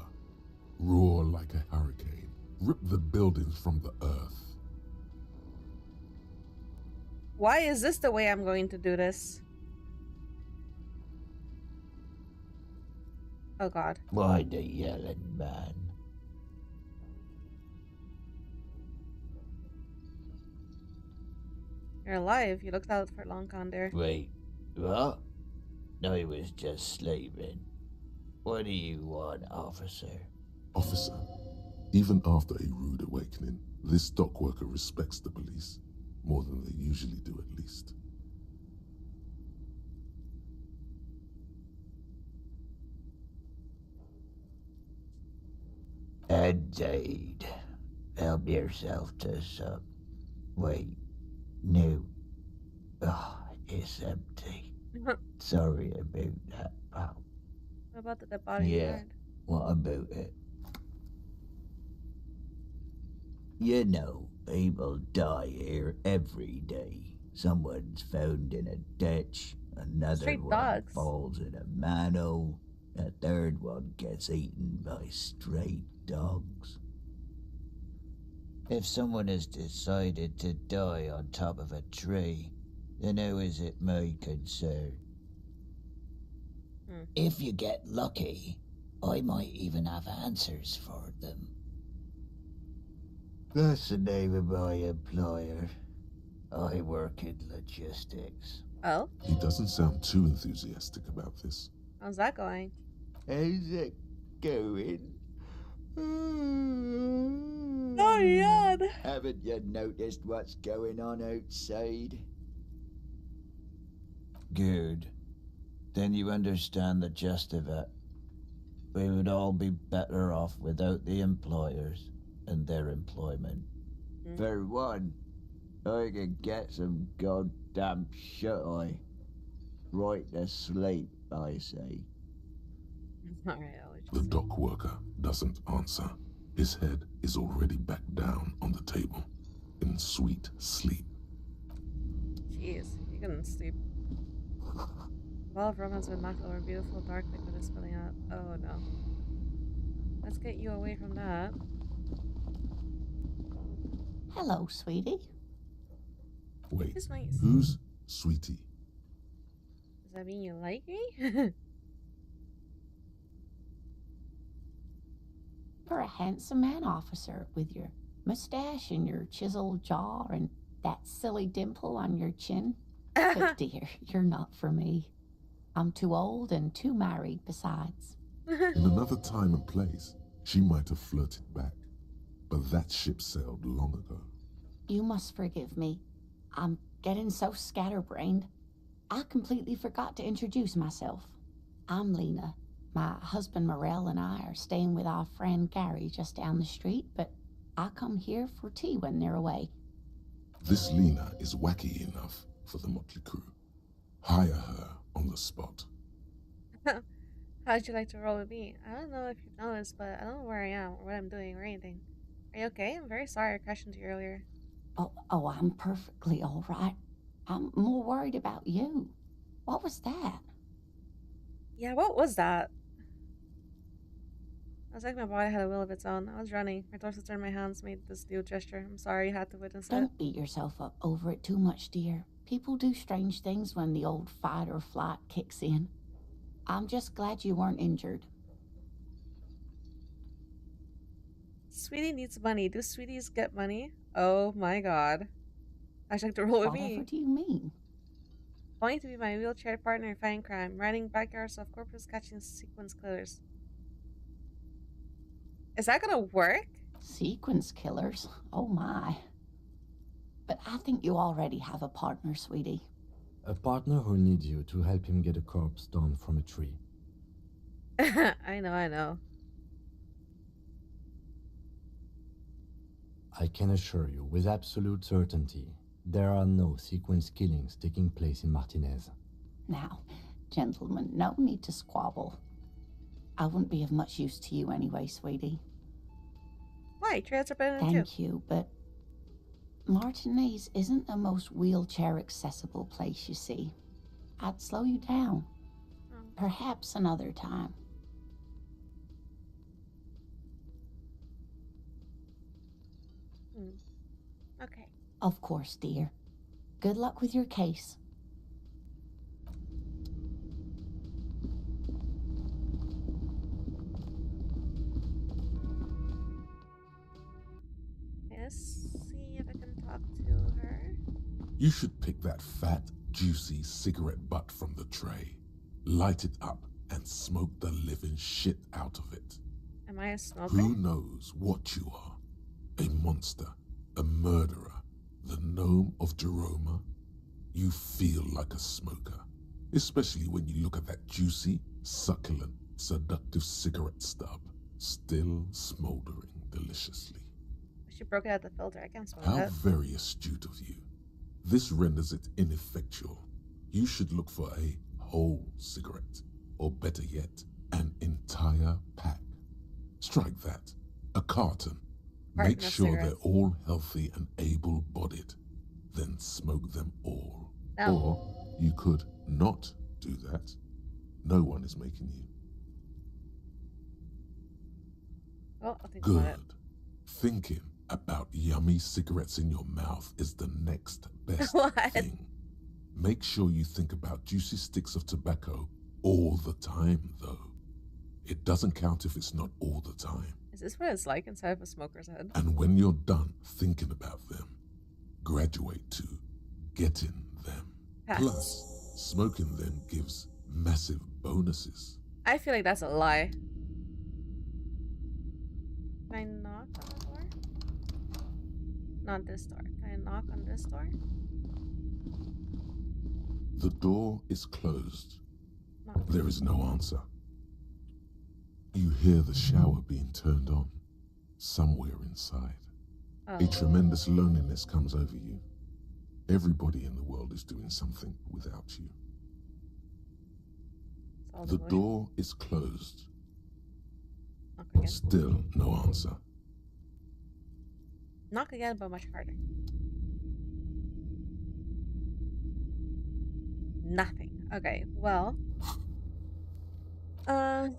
Roar like a hurricane. Rip the buildings from the earth. Why is this the way I'm going to do this? Oh god. Why the yelling, man? You're alive. You looked out for long con there. Wait, what? I was just sleeping. What do you want, officer? Officer, even after a rude awakening, this dock worker respects the police more than they usually do, at least. Indeed. Help yourself to some. Wait, no. Oh, it's empty. Sorry about that, pal. What about the dead body? Yeah, what about it? You know, people die here every day. Someone's found in a ditch, another Street one dogs. falls in a manhole, a third one gets eaten by stray dogs. If someone has decided to die on top of a tree, then how is it my concern? If you get lucky, I might even have answers for them. That's the name of my employer. I work in logistics. Oh? He doesn't sound too enthusiastic about this. How's that going? How's it going? Oh, yeah. Haven't you noticed what's going on outside? Good. Then you understand the gist of it. We would all be better off without the employers and their employment. For one, I can get some goddamn shut-eye. Right to sleep, I say. Alright, The dock worker doesn't answer. His head is already back down on the table, in sweet sleep. Jeez, you couldn't sleep. Well, of romance with Mako or beautiful dark liquid is spilling out. Oh no. Let's get you away from that. Hello, sweetie. Wait, Who's nice? who's Sweetie? Does that mean you like me? You're a handsome man, officer, with your mustache and your chiseled jaw and that silly dimple on your chin. But dear, you're not for me. I'm too old and too married besides. In another time and place, she might have flirted back. but that ship sailed long ago. You must forgive me. I'm getting so scatterbrained. I completely forgot to introduce myself. I'm Lena. My husband Morel and I are staying with our friend Gary just down the street, but I come here for tea when they're away. This Lena is wacky enough for the motley crew. Hire her on the spot. How'd you like to roll with me? I don't know if you've noticed, but I don't know where I am or what I'm doing or anything. Are you okay? I'm very sorry I crashed into you earlier. Oh, I'm perfectly all right. I'm more worried about you. What was that? Yeah, what was that? I was like my body had a will of its own. I was running. My torso turned, my hands made this new gesture. I'm sorry you had to witness it. Don't beat yourself up over it too much, dear. People do strange things when the old fight or flight kicks in. I'm just glad you weren't injured. Sweetie needs money. Do sweeties get money? Oh my god. I'd like to roll with me. Whatever do you mean? Going to be my wheelchair partner in fighting crime, riding backyards of corpses, catching sequence killers. Is that gonna work? Sequence killers? Oh my. But I think you already have a partner, sweetie. A partner who needs you to help him get a corpse down from a tree. I know. I can assure you with absolute certainty, there are no sequence killings taking place in Martinez. Now, gentlemen, no need to squabble. I wouldn't be of much use to you anyway, sweetie. Why? Trails are better than Thank you, but Martinez isn't the most wheelchair-accessible place, you see. I'd slow you down. Perhaps another time. Okay. Of course, dear. Good luck with your case. Let's see if I can talk to her. You should pick that fat, juicy cigarette butt from the tray, light it up, and smoke the living shit out of it. Am I a smoker? Who knows what you are? A monster, a murderer, the gnome of Jeroma? You feel like a smoker, especially when you look at that juicy, succulent, seductive cigarette stub, still smoldering deliciously. She broke it at the filter. I can't smoke How that. very astute of you. This renders it ineffectual. You should look for a whole cigarette, or better yet, an entire pack. Strike that. A carton. Make sure they're all healthy and able-bodied. Then smoke them all. No. Or you could not do that. No one is making you. Well, I'll think Good. about it. Thinking about yummy cigarettes in your mouth is the next best thing. Make sure you think about juicy sticks of tobacco all the time, though. It doesn't count if it's not all the time. Is this what it's like inside of a smoker's head? And when you're done thinking about them, graduate to getting them. Pass. Plus, smoking them gives massive bonuses. I feel like that's a lie. Can I knock on the door? Not this door. Can I knock on this door? The door is closed. Knock. There is no answer. You hear the shower being turned on somewhere inside. Oh. A tremendous loneliness comes over you. Everybody in the world is doing something without you. The door is closed. Knock again. Still no answer. Knock again, but much harder. Nothing. Okay, well. I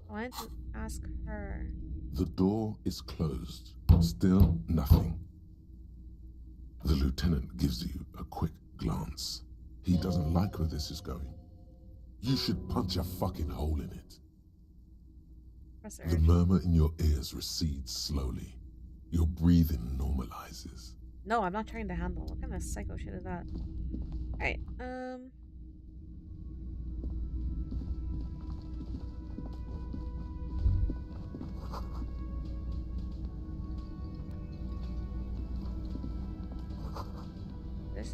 wanted to ask her. The door is closed. Still nothing. The lieutenant gives you a quick glance. He doesn't like where this is going. You should punch a fucking hole in it. The murmur in your ears recedes slowly. Your breathing normalizes. No, I'm not trying to handle. What kind of psycho shit is that? Alright,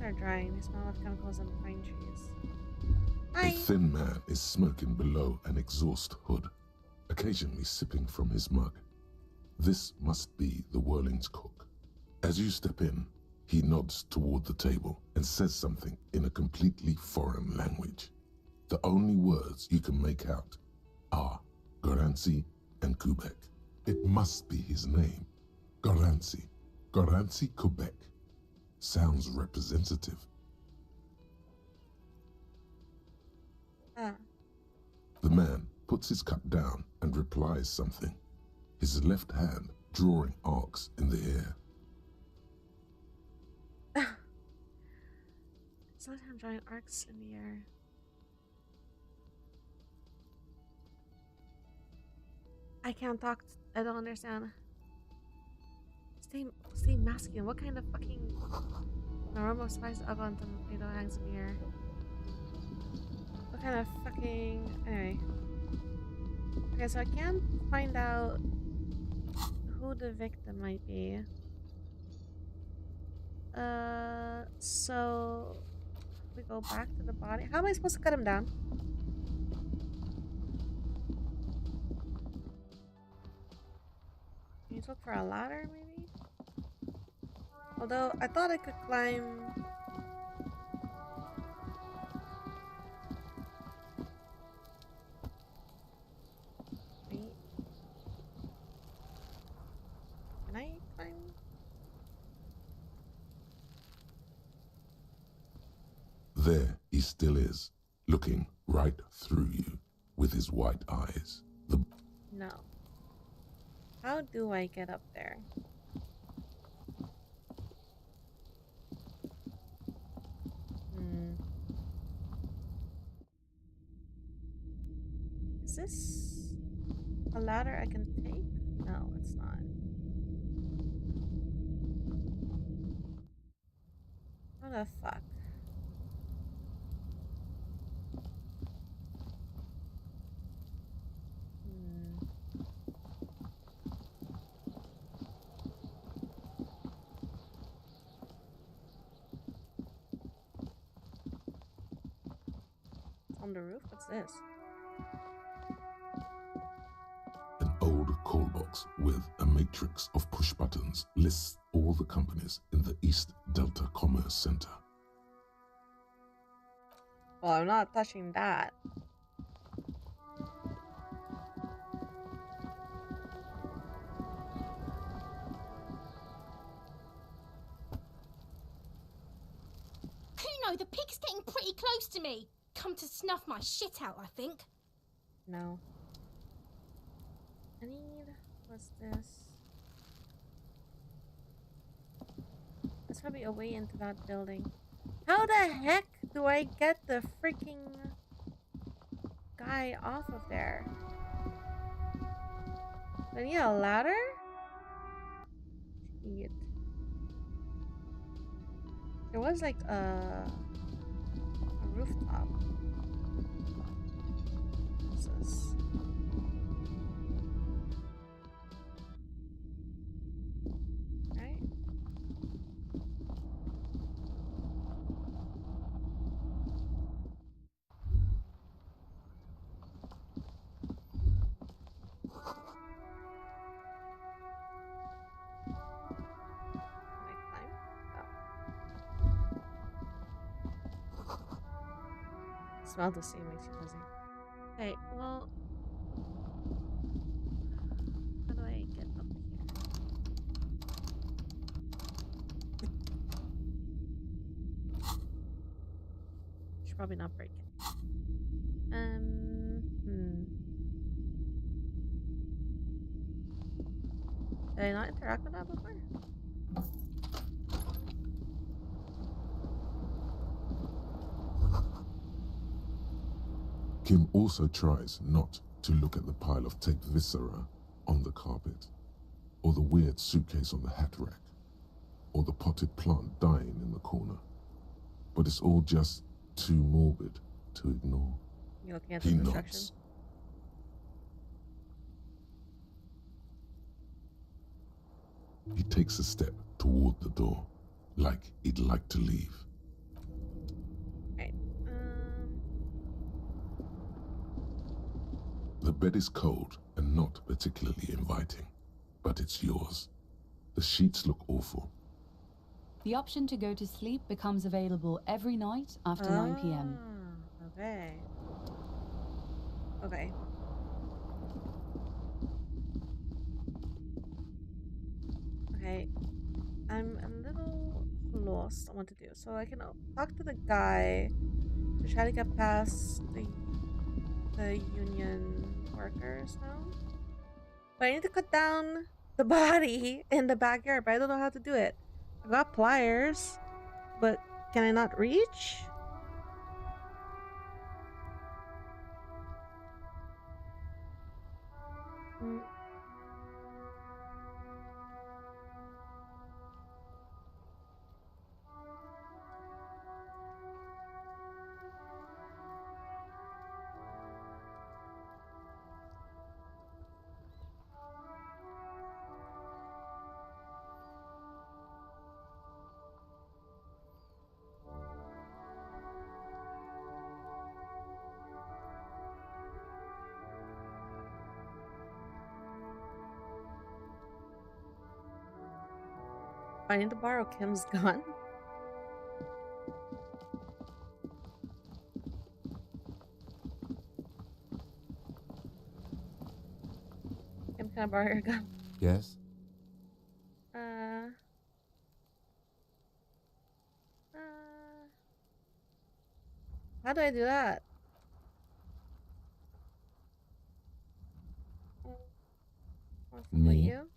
are drying. They smell of chemicals and pine trees. A thin man is smoking below an exhaust hood, occasionally sipping from his mug. This must be the Whirling's cook. As you step in, he nods toward the table and says something in a completely foreign language. The only words you can make out are Garancy and Quebec. It must be his name. Garancy. Garancy Quebec. Sounds representative. The man puts his cup down and replies something, his left hand drawing arcs in the air. It's not him drawing arcs in the air. I can't talk. I don't understand. Stay masculine. What kind of fucking aroma spice avant tomato hangs in the air? What kind of fucking... Anyway. Okay, so I can't find out who the victim might be. So... we go back to the body. How am I supposed to cut him down? Can you look for a ladder, maybe? Although, I thought I could climb... Wait. Can I climb? There he still is, looking right through you with his white eyes. No. How do I get up there? Is this a ladder I can take? No, it's not. What the fuck? On the roof? What's this? An old call box with a matrix of push buttons lists all the companies in the East Delta Commerce Center. Well, I'm not touching that. Kuno, the pig's getting pretty close to me. Come to snuff my shit out, I think. No. I need... what's this? There's probably a way into that building. How the heck do I get the freaking guy off of there? Do I need a ladder? Shit. There was like a rooftop. What's this? Right? Smell the sea makes you dizzy. Okay, well, how do I get up here? Should probably not break it. Did I not interact with that before? Kim also tries not to look at the pile of taped viscera on the carpet, or the weird suitcase on the hat rack, or the potted plant dying in the corner. But it's all just too morbid to ignore. You looking at the He construction? nods. He takes a step toward the door, like he'd like to leave. The bed is cold and not particularly inviting, but it's yours. The sheets look awful. The option to go to sleep becomes available every night after 9 p.m. Okay. Okay. Okay. I'm a little lost on what to do. So I can talk to the guy to try to get past the union workers now. But I need to cut down the body in the backyard, but I don't know how to do it. I got pliers, but can I not reach? I need to borrow Kim's gun. Kim, can I borrow your gun? Yes? How do I do that? Me? You?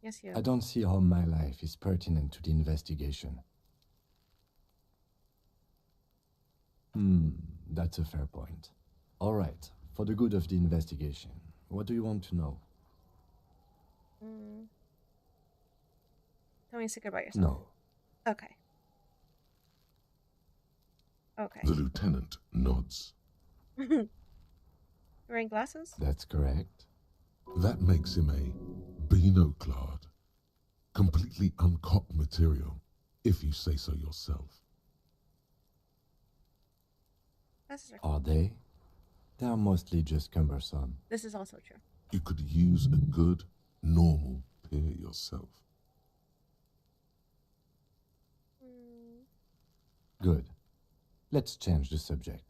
Yes, you. I don't see how my life is pertinent to the investigation. That's a fair point. All right, for the good of the investigation, what do you want to know? Tell me a secret about yourself. No. Okay. Okay. The lieutenant nods. You're wearing glasses? That's correct. That makes him a binoclad. Completely uncocked material, if you say so yourself. Are they? They are mostly just cumbersome. This is also true. You could use a good, normal pair yourself. Good. Let's change the subject.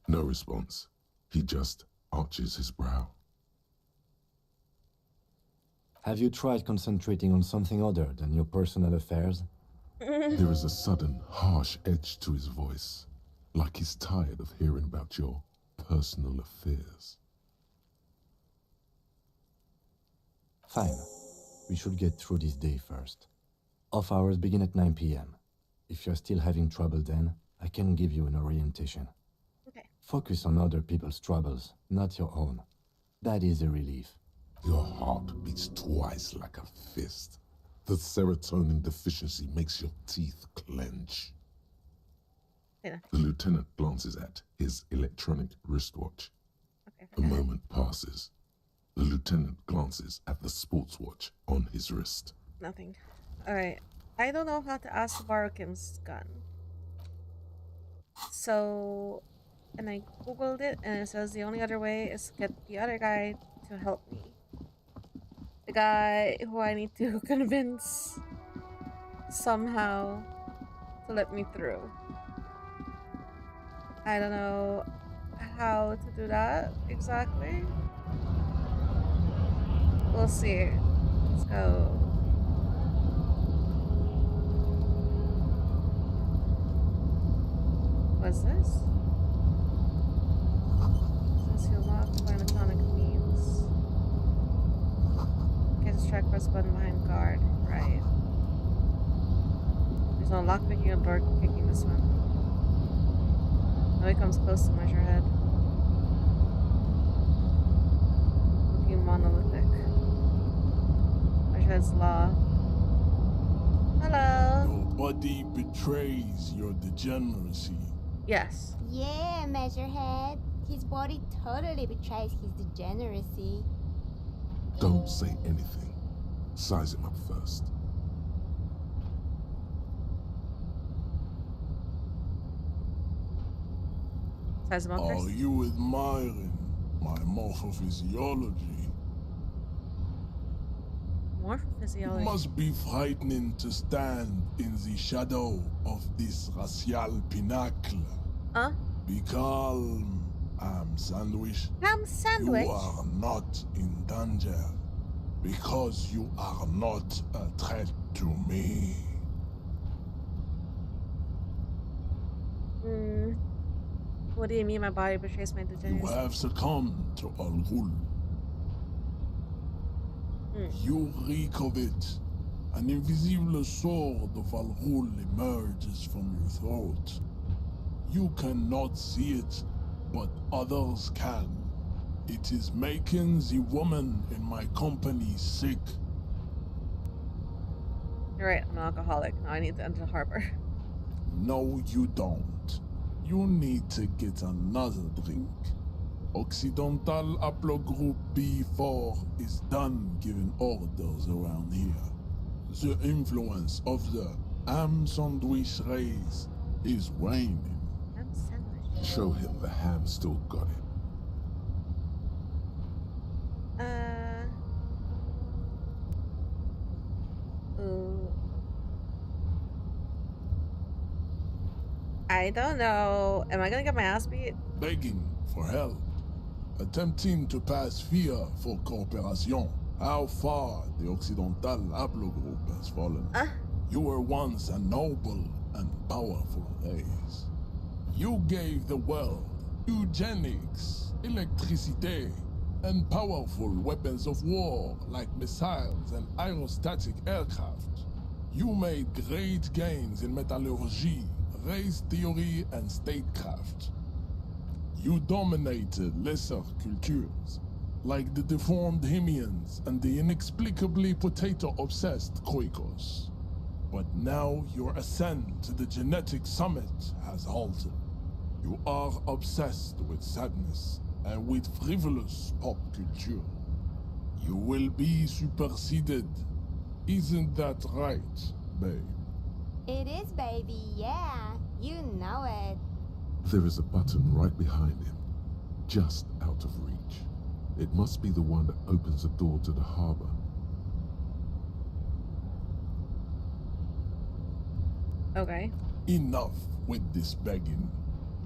No response. He just arches his brow. Have you tried concentrating on something other than your personal affairs? There is a sudden, harsh edge to his voice, like he's tired of hearing about your personal affairs. Fine. We should get through this day first. Off hours begin at 9 p.m. If you're still having trouble then, I can give you an orientation. Okay. Focus on other people's troubles, not your own. That is a relief. Your heart beats twice like a fist. The serotonin deficiency makes your teeth clench. Yeah. The lieutenant glances at his electronic wristwatch. A moment passes. The lieutenant glances at the sports watch on his wrist. Nothing. Alright. I don't know how to ask to borrow Kim's gun. So, and I googled it and it says the only other way is to get the other guy to help me. The guy who I need to convince somehow to let me through. I don't know how to do that exactly. We'll see. Let's go. What's this? Since you locked MissKatonik means. Get distracted, press button behind guard. Right. There's no lockpicking or door kicking this one. Nobody comes close to measure head. Looking monolithic. Measure head's law. Hello. Nobody betrays your degeneracy. Yes. Yeah, Measurehead. His body totally betrays his degeneracy. Don't say anything. Size him up first. Seismokers. Are you admiring my morphophysiology? It Morphophysiology. must be frightening to stand in the shadow of this racial pinnacle. Huh? Be calm, Ham Sandwich. Ham Sandwich? You are not in danger because you are not a threat to me. What do you mean my body betrays my You degeneracy? have succumbed to Al Ghul. You reek of it. An invisible sword of Al Ghul emerges from your throat. You cannot see it, but others can. It is making the woman in my company sick. You're right, I'm an alcoholic. Now I need to enter the harbor. No, you don't. You need to get another drink. Occidental Haplogroup B4 is done giving orders around here. The influence of the ham sandwich race is waning. Ham sandwich? Show him the ham still got it. Ooh. I don't know. Am I gonna get my ass beat? Begging for help. Attempting to pass fear for cooperation. How far the Occidental Haplogroup has fallen. You were once a noble and powerful race. You gave the world eugenics, electricity, and powerful weapons of war like missiles and aerostatic aircraft. You made great gains in metallurgy, race theory, and statecraft. You dominated lesser cultures, like the deformed Hemians and the inexplicably potato-obsessed Khoikos. But now your ascent to the genetic summit has halted. You are obsessed with sadness and with frivolous pop culture. You will be superseded. Isn't that right, babe? It is, baby, yeah. You know it. There is a button right behind him, just out of reach. It must be the one that opens the door to the harbor. Okay. Enough with this begging.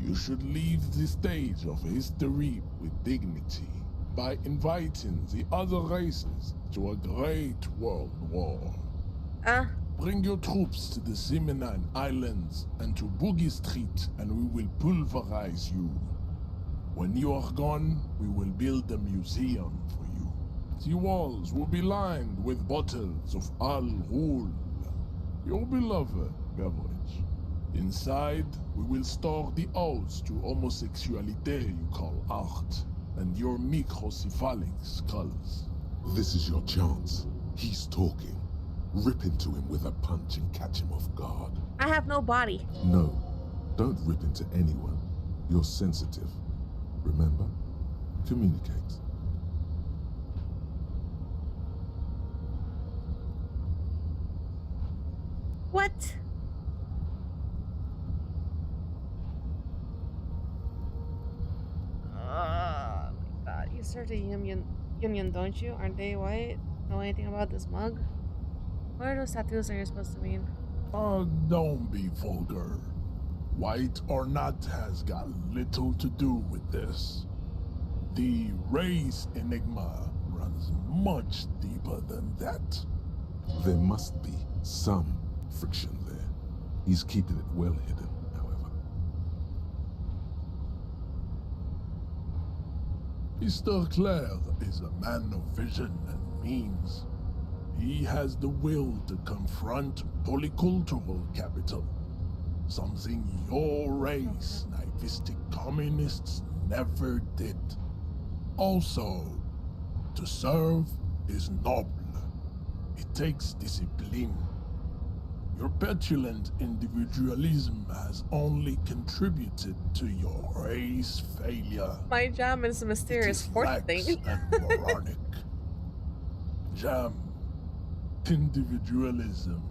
You should leave the stage of history with dignity by inviting the other races to a great world war. Bring your troops to the Simenon Islands and to Boogie Street, and we will pulverize you. When you are gone, we will build a museum for you. The walls will be lined with bottles of Al Ghul, your beloved beverage. Inside, we will store the odes to homosexuality you call art, and your microcephalic skulls. This is your chance. He's talking. Rip into him with a punch and catch him off guard. I have no body. No, don't rip into anyone. You're sensitive. Remember? Communicate. What? Oh my god, you served a union, don't you? Aren't they white? Know anything about this mug? What are those tattoos that you're supposed to mean? Don't be vulgar. White or not has got little to do with this. The race enigma runs much deeper than that. There must be some friction there. He's keeping it well hidden, however. Mr. Clare is a man of vision and means. He has the will to confront polycultural capital, something your race, naivistic communists, never did. Also, to serve is noble. It takes discipline. Your petulant individualism has only contributed to your race failure. My jam is a mysterious fourth thing. And moronic. Jam. Individualism.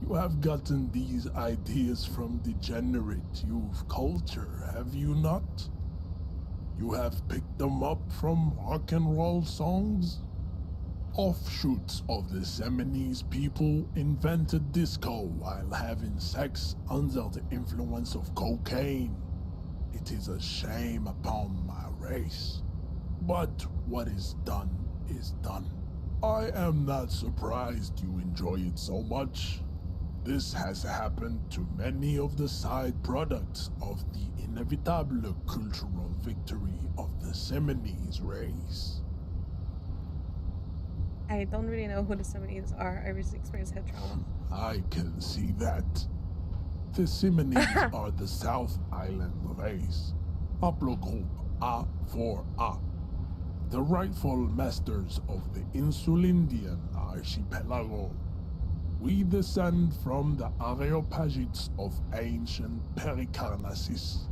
You have gotten these ideas from degenerate youth culture, have you not? You have picked them up from rock and roll songs? Offshoots of the Seminoles people invented disco while having sex under the influence of cocaine. It is a shame upon my race. But what is done is done. I am not surprised you enjoy it so much. This has happened to many of the side products of the inevitable cultural victory of the Seminoles race. I don't really know who the Seminoles are. I recently experienced head trauma. I can see that. The Seminoles are the South Island race, haplogroup A4A, the rightful masters of the Insulindian archipelago. We descend from the Areopagites of ancient Pericarnassus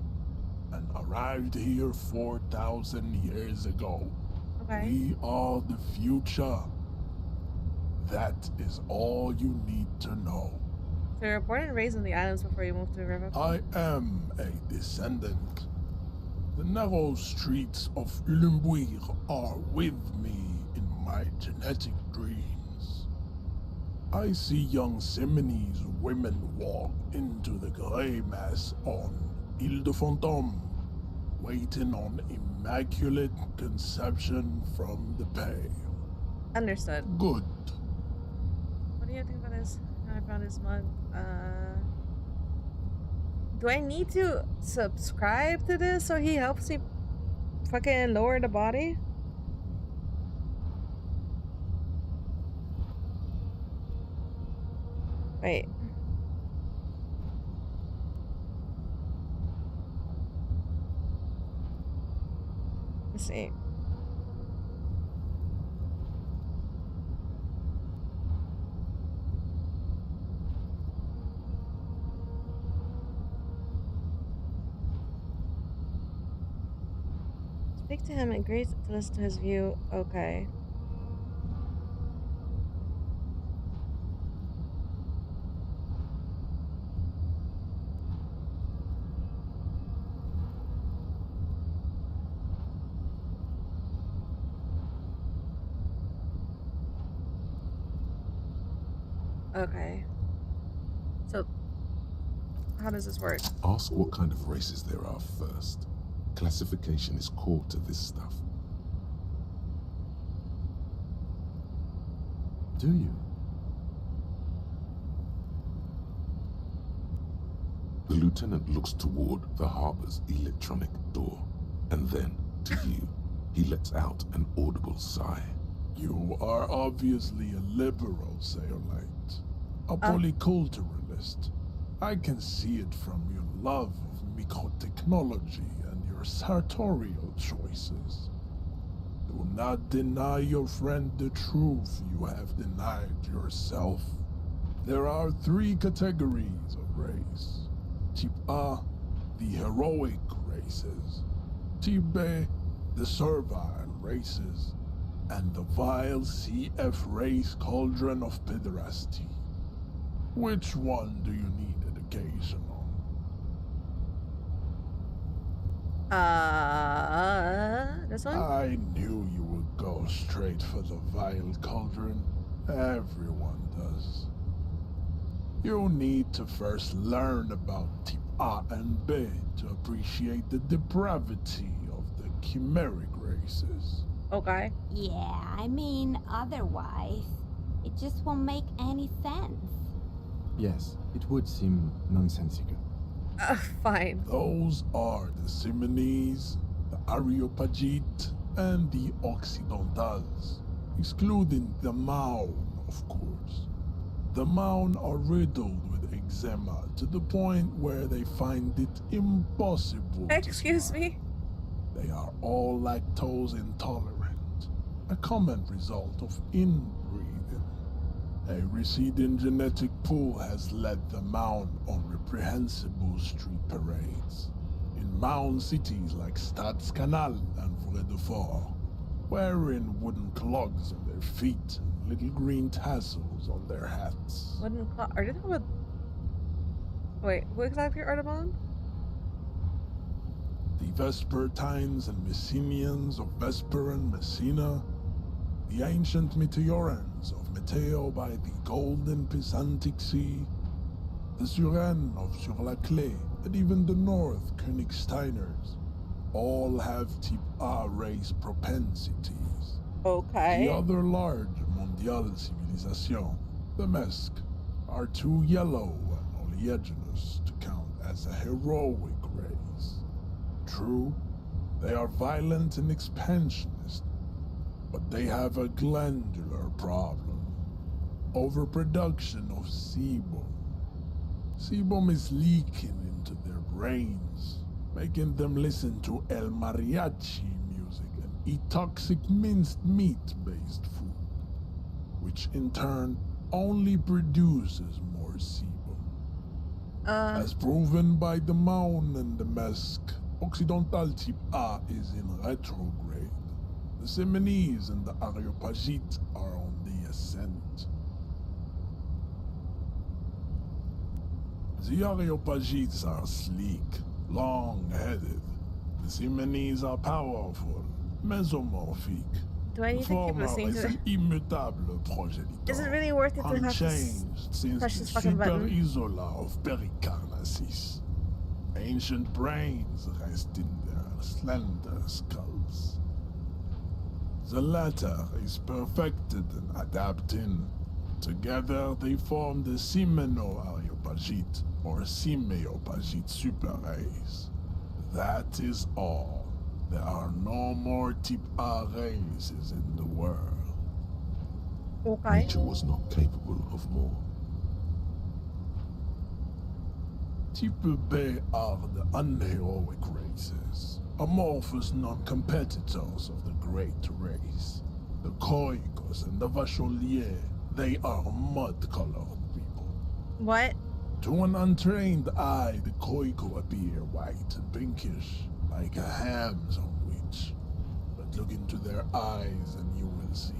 and arrived here 4,000 years ago. Okay. We are the future. That is all you need to know. So you were born and raised in the islands before you moved to the river? I am a descendant. The narrow streets of Ulumbuir are with me in my genetic dreams. I see young Seminoles women walk into the grey mass on Ile de Fantôme, waiting on immaculate conception from the pale. Understood. Good. What do you think about this? I found his mug. Do I need to subscribe to this so he helps me fucking lower the body? Wait. Let's see. Speak to him and agree to listen to his view. Okay. Okay. So, how does this work? Ask what kind of races there are first. Classification is core to this stuff. Do you? The lieutenant looks toward the harbor's electronic door, and then, to you, he lets out an audible sigh. You are obviously a liberal, Sayolite. A polyculturalist. I can see it from your love of microtechnology and your sartorial choices. Do not deny your friend the truth you have denied yourself. There are 3 categories of race. Type A, the heroic races. Type B, the servile races. And the vile CF race cauldron of pederasty. Which one do you need education on? This one? I knew you would go straight for the vile cauldron. Everyone does. You need to first learn about Type A and B to appreciate the depravity of the chimeric races. Okay. Yeah, I mean, otherwise, it just won't make any sense. Yes, it would seem nonsensical. Fine. Those are the Seminoles, the Areopagite, and the Occidentals, excluding the Maun, of course. The Maun are riddled with eczema to the point where they find it impossible Excuse me? They are all lactose intolerant, a common result of inbreeding. A receding genetic pool has led the Maun on reprehensible street parades in Maun cities like Stadskanal and Vredefort, wearing wooden clogs on their feet and little green tassels on their hats. Wooden clock. Are you talking about? Wait, what exactly, Artemon? The Vespertines and Messenians of Vesper and Messina, the ancient Meteorans of Meteo by the golden Pisantic Sea, the Suren of Sur-la-Clé, and even the North Königsteiners, all have type A race propensities. Okay. The other large mondial civilization, the Mesk, are too yellow and oleaginous to count as a heroic race. True, they are violent and expansionist, but they have a glandular problem. Overproduction of sebum. Sebum is leaking into their brains, making them listen to El Mariachi music and eat toxic minced meat-based food, which in turn only produces more sebum. As proven by the Maun and the Mesk, Occidental type A is in retrograde. The Semenese and the Areopagite are on the ascent. The Areopagites are sleek, long-headed. The Semenese are powerful, mesomorphic. Do I need to keep listening is to an immutable progenitor. Is it really worth it to have to unchanged since push the this fucking Super button? Isola of Pericarnassus. Ancient brains rest in their slender skulls. The latter is perfected and adapting. Together they form the Simeno-Areopagite or Simeopagite super race. That is all. There are no more type A races in the world. Okay. Nature was not capable of more. Type B are the unheroic races, amorphous non-competitors of the great race. The Koikos and the Vacholier, they are mud-colored people. What? To an untrained eye, the Koiko appear white and pinkish, like a ham sandwich. But look into their eyes and you will see.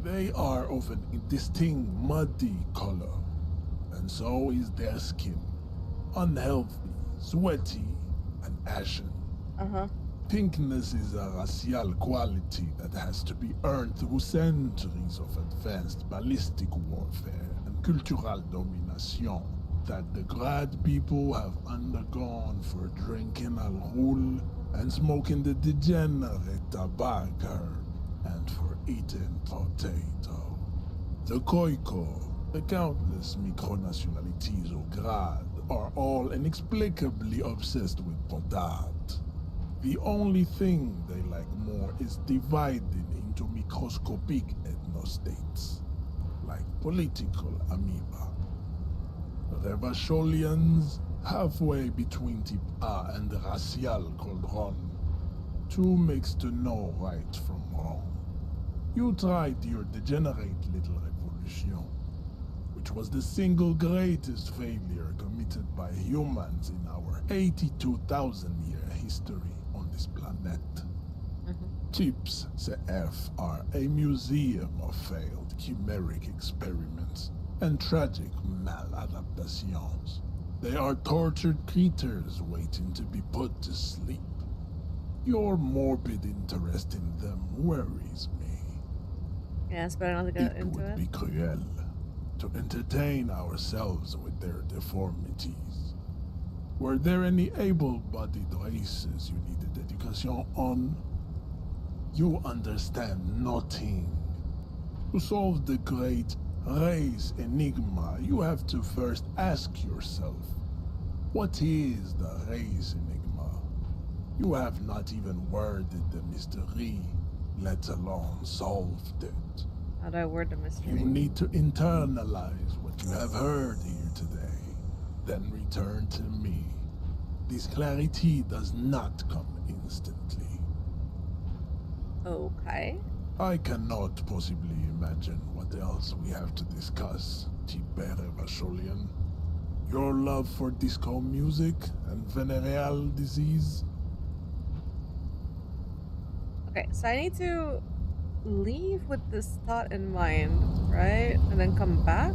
They are of an indistinct muddy color, and so is their skin. Unhealthy, sweaty, and ashen. Pinkness is a racial quality that has to be earned through centuries of advanced ballistic warfare and cultural domination that the Grad people have undergone for drinking alcohol and smoking the degenerate tobacco herb and for eating potato. The Koiko, the countless micronationalities of Grad, are all inexplicably obsessed with potat. The only thing they like more is dividing into microscopic ethnostates, like political amoeba. The Vacholians, halfway between type A and the racial cauldron, too mixed to know right from wrong. You tried your degenerate little revolution, which was the single greatest failure committed by humans in our 82,000-year history on this planet. Types CF are a museum of failed chimeric experiments and tragic maladaptations. They are tortured creatures waiting to be put to sleep. Your morbid interest in them worries me. Yeah, it's better not to get into It would be cruel to entertain ourselves with their deformities. Were there any able-bodied races you needed education on? You understand nothing. To solve the great race enigma, you have to first ask yourself, what is the race enigma? You have not even worded the mystery, let alone solved it. How do I word the mystery? You need to internalize what you have heard here today, then return to me. This clarity does not come instantly. Okay. I cannot possibly imagine what else we have to discuss, Tibere Vacholian. Your love for disco music and venereal disease? Okay, so I need to leave with this thought in mind, right? And then come back?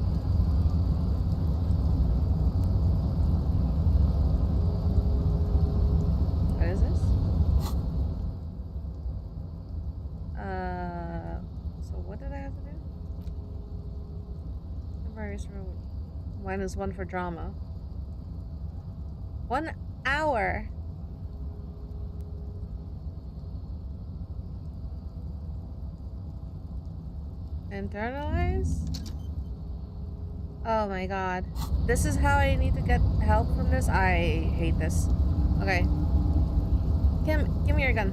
What is this? So what did I have to do? Various room. -1 for drama. 1 hour. Internalize? Oh my god. This is how I need to get help from this? I hate this. Okay. Kim, give me your gun.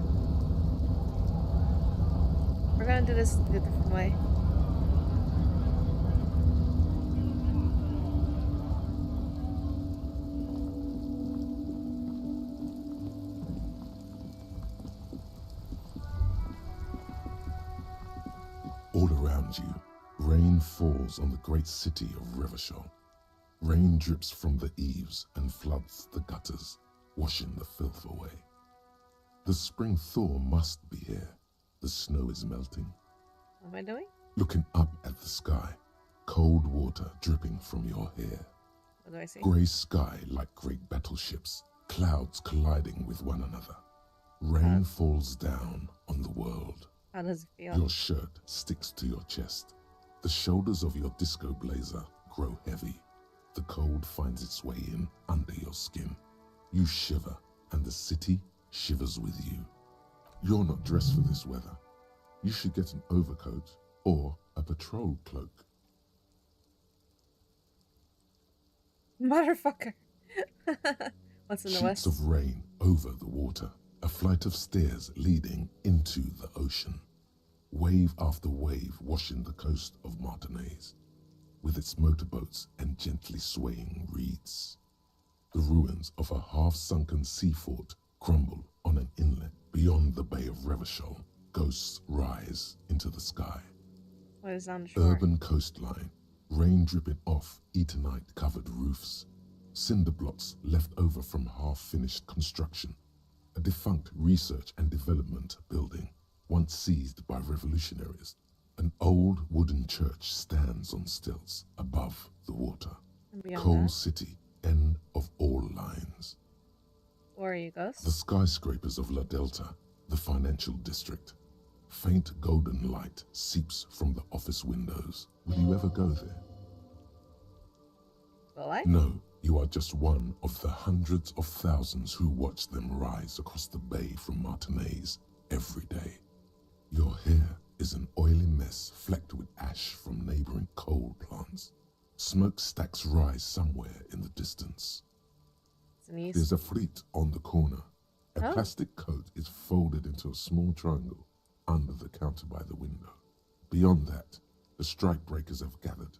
We're gonna do this a different way. All around you, rain falls on the great city of Revachol. Rain drips from the eaves and floods the gutters, washing the filth away. The spring thaw must be here. The snow is melting. What am I doing? Looking up at the sky, cold water dripping from your hair. What do I see? Grey sky like great battleships, clouds colliding with one another. Rain falls down on the world. How does it feel? Your shirt sticks to your chest. The shoulders of your disco blazer grow heavy. The cold finds its way in under your skin. You shiver, and the city shivers with you. You're not dressed for this weather. You should get an overcoat or a patrol cloak. Motherfucker. What's in the Sheets west? of rain over the water. A flight of stairs leading into the ocean. Wave after wave washing the coast of Martinaise, with its motorboats and gently swaying reeds. The ruins of a half-sunken sea fort crumble on an inlet beyond the Bay of Revachol. Ghosts rise into the sky. What is on shore? Urban coastline, rain dripping off Eternite-covered roofs. Cinder blocks left over from half-finished construction. A defunct research and development building, once seized by revolutionaries. An old wooden church stands on stilts above the water. Coal City, end of all lines. Where are you, Ghost? The skyscrapers of La Delta, the financial district. Faint golden light seeps from the office windows. Will you ever go there? Will I? No, you are just one of the hundreds of thousands who watch them rise across the bay from Martinaise every day. Your hair is an oily mess flecked with ash from neighboring coal plants. Smokestacks rise somewhere in the distance. There's a fleet on the corner. A plastic coat is folded into a small triangle under the counter by the window. Beyond that, the strike breakers have gathered.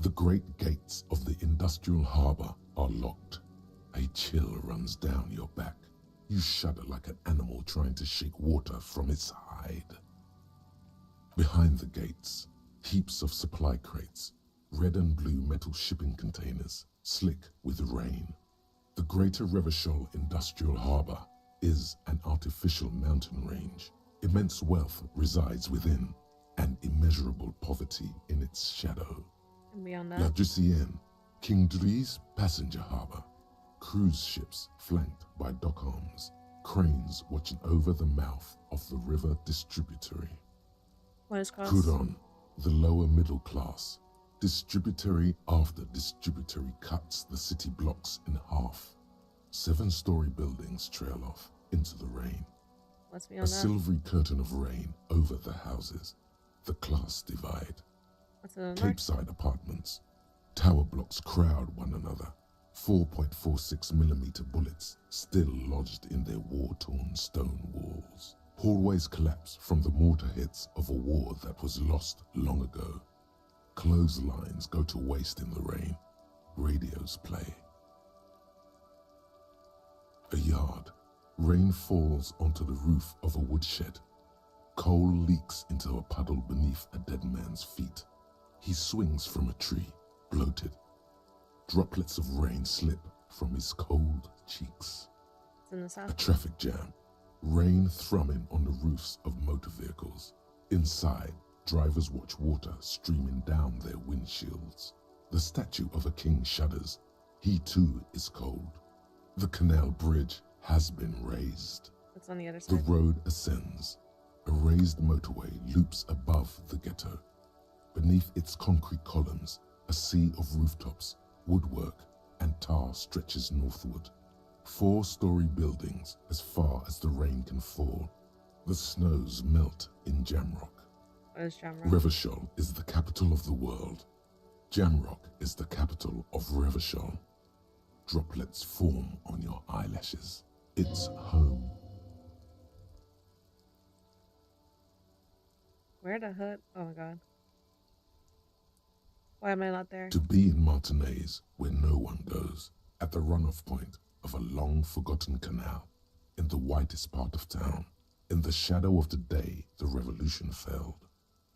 The great gates of the industrial harbor are locked. A chill runs down your back. You shudder like an animal trying to shake water from its hide. Behind the gates, heaps of supply crates, red and blue metal shipping containers, slick with rain. The Greater Revachol Industrial Harbor is an artificial mountain range. Immense wealth resides within, and immeasurable poverty in its shadow. And beyond La that? Drusienne, King Dries passenger harbor. Cruise ships flanked by dock arms, cranes watching over the mouth of the river distributary. What is cross? Couron, the lower middle class. Distributary after distributary cuts the city blocks in half. 7-story buildings trail off into the rain. What's A beyond that? silvery curtain of rain over the houses. The class divide. What's in the north? Capeside apartments. Tower blocks crowd one another. 4.46mm bullets still lodged in their war-torn stone walls. Hallways collapse from the mortar hits of a war that was lost long ago. Clotheslines go to waste in the rain. Radios play. A yard. Rain falls onto the roof of a woodshed. Coal leaks into a puddle beneath a dead man's feet. He swings from a tree, bloated. Droplets of rain slip from his cold cheeks. It's in the A south. traffic jam. Rain thrumming on the roofs of motor vehicles. Inside, drivers watch water streaming down their windshields. The statue of a king shudders. He too is cold. The canal bridge has been raised. It's on the other The side. road ascends. A raised motorway loops above the ghetto. Beneath its concrete columns, a sea of rooftops, woodwork, and tar stretches northward. 4-story buildings as far as the rain can fall. The snows melt in Jamrock. What is Jamrock? Revachol is the capital of the world. Jamrock is the capital of Revachol. Droplets form on your eyelashes. It's home. Where the hood? Oh my god. Why am I not there? To be in Martinez, where no one goes, at the runoff point of a long-forgotten canal, in the whitest part of town, in the shadow of the day the revolution failed.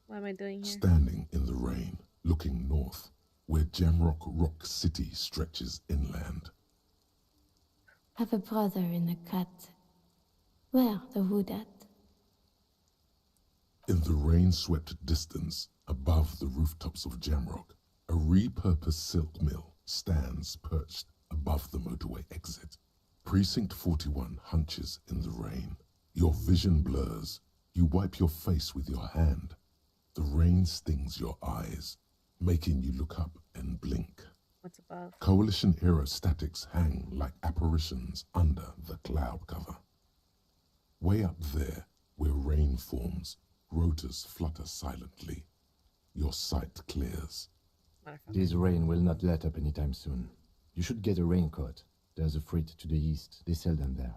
What am I doing here? Standing in the rain, looking north, where Jamrock Rock City stretches inland. Have a brother in the cut. Where the wood at? In the rain-swept distance, above the rooftops of Jamrock, a repurposed silk mill stands perched above the motorway exit. Precinct 41 hunches in the rain. Your vision blurs. You wipe your face with your hand. The rain stings your eyes, making you look up and blink. What's above? Coalition aerostatics hang like apparitions under the cloud cover. Way up there, where rain forms, rotors flutter silently. Your sight clears. This rain will not let up anytime soon. You should get a raincoat. There's a freight to the east. They sell them there.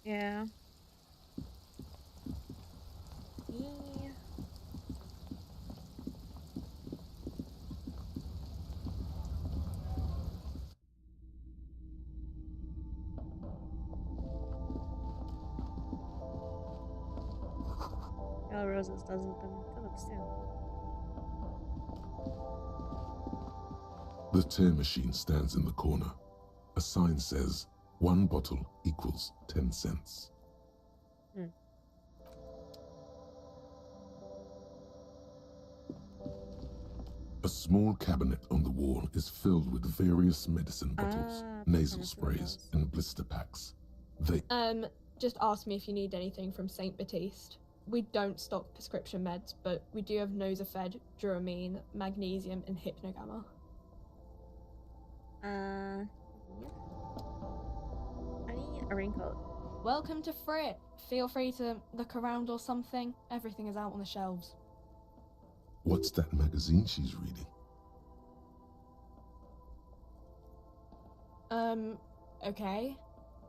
Yeah. Yellow roses doesn't them Phillips too. The tear machine stands in the corner. A sign says, 1 bottle equals 10 cents. A small cabinet on the wall is filled with various medicine bottles, nasal sprays, and blister packs. They Just ask me if you need anything from St. Baptiste. We don't stock prescription meds, but we do have Nosafed, Dramamine, magnesium, and Hypnogamma. Yeah. I need a raincoat. Welcome to Frit. Feel free to look around or something. Everything is out on the shelves. What's that magazine she's reading? Okay.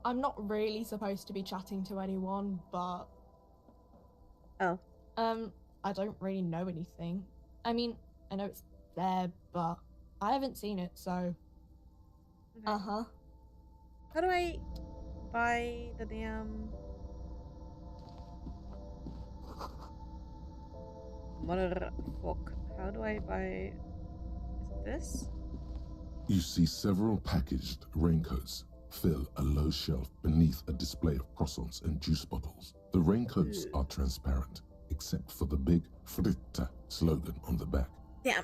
I'm not really supposed to be chatting to anyone, but... Oh. I don't really know anything. I mean, I know it's there, but I haven't seen it, so... Okay. Uh-huh. How do I buy the damn... Motherfuck. How do I buy... Is it this? You see several packaged raincoats fill a low shelf beneath a display of croissants and juice bottles. The raincoats are transparent, except for the big Fritta slogan on the back. Damn.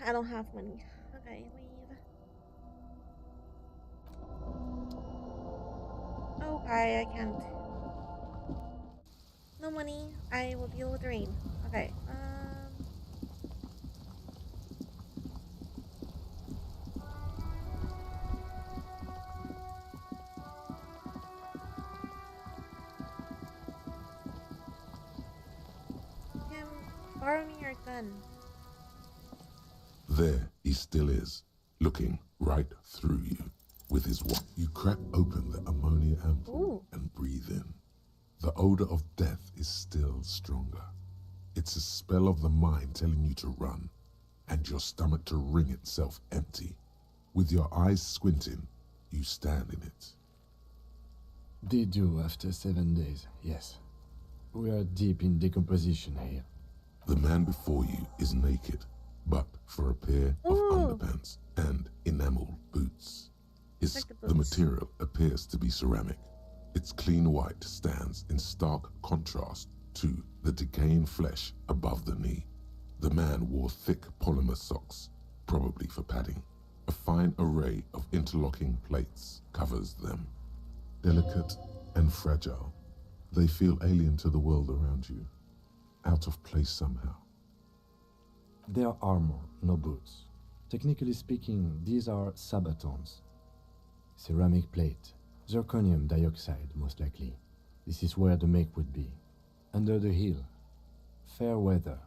I don't have money. Okay, leave. Okay, I can't. No money. I will deal with the rain. Okay, Kim, borrow me your gun. There he still is, looking right through you. With his wand, you crack open the ammonia ampoule and breathe in. The odor of death is still stronger. It's a spell of the mind telling you to run, and your stomach to wring itself empty. With your eyes squinting, you stand in it. They do after 7 days, yes. We are deep in decomposition here. The man before you is naked, but for a pair of underpants and enameled boots. The material appears to be ceramic. Its clean white stands in stark contrast to the decaying flesh above the knee. The man wore thick polymer socks, probably for padding. A fine array of interlocking plates covers them. Delicate and fragile, they feel alien to the world around you, out of place somehow. They are armor, no boots. Technically speaking, these are sabatons. Ceramic plate, zirconium dioxide, most likely. This is where the make would be. Under the heel, fair weather.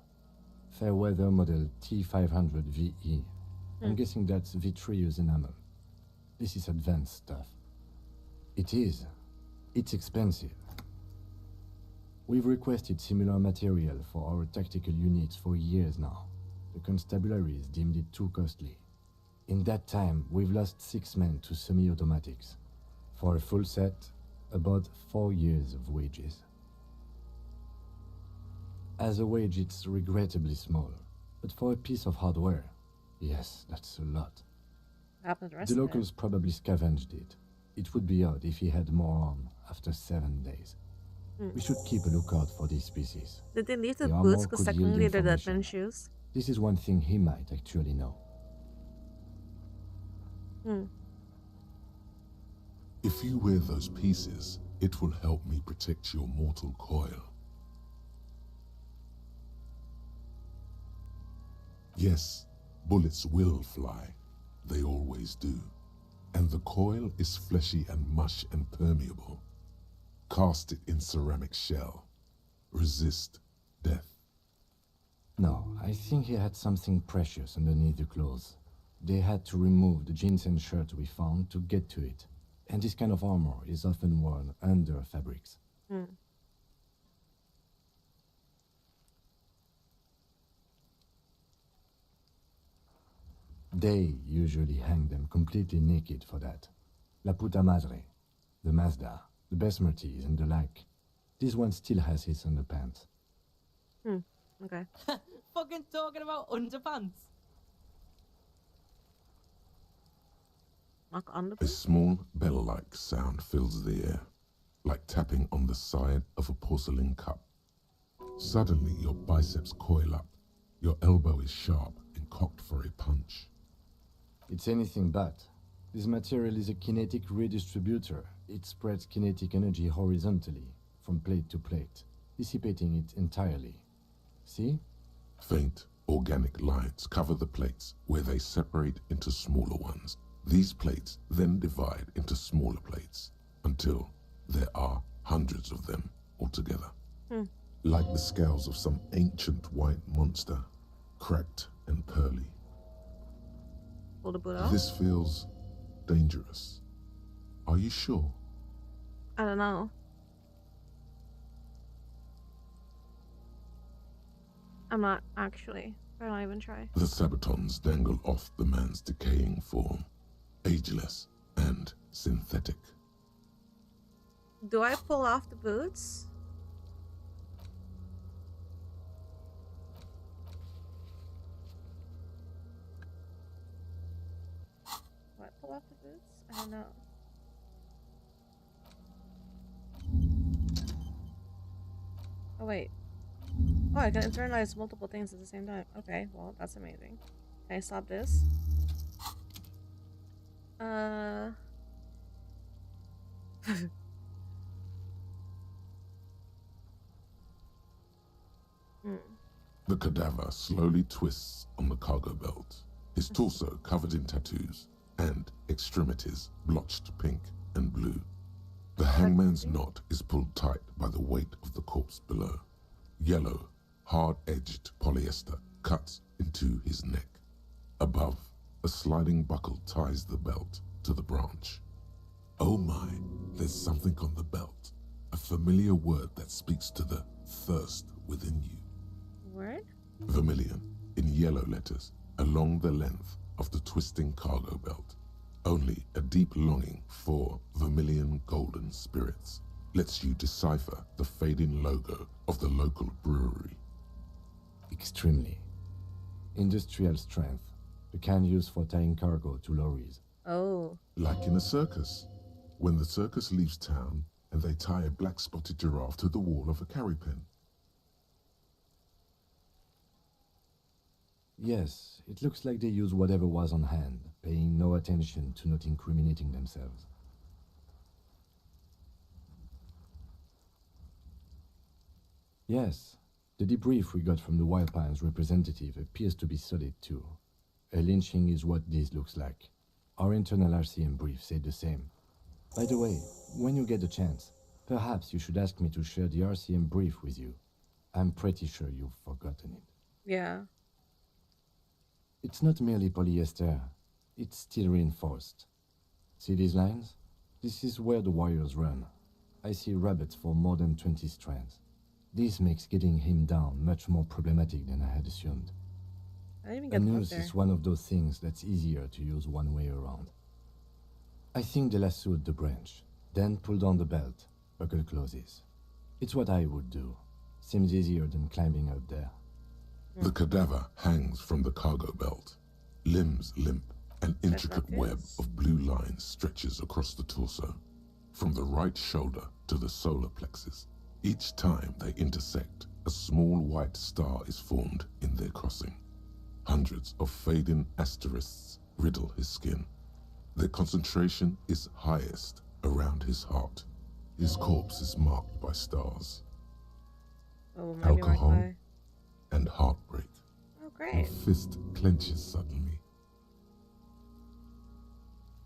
Fair weather model T500 VE. I'm guessing that's vitreous enamel. This is advanced stuff. It is. It's expensive. We've requested similar material for our tactical units for years now. The constabularies deemed it too costly. In that time, we've lost 6 men to semi-automatics. For a full set, about 4 years of wages. As a wage, it's regrettably small. But for a piece of hardware, yes, that's a lot. The locals probably scavenged it. It would be odd if he had more on after 7 days. We should keep a lookout for these species. Did they leave the The boots armor because could yield technically they're dead information. men's shoes? This is one thing he might actually know. If you wear those pieces, it will help me protect your mortal coil. Yes, bullets will fly. They always do. And the coil is fleshy and mush and permeable. Cast it in ceramic shell. Resist death. No, I think he had something precious underneath the clothes. They had to remove the jeans and shirt we found to get to it. And this kind of armor is often worn under fabrics. They usually hang them completely naked for that. La puta madre, the Mazda, the Besmerties and the like. This one still has his underpants. Okay. Fucking talking about underpants. Knock on the A small bell-like sound fills the air, like tapping on the side of a porcelain cup. Suddenly, your biceps coil up. Your elbow is sharp and cocked for a punch. It's anything but. This material is a kinetic redistributor. It spreads kinetic energy horizontally, from plate to plate, dissipating it entirely. See? Faint, organic lines cover the plates where they separate into smaller ones. These plates then divide into smaller plates until there are hundreds of them altogether. Like the scales of some ancient white monster, cracked and pearly. Pull the boot off? This feels dangerous. Are you sure? I don't know. I'm not actually. Why don't I even try? The sabatons dangle off the man's decaying form, ageless and synthetic. Do I pull off the boots? Do I pull off the boots? I don't know. Oh wait. Oh, I can internalize multiple things at the same time. Okay, well, that's amazing. Can I stop this? The cadaver slowly twists on the cargo belt, his torso covered in tattoos, and extremities blotched pink and blue. The hangman's knot is pulled tight by the weight of the corpse below. Yellow, hard-edged polyester cuts into his neck. Above, a sliding buckle ties the belt to the branch. Oh my, there's something on the belt. A familiar word that speaks to the thirst within you. Word? Vermilion, in yellow letters, along the length of the twisting cargo belt. Only a deep longing for vermilion golden spirits lets you decipher the fading logo of the local brewery. Extremely. Industrial strength. The kind used for tying cargo to lorries. Oh. Like in a circus. When the circus leaves town and they tie a black-spotted giraffe to the wall of a carry pen. Yes, it looks like they use whatever was on hand, paying no attention to not incriminating themselves. Yes, the debrief we got from the Wild Pines representative appears to be solid too. A lynching is what this looks like. Our internal RCM brief said the same. By the way, when you get a chance, perhaps you should ask me to share the RCM brief with you. I'm pretty sure you've forgotten it. Yeah. It's not merely polyester, it's still reinforced. See these lines? This is where the wires run. I see rabbits for more than 20 strands. This makes getting him down much more problematic than I had assumed. I didn't even A get noose there. is one of those things that's easier to use one way around. I think they lassoed the branch, then pulled on the belt, buckle closes. It's what I would do. Seems easier than climbing out there. The cadaver hangs from the cargo belt. Limbs limp, an intricate web of blue lines stretches across the torso, from the right shoulder to the solar plexus. Each time they intersect, a small white star is formed in their crossing. Hundreds of fading asterisks riddle his skin. Their concentration is highest around his heart. His corpse is marked by stars. Oh, maybe Alcohol marked by... and heartbreak. Oh, great. Your fist clenches suddenly.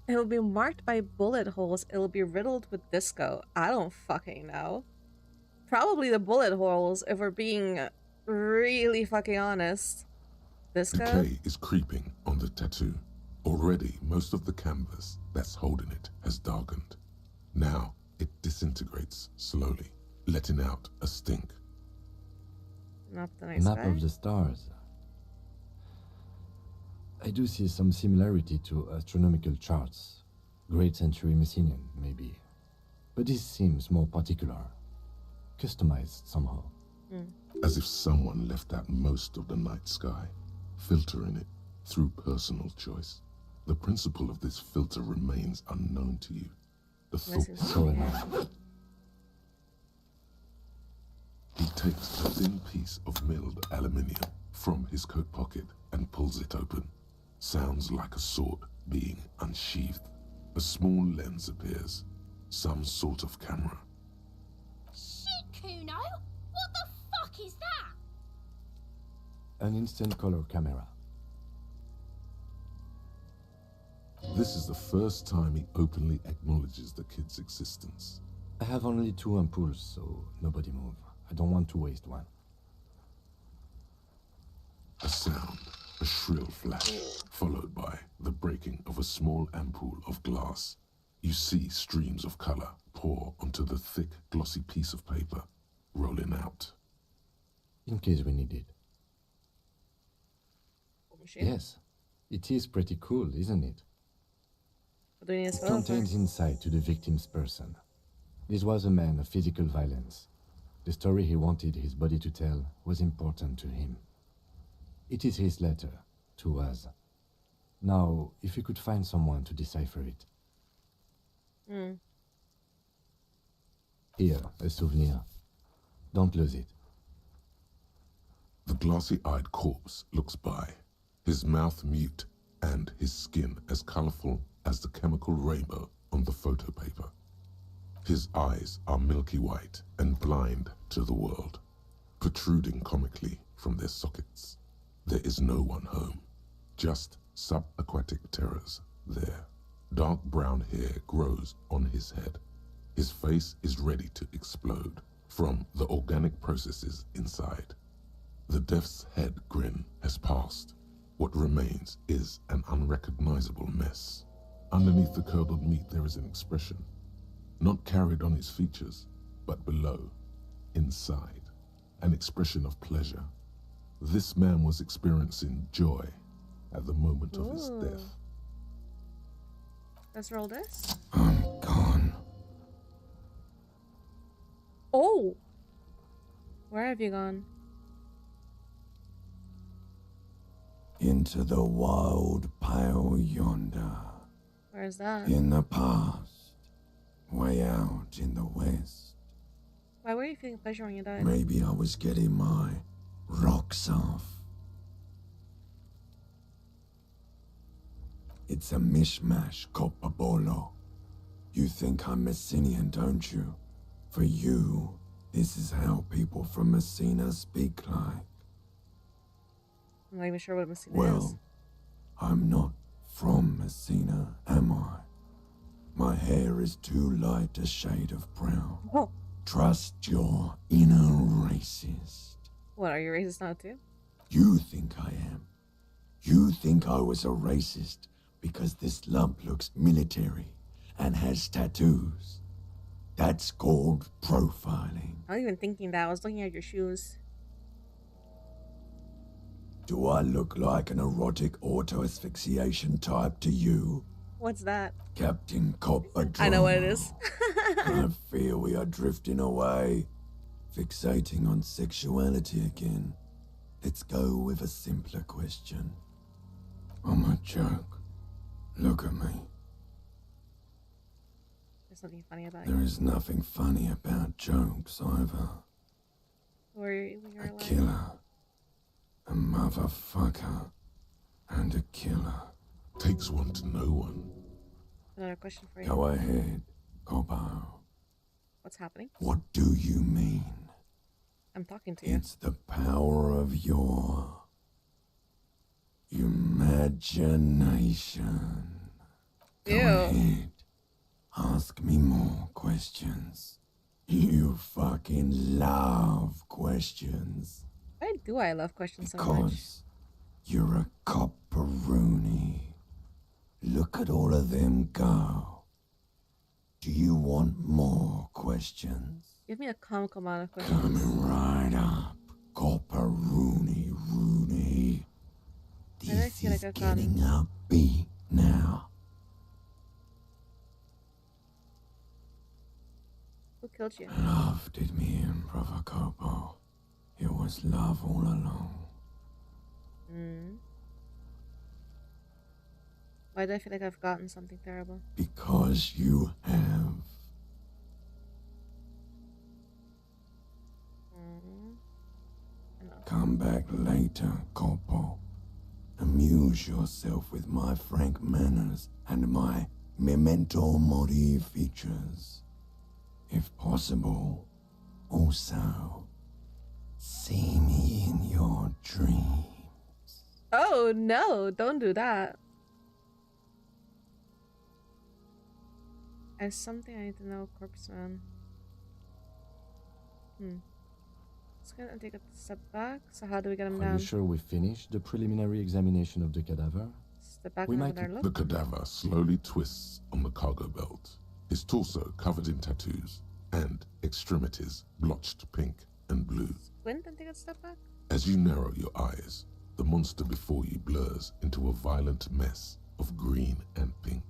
It'll be marked by bullet holes. It'll be riddled with disco. I don't fucking know. Probably the bullet holes, if we're being really fucking honest. Disco? Decay is creeping on the tattoo. Already, most of the canvas that's holding it has darkened. Now, it disintegrates slowly, letting out a stink. Not the nice Map guy. of the stars. I do see some similarity to astronomical charts. Great Century Messinian, maybe. But this seems more particular. Customized somehow. As if someone left out most of the night sky, filtering it through personal choice. The principle of this filter remains unknown to you. The thought So enough. He takes a thin piece of milled aluminium from his coat pocket and pulls it open. Sounds like a sword being unsheathed. A small lens appears. Some sort of camera. Shit, Kuno! What the fuck is that? An instant color camera. This is the first time he openly acknowledges the kid's existence. I have only 2 ampoules, so nobody move. I don't want to waste one. A sound, a shrill flash, followed by the breaking of a small ampoule of glass. You see streams of color pour onto the thick, glossy piece of paper, rolling out. In case we need it. Machine. Yes, it is pretty cool, isn't it? What do we need this It for? contains insight to the victim's person. This was a man of physical violence. The story he wanted his body to tell was important to him. It is his letter, to us. Now, if you could find someone to decipher it. Here, a souvenir. Don't lose it. The glossy-eyed corpse looks by, his mouth mute and his skin as colorful as the chemical rainbow on the photo paper. His eyes are milky white and blind to the world, protruding comically from their sockets. There is no one home, just subaquatic terrors there. Dark brown hair grows on his head. His face is ready to explode from the organic processes inside. The death's head grin has passed. What remains is an unrecognizable mess. Underneath the curdled meat there is an expression, not carried on his features, but below, inside, an expression of pleasure. This man was experiencing joy at the moment of his death. Let's roll this. I'm gone. Oh! Where have you gone? Into the wild pale yonder. Where's that? In the past, way out in the west. Why were you feeling pleasure when you died? Maybe I was getting my rocks off. It's a mishmash, Copabolo. You think I'm Messinian, don't you? For you, this is how people from Messina speak like. I'm not even sure what Messina is. Well, I'm not from Messina, am I? My hair is too light a shade of brown. Oh. Trust your inner racist. What, are you racist now too? You think I am. You think I was a racist because this lump looks military and has tattoos. That's called profiling. I wasn't even thinking that. I was looking at your shoes. Do I look like an erotic auto-asphyxiation type to you? What's that? Captain Copper. I know what it is. I fear we are drifting away, fixating on sexuality again. Let's go with a simpler question. I'm a joke. Look at me. There's nothing funny about There it. is nothing funny about jokes either. Who are you when you're A alive? killer, a motherfucker, and a killer. Takes one to know one. Another question for you. Go ahead, Coppo. What's happening? What do you mean? I'm talking to you. It's the power of your imagination. Go ahead. Ask me more questions. You fucking love questions. Why do I love questions so much? Because you're a copperoony. Look at all of them go. Do you want more questions? Give me a comical amount of questions. Coming right up. Copperoony Rooney. This is getting upbeat now. Who killed you? Love did me in, Brother Copo. It was love all along. Why do I feel like I've gotten something terrible? Because you have. Come back later, Copo. Amuse yourself with my frank manners and my memento mori features. If possible, also see me in your dreams. Oh no, don't do that. There's something I need to know, Corpse Man. Let's go and take a step back. So how do we get him Are down? you sure we finished the preliminary examination of the cadaver? Step back We and might have another The look. cadaver slowly twists on the cargo belt, his torso covered in tattoos, and extremities blotched pink and blue. Squint and take a step back. As you narrow your eyes, the monster before you blurs into a violent mess of green and pink.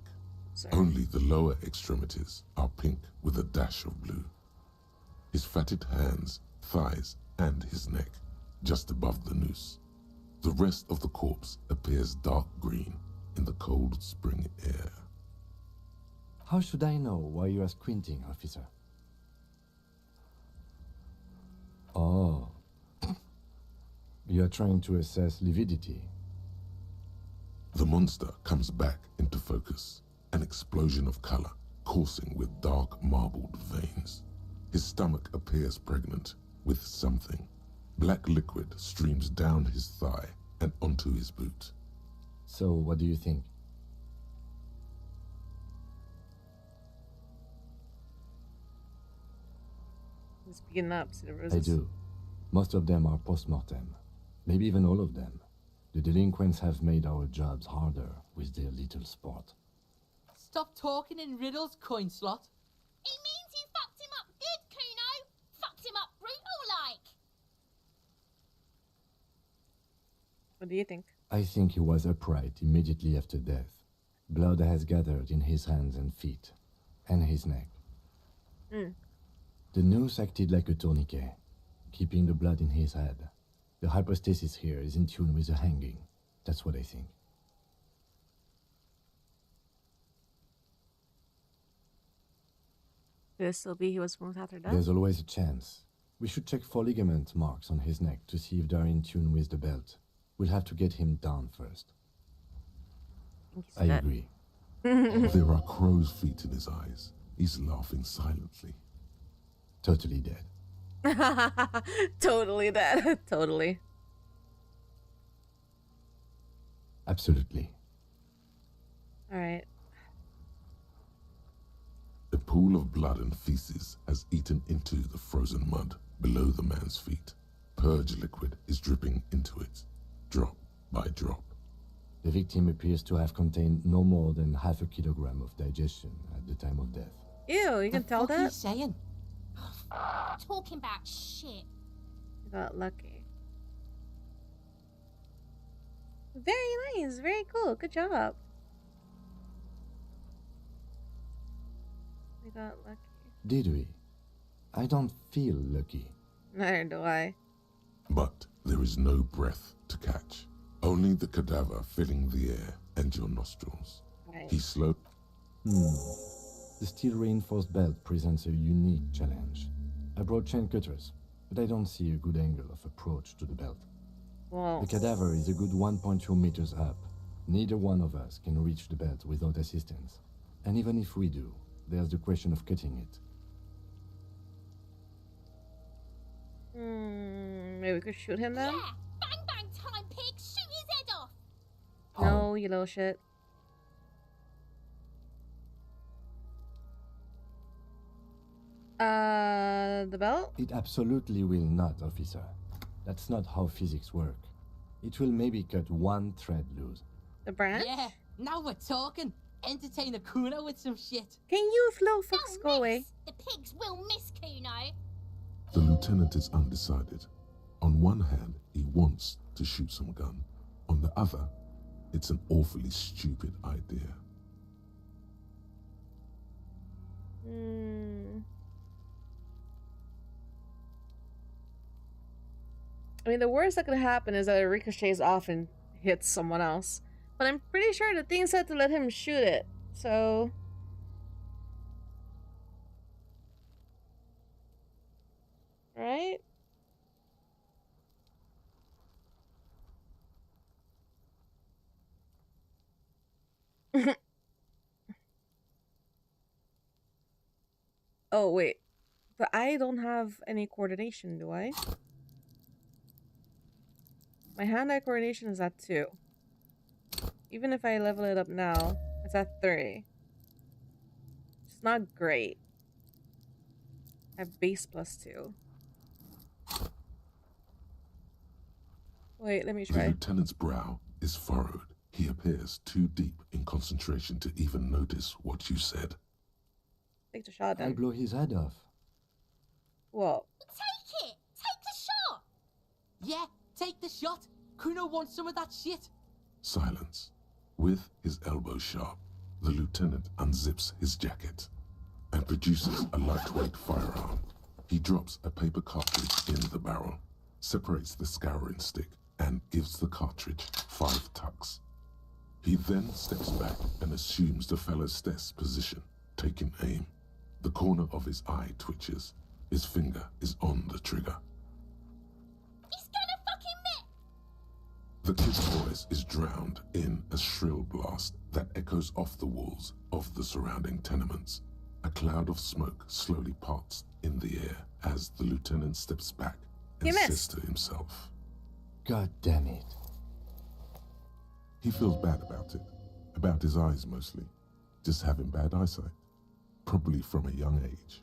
Sorry. Only the lower extremities are pink with a dash of blue. His fatted hands, thighs, and his neck, just above the noose. The rest of the corpse appears dark green in the cold spring air. How should I know why you are squinting, officer? Oh. You are trying to assess lividity. The monster comes back into focus, an explosion of color, coursing with dark marbled veins. His stomach appears pregnant with something. Black liquid streams down his thigh and onto his boot. So, what do you think? He's beginning up, see the I roses. do. Most of them are post-mortem. Maybe even all of them. The delinquents have made our jobs harder with their little sport. Stop talking in riddles, coin slot. He means you fucked him up good, Kuno. Fucked him up brutal-like. What do you think? I think he was upright immediately after death. Blood has gathered in his hands and feet, and his neck. The noose acted like a tourniquet, keeping the blood in his head. The hypostasis here is in tune with the hanging. That's what I think. Could it still be he was moved after death? There's always a chance. We should check for ligament marks on his neck to see if they're in tune with the belt. We'll have to get him down first. I agree. There are crow's feet in his eyes. He's laughing silently. Totally dead. Totally dead. Totally. Absolutely. Alright. A pool of blood and feces has eaten into the frozen mud below the man's feet. Purge liquid is dripping into it, drop by drop. The victim appears to have contained no more than half a kilogram of digestion at the time of death. Ew, you can tell that? What are you saying? Talking about shit. You got lucky. Very nice, very cool. Good job. We got lucky. Did we? I don't feel lucky. Neither do I. But there is no breath to catch. Only the cadaver filling the air and your nostrils. Right. He slowed. The steel-reinforced belt presents a unique challenge. I brought chain cutters, but I don't see a good angle of approach to the belt. Whoa. The cadaver is a good 1.2 meters up. Neither one of us can reach the belt without assistance. And even if we do, there's the question of cutting it. Maybe we could shoot him then? Yeah! Bang bang time, pig! Shoot his head off! No, you little shit. The belt? It absolutely will not, officer. That's not how physics work. It will maybe cut one thread loose. The branch? Yeah, now we're talking. Entertain a Kuno with some shit. Can you little fucks go away? The pigs will miss Kuno. The lieutenant is undecided. On one hand, he wants to shoot some gun. On the other, it's an awfully stupid idea. I mean, the worst that could happen is that it ricochets off and hits someone else. But I'm pretty sure the thing said to let him shoot it, so... Right? Oh, wait. But I don't have any coordination, do I? My hand-eye coordination is at 2. Even if I level it up now, it's at 3. It's not great. I have base +2. Wait, let me The try. lieutenant's brow is furrowed. He appears too deep in concentration to even notice what you said. Take the shot I'll then. blow his head off. Whoa. Take it! Take the shot! Yeah, take the shot. Kuno wants some of that shit. Silence. With his elbow sharp, the lieutenant unzips his jacket and produces a lightweight firearm. He drops a paper cartridge in the barrel, separates the scouring stick, and gives the cartridge 5 tucks. He then steps back and assumes the fellow's desk position, taking aim. The corner of his eye twitches. His finger is on the trigger. He's gonna fucking miss! The kid's voice is drowned in a shrill blast that echoes off the walls of the surrounding tenements. A cloud of smoke slowly parts in the air as the lieutenant steps back and says to himself, God damn it. He feels bad about it. About his eyes mostly. Just having bad eyesight. Probably from a young age.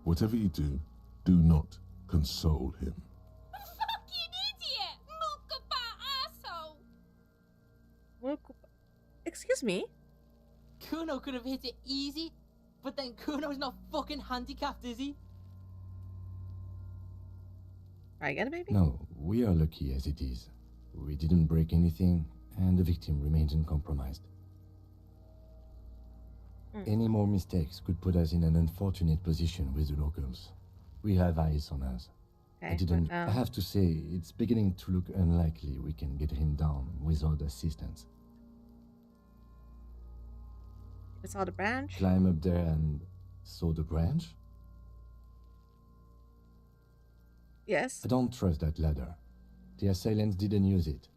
Whatever you do, do not console him. Fucking idiot! Mookaba asshole! Excuse me? Kuno could have hit it easy, but then Kuno's not fucking handicapped, is he? Try again, maybe? No, we are lucky as it is. We didn't break anything, and the victim remains uncompromised. Any more mistakes could put us in an unfortunate position with the locals. We have eyes on us. Okay, I have to say, it's beginning to look unlikely we can get him down without assistance. I saw the branch. Climb up there and saw the branch? Yes? I don't trust that ladder. The assailants didn't use it.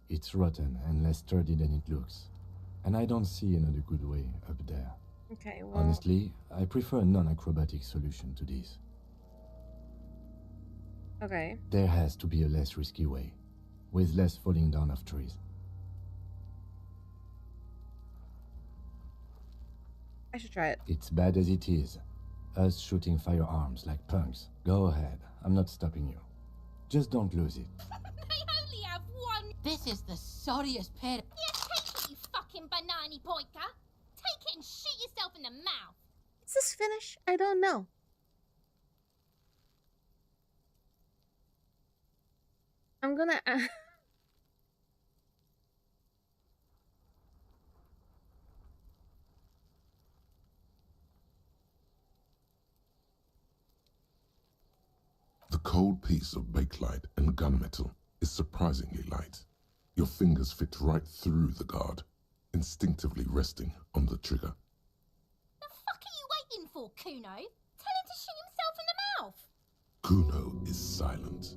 It's rotten and less sturdy than it looks. And I don't see another good way up there. Okay, well... Honestly, I prefer a non-acrobatic solution to this. Okay. There has to be a less risky way, with less falling down of trees. I should try it. It's bad as it is. Us shooting firearms like punks. Go ahead, I'm not stopping you. Just don't lose it. They only have one. This is the sorriest pair. Yeah, take it, you fucking banana pointer. Take it and shoot yourself in the mouth. Is this Finnish? I don't know. I'm gonna... The cold piece of bakelite and gunmetal is surprisingly light. Your fingers fit right through the guard, instinctively resting on the trigger. The fuck are you waiting for, Kuno? Tell him to shoot himself in the mouth. Kuno is silent.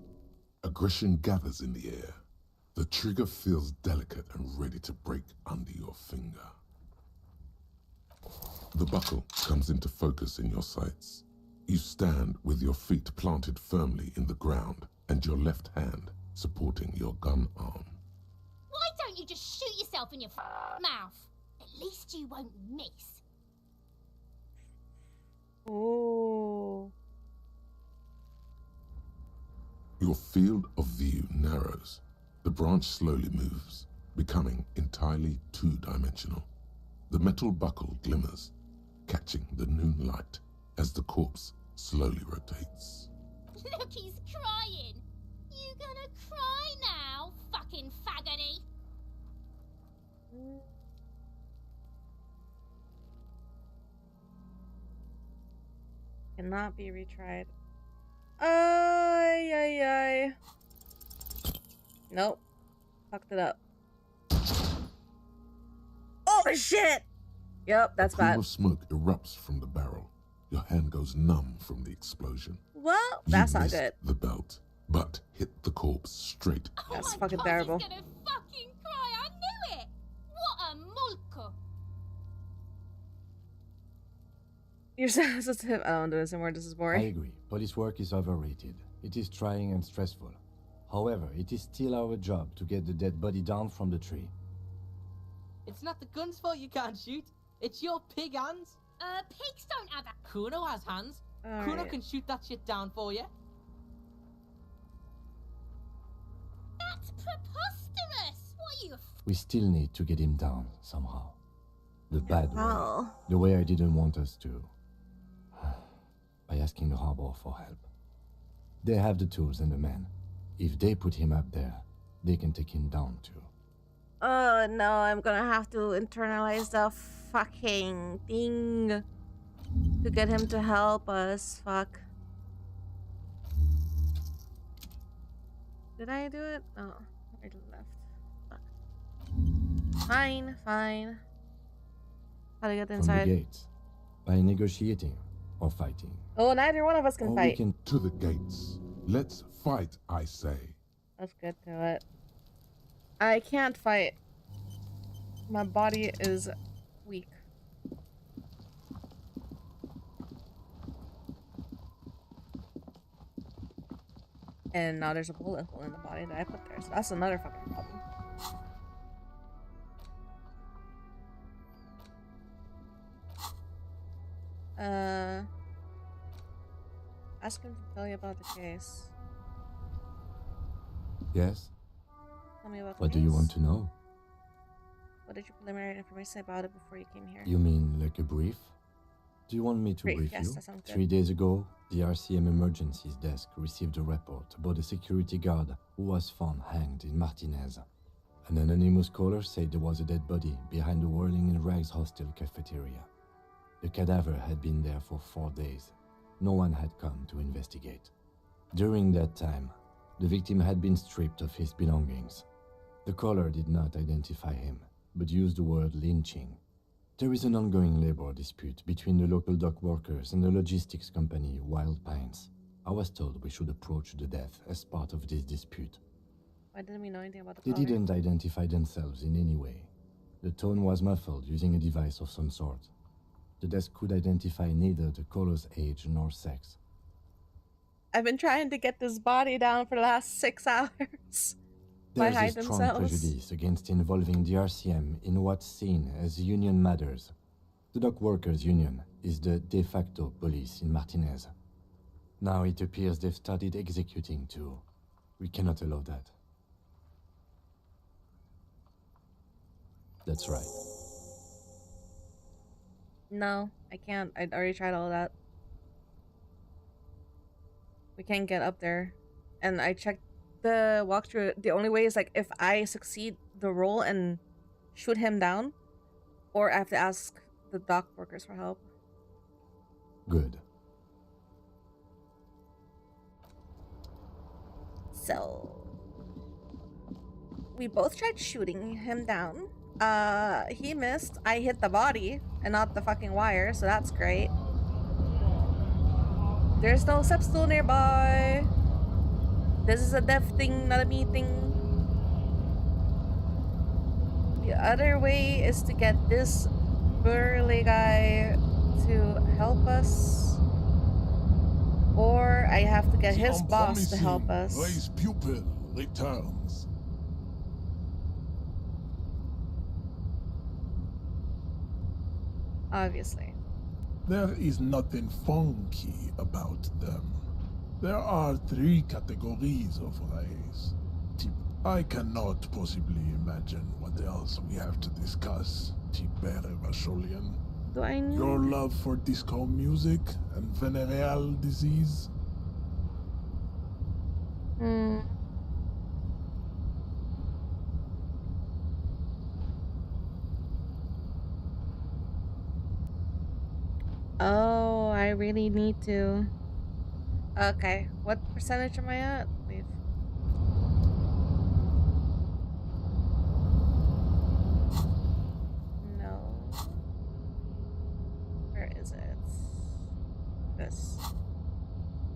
Aggression gathers in the air. The trigger feels delicate and ready to break under your finger. The buckle comes into focus in your sights. You stand with your feet planted firmly in the ground and your left hand supporting your gun arm. Why don't you just shoot yourself in your mouth? At least you won't miss. Oh. Your field of view narrows. The branch slowly moves, becoming entirely two-dimensional. The metal buckle glimmers, catching the noon light as the corpse slowly rotates. Look, he's crying. You gonna cry now, fucking faggoty? Cannot be retried. Ay, ay, ay. Nope. Fucked it up. Oh, shit! Yep, that's A plume bad. of smoke erupts from the barrel. Your hand goes numb from the explosion. Well, that's You not missed good. the belt, but hit the corpse straight. That's fucking terrible. He's gonna fucking cry. I knew it. What a mulka. You're sensitive. I don't want to do this anymore. This is I boring. agree. Police work is overrated. It is trying and stressful. However, it is still our job to get the dead body down from the tree. It's not the gun's fault you can't shoot. It's your pig hands. Pigs don't have a... Kuno has hands. Kuno Alright. can shoot that shit down for you. That's preposterous. What are you, a We still need to get him down somehow. The bad way. How? The way I didn't want us to. By asking the harbor for help. They have the tools and the men. If they put him up there, they can take him down too. Oh no, I'm gonna have to internalize the fucking thing to get him to help us. Fuck. Did I do it? Oh, I left. Fuck. Fine, fine. How to get From inside? the gates. By negotiating or fighting. Oh, neither one of us can Or we fight. can- To the gates. Let's fight, I say. Let's get to it. I can't fight. My body is weak. And now there's a bullet hole in the body that I put there, so that's another fucking problem. Ask him to tell you about the case. Yes? Tell me about the What do you want case. to know? What did your preliminary information say about it before you came here? You mean like a brief? Do you want me to Brief, brief yes, you? that sounds good. 3 days ago, the RCM emergencies desk received a report about a security guard who was found hanged in Martinez. An anonymous caller said there was a dead body behind the Whirling in Rags hostel cafeteria. The cadaver had been there for 4 days. No one had come to investigate. During that time, the victim had been stripped of his belongings. The caller did not identify him, but used the word lynching. There is an ongoing labor dispute between the local dock workers and the logistics company Wild Pines. I was told we should approach the death as part of this dispute. Why didn't we know anything about the They color? didn't identify themselves in any way. The tone was muffled using a device of some sort. The desk could identify neither the caller's age nor sex. I've been trying to get this body down for the last 6 hours. Why There's a hide strong themselves? prejudice against involving the RCM in what's seen as union matters. The Dock Workers Union is the de facto police in Martinez. Now it appears they've started executing too. We cannot allow that. That's right. No, I can't. I already tried all that. We can't get up there. And I checked the walkthrough. The only way is like if I succeed the roll and shoot him down, or I have to ask the dock workers for help. Good. So we both tried shooting him down. He missed. I hit the body and not the fucking wire, so that's great. There's no step stool nearby. This is a deaf thing, not a me thing. The other way is to get this burly guy to help us, or I have to get his boss to help us. Race pupil returns. Obviously. There is nothing funky about them. There are 3 categories of race. I cannot possibly imagine what else we have to discuss, Tibere Vasholian. Do I know? Your love for disco music and venereal disease? Oh, I really need to. Okay, what percentage am I at? Leave. No. Where is it? This.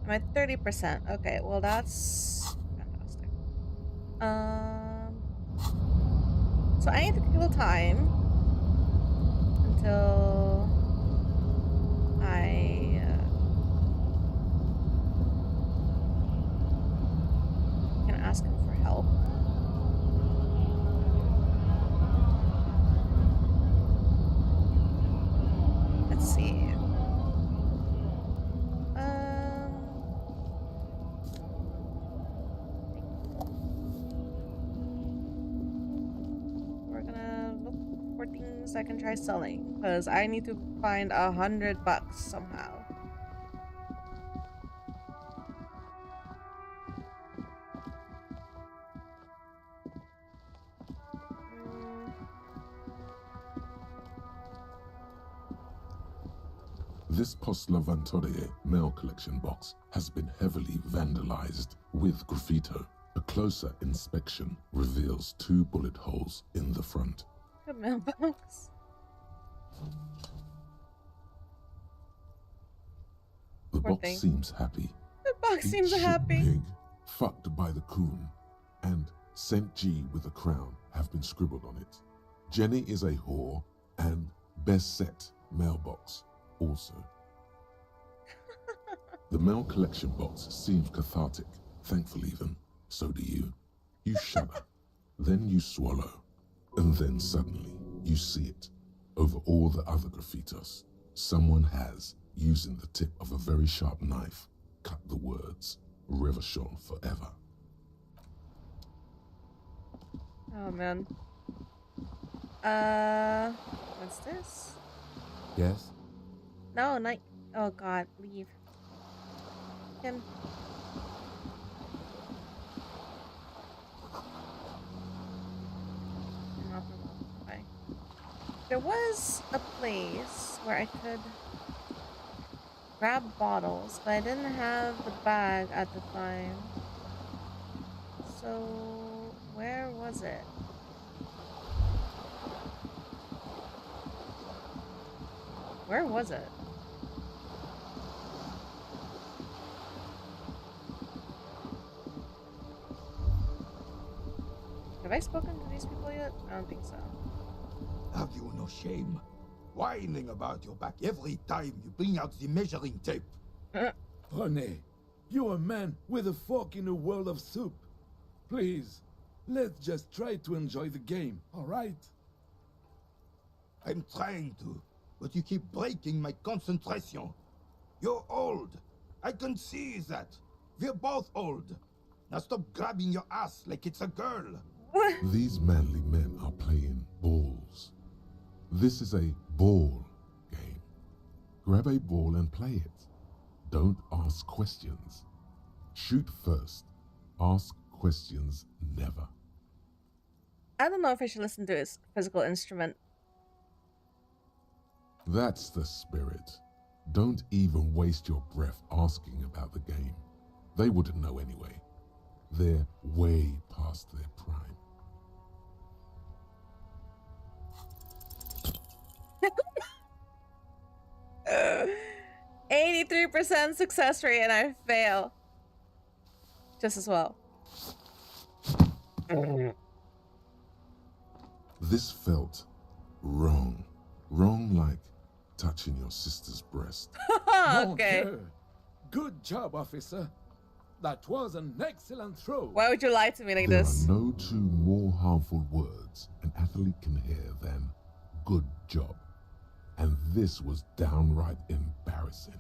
I'm at 30%. Okay, well that's fantastic. So I need to kill time until I can ask him for help. Let's see. We're gonna look for things I can try selling, because I need to find $100 somehow. This Post Lavantorie mail collection box has been heavily vandalized with graffito. A closer inspection reveals 2 bullet holes in the front. The mailbox. The Poor box thing. seems happy. The box Eat seems shit happy. Pig, fucked by the coon, and St. G with a crown have been scribbled on it. Jenny is a whore, and best set mailbox also. The mail collection box seems cathartic, thankful even. So do you. You shudder, then you swallow, and then suddenly you see it. Over all the other graffitos, someone has, using the tip of a very sharp knife, cut the words, Revachon forever. Oh man. What's this? Yes? No, not. Oh god, leave. Him. Okay. There was a place where I could grab bottles, but I didn't have the bag at the time. So, where was it? Where was it? Have I spoken to these people yet? I don't think so. Have you no shame? Whining about your back every time you bring out the measuring tape. Honey, you're a man with a fork in a world of soup. Please, let's just try to enjoy the game, alright? I'm trying to, but you keep breaking my concentration. You're old. I can see that. We're both old. Now stop grabbing your ass like it's a girl. These manly men are playing balls. This is a ball game. Grab a ball and play it. Don't ask questions. Shoot first. Ask questions never. I don't know if I should listen to his physical instrument. That's the spirit. Don't even waste your breath asking about the game. They wouldn't know anyway. They're way past their prime. 83% success rate and I fail. Just as well. This felt wrong. Wrong like touching your sister's breast. Okay. Mon Dieu. Good job, officer. That was an excellent throw. Why would you lie to me like There this? are no two more harmful words an athlete can hear than good job. And this was downright embarrassing.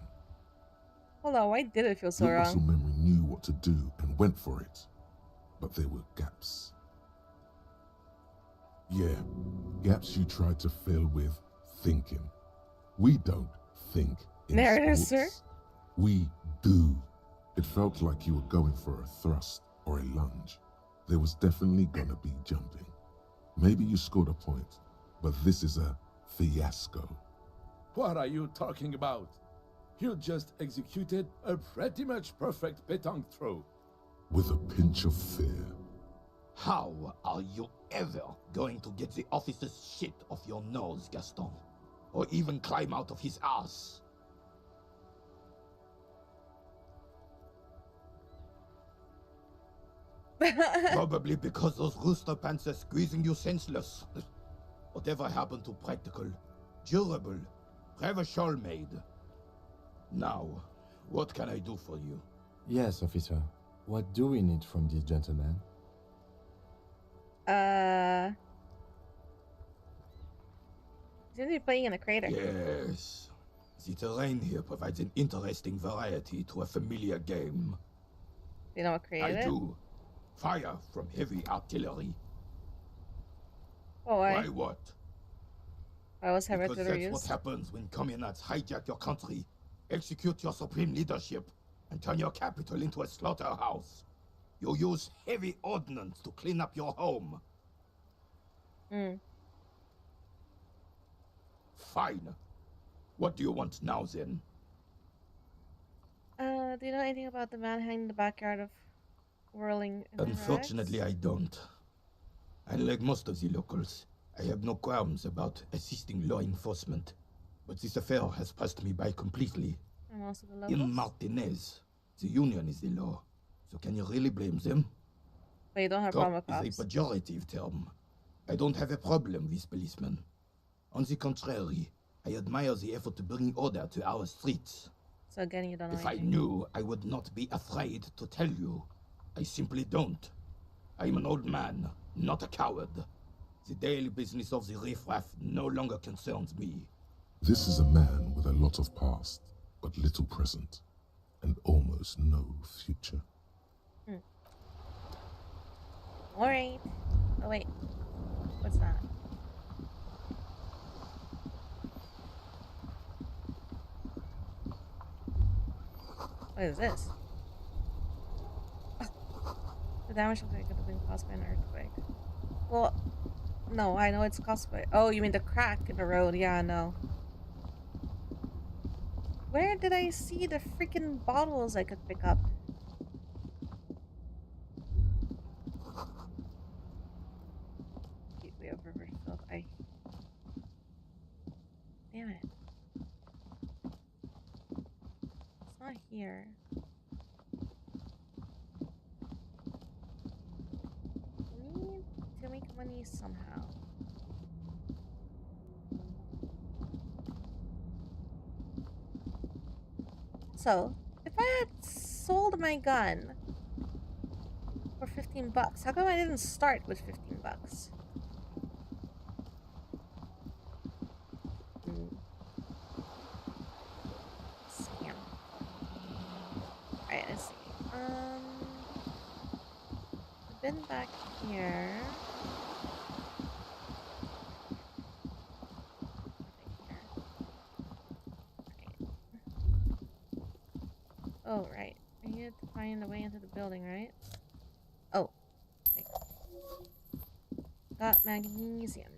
Hold on, why did it feel so Your muscle wrong? memory knew what to do and went for it. But there were gaps. Yeah, gaps you tried to fill with thinking. We don't think in Narrative, sports. sir. We do. It felt like you were going for a thrust or a lunge. There was definitely gonna be jumping. Maybe you scored a point, but this is a fiasco. What are you talking about? You just executed a pretty much perfect pétanque throw. With a pinch of fear. How are you ever going to get the officer's shit off your nose, Gaston? Or even climb out of his ass? Probably because those rooster pants are squeezing you senseless. Whatever happened to practical, durable, have a shawl made? Now, what can I do for you? Yes, officer. What do we need from this gentleman? Seems to be playing in a crater. Yes. The terrain here provides an interesting variety to a familiar game. You know what created I it? do. Fire from heavy artillery. Oh, why? Why what? Why was heavy Because artillery that's what used? happens when communards hijack your country, execute your supreme leadership, and turn your capital into a slaughterhouse. You use heavy ordnance to clean up your home. Fine. What do you want now, then? Do you know anything about the man hanging in the backyard of Whirling in Unfortunately, I don't. Unlike most of the locals, I have no qualms about assisting law enforcement. But this affair has passed me by completely. And also the locals? In Martinez, the union is the law. So can you really blame them? But you don't have a problem with Cop is a pejorative term. I don't have a problem with policemen. On the contrary, I admire the effort to bring order to our streets. So again, you don't know If I anything. knew, I would not be afraid to tell you. I simply don't. I am an old man, not a coward. The daily business of the riffraff no longer concerns me. This is a man with a lot of past, but little present, and almost no future. Alright. Oh wait. What's that? What is this? The damage looks like it could have been caused by an earthquake. Well, no, I know it's caused by... Oh, you mean the crack in the road? Yeah, I know. Where did I see the freaking bottles I could pick up? We have reverse field. Damn it. It's not here. We need to me somehow. So, if I had sold my gun for 15 bucks, how come I didn't start with 15 bucks? Scam. Alright, let's see. I've been back here. Oh, right. I needed to find a way into the building, right? Oh. Okay. Got magnesium.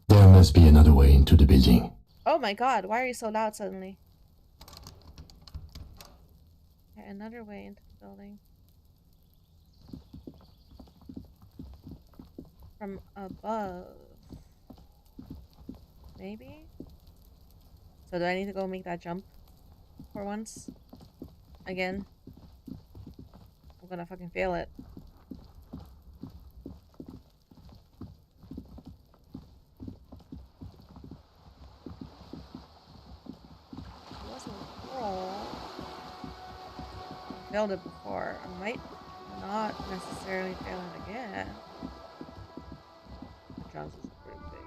There must be another way into the building. Oh my god, why are you so loud suddenly? Okay, another way into the building. From above. Maybe? So do I need to go make that jump? For once? Again? I'm gonna fucking fail it. It wasn't cool. I failed it before. I might not necessarily fail it again. The chances are pretty big.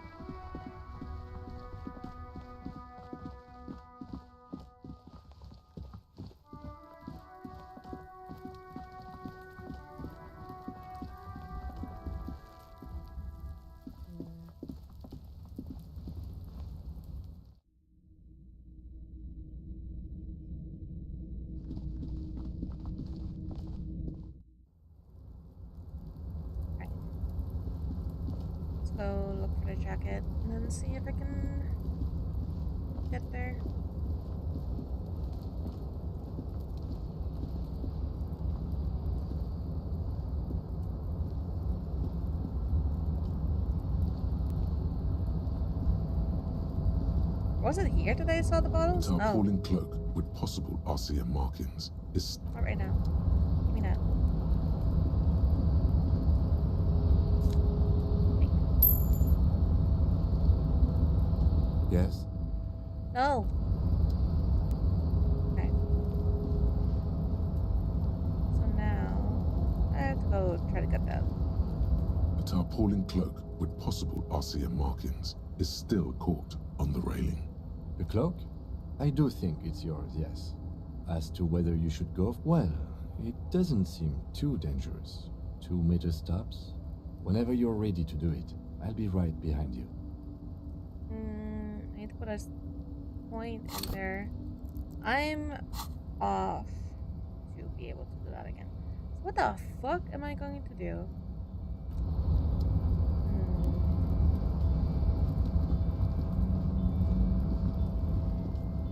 Go look for the jacket and then see if I can get there. Was it here that I saw the bottles? The tarpaulin cloak with possible RCM markings is not right now. Give me that. Yes? No. Okay. So now I have to go try to get that. a tarpaulin cloak with possible RCM markings is still caught on the railing. The cloak? I do think it's yours, yes. As to whether you should go, well, it doesn't seem too dangerous. 2 meter stops. Whenever you're ready to do it, I'll be right behind you. I need to put a point in there. I'm off to be able to do that again. So what the fuck am I going to do?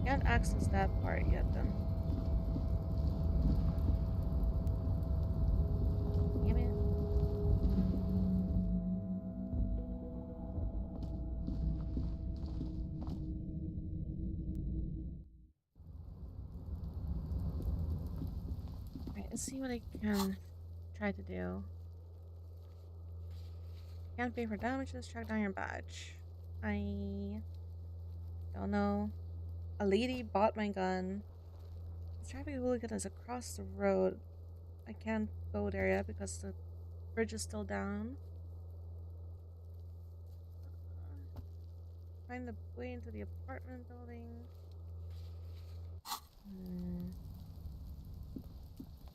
Can't access that part yet then. Damn it. Alright, let's see what I can try to do. Can't pay for damages, track down your badge. I don't know. A lady bought my gun. The traffic hooligan is across the road. I can't go there yet because the bridge is still down. Find the way into the apartment building.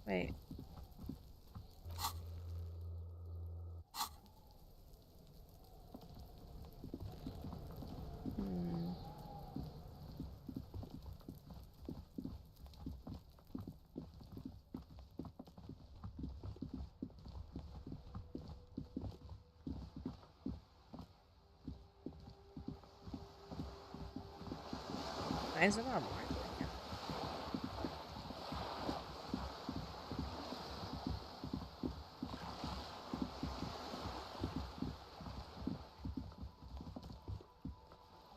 Wait. Nice a lot more.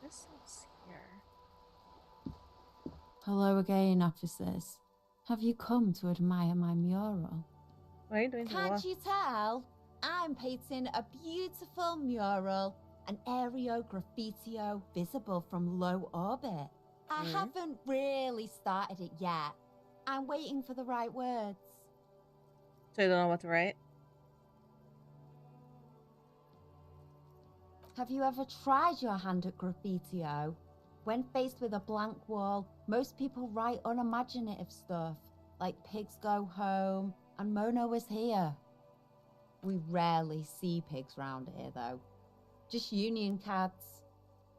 This is here. Hello again, officers. Have you come to admire my mural? What are you doing to the wall? Can't you tell? I'm painting a beautiful mural, an aerial graffitio visible from low orbit. I haven't really started it yet. I'm waiting for the right words. So you don't know what to write? Have you ever tried your hand at graffitio? When faced with a blank wall, most people write unimaginative stuff, like pigs go home and Mona was here. We rarely see pigs round here, though. Just union cards.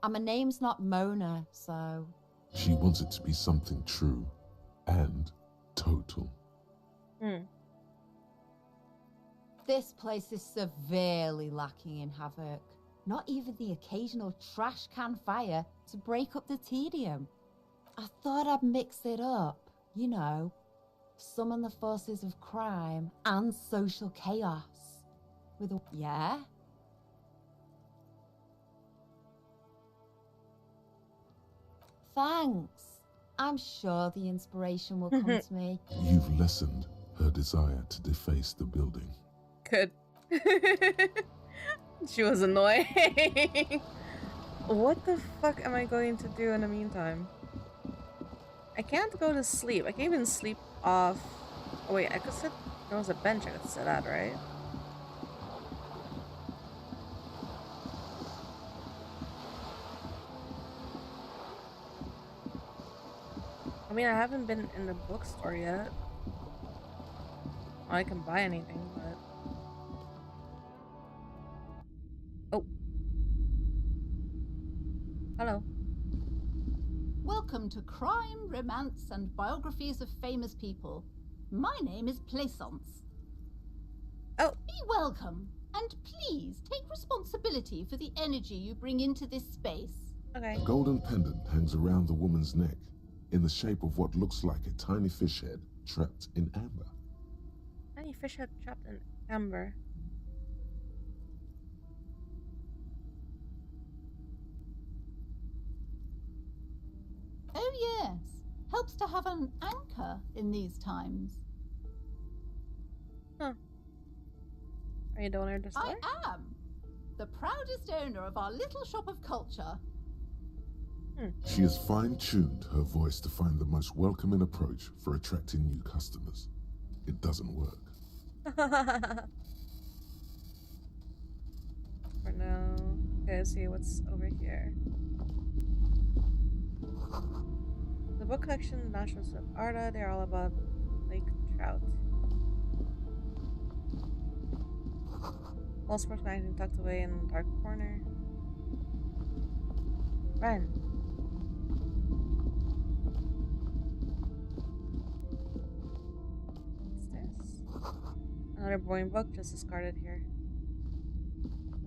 And my name's not Mona, so... She wants it to be something true and total. This place is severely lacking in havoc. Not even the occasional trash can fire to break up the tedium. I thought I'd mix it up, you know, summon the forces of crime and social chaos with a... Yeah? Thanks. I'm sure the inspiration will come to me. You've lessened her desire to deface the building. Good. She was annoying. What the fuck am I going to do in the meantime? I can't go to sleep. I can't even sleep off. Oh wait, I could sit. There was a bench I could sit at, right? I mean, I haven't been in the bookstore yet. I can buy anything, but... Oh. Hello. Welcome to Crime, Romance, and Biographies of Famous People. My name is Plaisance. Oh. Be welcome, and please take responsibility for the energy you bring into this space. Okay. A golden pendant hangs around the woman's neck, in the shape of what looks like a tiny fish head trapped in amber. Tiny fish head trapped in amber. Oh yes, helps to have an anchor in these times. Huh. Are you the owner of the store? I am the proudest owner of our little shop of culture. She has fine-tuned her voice to find the most welcoming approach for attracting new customers. It doesn't work. For now. Okay, let's see what's over here. The book collection, Naturals of Arda, they're all about lake trout. All sports magazine tucked away in the dark corner. Run. What's this? Another boring book just discarded here.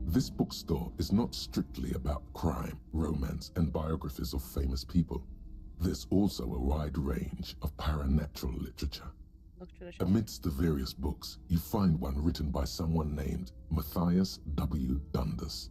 This bookstore is not strictly about crime, romance, and biographies of famous people. There's also a wide range of paranatural literature. Amidst the various books, you find one written by someone named Matthias W. Dundas.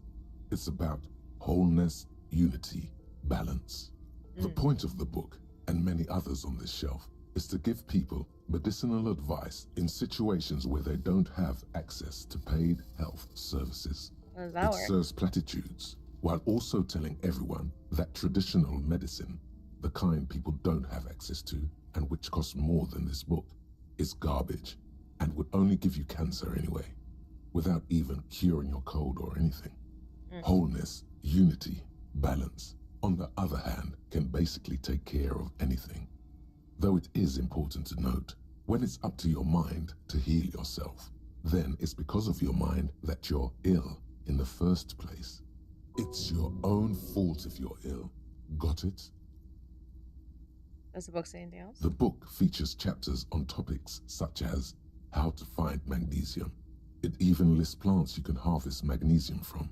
It's about wholeness, unity, balance. The point of the book, and many others on this shelf, is to give people medicinal advice in situations where they don't have access to paid health services. How does that work? It serves platitudes, while also telling everyone that traditional medicine, the kind people don't have access to, and which costs more than this book, is garbage, and would only give you cancer anyway, without even curing your cold or anything. Wholeness, unity, balance, on the other hand, can basically take care of anything. Though it is important to note, when it's up to your mind to heal yourself, then it's because of your mind that you're ill in the first place. It's your own fault if you're ill. Got it? Does the book say anything else? The book features chapters on topics such as how to find magnesium. It even lists plants you can harvest magnesium from.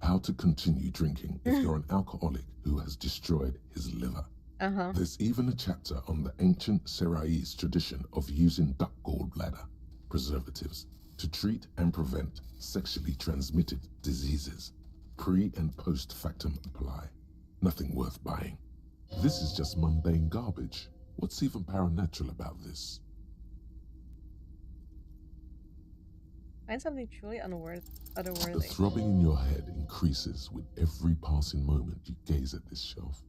How to continue drinking if you're an alcoholic who has destroyed his liver. There's even a chapter on the ancient Seraïs tradition of using duck gallbladder preservatives to treat and prevent sexually transmitted diseases. Pre- and post-factum apply. Nothing worth buying. This is just mundane garbage. What's even paranatural about this? Find something truly The otherworldly. throbbing in your head increases with every passing moment you gaze at this shelf.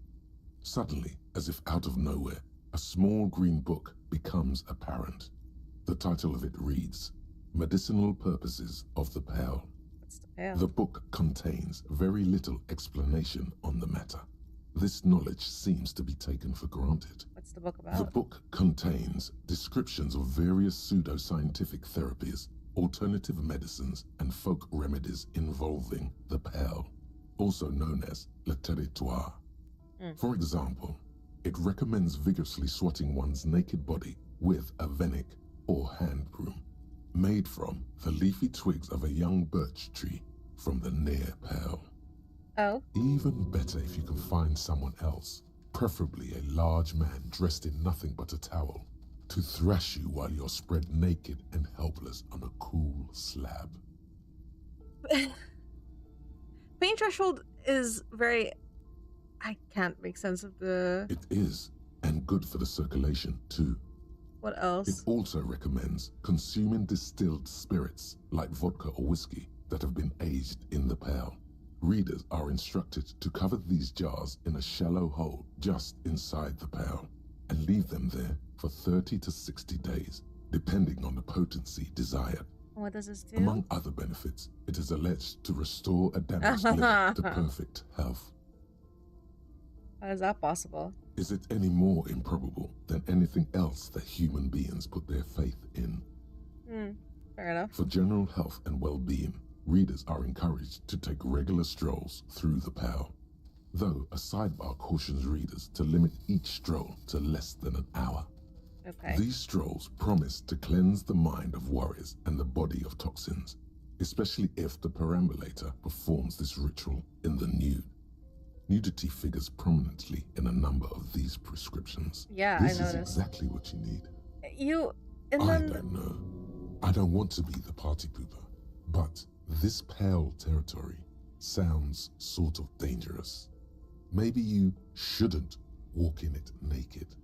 Suddenly, as if out of nowhere, a small green book becomes apparent. The title of it reads, Medicinal Purposes of the Pearl. What's the pearl? The book contains very little explanation on the matter. This knowledge seems to be taken for granted. What's the book about? The book contains descriptions of various pseudoscientific therapies, alternative medicines, and folk remedies involving the pearl, also known as le territoire. For example, it recommends vigorously swatting one's naked body with a venik or hand broom, made from the leafy twigs of a young birch tree from the near pearl. Oh. Even better if you can find someone else, preferably a large man dressed in nothing but a towel, to thrash you while you're spread naked and helpless on a cool slab. Pain threshold is very... I can't make sense of the... It is, and good for the circulation too. What else? It also recommends consuming distilled spirits like vodka or whiskey that have been aged in the pearl. Readers are instructed to cover these jars in a shallow hole just inside the pearl and leave them there for 30 to 60 days, depending on the potency desired. What does this do? Among other benefits, it is alleged to restore a damaged liver to perfect health. How is that possible? Is it any more improbable than anything else that human beings put their faith in? Fair enough. For general health and well-being, readers are encouraged to take regular strolls through the pearl, though a sidebar cautions readers to limit each stroll to less than an hour. Okay. These strolls promise to cleanse the mind of worries and the body of toxins, especially if the perambulator performs this ritual in the nude. Nudity figures prominently in a number of these prescriptions. Yeah, this I noticed. This is exactly what you need. I don't know. I don't want to be the party pooper, but this pearl territory sounds sort of dangerous. Maybe you shouldn't walk in it naked.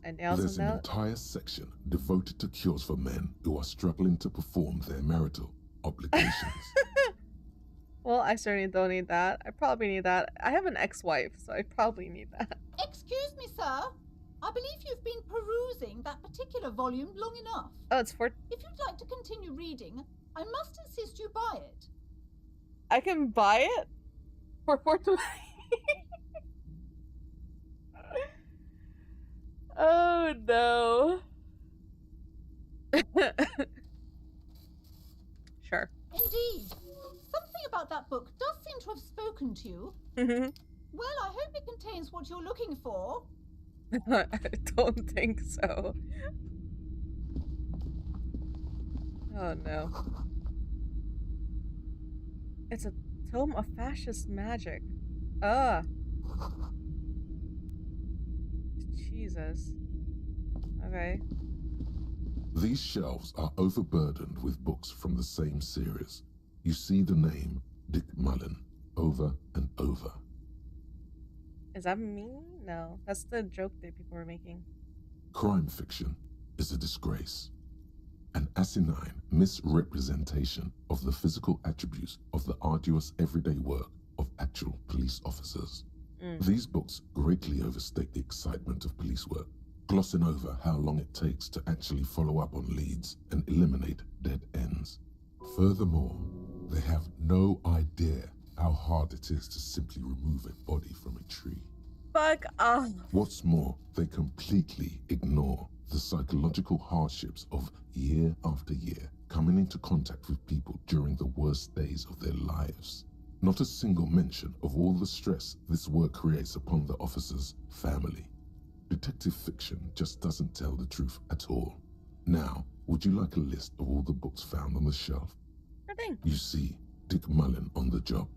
And also There's an entire section devoted to cures for men who are struggling to perform their marital obligations. Well, I certainly don't need that. I probably need that. I have an ex-wife, so I probably need that. Excuse me, sir. I believe you've been perusing that particular volume long enough. Oh, it's for... If you'd like to continue reading, I must insist you buy it. I can buy it? For $4.20? Oh, no. Sure. Indeed. Something about that book does seem to have spoken to you. Well, I hope it contains what you're looking for. I don't think so. Oh, no. It's a tome of fascist magic. Jesus. Okay. These shelves are overburdened with books from the same series. You see the name Dick Mullen over and over. Is that me? No, that's the joke that people were making. Crime fiction is a disgrace. An asinine misrepresentation of the physical attributes of the arduous everyday work of actual police officers. These books greatly overstate the excitement of police work, glossing over how long it takes to actually follow up on leads and eliminate dead ends. Furthermore, they have no idea how hard it is to simply remove a body from a tree. Fuck off. What's more, they completely ignore the psychological hardships of year after year coming into contact with people during the worst days of their lives. Not a single mention of all the stress this work creates upon the officer's family. Detective fiction just doesn't tell the truth at all. Now, would you like a list of all the books found on the shelf? Sure thing. You see Dick Mullen on the job.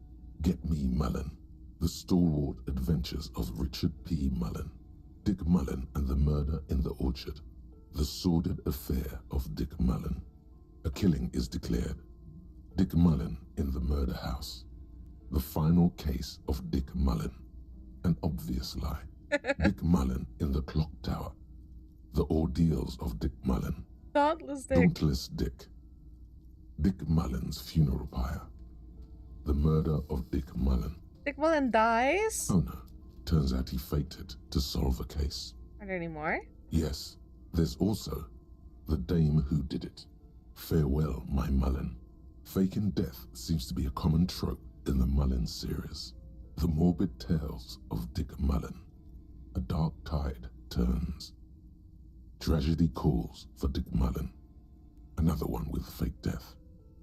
Get Me Mullen. The Stalwart Adventures of Richard P. Mullen. Dick Mullen and the Murder in the Orchard. The Sordid Affair of Dick Mullen. A killing is declared. Dick Mullen in the Murder House. The Final Case of Dick Mullen. An obvious lie. Dick Mullen in the Clock Tower. The Ordeals of Dick Mullen. Dauntless Dick. Dauntless Dick. Dick Mullen's funeral pyre. The murder of Dick Mullen. Dick Mullen dies? Oh no. Turns out he faked it to solve a case. Are there any more? Yes. There's also the dame who did it. Farewell, my Mullen. Faking death seems to be a common trope in the Mullen series. The morbid tales of Dick Mullen. A dark tide turns. Tragedy calls for Dick Mullen. Another one with fake death.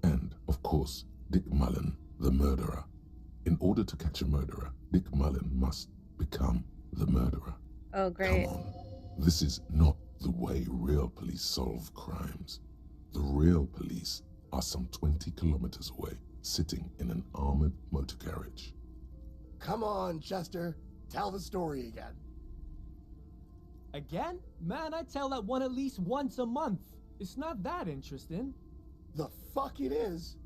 And, of course, Dick Mullen, the murderer. In order to catch a murderer, Dick Mullen must become the murderer. Oh, great. Come on. This is not the way real police solve crimes. The real police are some 20 kilometers away, sitting in an armored motor carriage. Come on, Chester. Tell the story again. Again? Man, I tell that one at least once a month. It's not that interesting. The fuck it is.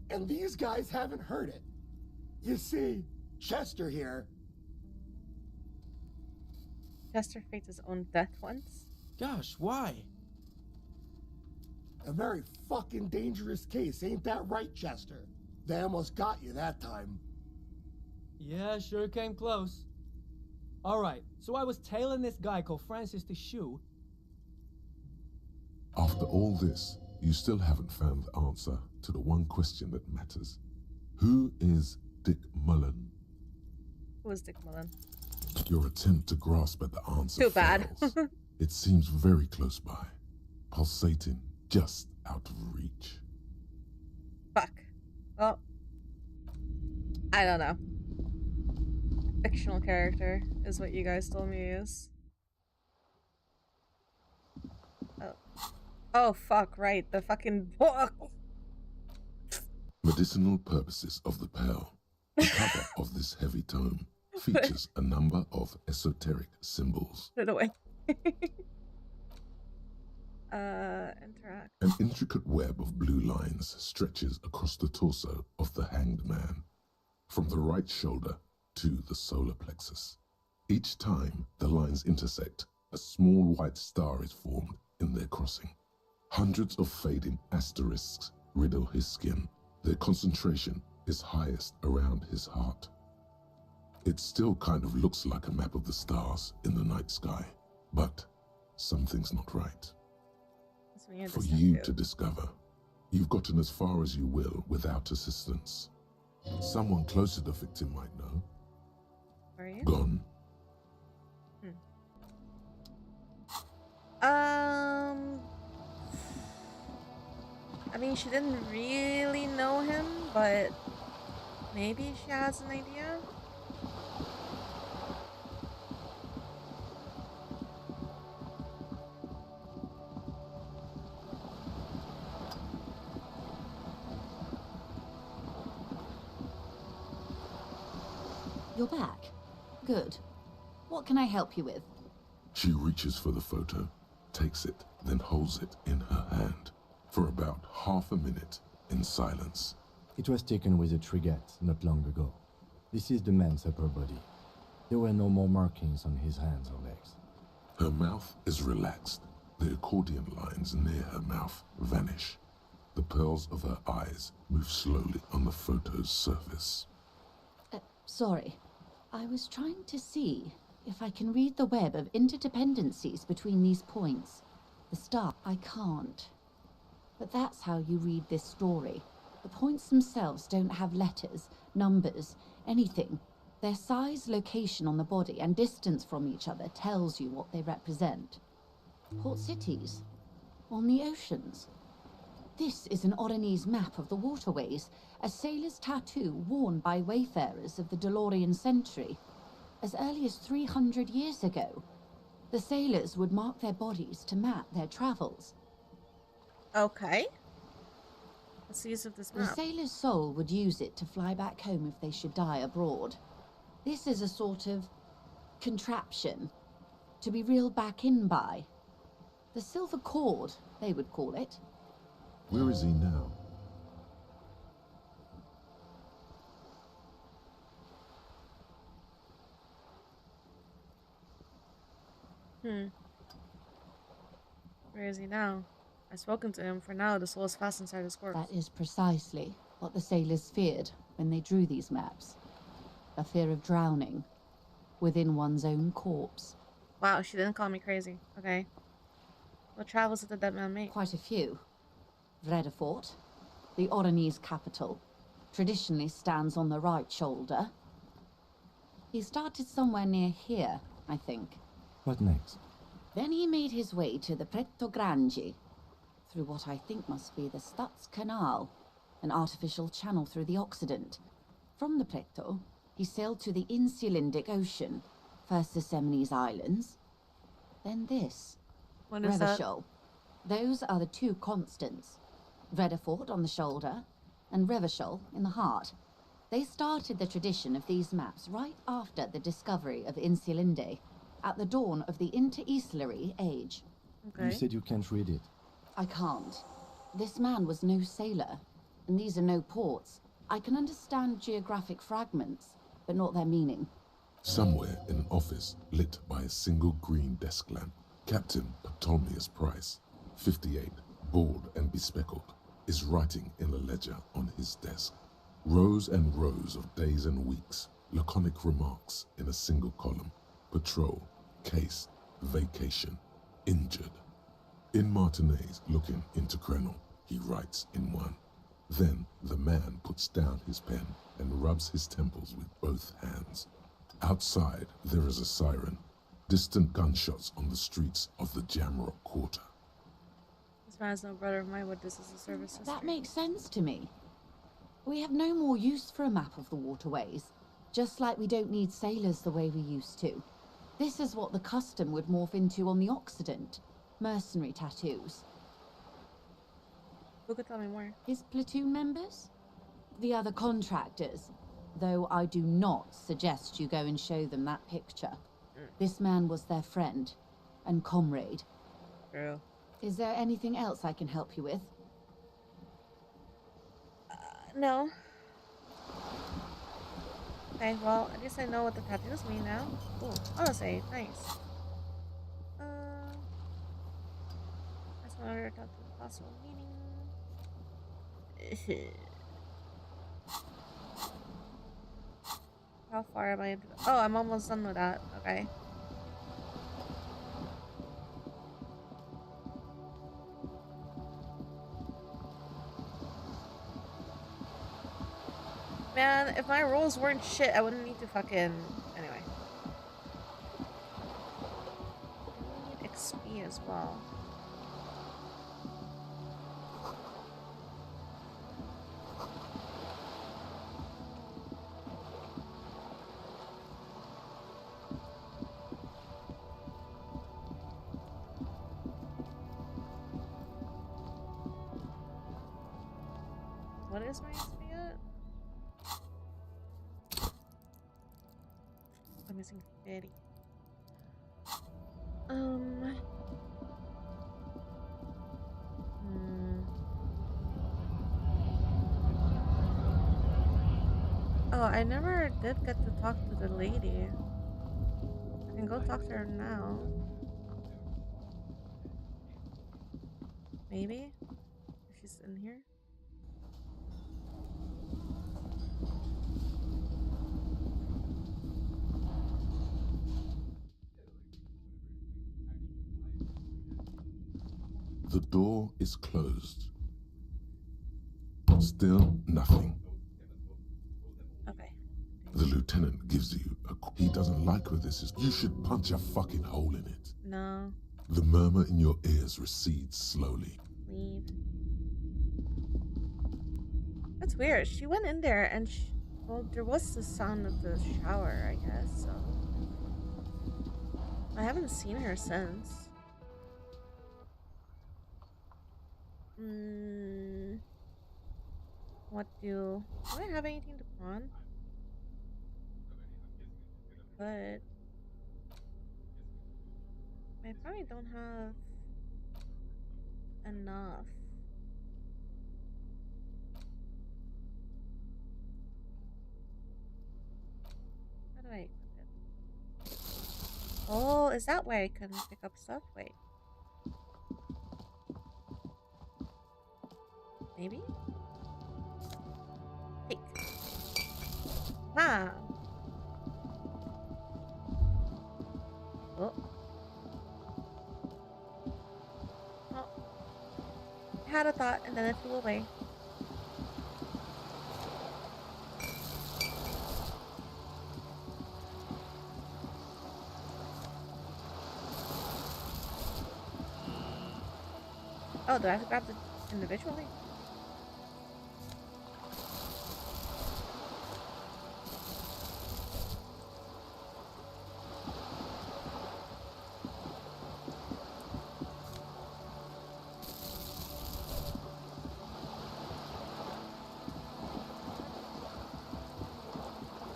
And these guys haven't heard it. You see, Chester here. Chester faked his own death once? Gosh, why? A very fucking dangerous case, ain't that right, Chester? They almost got you that time. Yeah, sure came close. Alright, so I was tailing this guy called Francis the Shoe. After all this, you still haven't found the answer to the one question that matters. Who is Dick Mullen? Who is Dick Mullen? Your attempt to grasp at the answer Too bad. fails. It seems very close by, pulsating just out of reach. Fuck. Well, I don't know. Fictional character is what you guys told me he is. Oh fuck, right, the fucking book. Medicinal purposes of the Pearl. The cover of this heavy tome features a number of esoteric symbols. Put it away. Interact. An intricate web of blue lines stretches across the torso of the hanged man, from the right shoulder to the solar plexus. Each time the lines intersect, a small white star is formed in their crossing. Hundreds of fading asterisks riddle his skin. Their concentration is highest around his heart. It still kind of looks like a map of the stars in the night sky, but something's not right. For you to discover, you've gotten as far as you will without assistance. Someone close to the victim might know. Are you? Gone. I mean, she didn't really know him, but maybe she has an idea. You're back. Good. What can I help you with? She reaches for the photo, takes it, then holds it in her hand for about half a minute in silence. It was taken with a trigette not long ago. This is the man's upper body. There were no more markings on his hands or legs. Her mouth is relaxed. The accordion lines near her mouth vanish. The pearls of her eyes move slowly on the photo's surface. Sorry. I was trying to see if I can read the web of interdependencies between these points. The star, I can't. But that's how you read this story. The points themselves don't have letters, numbers, anything. Their size, location on the body, and distance from each other tells you what they represent. Port cities. On the oceans. This is an Oronese map of the waterways, a sailor's tattoo worn by wayfarers of the DeLorean century. As early as 300 years ago, the sailors would mark their bodies to map their travels. Okay. Let's use of this The map. sailor's soul would use it to fly back home if they should die abroad. This is a sort of contraption to be reeled back in by. The silver cord, they would call it. Where is he now? Where is he now? I've spoken to him. For now, the soul is fast inside his corpse. That is precisely what the sailors feared when they drew these maps. A fear of drowning within one's own corpse. Wow, she didn't call me crazy. Okay. What travels did the dead man make? Quite a few. Vredefort, the Oranese capital, traditionally stands on the right shoulder. He started somewhere near here, I think. What next? Then he made his way to the Pretto Grande, through what I think must be the Stutz Canal, an artificial channel through the Occident. From the Pretto, he sailed to the Insulindic Ocean, first the Semines Islands, then this. What is that? Revachol. Those are the two constants. Vredefort on the shoulder, and Revachol in the heart. They started the tradition of these maps right after the discovery of Insulinde, at the dawn of the Interinsulary Age. You said you can't read it. I can't. This man was no sailor, and these are no ports. I can understand geographic fragments, but not their meaning. Somewhere in an office lit by a single green desk lamp, Captain Ptolemaeus Price, 58, bald and bespectacled, is writing in a ledger on his desk. Rows and rows of days and weeks, laconic remarks in a single column. Patrol, case, vacation, injured. In Martinez looking into Krenel, he writes in one. Then the man puts down his pen and rubs his temples with both hands. Outside, there is a siren. Distant gunshots on the streets of the Jamrock Quarter. This man is no brother of mine, but this is a service history. That makes sense to me. We have no more use for a map of the waterways, just like we don't need sailors the way we used to. This is what the custom would morph into on the Occident. Mercenary tattoos. Who could tell me more? His platoon members? The other contractors. Though I do not suggest you go and show them that picture. This man was their friend and comrade. True. Is there anything else I can help you with? No. Okay, well, at least I know what the tattoos mean now. Ooh, honestly, nice. That's another tattoo possible meaning. How far am I into the— oh, I'm almost done with that. Okay. Man, if my rolls weren't shit, I wouldn't need to fucking— anyway. I need XP as well. What is my XP at? I'm missing 30. Oh, I never did get to talk to the lady. I can go talk to her now. Maybe? If she's in here? The door is closed. Still nothing. Okay. The lieutenant gives you a— he doesn't like where this is. You should punch a fucking hole in it. No. The murmur in your ears recedes slowly. Leave. That's weird. She went in there and well, there was the sound of the shower, I guess, so. I haven't seen her since. What do I have anything to pawn? But I probably don't have enough. How do I equip it? Oh, is that why I couldn't pick up stuff? Wait. Maybe? Take. Ah. Oh. Oh. I had a thought and then it flew away. Oh, do I have to grab them individually?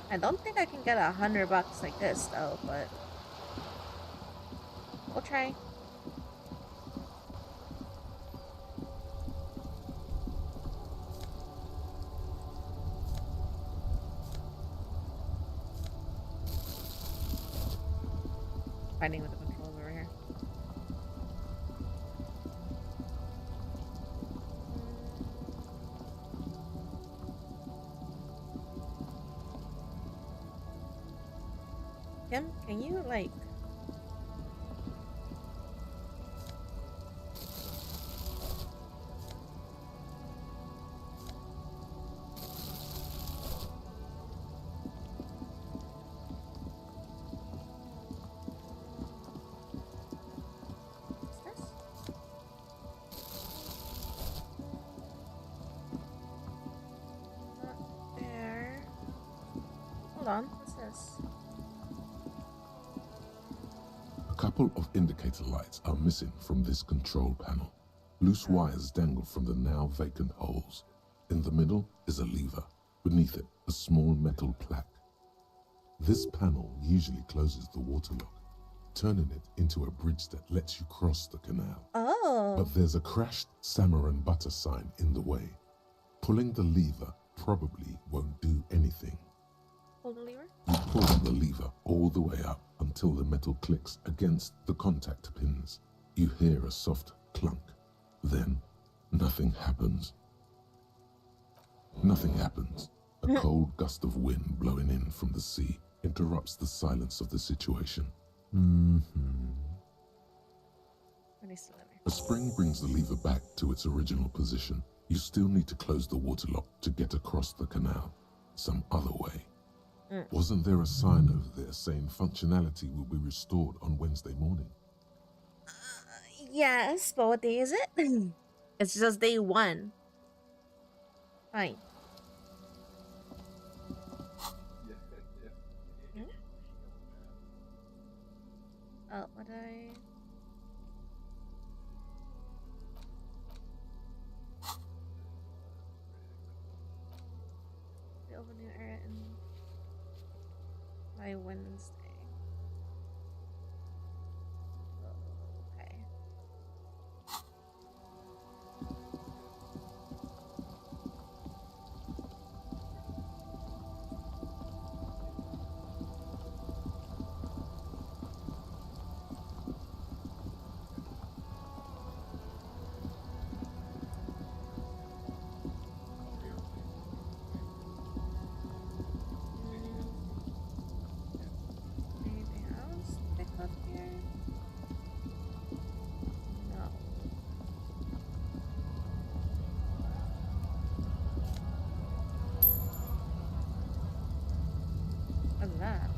I don't think I can get $100 like this though, but we'll try. Fighting with the controls over here. Kim, can you like what's this? A couple of indicator lights are missing from this control panel. Loose wires dangle from the now vacant holes. In the middle is a lever. Beneath it, a small metal plaque. This panel usually closes the water lock, turning it into a bridge that lets you cross the canal. Oh. But there's a crashed salmon and butter sign in the way. Pulling the lever probably won't do anything. Pull the lever? You pull the lever all the way up until the metal clicks against the contact pins. You hear a soft clunk. Then, nothing happens. Nothing happens. A cold gust of wind blowing in from the sea interrupts the silence of the situation. A spring brings the lever back to its original position. You still need to close the water lock to get across the canal. Some other way. Wasn't there a sign over there saying functionality will be restored on Wednesday morning? Yes, but what day is it? It's just day 1. Fine. Oh, what did I... The open new area in... by Wednesday. Okay. Anything else to pick up here? No. What's that?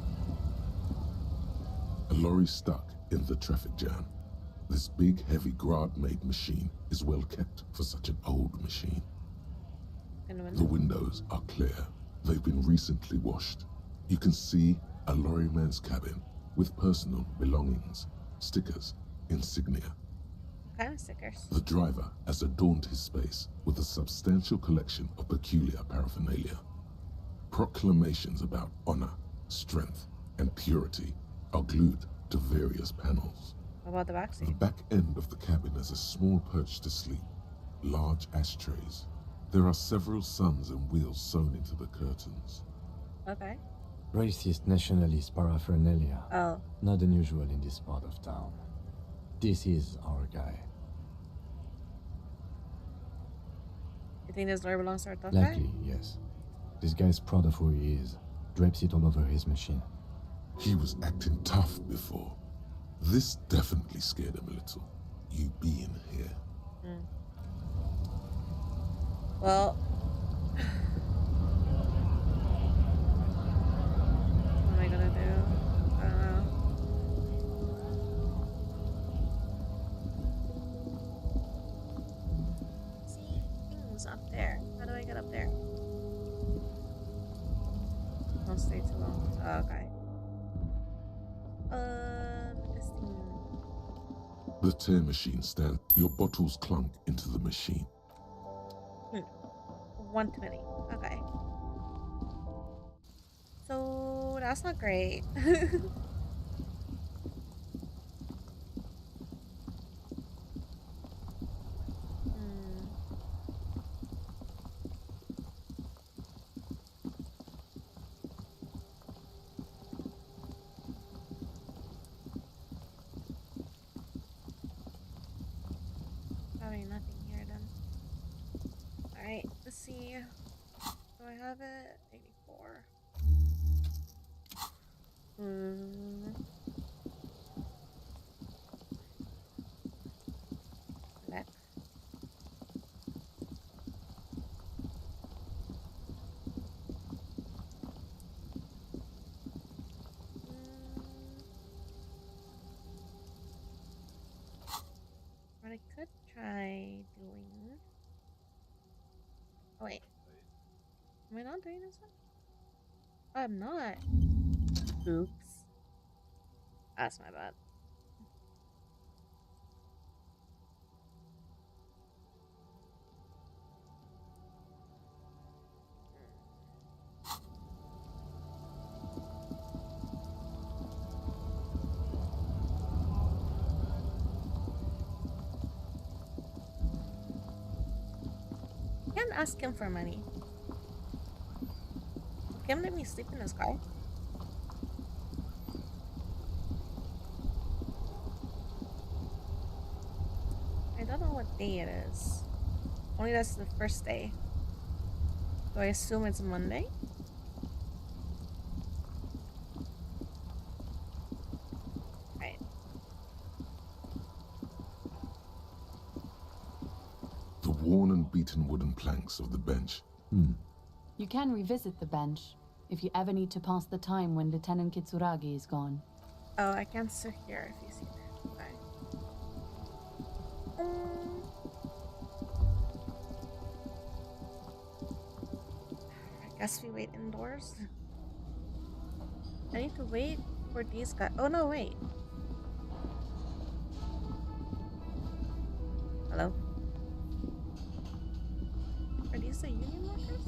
A lorry stuck in the traffic jam. This big, heavy Grad-made machine is well kept for such an old machine. The windows are clear. They've been recently washed. You can see a lorryman's cabin with personal belongings, stickers, insignia. What kind of stickers? The driver has adorned his space with a substantial collection of peculiar paraphernalia. Proclamations about honor, strength, and purity are glued to various panels. What about the back seat? The back end of the cabin has a small perch to sleep, large ashtrays. There are several suns and wheels sewn into the curtains. Okay. Racist nationalist paraphernalia. Oh. Not unusual in this part of town. This is our guy. You think this door belongs to our tough guy? Likely, yes. This guy's proud of who he is. Drapes it all over his machine. He was acting tough before. This definitely scared him a little. You being here. Well, what am I gonna do? I don't know. See things up there. How do I get up there? Don't stay too long. Oh, okay. This thing. The tear machine stands. Your bottles clunk into the machine. 120. Okay. So that's not great. Probably nothing here then. Alright, let's see. Do I have it? 84. Back. What I could try doing. Oh wait. Am I not doing this one? Oh, I'm not. Oops. That's my bad. I can't ask him for money. Can him let me sleep in his car? I don't know what day it is. Only that's the first day. So I assume it's Monday? Right. The worn and beaten wooden planks of the bench. You can revisit the bench if you ever need to pass the time when Lieutenant Kitsuragi is gone. Oh, I can sit here if you see that. Okay. I guess we wait indoors. I need to wait for these guys. Oh no, wait. Hello? Are these the union workers?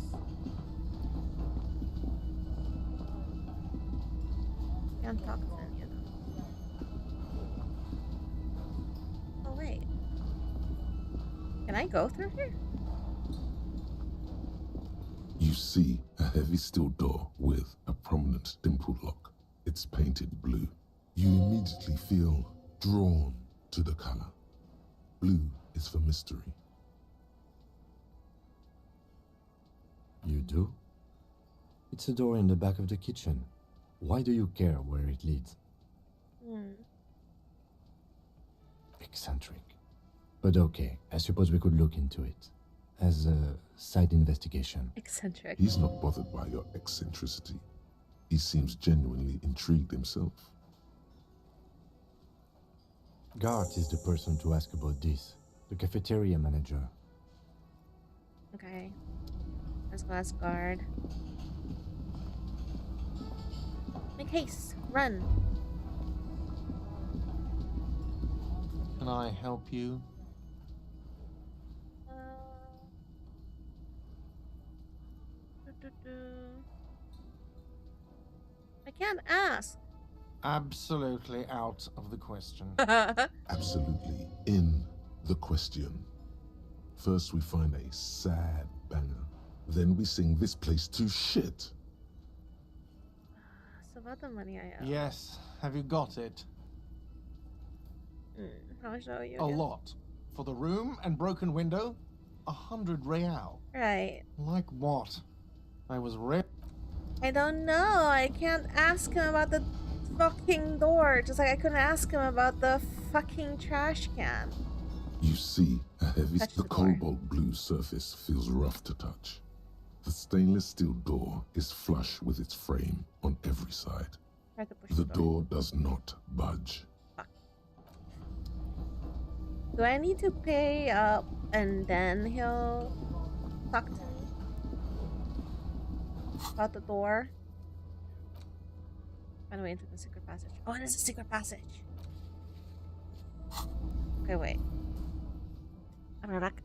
Can't talk to any of them. Oh wait. Can I go through here? You see a heavy steel door with a prominent dimple lock. It's painted blue. You immediately feel drawn to the color. Blue is for mystery. You do? It's a door in the back of the kitchen. Why do you care where it leads? Eccentric. But okay, I suppose we could look into it. As a side investigation. Eccentric. He's not bothered by your eccentricity. He seems genuinely intrigued himself. Gart is the person to ask about this. The cafeteria manager. Okay. Let's go ask guard. Make haste. Run. Can I help you? I can't ask. Absolutely out of the question. Absolutely in the question. First we find a sad banger. Then we sing this place to shit. It's about the money I owe. Yes. Have you got it? How much do I owe you A again? lot. For the room and broken window, 100 real. Right. Like what? I was ripped. I don't know. I can't ask him about the fucking door. Just like I couldn't ask him about the fucking trash can. You see, the door. cobalt blue surface feels rough to touch. The stainless steel door is flush with its frame on every side. The door does not budge. Do I need to pay up and then he'll talk to me about the door? Find a way into the secret passage. Oh, it is a secret passage. Okay, wait. I'm right back.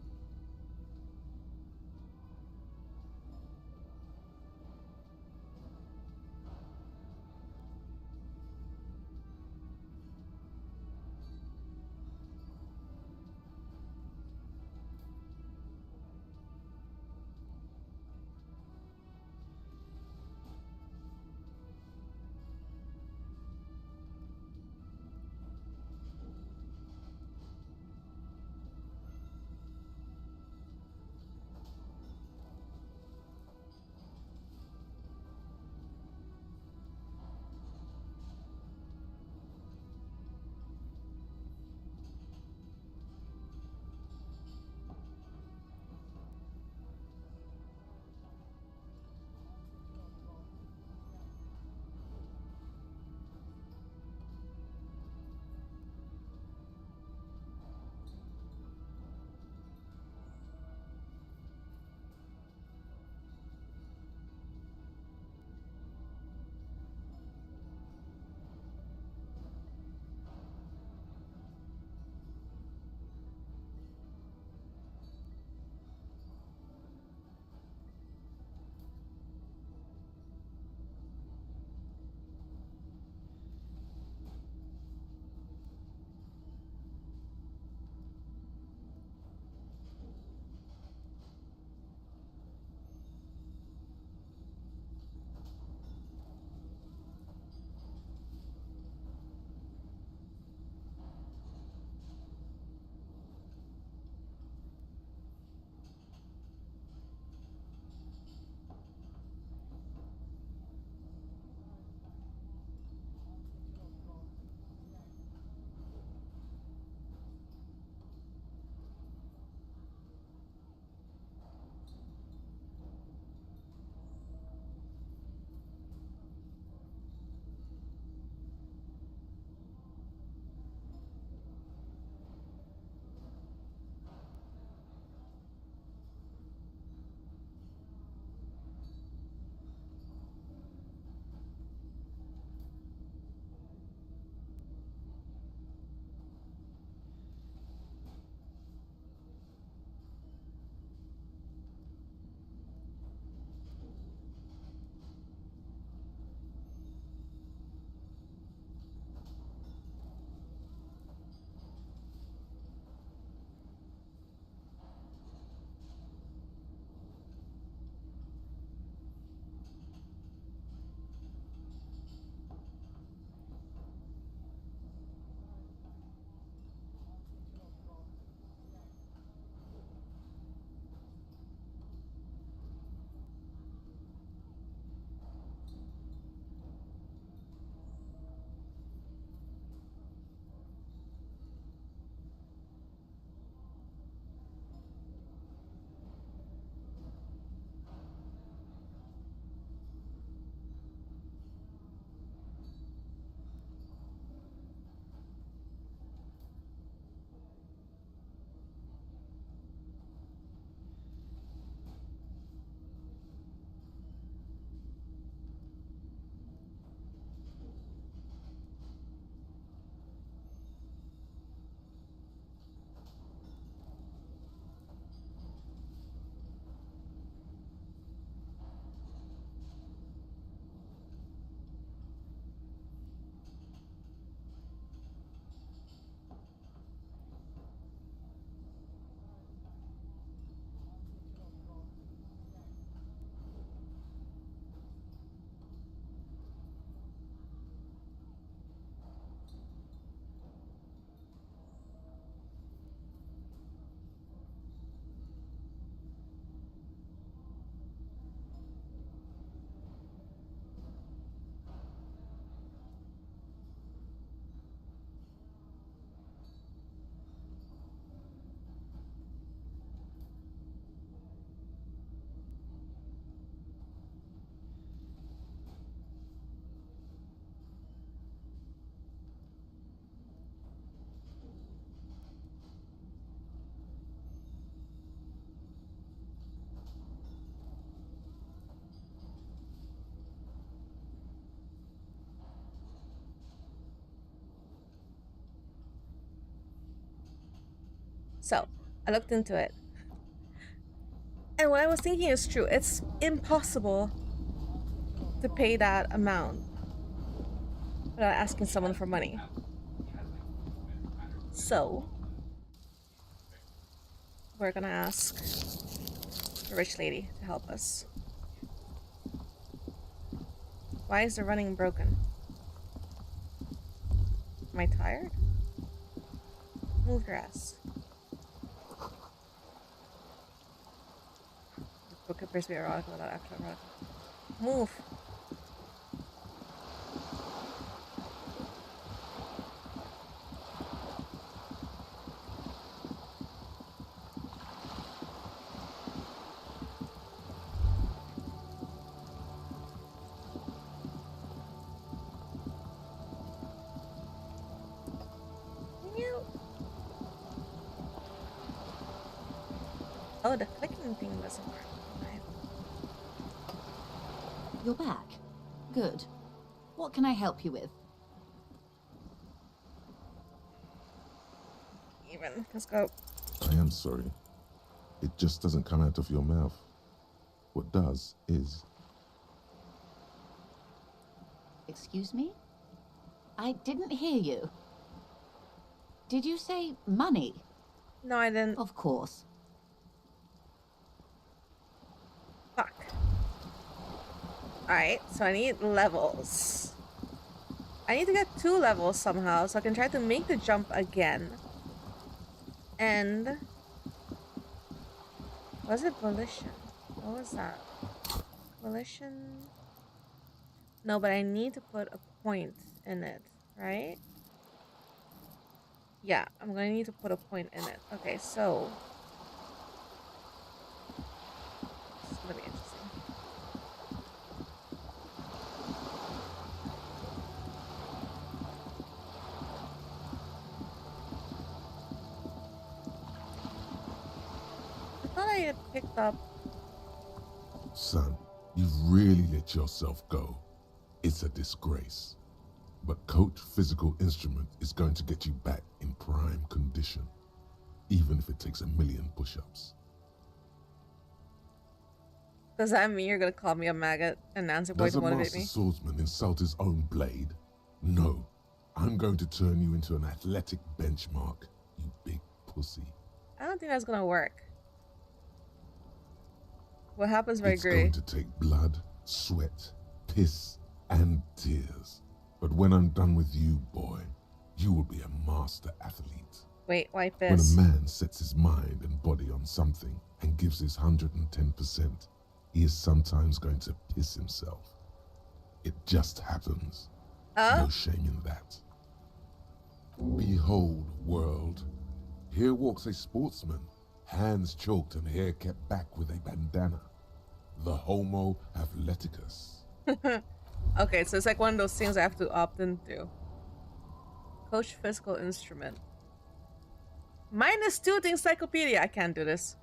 So, I looked into it. And what I was thinking is true. It's impossible to pay that amount without asking someone for money. So, we're gonna ask the rich lady to help us. Why is the running broken? Am I tired? Move your ass. The book appears to be erotic without actual erotic. Move. Oh, the clicking thing doesn't work. Okay. You're back. Good. What can I help you with? Even. Let's go. I am sorry. It just doesn't come out of your mouth. What does is... Excuse me? I didn't hear you. Did you say money? No, I didn't. Of course. Fuck. Alright, so I need levels. I need to get 2 levels somehow so I can try to make the jump again. And... was it volition? What was that? Volition? No, but I need to put a point in it, right? Yeah, I'm gonna need to put a point in it. Okay, so... this is gonna be interesting. I thought I had picked up... Son, you've really let yourself go. It's a disgrace. But Coach Physical Instrument is going to get you back in prime condition, even if it takes 1,000,000 push-ups. Does that mean you're gonna call me a maggot and Nancy Boy Does to a motivate master me? swordsman insult his own blade? No. I'm going to turn you into an athletic benchmark, you big pussy. I don't think that's gonna work. What happens if I It's agree? going to take blood, sweat, piss, and tears. But when I'm done with you, boy, you will be a master athlete. Wait, why When a piss? man sets his mind and body on something and gives his 110%, he is sometimes going to piss himself. It just happens. No shame in that. Behold, world. Here walks a sportsman, hands choked and hair kept back with a bandana. The Homo athleticus. Okay, so it's like one of those things I have to opt into. Coach Physical Instrument. -2 to encyclopedia. I can't do this.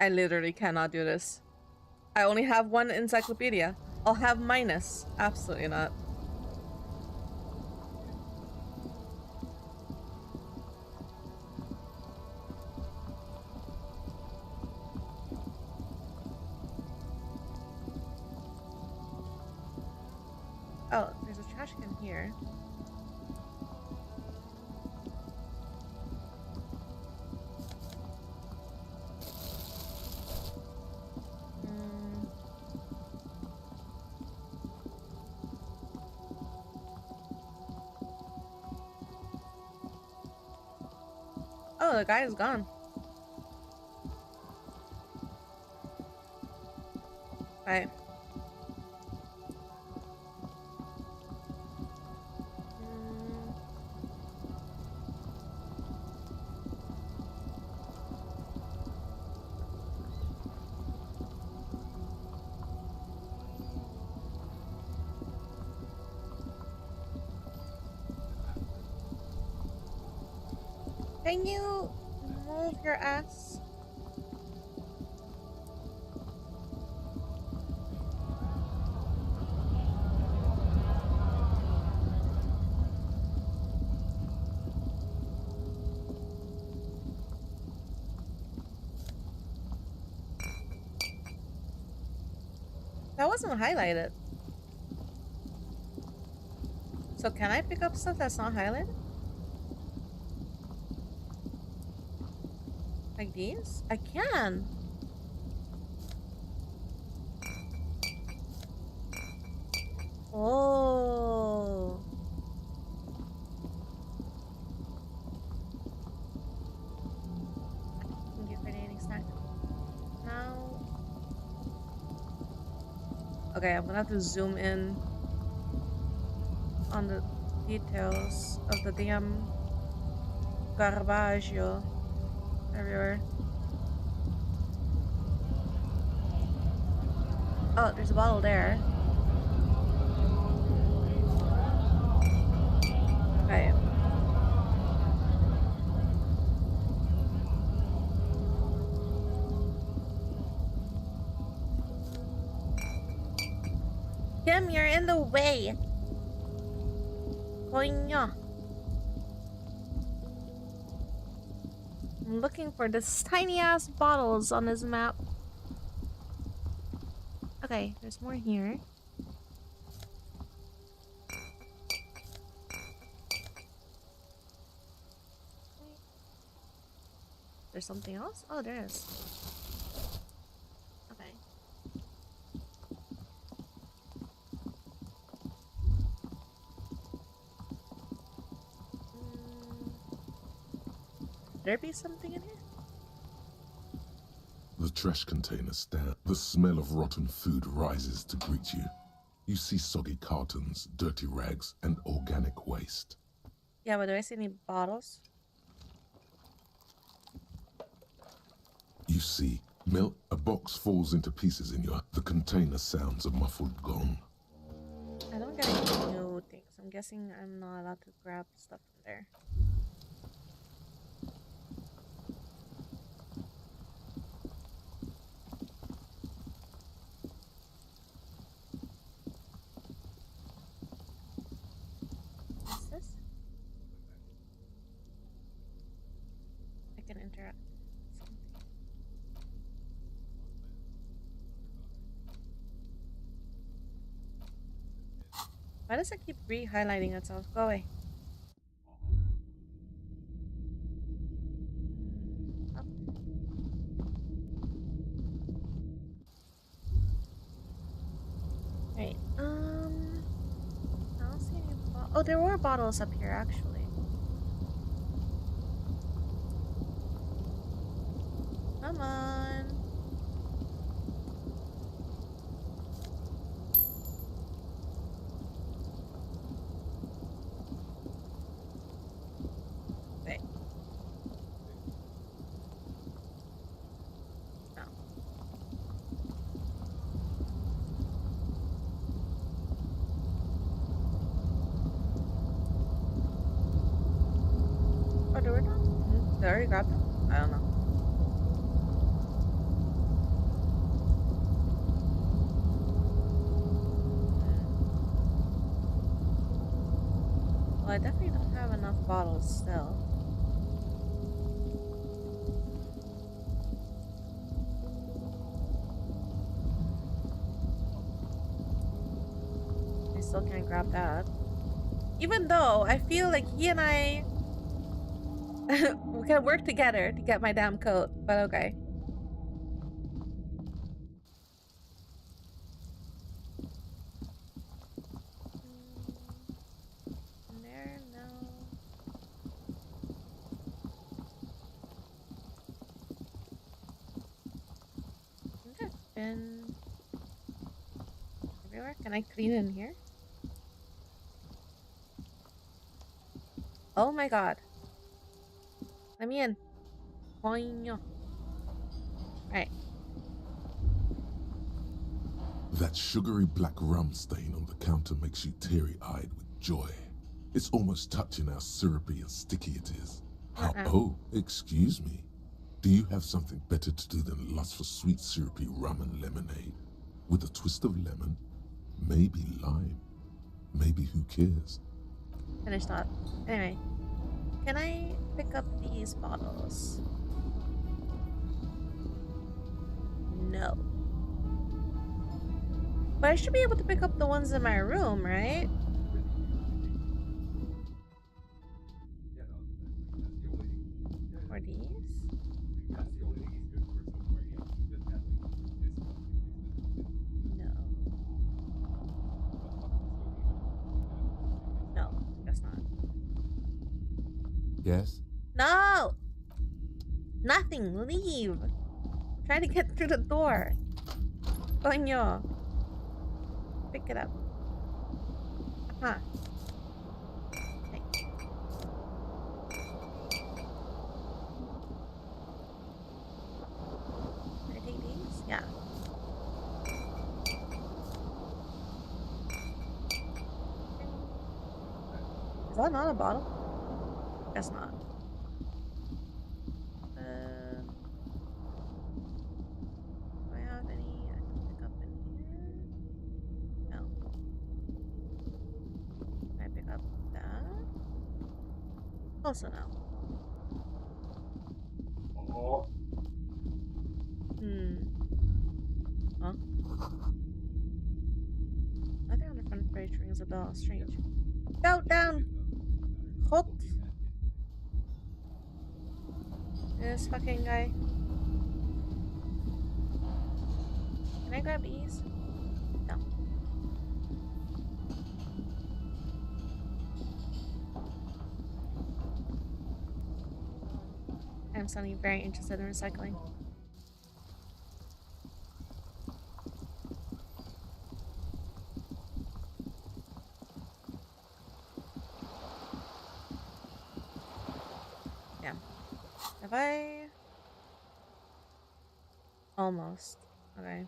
I literally cannot do this. I only have 1 encyclopedia. I'll have minus. Absolutely not. Oh, there's a trash can here. Oh, the guy is gone. Right. Can you move your ass? That wasn't highlighted. So can I pick up stuff that's not highlighted? Like these? I can. Oh. Thank you for the eating snack. Now. Okay, I'm gonna have to zoom in on the details of the damn garbaggio everywhere. Oh, there's a bottle there. Okay. Kim, you're in the way. Coño. I'm looking for this tiny ass bottles on this map. Okay, there's more here. There's something else? Oh, there is. Okay. There be something in here? The trash container stand. The smell of rotten food rises to greet you. You see soggy cartons, dirty rags, and organic waste. Yeah, but do I see any bottles? You see milk. A box falls into pieces in your. The container sounds a muffled gong. I don't get any new things. I'm guessing I'm not allowed to grab stuff from there. What's this? I can interact. Why does it keep re-highlighting itself? Go away. Up. Right. I don't see any oh, there were bottles up here actually. Come on. Did I already grab them? I don't know. Well, I definitely don't have enough bottles still. I still can't grab that. Even though I feel like he and I we can work together to get my damn coat, but okay. There, no. I think I've been everywhere. Can I clean in here? Oh my god. Let me in. Coño. Right. That sugary black rum stain on the counter makes you teary-eyed with joy. It's almost touching how syrupy and sticky it is. How, oh, excuse me. Do you have something better to do than lust for sweet syrupy rum and lemonade? With a twist of lemon? Maybe lime. Maybe who cares? Finish that. Anyway. Can I pick up these bottles? No. But I should be able to pick up the ones in my room, right? Or these? No. No, guess not. Yes? No! Nothing, leave! I'm trying to get through the door. Coño. Pick it up. Huh. Okay. Can I take these? Yeah. Is that not a bottle? Guess not. Do I have any I can pick up in here? No. Can I pick up that? Also no. Huh? Nothing on the front page rings a bell. Strange. Go down! Hot! This fucking guy. Can I grab these? No. I'm suddenly very interested in recycling. Yeah. Have I? Almost. Okay.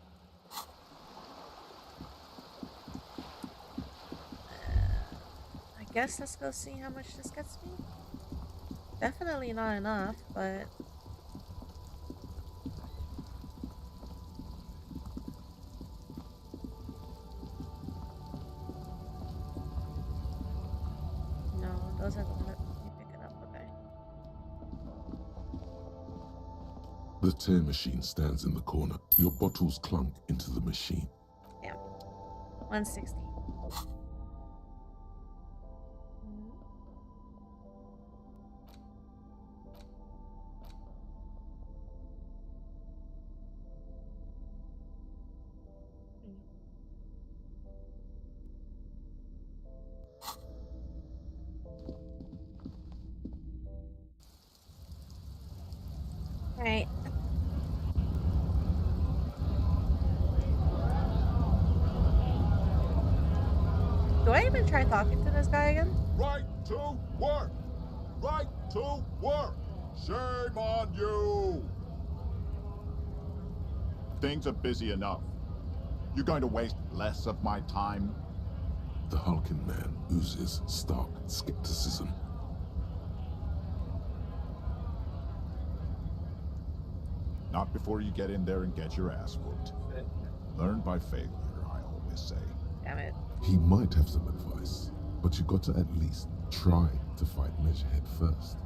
I guess let's go see how much this gets me. Definitely not enough, but no, those are the let me pick it up. Okay. The tear machine stands in the corner. Your bottles clunk into the machine. Damn. 160. Right. Do I even try talking to this guy again? Right to work! Right to work! Shame on you! Things are busy enough. You're going to waste less of my time? The hulking man oozes stark skepticism. Not before you get in there and get your ass whooped. Learn by failure, I always say. Damn it. He might have some advice, but you got to at least try to fight Measurehead first.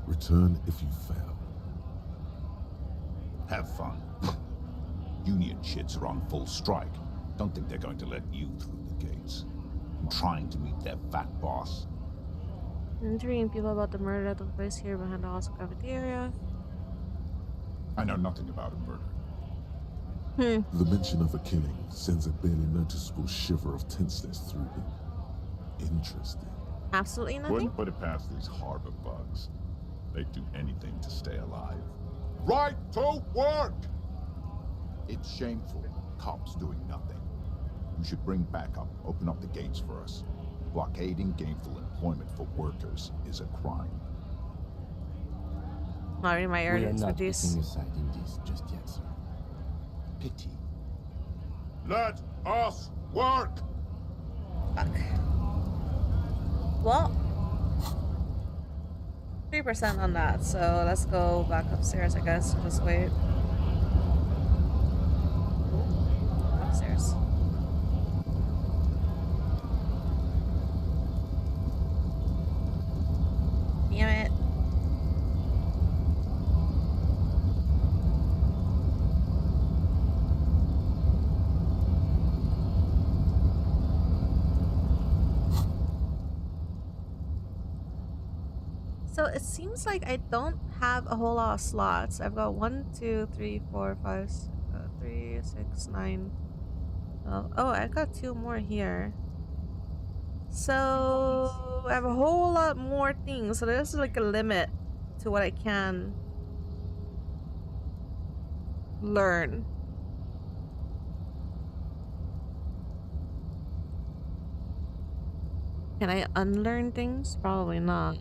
Return if you fail. Have fun. Union shits are on full strike. Don't think they're going to let you through the gates. I'm trying to meet their fat boss. Interviewing people about the murder that took place here behind the hostel cafeteria. I know nothing about a murder. The mention of a killing sends a barely noticeable shiver of tenseness through him. Interesting. Absolutely nothing? Wouldn't put it past these harbor bugs. They'd do anything to stay alive. Right to work! It's shameful. Cops doing nothing. You should bring backup. Open up the gates for us. Blockading gainful employment for workers is a crime. Not really my area We are not expertise. taking a side in this just yet, sir. Pity. Let us work! Fuck. Well, 3% on that, so let's go back upstairs, I guess. Just wait. Upstairs. Damn it. So it seems like I don't have a whole lot of slots. I've got 1, 2, 3, 4, 5, 3, 6, 9. Oh, I got 2 more here. So I have a whole lot more things. So there's like a limit to what I can learn. Can I unlearn things? Probably not.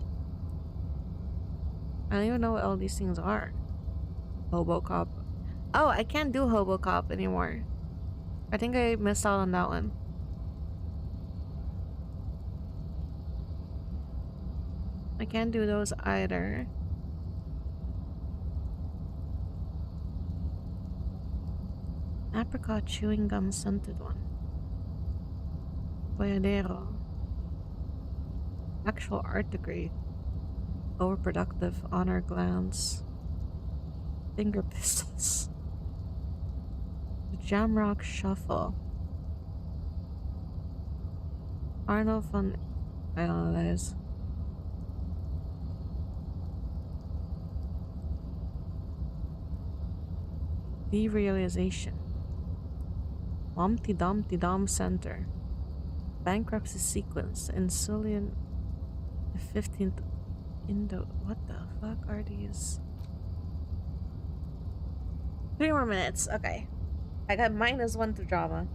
I don't even know what all these things are. Hobocop. Oh, I can't do Hobocop anymore. I think I missed out on that one. I can't do those either. Apricot chewing gum scented one. Boyadero. Actual art degree. Overproductive honor glance. Finger pistols. The Jamrock Shuffle. Arnold von... I don't know what that is. Derealization. Humpty Dumpty Dum Center. Bankruptcy sequence. Insulian. The 15th Indo. What the fuck are these? 3 more minutes. Okay. I got -1 to drama.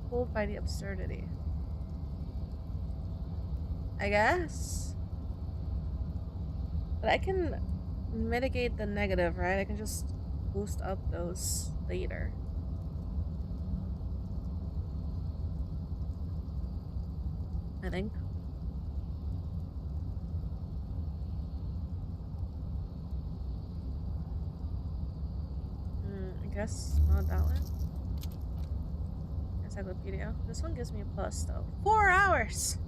Pulled by the absurdity. I guess. But I can mitigate the negative, right? I can just boost up those later. I think. I guess not that one. Encyclopedia. This one gives me a plus though. 4 hours!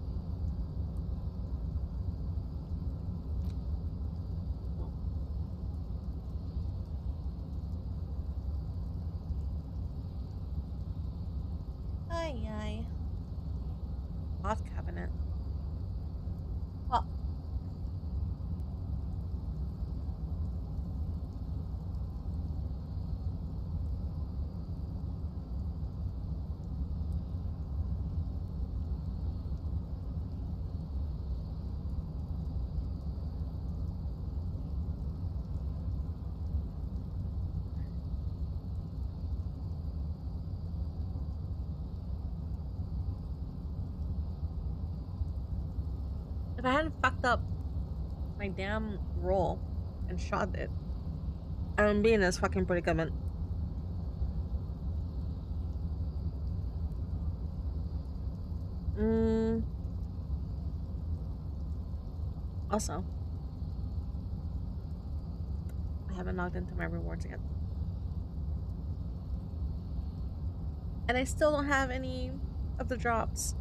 Aye. Off cabinet. Well. If I hadn't fucked up my damn roll and shot it, I wouldn't be in this fucking predicament. Also, I haven't logged into my rewards yet. And I still don't have any of the drops.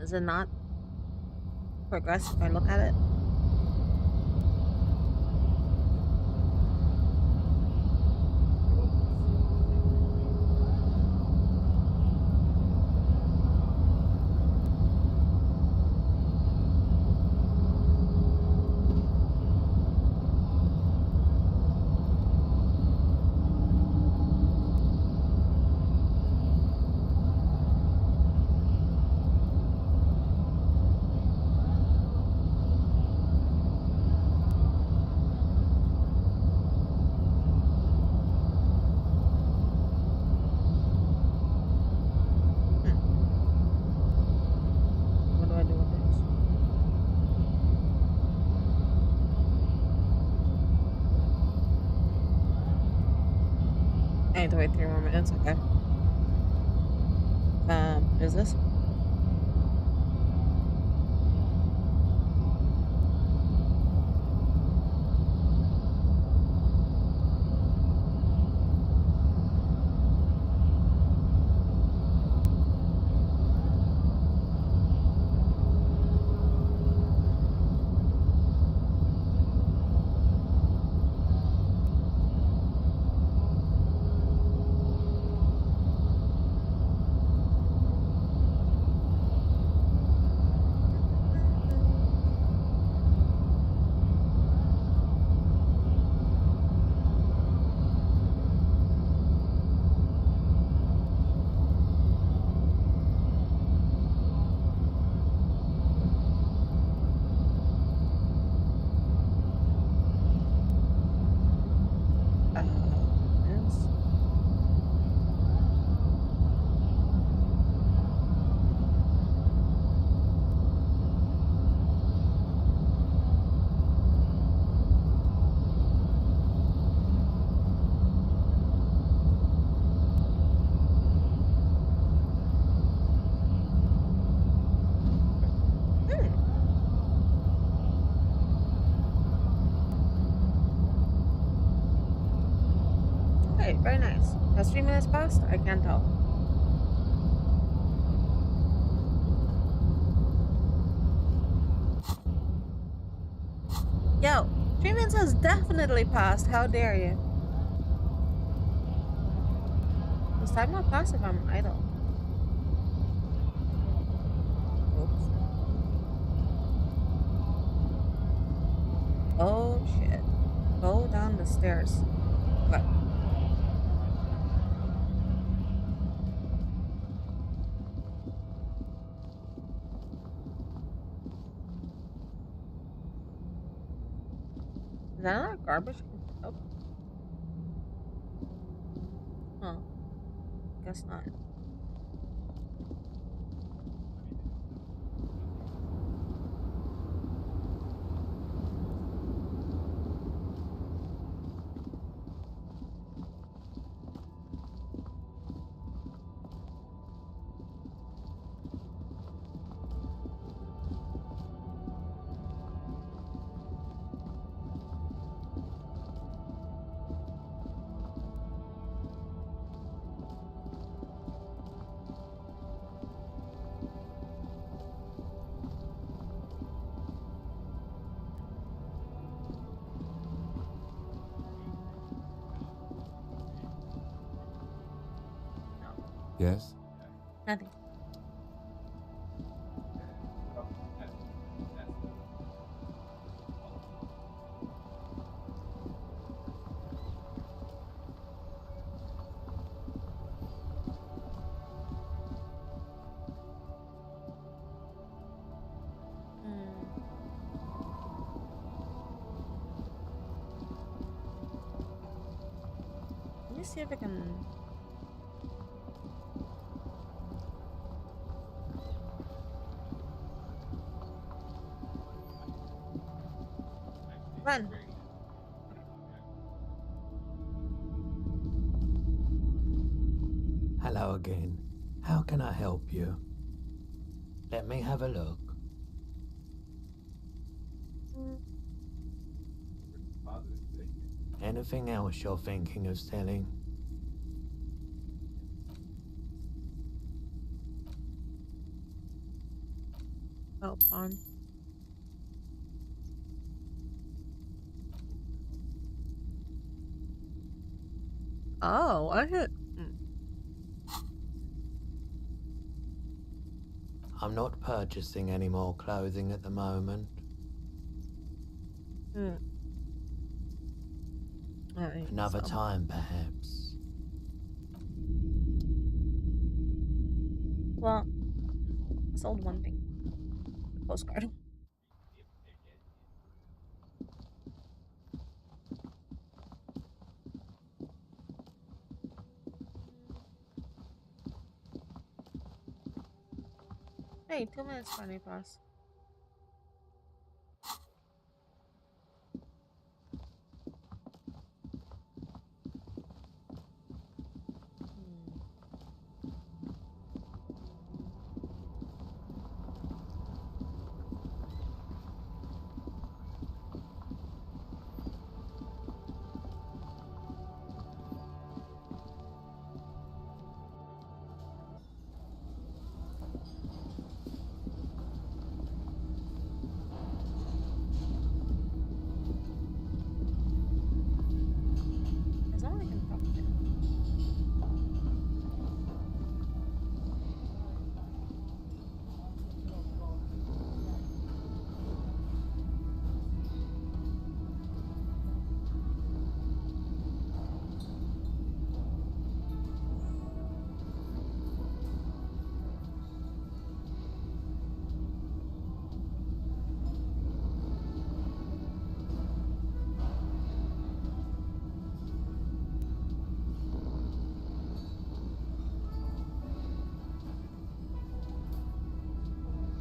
Does it not progress if I look at it? What do I do with this? I need to wait 3 more minutes, okay. Is this? Yes. Okay, very nice. Has 3 minutes passed? I can't tell. Yo, 3 minutes has definitely passed. How dare you? Does time not pass if I'm idle? Oops. Oh shit. Go down the stairs. Okay. Is that another garbage? Oh. Huh. Guess not. Yes? Nothing. Let me see if I can. Run. Hello again. How can I help you? Let me have a look. Anything else you're thinking of selling? help on. Oh, I hit. I'm not purchasing any more clothing at the moment. Another time, perhaps. Well, I sold one thing. The postcard. Hey, 2 minutes funny pass.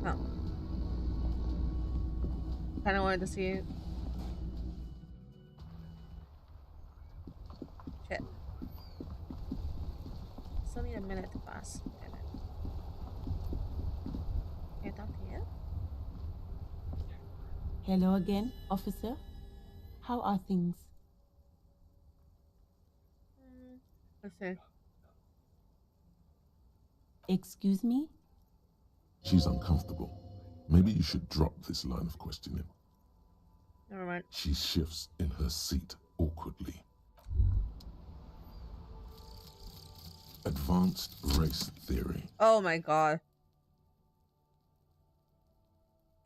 Oh. Kind of wanted to see it. Shit. Still need a minute to pass. Damn it. Can I talk to you? Hello again, officer. How are things? Let's see. Excuse me? She's uncomfortable. Maybe you should drop this line of questioning. Never mind. She shifts in her seat awkwardly. Advanced race theory. Oh my god.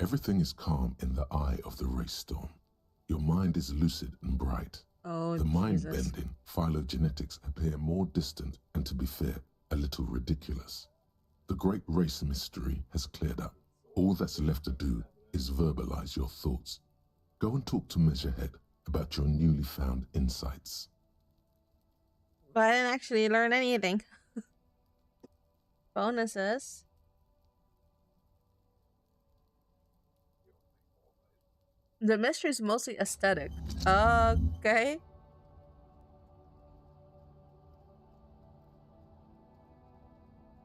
Everything is calm in the eye of the race storm. Your mind is lucid and bright. Oh, the Jesus. mind-bending phylogenetics appear more distant and, to be fair, a little ridiculous. The great race mystery has cleared up. All that's left to do is verbalize your thoughts. Go and talk to Measurehead about your newly found insights. But I didn't actually learn anything. Bonuses. The mystery is mostly aesthetic. Okay.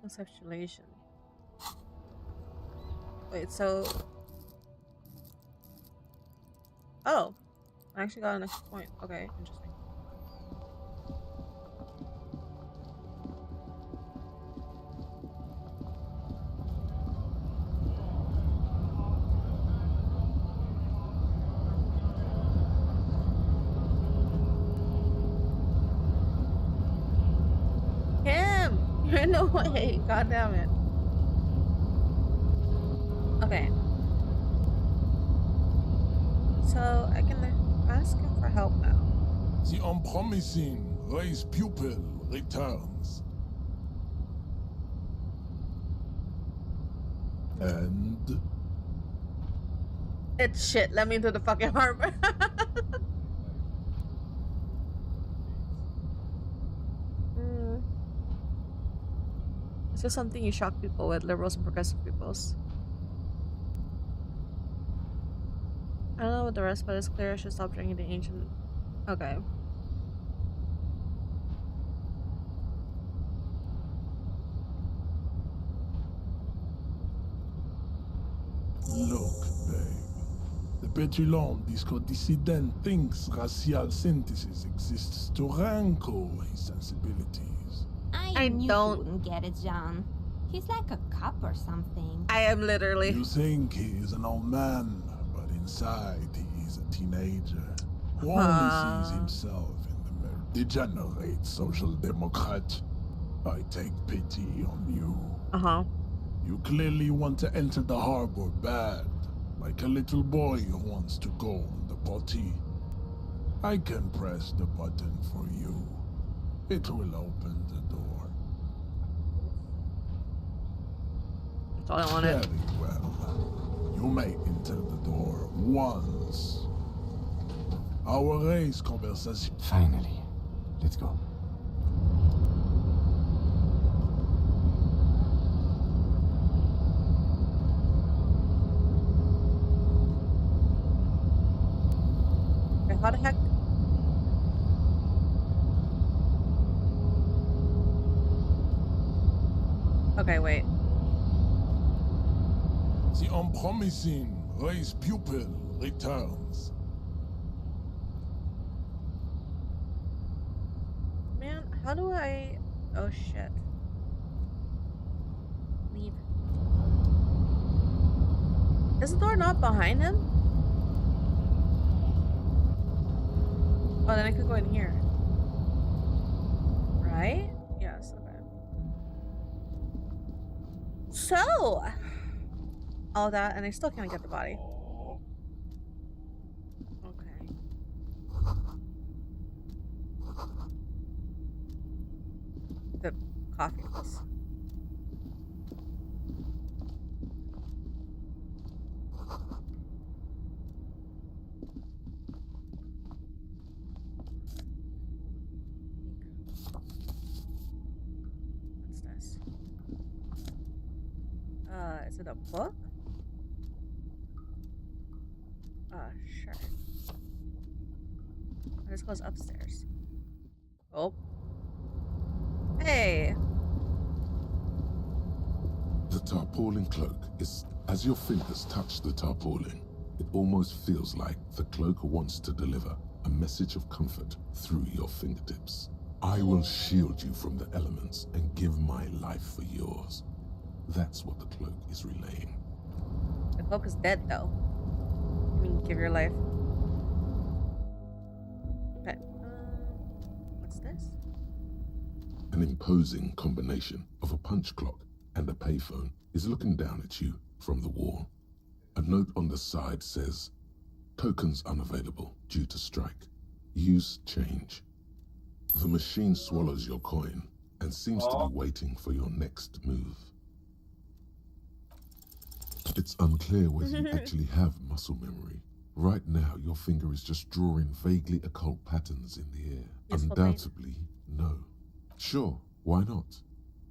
Conceptualization. Wait, so... Oh. I actually got an extra point. Okay, interesting. Him! You're in the way. God damn it. Okay. So I can ask him for help now. The unpromising race pupil returns. And It's shit. Let me into the fucking harbor. It's just something you shock people with, liberals and progressive peoples. I don't know what the rest, but it's clear I should stop drinking the ancient. Okay. look, babe. The Petulon dissident thinks racial synthesis exists to rankle his sensibilities. I knew you wouldn't get it, John. He's like a cop or something. I am literally. You think he is an old man, but inside he is a teenager who only sees himself in the mirror. Degenerate social democrat. I take pity on you. You clearly want to enter the harbor bad, like a little boy who wants to go on the potty. I can press the button for you. It will open the door. That's all I wanted. Very well. You may enter the door once. Our race conversation. Finally. Let's go. How the heck? Okay, wait. The unpromising race pupil returns. Man, how do I... Oh, shit. Leave. Is the door not behind him? Oh, then I could go in here. Right? Yes, okay. So, all that, and I still can't get the body. Okay. The coffee, please. Is it a book? Sure. This goes upstairs. Oh. Hey! The tarpaulin cloak is... As your fingers touch the tarpaulin, it almost feels like the cloak wants to deliver a message of comfort through your fingertips. I will shield you from the elements and give my life for yours. That's what the cloak is relaying. The cloak is dead, though. I mean, give your life. Okay. What's this? An imposing combination of a punch clock and a payphone is looking down at you from the wall. A note on the side says, "Tokens unavailable due to strike. Use change." The machine swallows your coin and seems to be waiting for your next move. It's unclear whether you actually have muscle memory. Right now, your finger is just drawing vaguely occult patterns in the air. Undoubtedly, no. Sure, why not?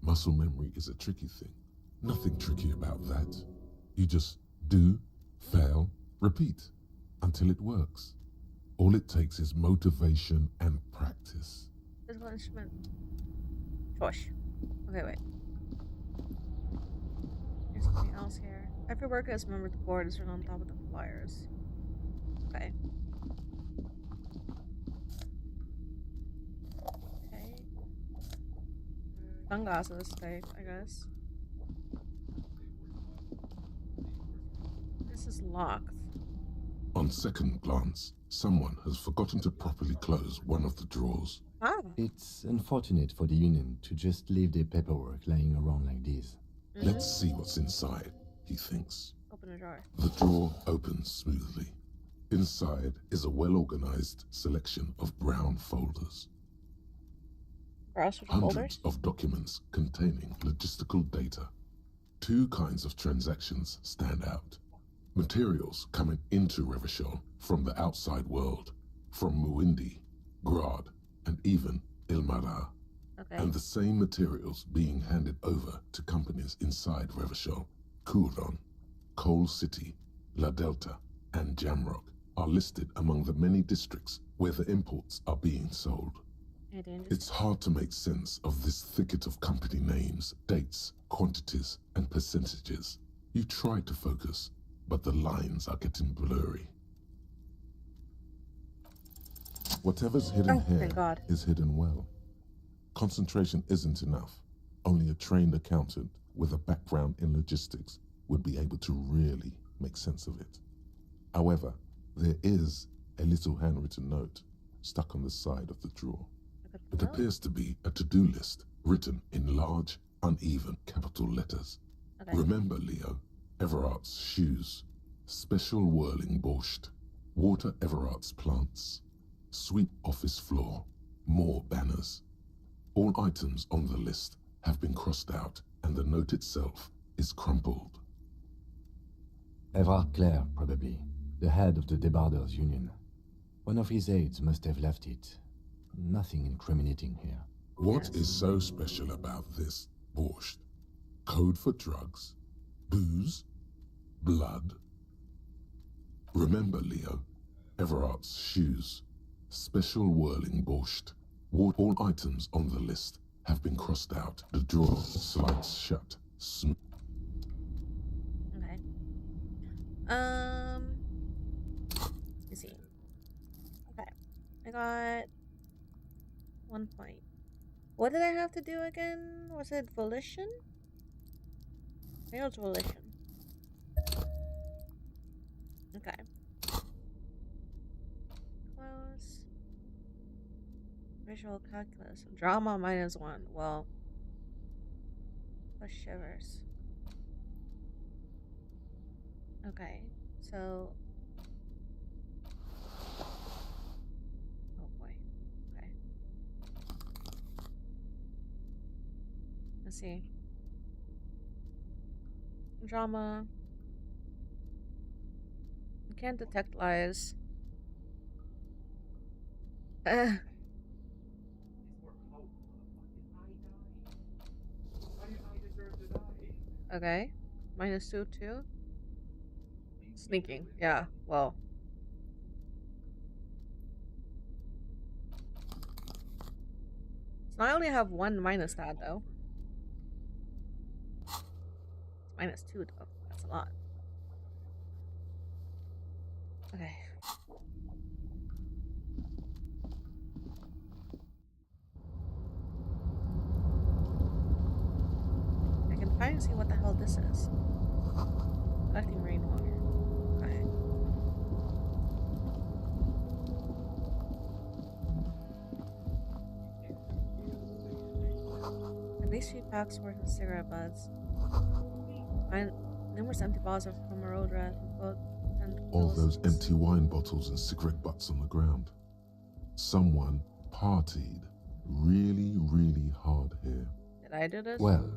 Muscle memory is a tricky thing. Nothing tricky about that. You just do, fail, repeat, until it works. All it takes is motivation and practice. Physical instrument. Josh. Okay, wait. There's something else here. Every worker has remembered the board is written on top of the flyers. Okay. Okay. Sunglasses type, I guess. This is locked. On second glance, someone has forgotten to properly close one of the drawers. It's unfortunate for the Union to just leave their paperwork lying around like this. Let's see what's inside, he thinks. Open a drawer. The drawer opens smoothly. Inside is a well-organized selection of brown folders. Hundreds of documents containing logistical data. Two kinds of transactions stand out. Materials coming into Revachol from the outside world, from Muindi, Grad, and even Ilmara. And the same materials being handed over to companies inside Revachol. Kuron, Coal City, La Delta, and Jamrock are listed among the many districts where the imports are being sold. It's hard to make sense of this thicket of company names, dates, quantities, and percentages. You try to focus, but the lines are getting blurry. Whatever's hidden here is hidden well. Concentration isn't enough. Only a trained accountant with a background in logistics would be able to really make sense of it. However, there is a little handwritten note stuck on the side of the drawer. It appears to be a to-do list written in large, uneven capital letters. Okay. Remember, Leo, Everart's shoes, special whirling borscht, water Everart's plants, sweep office floor, more banners. All items on the list have been crossed out and the note itself is crumpled. Everard Clare, probably, the head of the Debarders Union. One of his aides must have left it. Nothing incriminating here. What is so special about this borscht? Code for drugs? Booze? Blood? Remember, Leo, Everart's shoes, special whirling borscht. All items on the list have been crossed out. The drawer slides shut. Okay. Let me see. Okay. I got 1 point. What did I have to do again? Was it volition? I think it was volition. Okay. Close. Visual calculus. Drama -1. Well. Plus shivers. Okay. So. Oh boy. Okay. Let's see. Drama. You can't detect lies. Okay. -2 too. Sneaking. Yeah, well. So I only have 1 minus that though. It's -2 though. That's a lot. Okay. I can finally see what the hell this is. Collecting rainwater. Okay. At least 3 packs worth of cigarette butts. Find numerous empty bottles of road rat and both. All those empty wine bottles and cigarette butts on the ground. Someone partied really, really hard here. Did I do this? Well,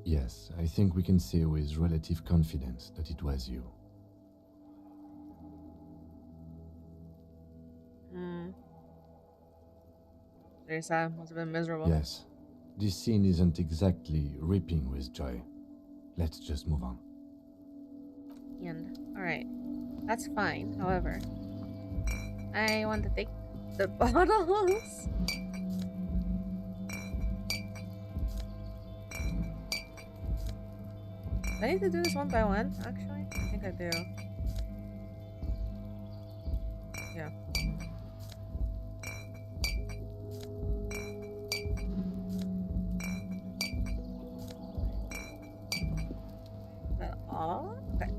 yes, I think we can say with relative confidence that it was you. Very sad. Must have been miserable. Yes. This scene isn't exactly ripping with joy. Let's just move on. And alright. That's fine. However, I want to take the bottles. Do I need to do this one by one, actually? I think I do. Yeah. Is that all? Okay.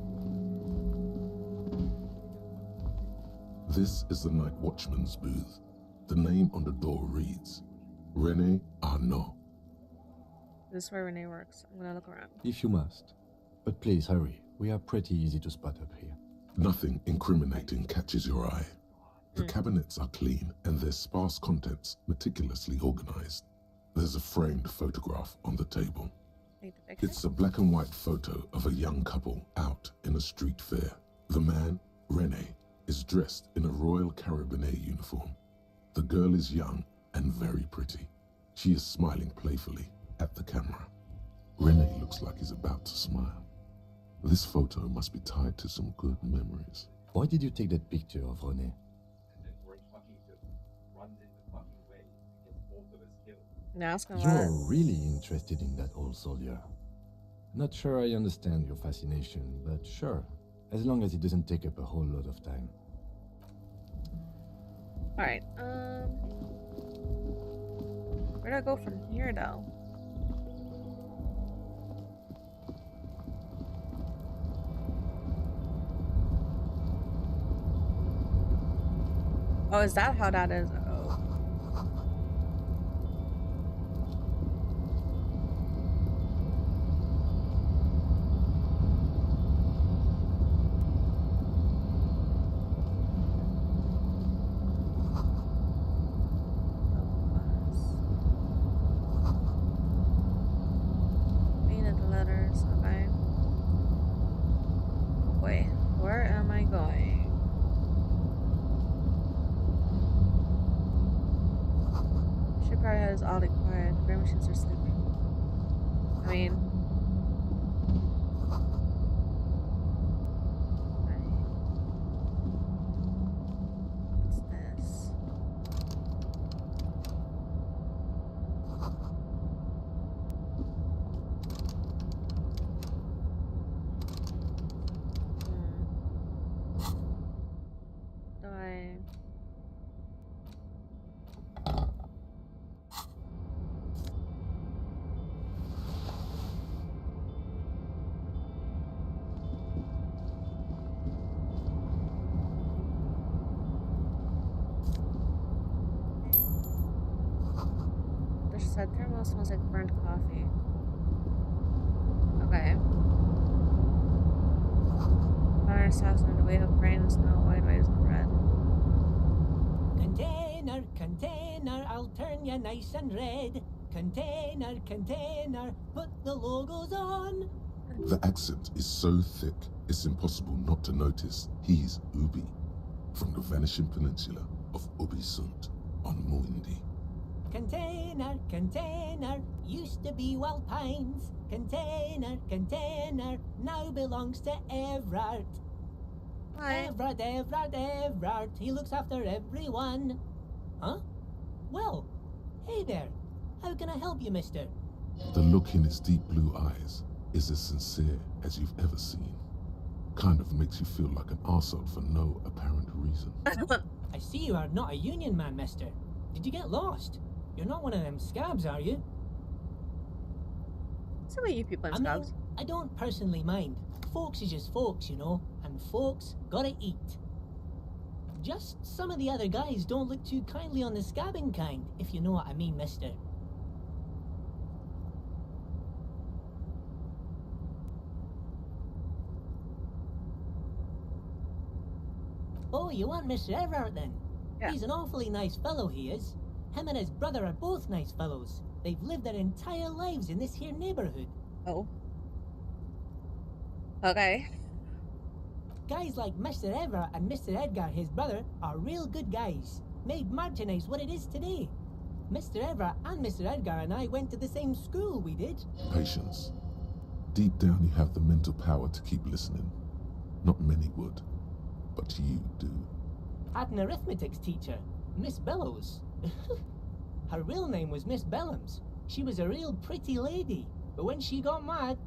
This is the night watchman's booth. The name on the door reads, René Arnaud. This is where Renee works. I'm gonna look around. If you must. But please hurry. We are pretty easy to spot up here. Nothing incriminating catches your eye. The cabinets are clean and their sparse contents meticulously organized. There's a framed photograph on the table. It's a black and white photo of a young couple out in a street fair. The man, René, is dressed in a Royal Carabinier uniform. The girl is young and very pretty. She is smiling playfully at the camera. René looks like he's about to smile. This photo must be tied to some good memories. Why did you take that picture of René? You're really interested in that old soldier. Not sure I understand your fascination, but sure, as long as it doesn't take up a whole lot of time. Alright, where do I go from here, though? Oh, is that how that is? Oh. Painted letters. Okay. Wait, where am I going? She probably has oddly quiet. The brain machines are sleeping. I mean, what's this? Do I? There's said thermal smells like burnt coffee. Okay. Fire sauce and a wave of rain and snow, white waves of red. Container, container, I'll turn you nice and red. Container, container, put the logos on. The accent is so thick, it's impossible not to notice he's Ubi, from the vanishing peninsula of Ubisunt on Muindi. Container, container, used to be Wild Pines. Container, container, now belongs to Everard. Hi. Everard, Everard, Everard, he looks after everyone. Huh? Well, hey there. How can I help you, mister? The look in his deep blue eyes is as sincere as you've ever seen. Kind of makes you feel like an arsehole for no apparent reason. I see you are not a union man, mister. Did you get lost? You're not one of them scabs, are you? So what you people in I scabs? mean, I don't personally mind. Folks is just folks, you know, and folks gotta eat. Just some of the other guys don't look too kindly on the scabbing kind, if you know what I mean, mister. Oh, you want Mr. Everard then? Yeah. He's an awfully nice fellow, he is. Him and his brother are both nice fellows. They've lived their entire lives in this here neighborhood. Oh. Okay. Guys like Mr. Everard and Mr. Edgar, his brother, are real good guys. Made Martinez what it is today. Mr. Everard and Mr. Edgar and I went to the same school, we did. Patience. Deep down you have the mental power to keep listening. Not many would, but you do. Had an arithmetics teacher, Miss Bellows. Her real name was Miss Bellams. She was a real pretty lady, but when she got mad,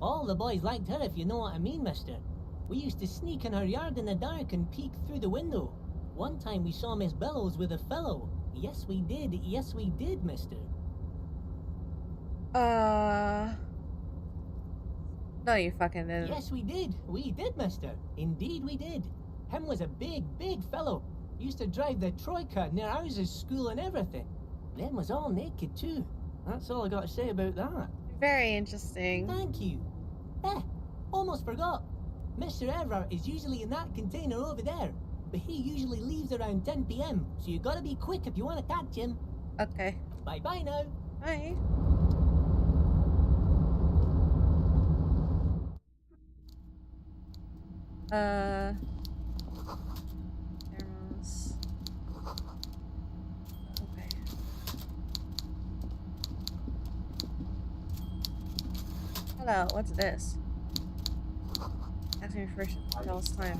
all the boys liked her, if you know what I mean, mister. We used to sneak in her yard in the dark and peek through the window. One time we saw Miss Bellows with a fellow. Yes, we did, mister. No, you fucking didn't. Yes, we did, mister. Indeed we did. Him was a big fellow. Used to drive the Troika near ours' school and everything. Them was all naked too. That's all I got to say about that. Very interesting. Thank you. Almost forgot. Mr. Everard is usually in that container over there, but he usually leaves around 10 p.m, so you gotta be quick if you want to catch him. Okay. Bye-bye now. Bye. Thermos. Okay. Hello, what's this? Ask me first to tell us time.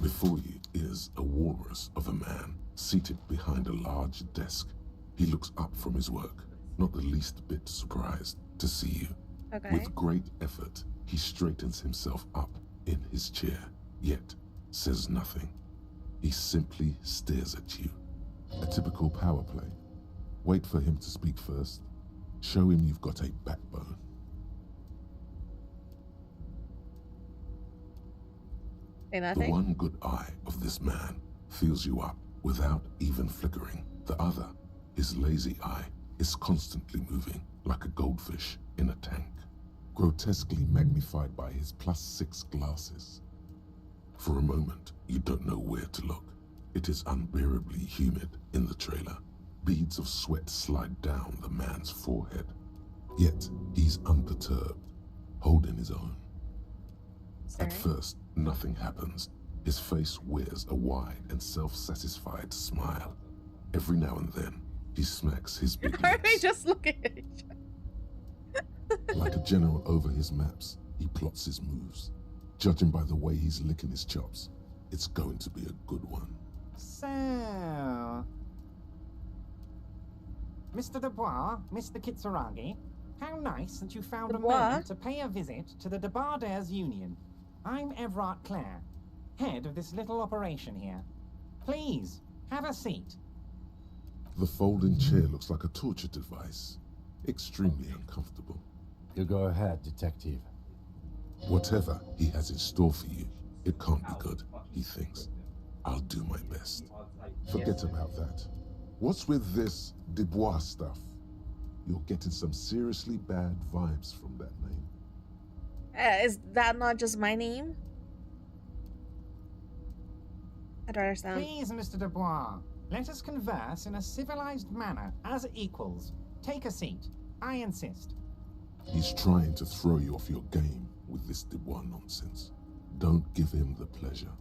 Before you is a walrus of a man seated behind a large desk. He looks up from his work, not the least bit surprised to see you. Okay. With great effort, he straightens himself up in his chair, yet says nothing. He simply stares at you. A typical power play. Wait for him to speak first. Show him you've got a backbone. Say The nothing. one good eye of this man fills you up without even flickering. The other, his lazy eye, is constantly moving like a goldfish in a tank, grotesquely magnified by his +6 glasses. For a moment, you don't know where to look. It is unbearably humid in the trailer. Beads of sweat slide down the man's forehead. Yet, he's unperturbed, holding his own. At first, nothing happens. His face wears a wide and self-satisfied smile. Every now and then, he smacks his big Are lips. they just looking at each other? Like a general over his maps, he plots his moves. Judging by the way he's licking his chops, it's going to be a good one. So, Mr. Dubois, Mr. Kitsuragi, how nice that you found a moment to pay a visit to the Debardairs Union. I'm Everard Clare, head of this little operation here. Please, have a seat. The folding chair looks like a torture device. Extremely uncomfortable. You go ahead, detective. Whatever he has in store for you, it can't be good, he thinks. I'll do my best. Forget about that. What's with this Dubois stuff? You're getting some seriously bad vibes from that name. Is that not just my name? I don't understand. Please, Mr. Dubois, let us converse in a civilized manner, as equals. Take a seat. I insist. He's trying to throw you off your game with this Dubois nonsense. Don't give him the pleasure.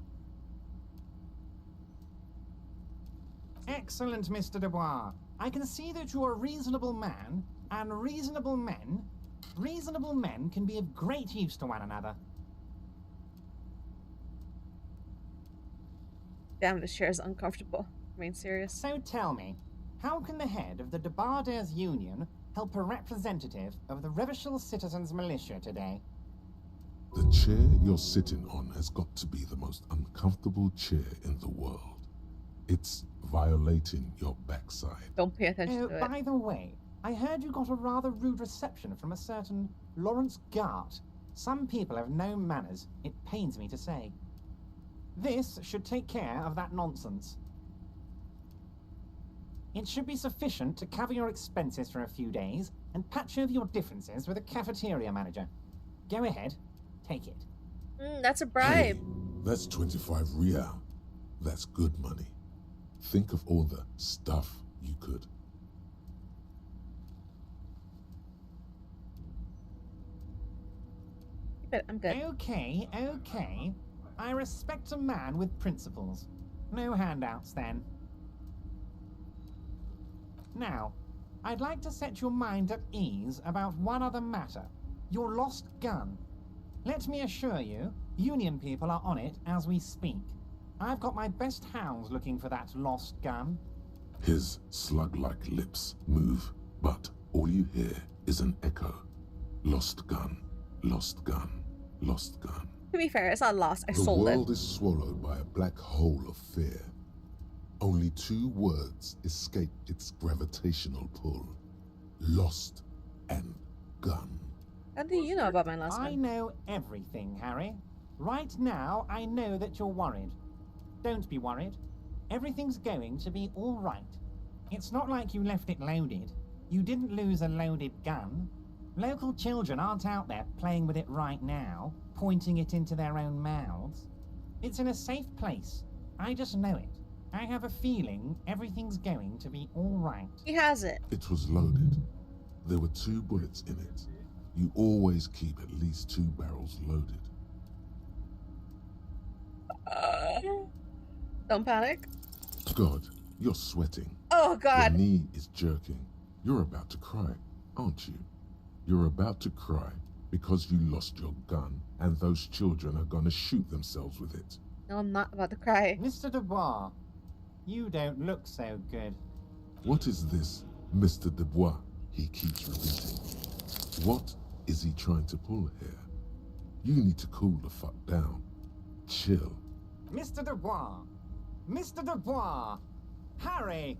Excellent, Mr. Dubois. I can see that you are a reasonable man, and reasonable men can be of great use to one another. Damn, this chair is uncomfortable. I mean, serious. So tell me, how can the head of the Debardairs Union help a representative of the Revachol Citizens Militia today? The chair you're sitting on has got to be the most uncomfortable chair in the world. It's violating your backside. Don't pay attention to it. By the way, I heard you got a rather rude reception from a certain Lawrence Gart. Some people have no manners, it pains me to say. This should take care of that nonsense. It should be sufficient to cover your expenses for a few days and patch over your differences with a cafeteria manager. Go ahead, take it. That's a bribe. Hey, that's 25 real. That's good money. Think of all the stuff you could. I'm good. Okay. I respect a man with principles. No handouts, then. Now, I'd like to set your mind at ease about one other matter. Your lost gun. Let me assure you, Union people are on it as we speak. I've got my best hounds looking for that lost gun. His slug-like lips move, but all you hear is an echo. Lost gun, lost gun, lost gun. To be fair, it's not lost. I The sold it. world is swallowed by a black hole of fear. Only 2 words escape its gravitational pull. Lost and gun. How do you know about my last I one? know everything, Harry. Right now, I know that you're worried. Don't be worried. Everything's going to be all right. It's not like you left it loaded. You didn't lose a loaded gun. Local children aren't out there playing with it right now, pointing it into their own mouths. It's in a safe place. I just know it. I have a feeling everything's going to be all right. He has it. It was loaded. There were 2 bullets in it. You always keep at least 2 barrels loaded. Don't panic. God, you're sweating. Oh, God. Your knee is jerking. You're about to cry, aren't you? You're about to cry because you lost your gun and those children are gonna shoot themselves with it. No, I'm not about to cry. Mr. Dubois, you don't look so good. What is this, Mr. Dubois? He keeps repeating. What is he trying to pull here? You need to cool the fuck down. Chill. Mr. Dubois! Mr. Dubois! Harry!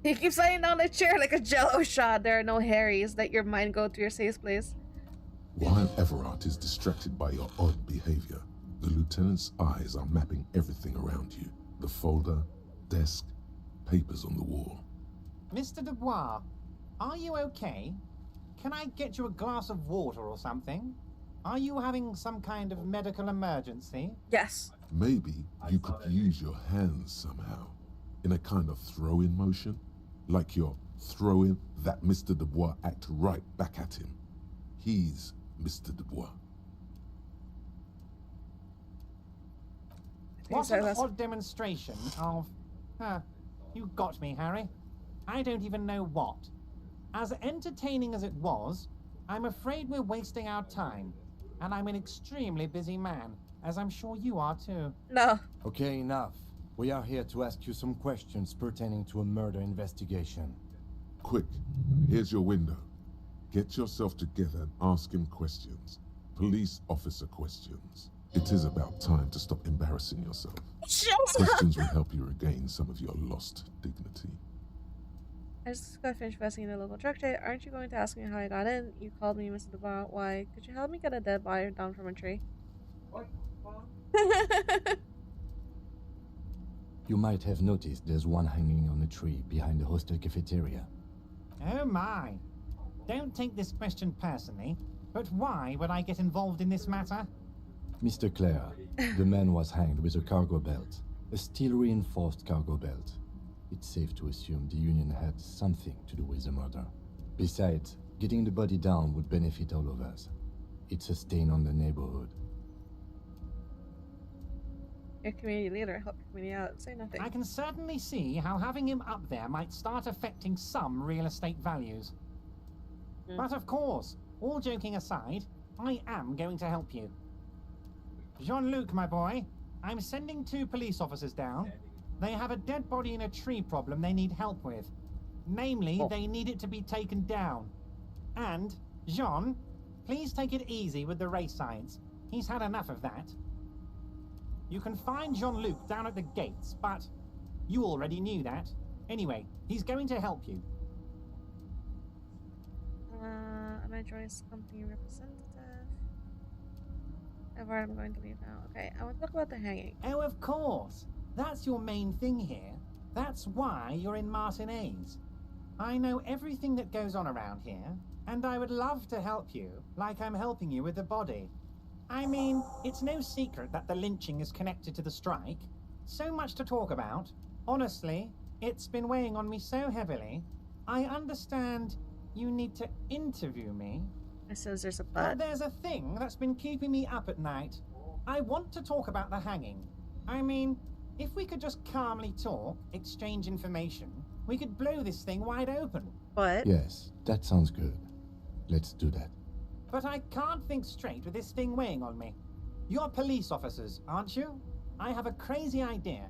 He keeps laying down the chair like a jello shot. There are no Harrys. Let your mind go to your safe place. While Everard is distracted by your odd behavior, the lieutenant's eyes are mapping everything around you. The folder, desk, papers on the wall. Mr. Dubois, are you okay? Can I get you a glass of water or something? Are you having some kind of medical emergency? Yes. Maybe you could use your hands somehow, in a kind of throw-in motion, like you're throwing that Mr. Dubois act right back at him. He's Mr. Dubois. What an odd demonstration of... you got me, Harry. I don't even know what. As entertaining as it was, I'm afraid we're wasting our time. And I'm an extremely busy man, as I'm sure you are too. No. Okay, enough. We are here to ask you some questions pertaining to a murder investigation. Quick, here's your window. Get yourself together and ask him questions. Police officer questions. It is about time to stop embarrassing yourself. Questions will help you regain some of your lost dignity. I just got finished investigating the local drug trade. Aren't you going to ask me how I got in? You called me Mr. Dubois. Why? Could you help me get a dead body down from a tree? What? You might have noticed there's one hanging on a tree behind the hostel cafeteria. Oh my. Don't take this question personally, but why would I get involved in this matter? Mr. Clare, the man was hanged with a cargo belt, a steel-reinforced cargo belt. It's safe to assume the Union had something to do with the murder. Besides, getting the body down would benefit all of us. It's a stain on the neighborhood. Your community leader, help your community out. Say nothing. I can certainly see how having him up there might start affecting some real estate values. But of course, all joking aside, I am going to help you. Jean-Luc, my boy, I'm sending 2 police officers down. They have a dead body in a tree problem they need help with. Namely, they need it to be taken down. And, Jean, please take it easy with the race science. He's had enough of that. You can find Jean-Luc down at the gates, but you already knew that. Anyway, he's going to help you. Am I Joyce company representative? Everard, I'm going to leave now. Okay, I want to talk about the hanging. Oh, of course. That's your main thing here. That's why you're in Martinez. I know everything that goes on around here, and I would love to help you, like I'm helping you with the body. I mean, it's no secret that the lynching is connected to the strike. So much to talk about. Honestly, it's been weighing on me so heavily. I understand you need to interview me. As soon as there's a butt. But there's a thing that's been keeping me up at night. I want to talk about the hanging. I mean, if we could just calmly talk, exchange information, we could blow this thing wide open. What? Yes, that sounds good. Let's do that. But I can't think straight with this thing weighing on me. You're police officers, aren't you? I have a crazy idea.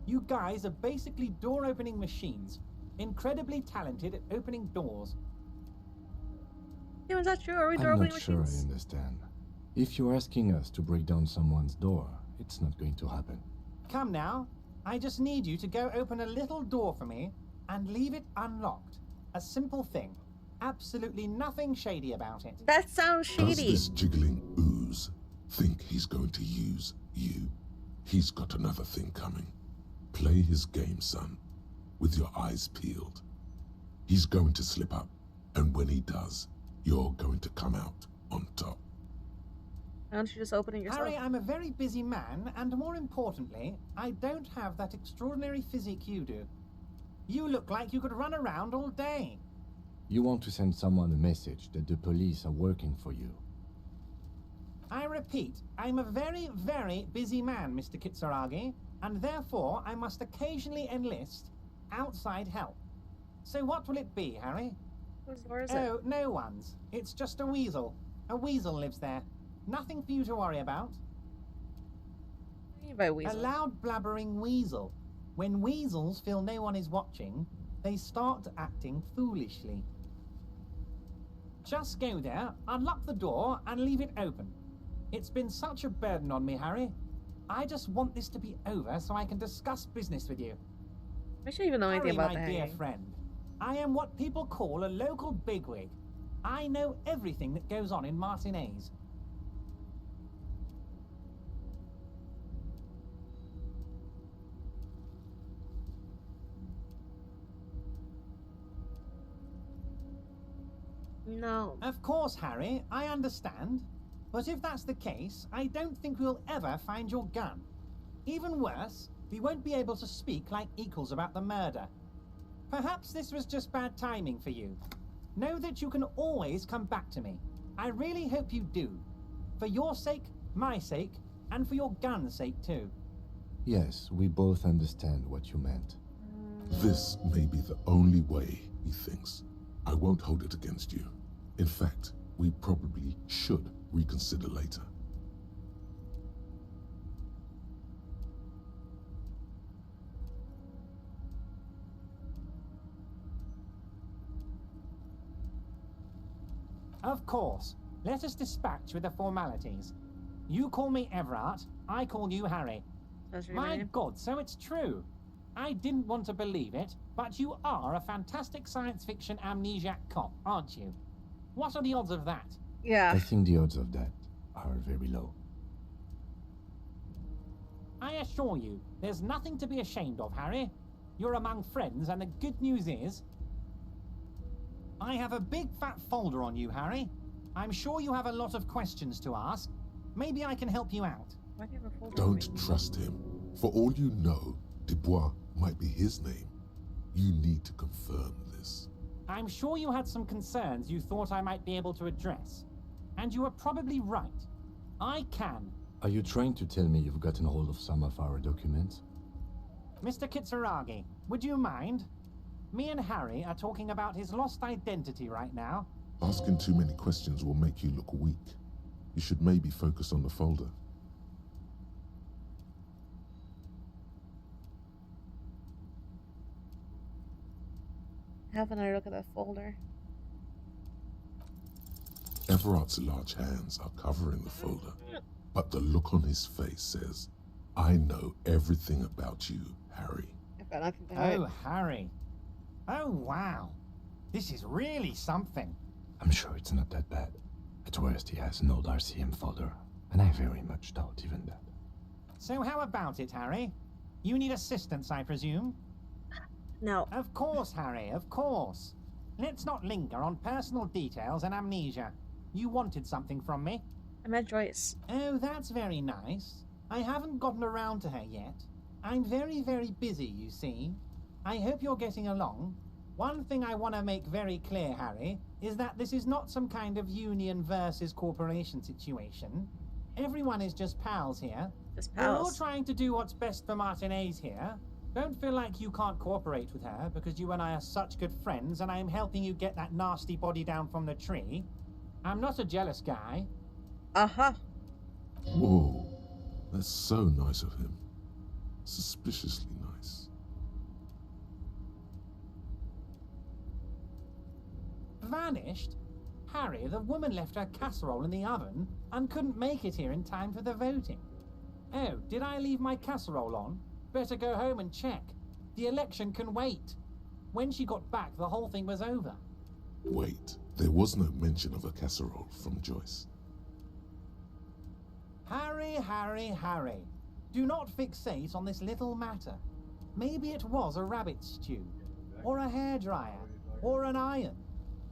You guys are basically door-opening machines. Incredibly talented at opening doors. Yeah, is that true? Are we I'm door-opening not sure machines? I understand. If you're asking us to break down someone's door, it's not going to happen. Come now. I just need you to go open a little door for me and leave it unlocked. A simple thing. Absolutely nothing shady about it. That sounds shady. Does this jiggling ooze think he's going to use you? He's got another thing coming. Play his game, son, with your eyes peeled. He's going to slip up, and when he does, you're going to come out on top. Why don't you just open it yourself? Harry, I'm a very busy man, and more importantly, I don't have that extraordinary physique you do. You look like you could run around all day. You want to send someone a message that the police are working for you. I repeat, I'm a very, very busy man, Mr. Kitsuragi, and therefore I must occasionally enlist outside help. So what will it be, Harry? Whose door is Oh, no one's. It's just a weasel. A weasel lives there. Nothing for you to worry about. What do you mean by weasel? A loud blabbering weasel. When weasels feel no one is watching, they start acting foolishly. Just go there, unlock the door, and leave it open. It's been such a burden on me, Harry. I just want this to be over so I can discuss business with you. I should even know anything Harry, about my the dear hanging. friend, I am what people call a local bigwig. I know everything that goes on in Martinez. No. Of course, Harry, I understand. But if that's the case, I don't think we'll ever find your gun. Even worse, we won't be able to speak like equals about the murder. Perhaps this was just bad timing for you. Know that you can always come back to me. I really hope you do. For your sake, my sake, and for your gun's sake too. Yes, we both understand what you meant. This may be the only way, he thinks. I won't hold it against you. In fact, we probably should reconsider later. Of course. Let us dispatch with the formalities. You call me Everard, I call you Harry. My God, so it's true. I didn't want to believe it, but you are a fantastic science fiction amnesiac cop, aren't you? What are the odds of that? Yeah. I think the odds of that are very low. I assure you, there's nothing to be ashamed of, Harry. You're among friends, and the good news is... I have a big fat folder on you, Harry. I'm sure you have a lot of questions to ask. Maybe I can help you out. Why do you have a folder? Don't trust him. For all you know, Dubois might be his name. You need to confirm this. I'm sure you had some concerns you thought I might be able to address. And you are probably right. I can. Are you trying to tell me you've gotten hold of some of our documents? Mr. Kitsuragi, would you mind? Me and Harry are talking about his lost identity right now. Asking too many questions will make you look weak. You should maybe focus on the folder. Have another look at that folder. Everard's large hands are covering the folder, but the look on his face says, I know everything about you, Harry. I've got nothing to hide. Oh, Harry. Oh, wow. This is really something. I'm sure it's not that bad. At worst, he has an old RCM folder, and I very much doubt even that. So how about it, Harry? You need assistance, I presume? No. Of course, Harry, of course. Let's not linger on personal details and amnesia. You wanted something from me? I met Joyce. Oh, that's very nice. I haven't gotten around to her yet. I'm very, very busy, you see. I hope you're getting along. One thing I want to make very clear, Harry, is that this is not some kind of union versus corporation situation. Everyone is just pals here. Just We're all pals. trying to do what's best for Martinez here. Don't feel like you can't cooperate with her because you and I are such good friends and I am helping you get that nasty body down from the tree. I'm not a jealous guy. Uh-huh. Whoa, that's so nice of him. Suspiciously nice. Vanished? Harry, the woman left her casserole in the oven and couldn't make it here in time for the voting. Oh, did I leave my casserole on? Better go home and check. The election can wait. When she got back, the whole thing was over. Wait, there was no mention of a casserole from Joyce. Harry, Harry, Harry. Do not fixate on this little matter. Maybe it was a rabbit stew, or a hairdryer, or an iron.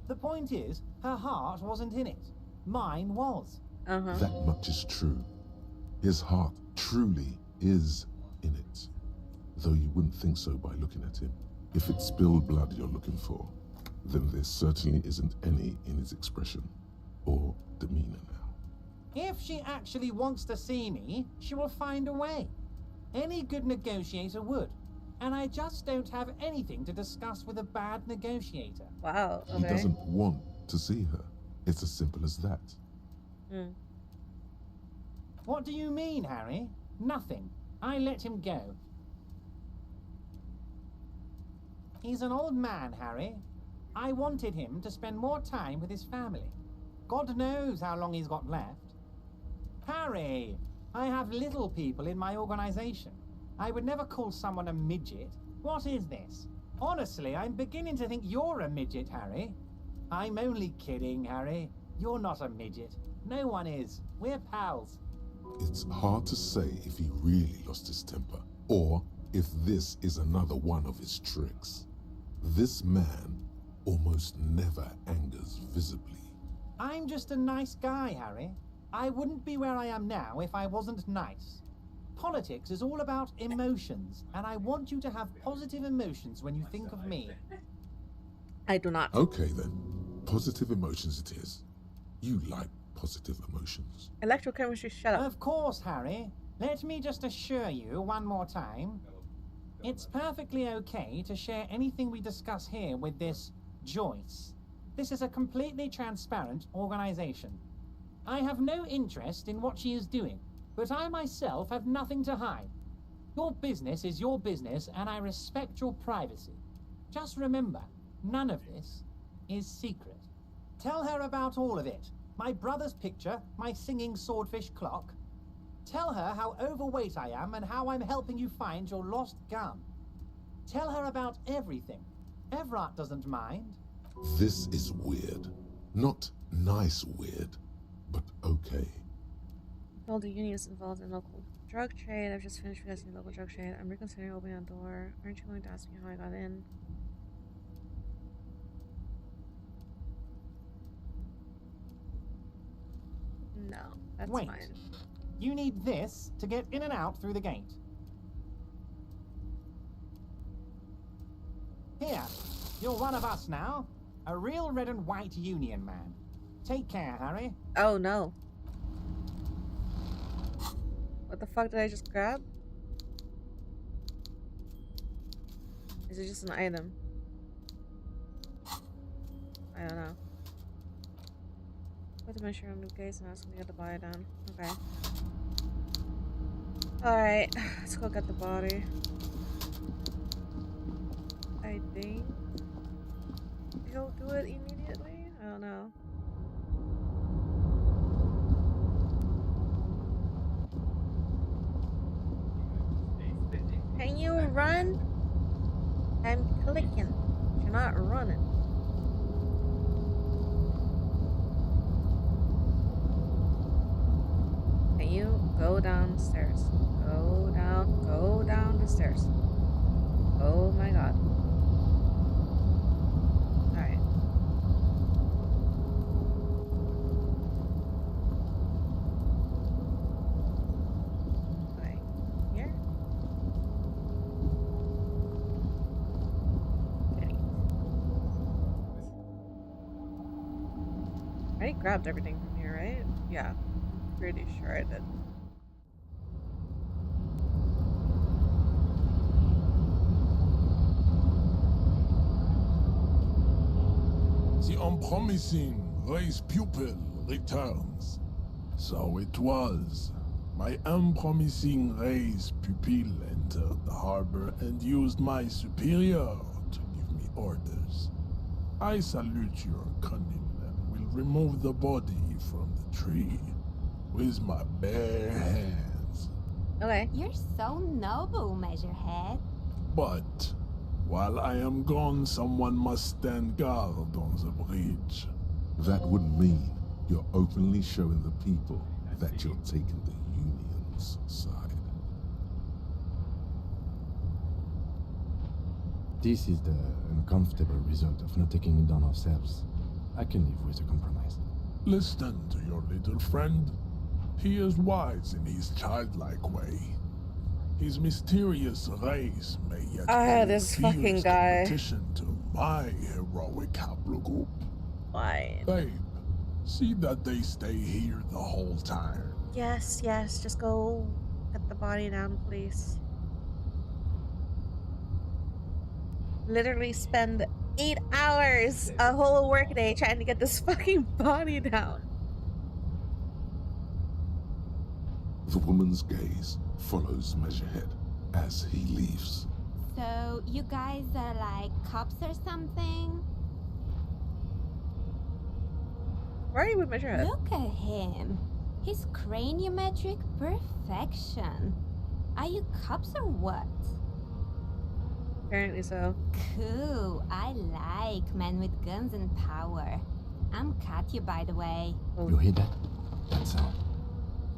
The point is, her heart wasn't in it. Mine was. That much is true. His heart truly is in it. Though you wouldn't think so by looking at him. If it's spilled blood you're looking for, then there certainly isn't any in his expression or demeanor now. If she actually wants to see me, she will find a way. Any good negotiator would. And I just don't have anything to discuss with a bad negotiator. Wow, okay. He doesn't want to see her. It's as simple as that. What do you mean, Harry? Nothing. I let him go. He's an old man, Harry. I wanted him to spend more time with his family. God knows how long he's got left. Harry, I have little people in my organization. I would never call someone a midget. What is this? Honestly, I'm beginning to think you're a midget, Harry. I'm only kidding, Harry. You're not a midget. No one is. We're pals. It's hard to say if he really lost his temper, or if this is another one of his tricks. This man almost never angers visibly. I'm just a nice guy, Harry. I wouldn't be where I am now if I wasn't nice. Politics is all about emotions, and I want you to have positive emotions when you think of me. I do not. Okay then. Positive emotions it is. You like positive emotions. Electrochemistry, shut up. Of course, Harry. Let me just assure you one more time. It's perfectly okay to share anything we discuss here with this Joyce. This is a completely transparent organization. I have no interest in what she is doing, but I myself have nothing to hide. Your business is your business, and I respect your privacy. Just remember, none of this is secret. Tell her about all of it. My brother's picture, my singing swordfish clock. Tell her how overweight I am and how I'm helping you find your lost gun. Tell her about everything. Everett doesn't mind. This is weird. Not nice weird, but okay. All the unions involved in local drug trade. I've just finished visiting local drug trade. I'm reconsidering opening a door. Aren't you going to ask me how I got in? No, that's Wait. fine. You need this to get in and out through the gate. Here, you're one of us now. A real red and white union man. Take care, Harry. Oh no. What the fuck did I just grab? Is it just an item? I don't know. Put the measure on the case and ask him to get the body down. Okay. Alright, let's go get the body. I think he'll do it immediately? I don't know. Can you run? I'm clicking. You're not running. Can you go downstairs? Go down the stairs. Oh my god. Alright. Okay. Here? Okay. I already grabbed everything from here, right? Yeah. Pretty sure I did. The unpromising race pupil returns. So it was. My unpromising race pupil entered the harbor and used my superior to give me orders. I salute your cunning and will remove the body from the tree with my bare hands. Okay. You're so noble, Measurehead. But while I am gone, someone must stand guard on the bridge. That would mean you're openly showing the people that you're taking the Union's side. This is the uncomfortable result of not taking it on ourselves. I can live with a compromise. Listen to your little friend. He is wise in his childlike way. His mysterious race may yet hold this fierce fucking guy. competition to my heroic haplogroup. Fine. Babe, see that they stay here the whole time. Yes, yes, just go get the body down, please. Literally spend 8 hours a whole workday trying to get this fucking body down. The woman's gaze follows Measurehead as he leaves. So, you guys are like cops or something? Why are you with Measurehead? Look at him. His craniometric perfection. Are you cops or what? Apparently so. Cool. I like men with guns and power. I'm Katya, by the way. You hear that? That sound.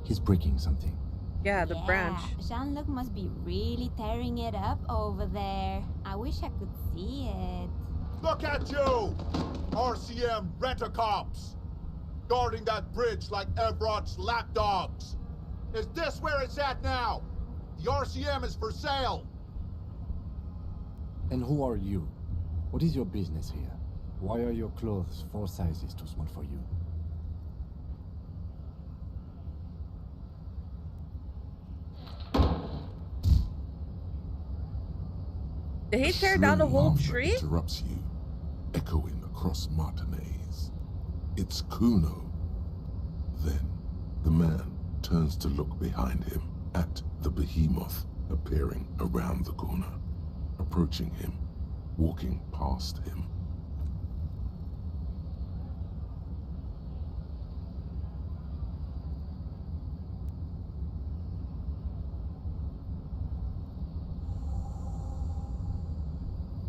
He's breaking something. Yeah, the branch. Jean-Luc must be really tearing it up over there. I wish I could see it. Look at you! RCM rent-a-cops! Guarding that bridge like Everott's lapdogs! Is this where it's at now? The RCM is for sale! And who are you? What is your business here? Why are your clothes 4 sizes too small for you? Did he tear down the whole tree? Interrupts you, echoing across Martinez. It's Kuno. Then the man turns to look behind him at the behemoth appearing around the corner, approaching him, walking past him.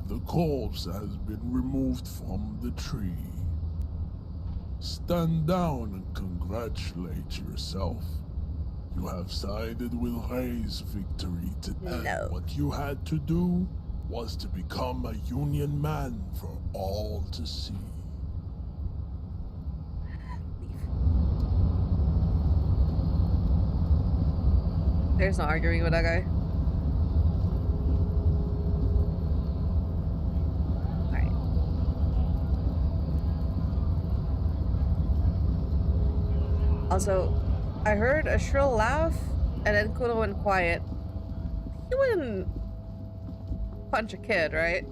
The corpse has been removed from the tree. Stand down and congratulate yourself. You have sided with Ray's victory today. No. What you had to do was to become a Union man for all to see. There's no arguing with that guy. Alright. Also, I heard a shrill laugh and then Kuno went quiet. He wouldn't punch a kid, right?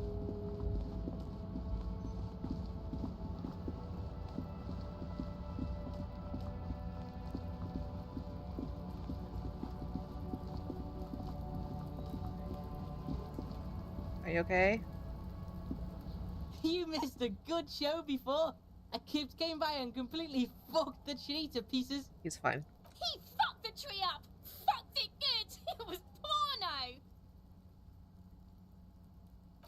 Are you okay? You missed a good show before. A kid came by and completely fucked the tree to pieces. He's fine. He fucked the tree up! Fucked it good! It was porno!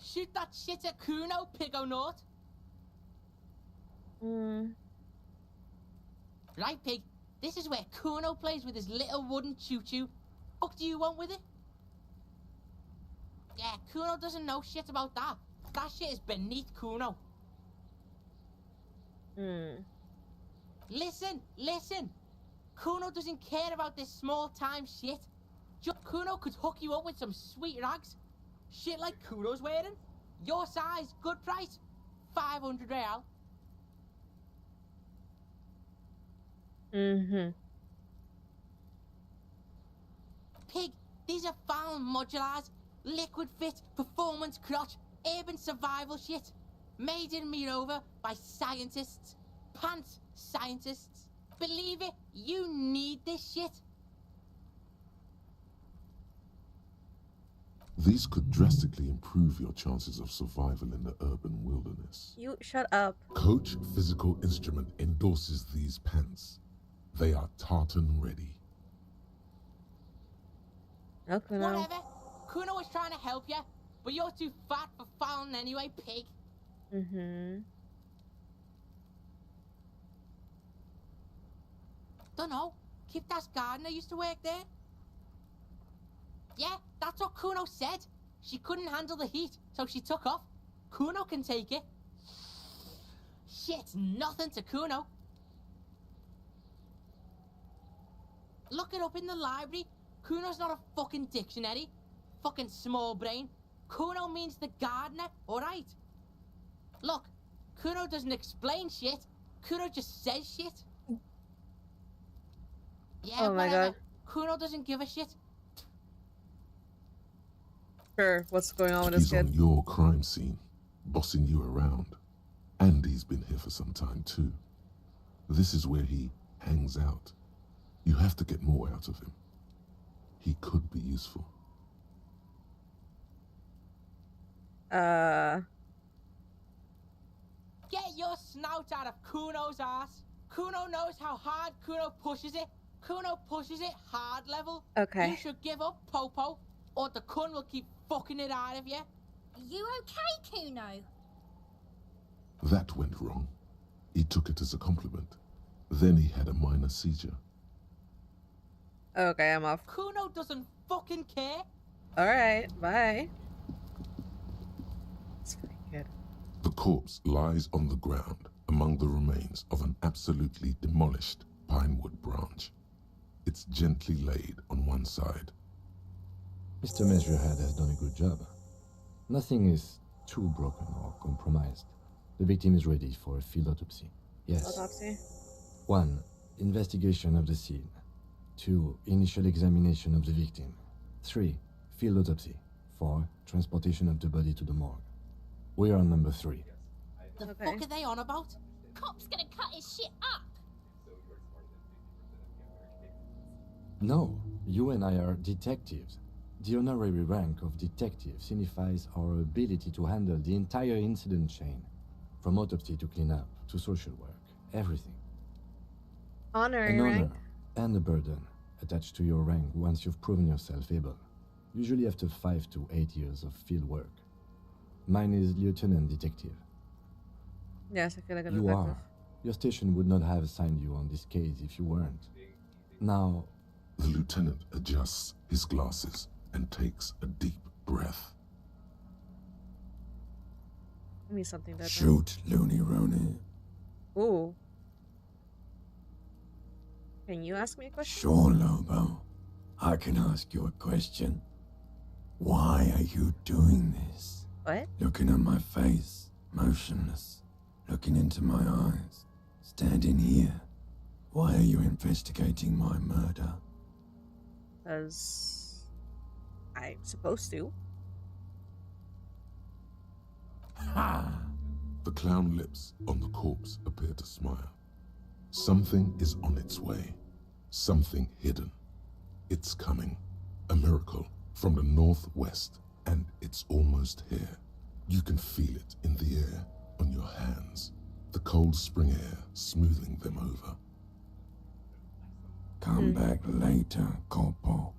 Shoot that shit at Kuno, Pigonaught. Right, Pig. This is where Kuno plays with his little wooden choo-choo. What do you want with it? Yeah, Kuno doesn't know shit about that. That shit is beneath Kuno. Listen. Kuno doesn't care about this small-time shit. Kuno could hook you up with some sweet rags. Shit like Kuno's wearing. Your size, good price. 500 real. Pig, these are found modulars. Liquid fit, performance crotch, urban survival shit. Made in Mirova by scientists. Pants scientists. Believe it, you need this shit. These could drastically improve your chances of survival in the urban wilderness. You shut up. Coach Physical Instrument endorses these pants. They are tartan ready. Okay, Whatever. Kuno was trying to help you, but you're too fat for fouling anyway, Pig. Dunno. Kiptas gardener used to work there. Yeah, that's what Kuno said. She couldn't handle the heat, so she took off. Kuno can take it. Shit's nothing to Kuno. Look it up in the library. Kuno's not a fucking dictionary. Fucking small brain. Kuno means the gardener, alright? Look, Kuno doesn't explain shit. Kuno just says shit. Yeah, oh my whatever. God. Kuno doesn't give a shit. Sure, what's going on with this He's kid? on your crime scene, bossing you around. Andy's been here for some time too. This is where he hangs out. You have to get more out of him. He could be useful. Get your snout out of Kuno's ass. Kuno knows how hard Kuno pushes it. Kuno pushes it hard level. Okay. You should give up, Popo, or the Kun will keep fucking it out of you. You okay, Kuno? That went wrong. He took it as a compliment. Then he had a minor seizure. Okay, I'm off. Kuno doesn't fucking care. Alright, bye. It's pretty good. The corpse lies on the ground among the remains of an absolutely demolished pinewood branch. It's gently laid on one side. Mr. Measurehead has done a good job. Nothing is too broken or compromised. The victim is ready for a field autopsy. Yes. Autopsy? 1. Investigation of the scene. 2. Initial examination of the victim. 3. Field autopsy. 4. Transportation of the body to the morgue. We are on number 3. The fuck are they on about? Cop's gonna cut his shit up! No, you and I are detectives. The honorary rank of detective signifies our ability to handle the entire incident chain, from autopsy to cleanup to social work, everything. Honorary An honor rank? and a burden attached to your rank once you've proven yourself able, usually after 5 to 8 years of field work. Mine is Lieutenant Detective. Yes, I feel like a You detective. are. Your station would not have assigned you on this case if you weren't. Now, the lieutenant adjusts his glasses and takes a deep breath. Give me something that. Shoot, Looney Rooney. Ooh. Can you ask me a question? Sure, Lobo. I can ask you a question. Why are you doing this? What? Looking at my face, motionless, looking into my eyes, standing here. Why are you investigating my murder? Because I'm supposed to. The clown lips on the corpse appear to smile. Something is on its way. Something hidden. It's coming. A miracle from the northwest, and it's almost here. You can feel it in the air, on your hands. The cold spring air smoothing them over. Come back later, Corpo.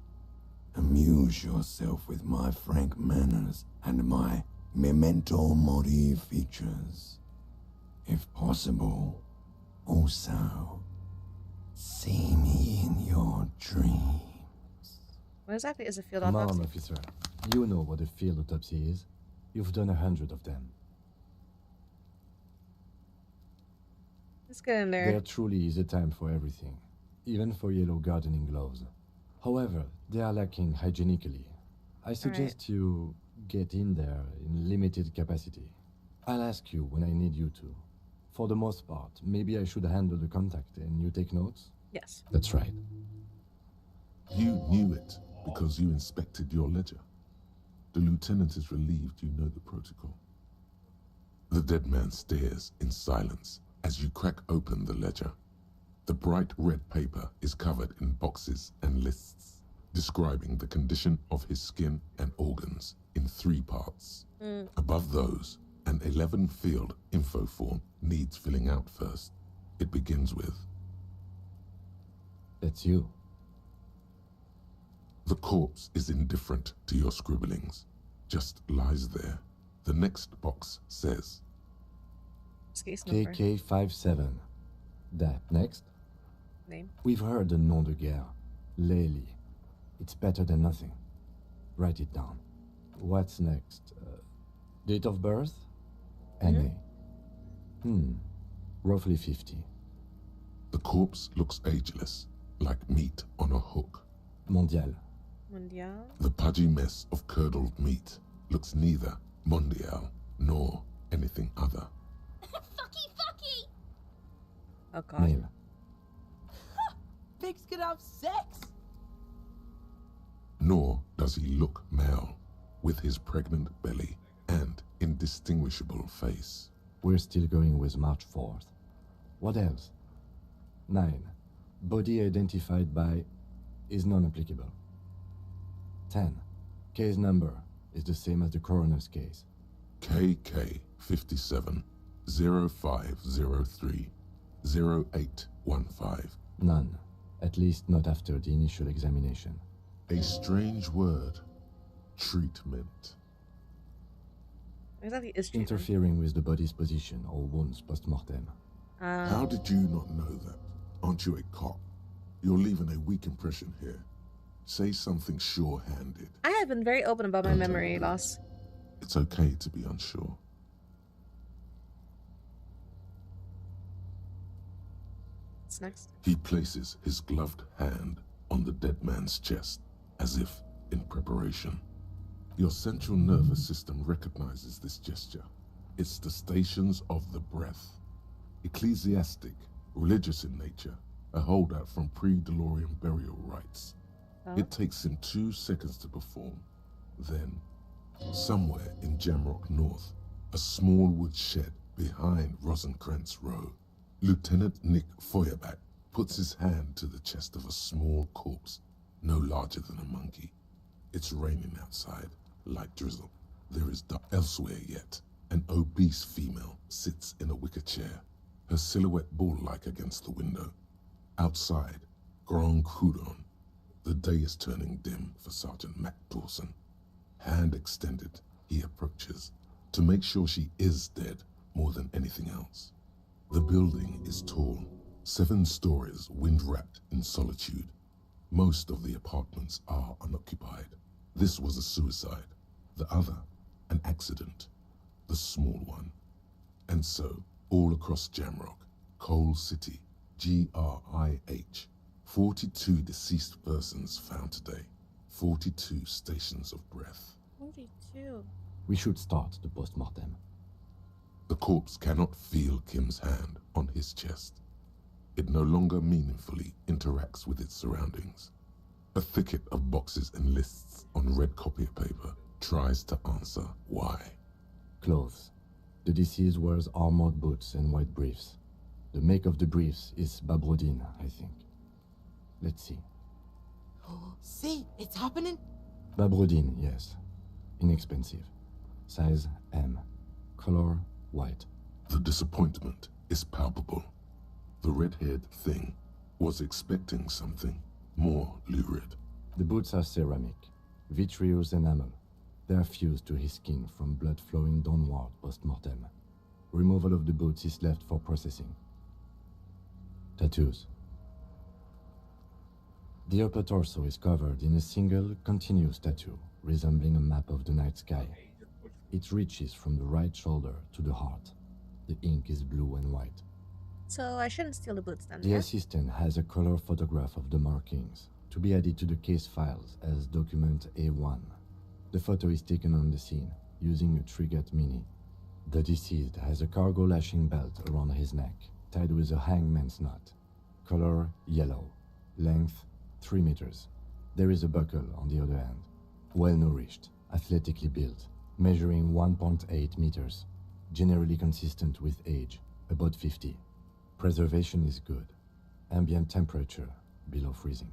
Amuse yourself with my frank manners and my memento mori features. If possible, also, see me in your dreams. What exactly is a field come autopsy? on, officer. You know what a field autopsy is. You've done 100 of them. Let's get in there. There truly is a time for everything, even for yellow gardening gloves. However, they are lacking hygienically. I suggest you get in there in limited capacity. I'll ask you when I need you to. For the most part, maybe I should handle the contact and you take notes? Yes. That's right. You knew it because you inspected your ledger. The lieutenant is relieved you know the protocol. The dead man stares in silence as you crack open the ledger. The bright red paper is covered in boxes and lists, describing the condition of his skin and organs in 3 parts. Above those, an 11-field info form needs filling out first. It begins with, That's you. the corpse is indifferent to your scribblings, just lies there. The next box says, Case number. KK57. That next? Name. We've heard the nom de guerre. Lely. It's better than nothing. Write it down. What's next? Date of birth? NA. Roughly 50. The corpse looks ageless, like meat on a hook. Mondial. Mondial. The pudgy mess of curdled meat looks neither mondial nor anything other. Fucky! Oh god. Male. Pigs can have sex? Nor does he look male, with his pregnant belly and indistinguishable face. We're still going with March 4th. What else? 9. Body identified by is non-applicable. 10. Case number is the same as the coroner's case. KK57 0503 0815. None. At least not after the initial examination. A strange word. Treatment. exactly is treatment? Interfering with the body's position or wounds post-mortem. How did you not know that? Aren't you a cop? You're leaving a weak impression here. Say something sure-handed. I have been very open about my memory loss. It's okay to be unsure. What's next? He places his gloved hand on the dead man's chest, as if in preparation. Your central nervous system recognizes this gesture. It's the stations of the breath. Ecclesiastic, religious in nature, a holdout from pre-DeLorean burial rites. Huh? It takes him 2 seconds to perform. Then, somewhere in Jamrock North, a small wood shed behind Rosencrantz Row, Lieutenant Nick Feuerbach puts his hand to the chest of a small corpse, no larger than a monkey. It's raining outside, light drizzle. There is dark elsewhere yet. An obese female sits in a wicker chair, her silhouette bull-like against the window. Outside, Grand Coudon. The day is turning dim for Sergeant Mac Dawson. Hand extended, he approaches, to make sure she is dead more than anything else. The building is tall, 7 stories, wind-wrapped in solitude. Most of the apartments are unoccupied. This was a suicide. The other, an accident. The small one. And so, all across Jamrock, Coal City, GRIH, 42 deceased persons found today. 42 stations of breath. 42. We should start the post-mortem. The corpse cannot feel Kim's hand on his chest. It no longer meaningfully interacts with its surroundings. A thicket of boxes and lists on red copier paper tries to answer why. Clothes. The deceased wears armored boots and white briefs. The make of the briefs is Babrodine, I think. Let's see. See, it's happening. Babrodine, yes. Inexpensive. Size M. Color white. The disappointment is palpable. The red-haired thing was expecting something more lurid. The boots are ceramic, vitreous enamel. They are fused to his skin from blood flowing downward post-mortem. Removal of the boots is left for processing. Tattoos. The upper torso is covered in a single, continuous tattoo, resembling a map of the night sky. It reaches from the right shoulder to the heart. The ink is blue and white. So I shouldn't steal the boots then, The yeah? assistant has a color photograph of the markings, to be added to the case files as document A1. The photo is taken on the scene, using a Trigat Mini. The deceased has a cargo lashing belt around his neck, tied with a hangman's knot. Color yellow. Length 3 meters. There is a buckle on the other end. Well-nourished, athletically built, measuring 1.8 meters. Generally consistent with age, about 50. Preservation is good. Ambient temperature, below freezing.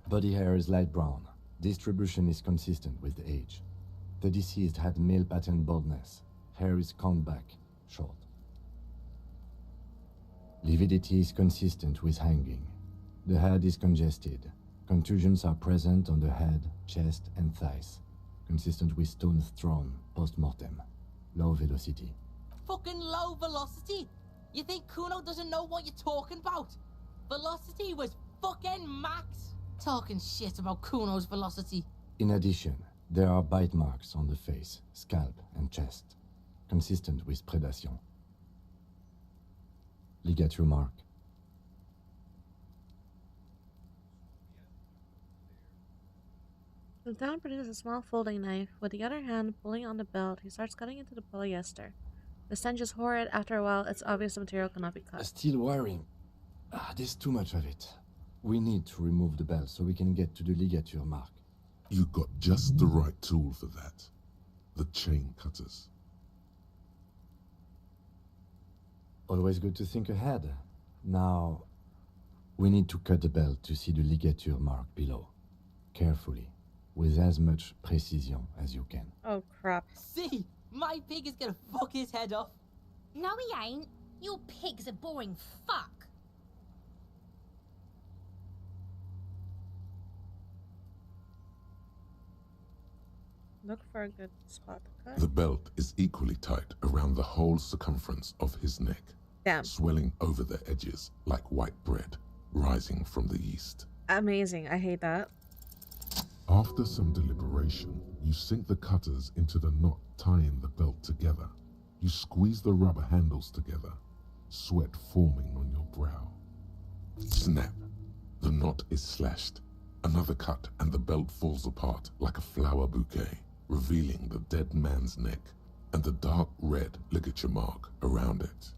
Body hair is light brown. Distribution is consistent with age. The deceased had male pattern baldness. Hair is combed back, short. Lividity is consistent with hanging. The head is congested. Contusions are present on the head, chest, and thighs. Consistent with stones thrown post-mortem. Low velocity. Fucking low velocity? You think Kuno doesn't know what you're talking about? Velocity was fucking max. Talking shit about Kuno's velocity. In addition, there are bite marks on the face, scalp, and chest. Consistent with predation. Ligature mark. The lieutenant produces a small folding knife. With the other hand pulling on the belt, he starts cutting into the polyester. The stench is horrid. After a while, it's obvious the material cannot be cut. Still wiring. There's too much of it. We need to remove the belt so we can get to the ligature mark. You got just the right tool for that. The chain cutters. Always good to think ahead. Now, we need to cut the belt to see the ligature mark below. Carefully, with as much precision as you can. Oh, crap. See, my pig is gonna fuck his head off. No, he ain't. Your pig's a boring fuck. Look for a good spot to cut. The belt is equally tight around the whole circumference of his neck, Damn. swelling over the edges like white bread rising from the yeast. Amazing. I hate that. After some deliberation, you sink the cutters into the knot tying the belt together. You squeeze the rubber handles together, sweat forming on your brow. Snap! The knot is slashed. Another cut and the belt falls apart like a flower bouquet, revealing the dead man's neck and the dark red ligature mark around it.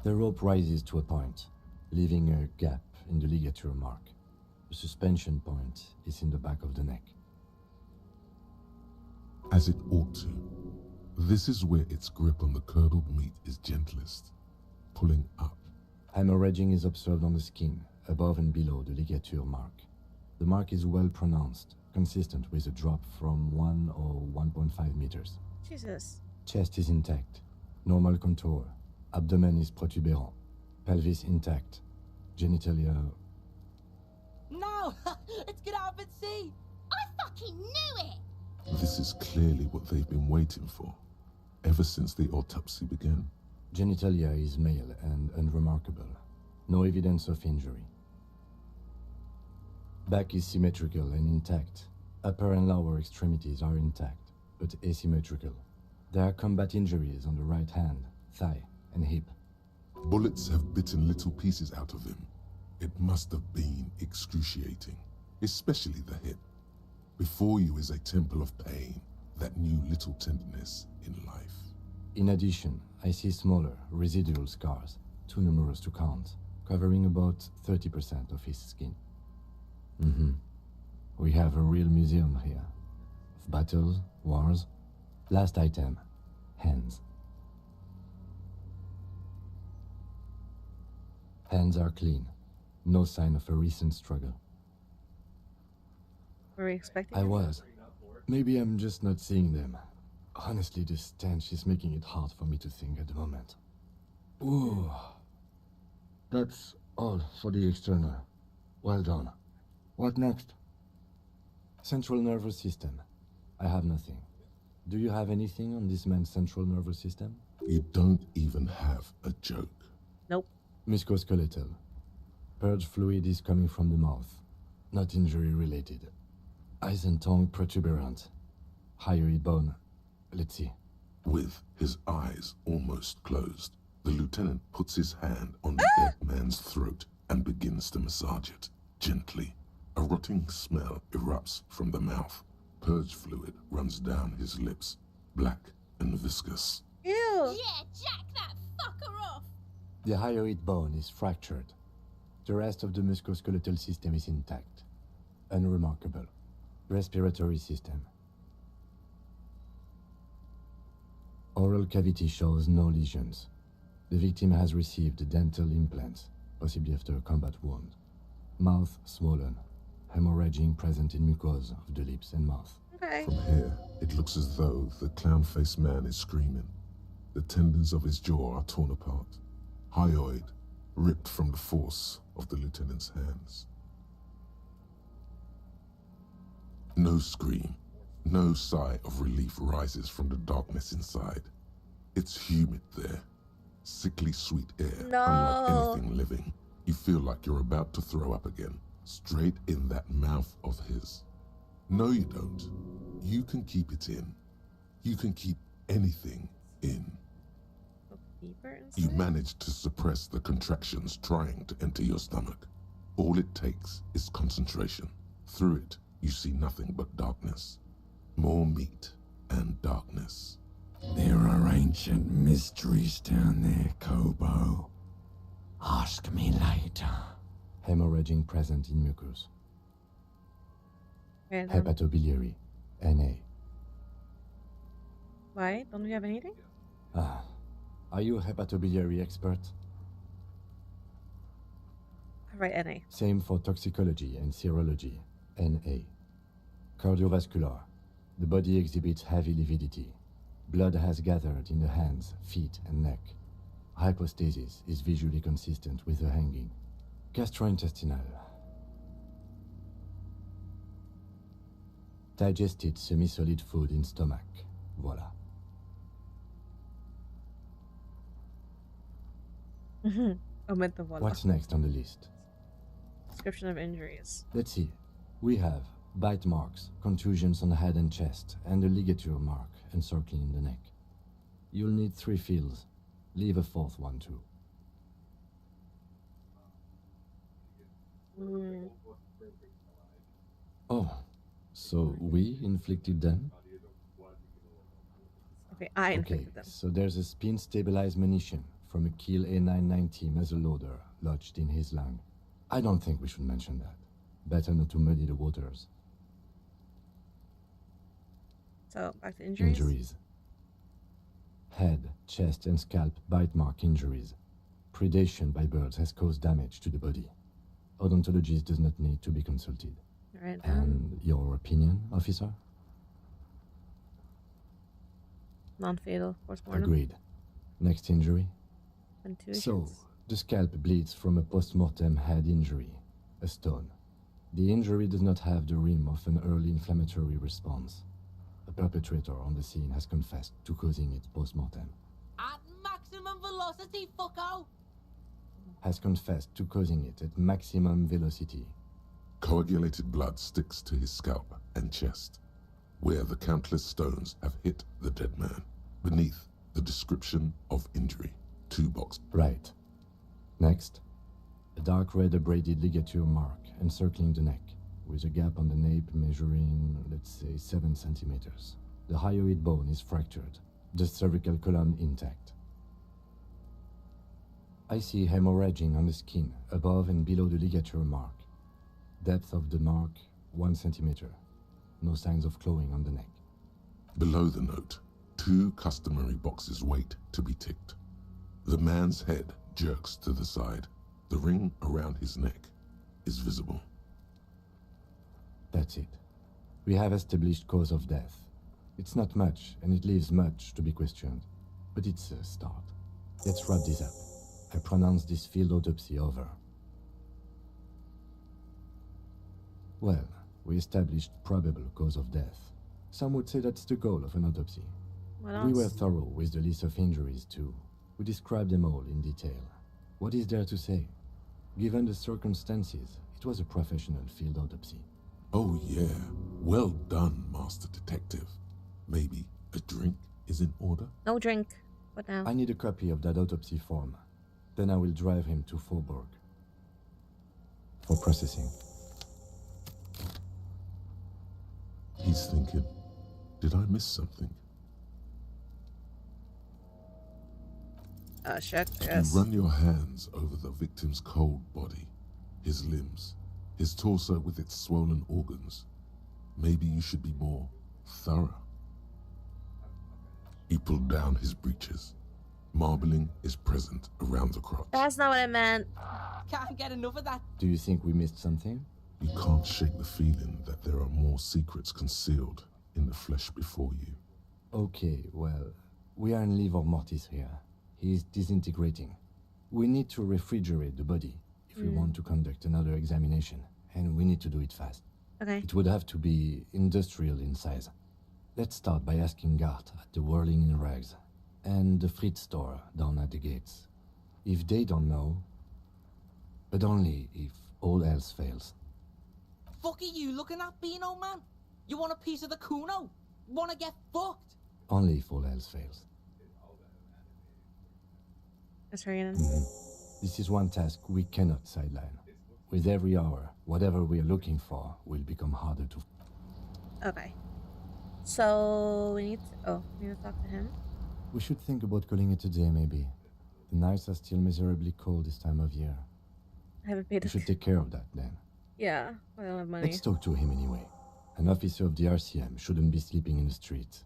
The rope rises to a point, leaving a gap in the ligature mark. The suspension point is in the back of the neck. As it ought to. This is where its grip on the curdled meat is gentlest, pulling up. Hemorrhaging is observed on the skin, above and below the ligature mark. The mark is well pronounced, consistent with a drop from 1 or 1.5 meters. Jesus. Chest is intact, normal contour. Abdomen is protuberant, pelvis intact, genitalia... No! Let's get out and see! I fucking knew it! This is clearly what they've been waiting for, ever since the autopsy began. Genitalia is male and unremarkable. No evidence of injury. Back is symmetrical and intact. Upper and lower extremities are intact, but asymmetrical. There are combat injuries on the right hand, thigh, and hip. Bullets have bitten little pieces out of him. It must have been excruciating, especially the hip. Before you is a temple of pain that knew little tenderness in life. In addition, I see smaller, residual scars, too numerous to count, covering about 30% of his skin. We have a real museum here. Of battles, wars. Last item, hands. Hands are clean. No sign of a recent struggle. Were we expecting I it? was. Maybe I'm just not seeing them. Honestly, this stench is making it hard for me to think at the moment. Ooh. That's all for the external. Well done. What next? Central nervous system. I have nothing. Do you have anything on this man's central nervous system? You don't even have a joke. Nope. Musculoskeletal. Purge fluid is coming from the mouth. Not injury related. Eyes and tongue protuberant. Hyoid bone. Let's see. With his eyes almost closed, the lieutenant puts his hand on the dead man's throat and begins to massage it, gently. A rotting smell erupts from the mouth. Purge fluid runs down his lips, black and viscous. Ew! Yeah, jack that fucker off! The hyoid bone is fractured. The rest of the musculoskeletal system is intact. Unremarkable. Respiratory system. Oral cavity shows no lesions. The victim has received dental implants, possibly after a combat wound. Mouth swollen. Hemorrhaging present in mucosa of the lips and mouth. Okay. From here, it looks as though the clown-faced man is screaming. The tendons of his jaw are torn apart. Hyoid ripped from the force of the lieutenant's hands. No scream, no sigh of relief rises from the darkness inside. It's humid there. Sickly sweet air, unlike anything living. You feel like you're about to throw up again, straight in that mouth of his. No, you don't. You can keep it in. You can keep anything in. You manage to suppress the contractions trying to enter your stomach. All it takes is concentration. Through it, you see nothing but darkness. More meat and darkness. There are ancient mysteries down there, Kobo. Ask me later. Hemorrhaging present in mucus. Hepatobiliary. NA. Why? Don't we have anything? Are you a hepatobiliary expert? Right, NA. Same for toxicology and serology. NA. Cardiovascular. The body exhibits heavy lividity. Blood has gathered in the hands, feet, and neck. Hypostasis is visually consistent with the hanging. Gastrointestinal. Digested semi-solid food in stomach. Voila. Omit the voila. What's next on the list? Description of injuries. Let's see. We have bite marks, contusions on the head and chest, and a ligature mark encircling the neck. You'll need 3 fields. Leave a 4th one too. Oh, so we inflicted them? Okay, I inflicted them. So there's a spin-stabilized munition from a Kiel A990 muzzleloader lodged in his lung. I don't think we should mention that. Better not to muddy the waters. So, back to injuries? Injuries. Head, chest, and scalp bite mark injuries. Predation by birds has caused damage to the body. Odontologist does not need to be consulted. Right. And your opinion, officer? Non-fatal, postmortem. Agreed. Next injury? Contusions. So, the scalp bleeds from a post-mortem head injury, a stone. The injury does not have the rim of an early inflammatory response. The perpetrator on the scene has confessed to causing it post-mortem. At maximum velocity, fucko! Has confessed to causing it at maximum velocity. Coagulated blood sticks to his scalp and chest, where the countless stones have hit the dead man. Beneath, the description of injury. 2 boxes. Right. Next, a dark red abraded ligature mark encircling the neck, with a gap on the nape measuring, let's say, 7 centimeters. The hyoid bone is fractured, the cervical column intact. I see hemorrhaging on the skin, above and below the ligature mark. Depth of the mark, 1 centimeter. No signs of clawing on the neck. Below the note, 2 customary boxes wait to be ticked. The man's head jerks to the side. The ring around his neck is visible. That's it. We have established cause of death. It's not much, and it leaves much to be questioned. But it's a start. Let's wrap this up. I pronounce this field autopsy over. Well, we established probable cause of death. Some would say that's the goal of an autopsy. We were thorough with the list of injuries, too. We described them all in detail. What is there to say? Given the circumstances, it was a professional field autopsy. Oh yeah, well done, Master Detective. Maybe a drink is in order? No drink. What now? I need a copy of that autopsy form. Then I will drive him to Faubourg. For processing. He's thinking, did I miss something? Check, You yes. run your hands over the victim's cold body, his limbs, his torso with its swollen organs. Maybe you should be more thorough. He pulled down his breeches. Marbling is present around the crotch. That's not what I meant. Can't get enough of that. Do you think we missed something? You can't shake the feeling that there are more secrets concealed in the flesh before you. Okay, well, we are in livor mortis here. He is disintegrating. We need to refrigerate the body if we want to conduct another examination, and we need to do it fast. Okay. It would have to be industrial in size. Let's start by asking Gart at the Whirling in Rags and the Fritz store down at the gates. If they don't know, but only if all else fails. Fuck are you looking at, Beano man? You want a piece of the Kuno? Wanna get fucked? Only if all else fails. This is one task we cannot sideline. With every hour, whatever we are looking for will become harder to... Okay. So, we need to talk to him. We should think about calling it a day, maybe. The nights are still miserably cold this time of year. I haven't paid We should take care of that, then. Yeah, I don't have money. Let's talk to him anyway. An officer of the RCM shouldn't be sleeping in the street.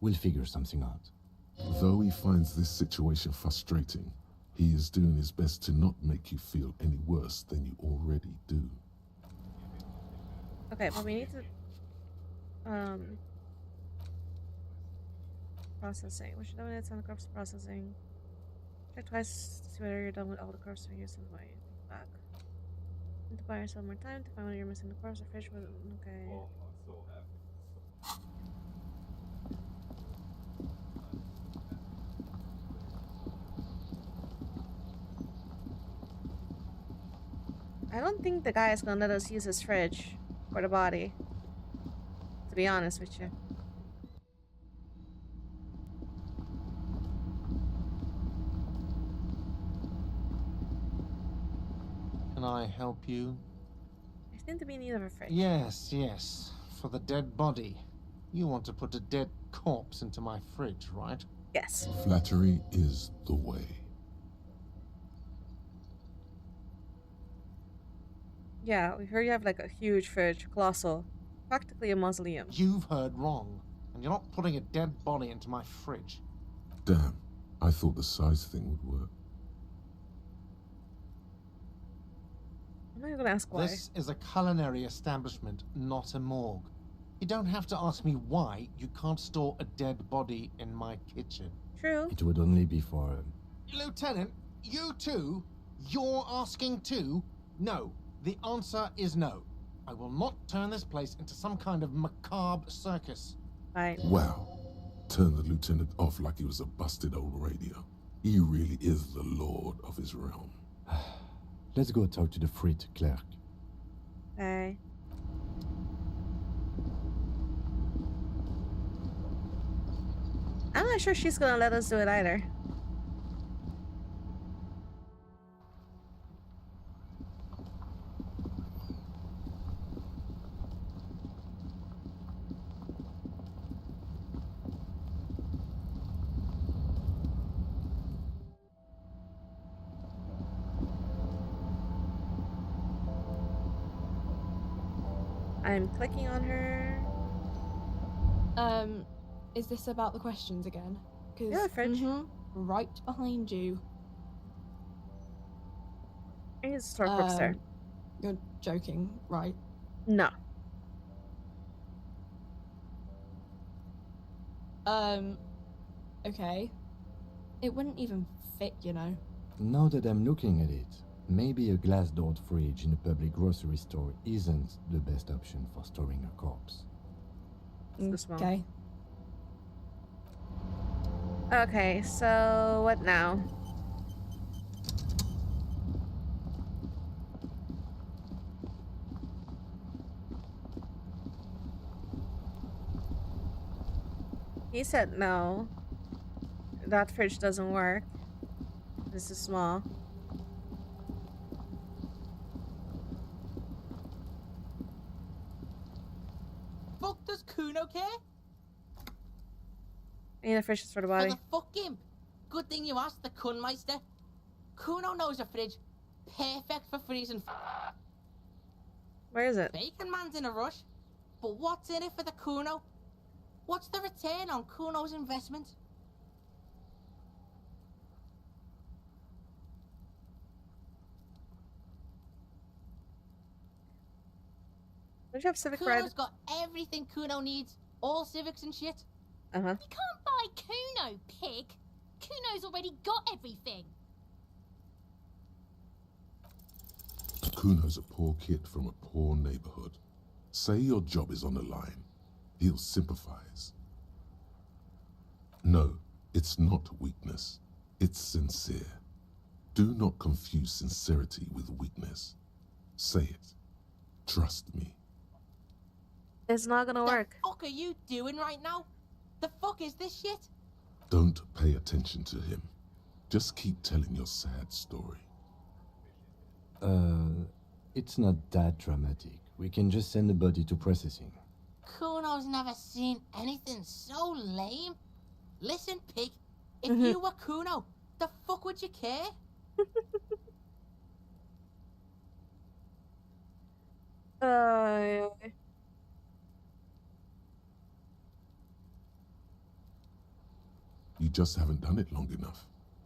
We'll figure something out. Though he finds this situation frustrating, he is doing his best to not make you feel any worse than you already do. Okay, but we need to processing. We should have minutes on the corpse processing. Check twice to see whether you're done with all the corpse we used in the way. Back. Need to buy yourself more time to find whether you're missing the corpse or fish with okay. I don't think the guy is gonna let us use his fridge for the body. To be honest with you. Can I help you? I seem to be in need of a fridge. Yes, yes. For the dead body. You want to put a dead corpse into my fridge, right? Yes. Flattery is the way. Yeah, we heard you have like a huge fridge, colossal, practically a mausoleum. You've heard wrong, and you're not putting a dead body into my fridge. Damn, I thought the size thing would work. I'm not gonna ask why. This is a culinary establishment, not a morgue. You don't have to ask me why you can't store a dead body in my kitchen. True. It would only be for... Lieutenant, you too? You're asking too? No. The answer is no. I will not turn this place into some kind of macabre circus. Right. Wow. Turn the lieutenant off like he was a busted old radio. He really is the lord of his realm. Let's go talk to the frit clerk. Hey. I'm not sure she's gonna let us do it either. I'm clicking on her. Is this about the questions again? Yeah, fridge. Right behind you. Here's the Stormcrook's there. You're joking, right? No. Okay. It wouldn't even fit, you know. Now that I'm looking at it, maybe a glass-doored fridge in a public grocery store isn't the best option for storing a corpse. Okay. Okay, so what now? He said no. That fridge doesn't work. This is small. Fuck does Kuno care? I need a fridge for the body. For the fuck him. Good thing you asked the Kunmeister. Kuno knows a fridge. Perfect for freezing. Where is it? Bacon Man's in a rush. But what's in it for the Kuno? What's the return on Kuno's investment? Don't you have civic Kuno's red? got everything Kuno needs. All civics and shit. Uh-huh. You can't buy Kuno, pig. Kuno's already got everything. Kuno's a poor kid from a poor neighborhood. Say your job is on the line. He'll sympathize. No, it's not weakness. It's sincere. Do not confuse sincerity with weakness. Say it. Trust me. It's not gonna work. What the fuck are you doing right now? The fuck is this shit? Don't pay attention to him. Just keep telling your sad story. It's not that dramatic. We can just send the body to processing. Kuno's never seen anything so lame. Listen, pig. If you were Kuno, the fuck would you care? You just haven't done it long enough.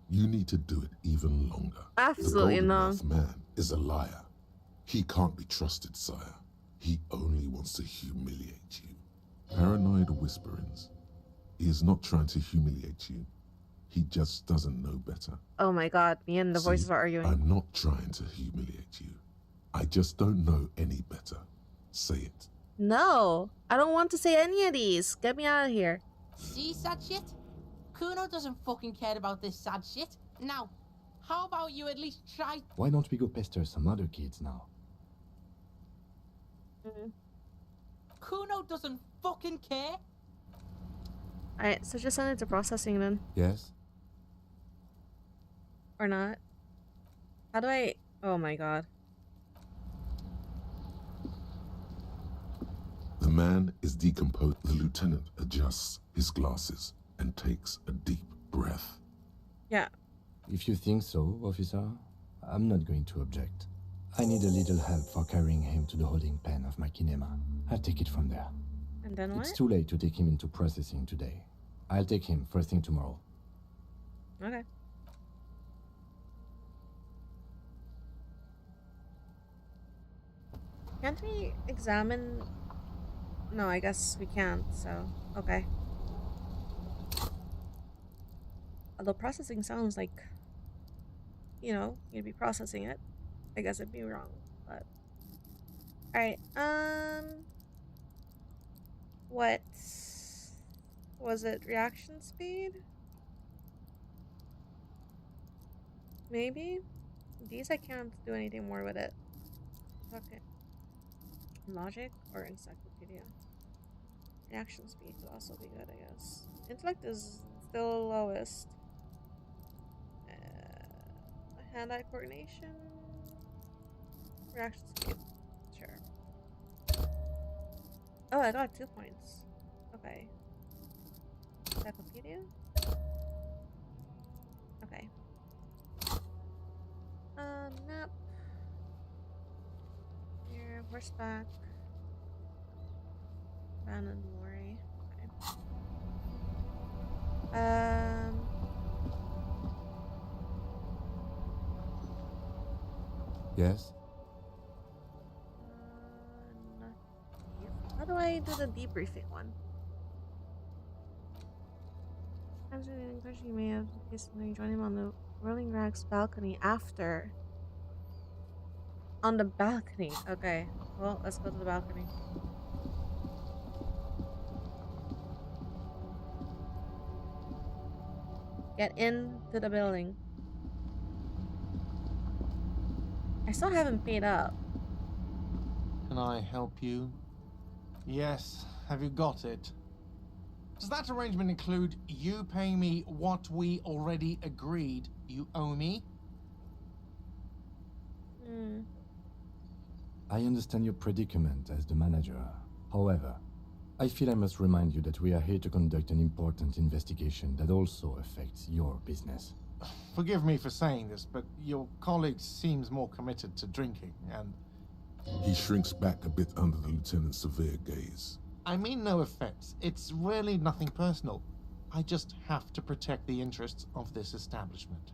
You need to do it even longer. Absolutely the not. Golden Earth man is a liar. He can't be trusted, sire. He only wants to humiliate you. Paranoid whisperings. He is not trying to humiliate you. He just doesn't know better. Oh my god, me and the voices are arguing. I'm not trying to humiliate you. I just don't know any better. Say it. No, I don't want to say any of these. Get me out of here. See, sad shit? Kuno doesn't fucking care about this sad shit. Now, how about you at least try? Why don't we go pester some other kids now? Kuno doesn't fucking care. Alright, so just send it to processing then. Yes? Or not. How do I... Oh my god. The man is decomposed. The lieutenant adjusts his glasses and takes a deep breath. Yeah. If you think so, officer, I'm not going to object. I need a little help for carrying him to the holding pen of my kinema. I'll take it from there. And then what? It's too late to take him into processing today. I'll take him first thing tomorrow. Okay. Can't we examine... No, I guess we can't, so... Okay. Although processing sounds like... You know, you'd be processing it. I guess it'd be wrong, but... Alright, what... Was it reaction speed? Maybe? These I can't do anything more with it. Okay. Logic or encyclopedia? Reaction speed could also be good, I guess. Intellect is still lowest. Hand-eye coordination? Reaction speed. Sure. Oh, I got 2 points. Okay. Encyclopedia? Okay. Map. Here, horseback. Van and Mori. Okay. Yes? How do I do the debriefing one? You may have occasionally join him on the Rolling Rags balcony after. On the balcony. Okay. Well, let's go to the balcony. Get into the building. I still haven't paid up. Can I help you? Yes. Have you got it? Does that arrangement include you paying me what we already agreed you owe me? I understand your predicament as the manager. However, I feel I must remind you that we are here to conduct an important investigation that also affects your business. Forgive me for saying this, but your colleague seems more committed to drinking, and... He shrinks back a bit under the lieutenant's severe gaze. I mean no offense. It's really nothing personal. I just have to protect the interests of this establishment.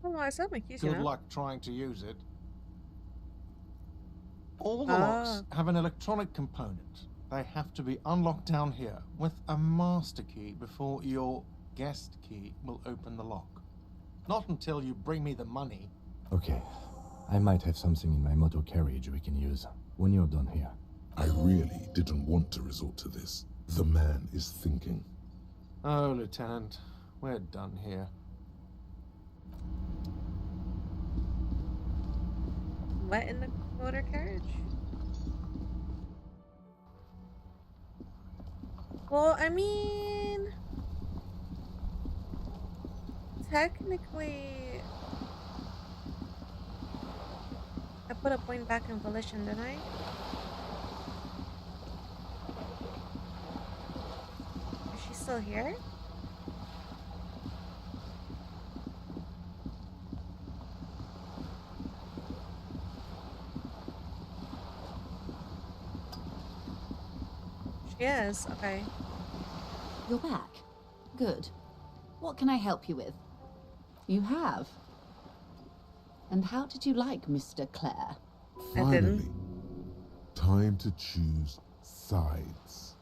Oh, I said my keys. Good luck trying to use it. All the locks have an electronic component. They have to be unlocked down here with a master key before your guest key will open the lock. Not until you bring me the money. Okay. I might have something in my motor carriage we can use when you're done here. I really didn't want to resort to this. The man is thinking. Oh, Lieutenant, we're done here. What in the motor carriage? Well, I mean... Technically... I put a point back in volition, didn't I? Is she still here? She is, okay. You're back. Good. What can I help you with? You have. And how did you like Mr. Clare? Finally, time to choose sides.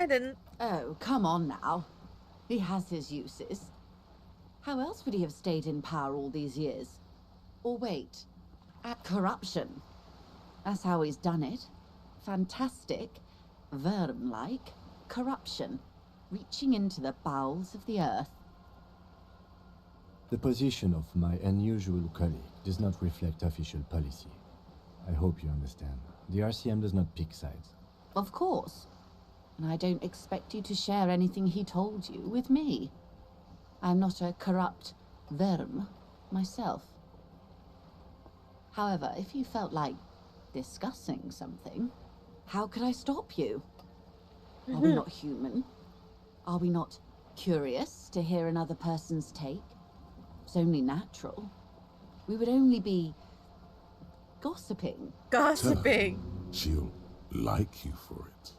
I didn't. Oh, come on now. He has his uses. How else would he have stayed in power all these years? Or wait, at corruption. That's how he's done it. Fantastic, Verm-like corruption, reaching into the bowels of the earth. The position of my unusual colleague does not reflect official policy. I hope you understand. The RCM does not pick sides. Of course. And I don't expect you to share anything he told you with me. I'm not a corrupt Verm myself. However, if you felt like discussing something, how could I stop you? Are we not human? Are we not curious to hear another person's take? It's only natural. We would only be gossiping. Gossiping. She'll like you for it.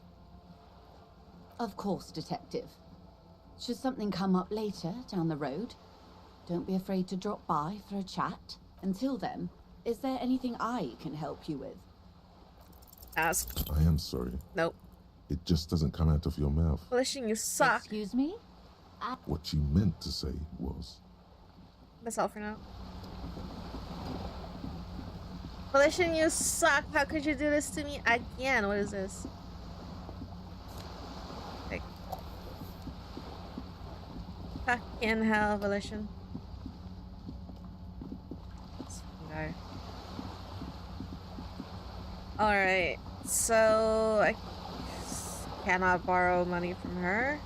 Of course, Detective. Should something come up later down the road, don't be afraid to drop by for a chat. Until then, is there anything I can help you with? Ask. I am sorry. Nope. It just doesn't come out of your mouth. Volition, you suck. Excuse me? What you meant to say was... That's all for now. Volition, you suck. How could you do this to me again? What is this? Like, fucking hell, Volition. This guy. Alright, so I cannot borrow money from her.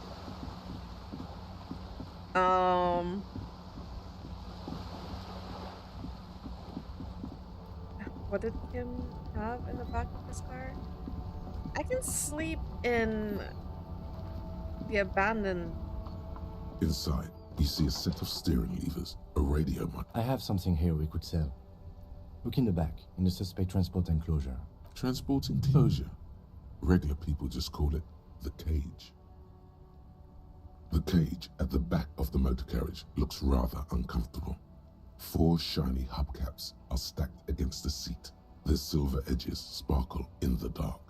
What did Kim have in the back of his car? I can sleep in the abandoned. Inside, you see a set of steering levers, a radio mic. I have something here we could sell. Look in the back, in the suspect transport enclosure. Transport enclosure? Regular people just call it the cage. The cage at the back of the motor carriage looks rather uncomfortable. 4 shiny hubcaps are stacked against the seat. Their silver edges sparkle in the dark.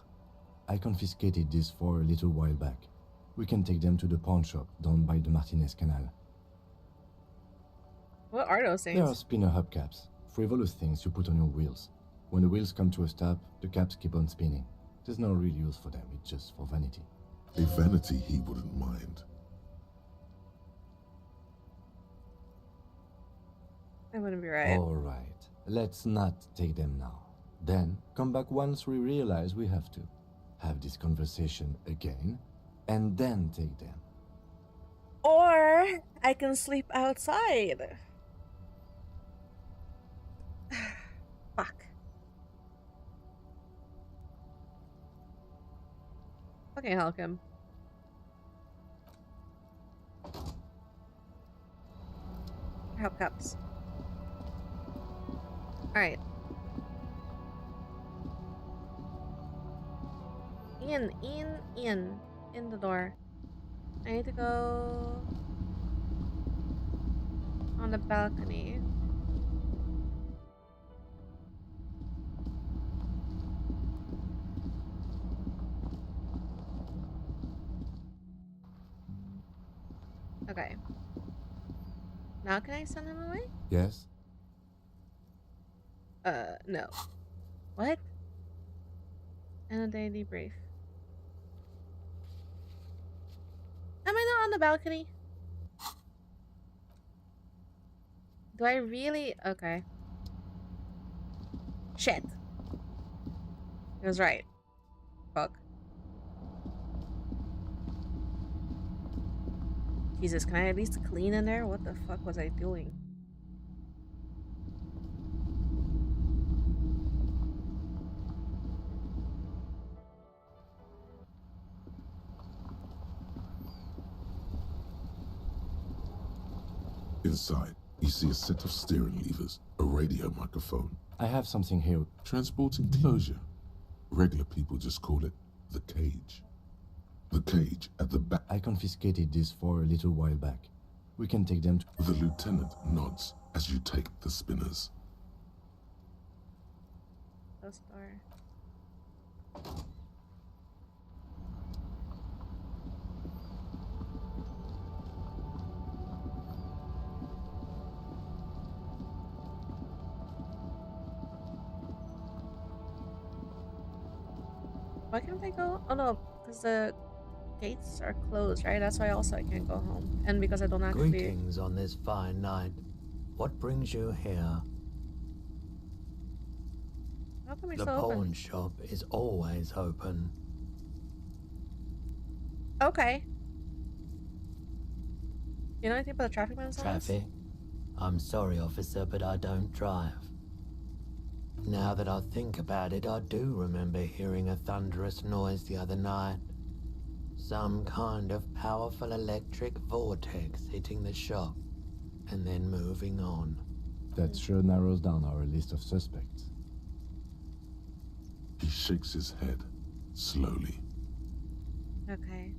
I confiscated these 4 a little while back. We can take them to the pawn shop down by the Martinez Canal. What are those things? They are spinner hubcaps, frivolous things you put on your wheels. When the wheels come to a stop, the caps keep on spinning. There's no real use for them, it's just for vanity. A vanity he wouldn't mind. That wouldn't be right. All right, let's not take them now. Then come back once we realize we have to. Have this conversation again, and then take them. Or I can sleep outside. Fuck. Fucking hell, Kim. Hubcaps. Alright. In the door. I need to go on the balcony. Okay. Now can I send him away? Yes? No. What? And a daily brief. Am I not on the balcony? Do I really? Okay. Shit. It was right. Fuck. Jesus, can I at least clean in there? What the fuck was I doing? Inside, you see a set of steering levers, a radio microphone. I have something here. Transport enclosure. Regular people just call it the cage. The cage at the back. I confiscated these 4 a little while back. We can take them to... The lieutenant nods as you take the spinners. Close door. Why can't I go? Oh no, because the gates are closed, right? That's why also I can't go home. And because I don't actually... Greetings on this fine night. What brings you here? How come you're The still pawn open? shop is always open. Okay. You know anything about the traffic man signs? Traffic? I'm sorry, officer, but I don't drive. Now that I think about it, I do remember hearing a thunderous noise the other night. Some kind of powerful electric vortex hitting the shop, and then moving on. That sure narrows down our list of suspects. He shakes his head, slowly. Okay.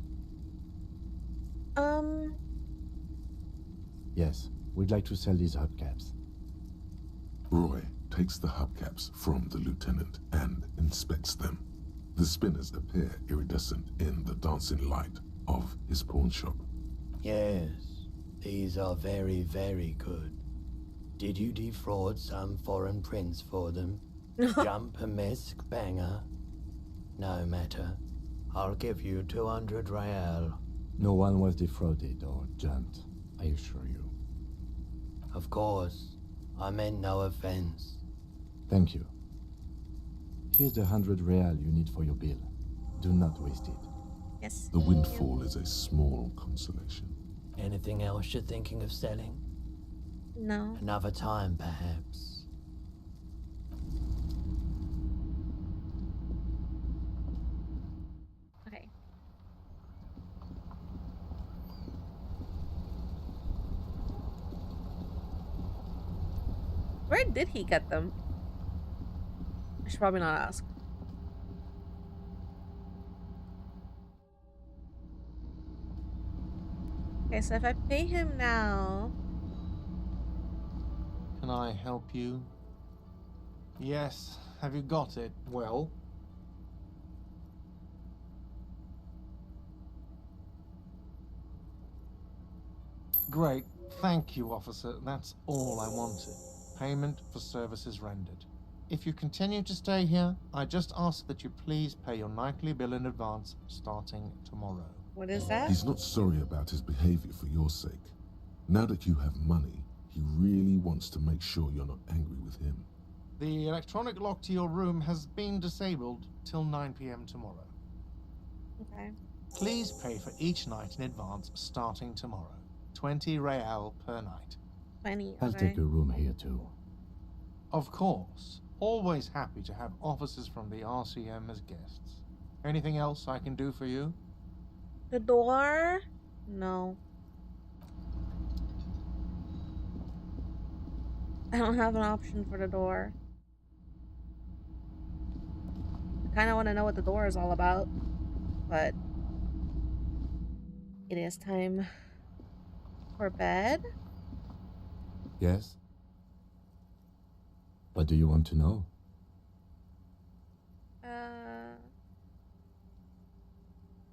Yes, we'd like to sell these hubcaps. Roy takes the hubcaps from the lieutenant and inspects them. The spinners appear iridescent in the dancing light of his pawn shop. Yes, these are very, very good. Did you defraud some foreign prince for them? Jump a misc banger? No matter. I'll give you 200 real. No one was defrauded or jumped, I assure you. Of course. I meant no offense. Thank you. Here's the 100 real you need for your bill. Do not waste it. Yes. The windfall is a small consolation. Anything else you're thinking of selling? No. Another time, perhaps. Okay. Where did he get them? I should probably not ask. Okay, so if I pay him now... Can I help you? Yes. Have you got it? Well? Great. Thank you, officer. That's all I wanted. Payment for services rendered. If you continue to stay here, I just ask that you please pay your nightly bill in advance starting tomorrow. What is that? He's not sorry about his behavior for your sake. Now that you have money, he really wants to make sure you're not angry with him. The electronic lock to your room has been disabled till 9 p.m. tomorrow. Okay. Please pay for each night in advance starting tomorrow. 20 real per night. 20, I'll take a room here too. Of course. Always happy to have officers from the RCM as guests. Anything else I can do for you? The door? No. I don't have an option for the door. I kind of want to know what the door is all about, but it is time for bed. Yes? What do you want to know?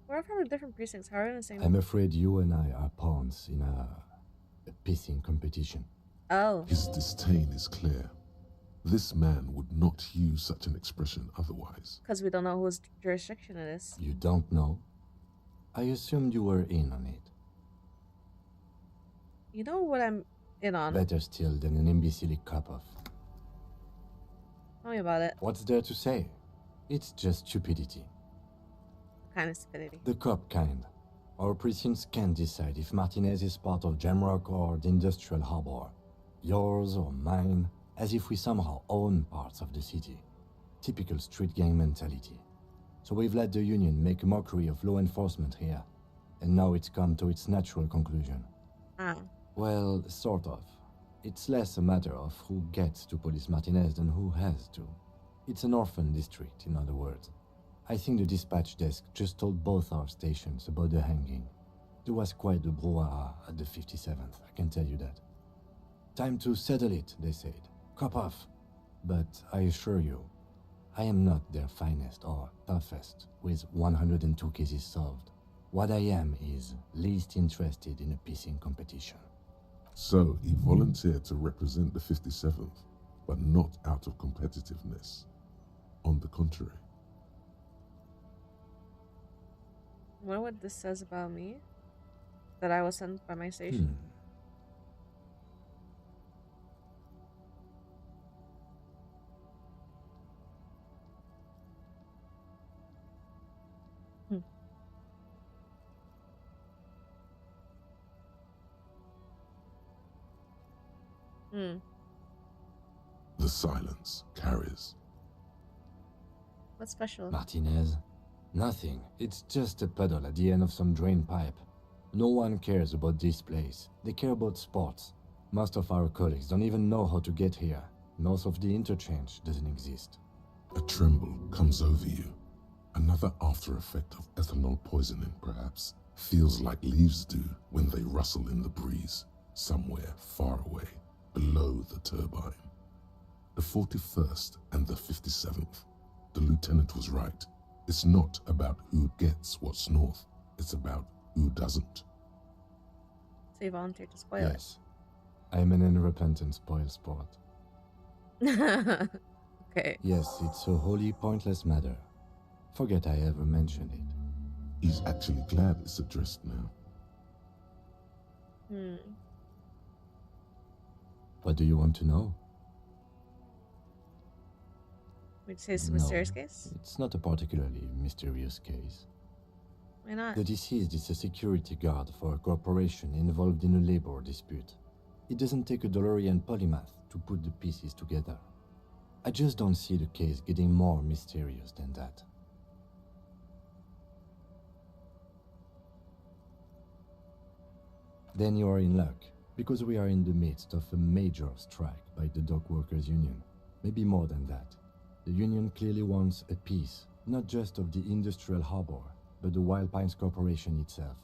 We're from different precincts. How are we in the same? I'm afraid you and I are pawns in a pissing competition. Oh. His disdain is clear. This man would not use such an expression otherwise. Because we don't know whose jurisdiction it is. You don't know? I assumed you were in on it. You know what I'm in on? Better still than an imbecile cop-off. Tell me about it. What's there to say? It's just stupidity. What kind of stupidity? The cop kind. Our precincts can't decide if Martinez is part of Jamrock or the Industrial Harbor. Yours or mine, as if we somehow own parts of the city. Typical street gang mentality. So we've let the Union make a mockery of law enforcement here. And now it's come to its natural conclusion. Ah. Well, sort of. It's less a matter of who gets to police Martinez than who has to. It's an orphan district, in other words. I think the dispatch desk just told both our stations about the hanging. There was quite the brouhaha at the 57th, I can tell you that. Time to settle it, they said. Cop off. But I assure you, I am not their finest or toughest with 102 cases solved. What I am is least interested in a pissing competition. So he volunteered to represent the 57th, but not out of competitiveness. On the contrary. wonder what this says about me. That I was sent by my station. The silence carries. What's special? Martinez? Nothing. It's just a puddle at the end of some drain pipe. No one cares about this place. They care about sports. Most of our colleagues don't even know how to get here. North of the interchange doesn't exist. A tremble comes over you. Another after effect of ethanol poisoning, perhaps. Feels like leaves do when they rustle in the breeze, somewhere far away, below the turbine. The 41st and the 57th. The lieutenant was right. It's not about who gets what's north. It's about who doesn't. So you volunteered to spoil Yes. I'm an unrepentant spoil sport. it. Okay. Yes, it's a wholly pointless matter. Forget I ever mentioned it. He's actually glad it's addressed now. What do you want to know? Would you say it's a mysterious case? It's not a particularly mysterious case. Why not? The deceased is a security guard for a corporation involved in a labor dispute. It doesn't take a DeLorean polymath to put the pieces together. I just don't see the case getting more mysterious than that. Then you are in luck, because we are in the midst of a major strike by the dock workers union. Maybe more than that. The union clearly wants a piece, not just of the industrial harbor, but the Wild Pines Corporation itself.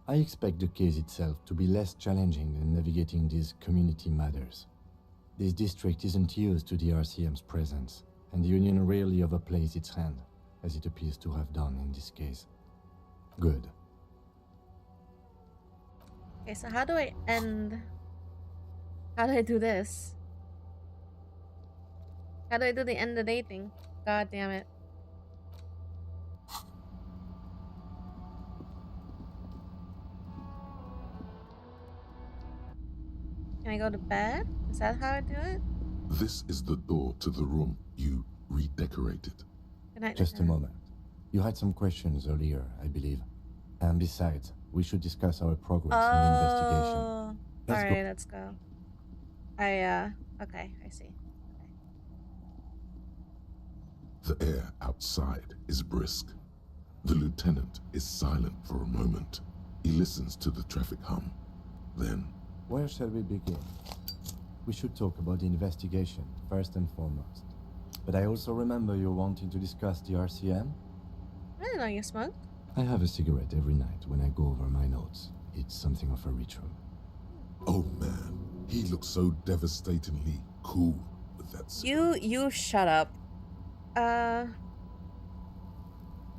I expect the case itself to be less challenging than navigating these community matters. This district isn't used to the RCM's presence, and the union rarely overplays its hand, as it appears to have done in this case. Good. Okay, so how do I end? How do I do this? How do I do the end of day thing? God damn it. Can I go to bed? Is that how I do it? This is the door to the room you redecorated. Good night, Just a moment. You had some questions earlier, I believe. And besides, we should discuss our progress in the investigation. Alright, let's go. Okay, I see. The air outside is brisk. The lieutenant is silent for a moment. He listens to the traffic hum. Then, where shall we begin? We should talk about the investigation, first and foremost. But I also remember you wanting to discuss the RCM? I didn't know you smoked. I have a cigarette every night when I go over my notes. It's something of a ritual. oh man, he looks so devastatingly cool with that cigarette. You shut up.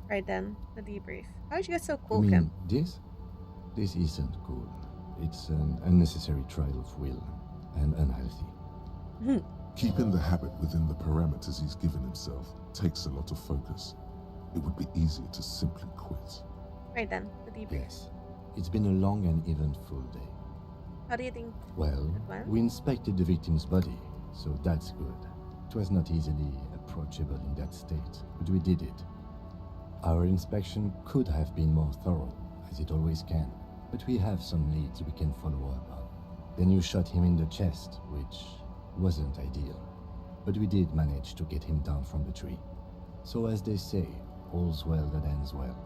Right then, the debrief. How did you get so cool, You mean Kim? this? This isn't cool. It's an unnecessary trial of will, and unhealthy. Keeping the habit within the parameters he's given himself takes a lot of focus. It would be easier to simply quit. Right then, the debrief. Yes. It's been a long and eventful day. How do you think Well, it went? we inspected the victim's body, so that's good. It was not easily approachable in that state, but we did it. Our inspection could have been more thorough, as it always can, but we have some leads we can follow up on. Then you shot him in the chest, which wasn't ideal, but we did manage to get him down from the tree. So as they say, all's well that ends well.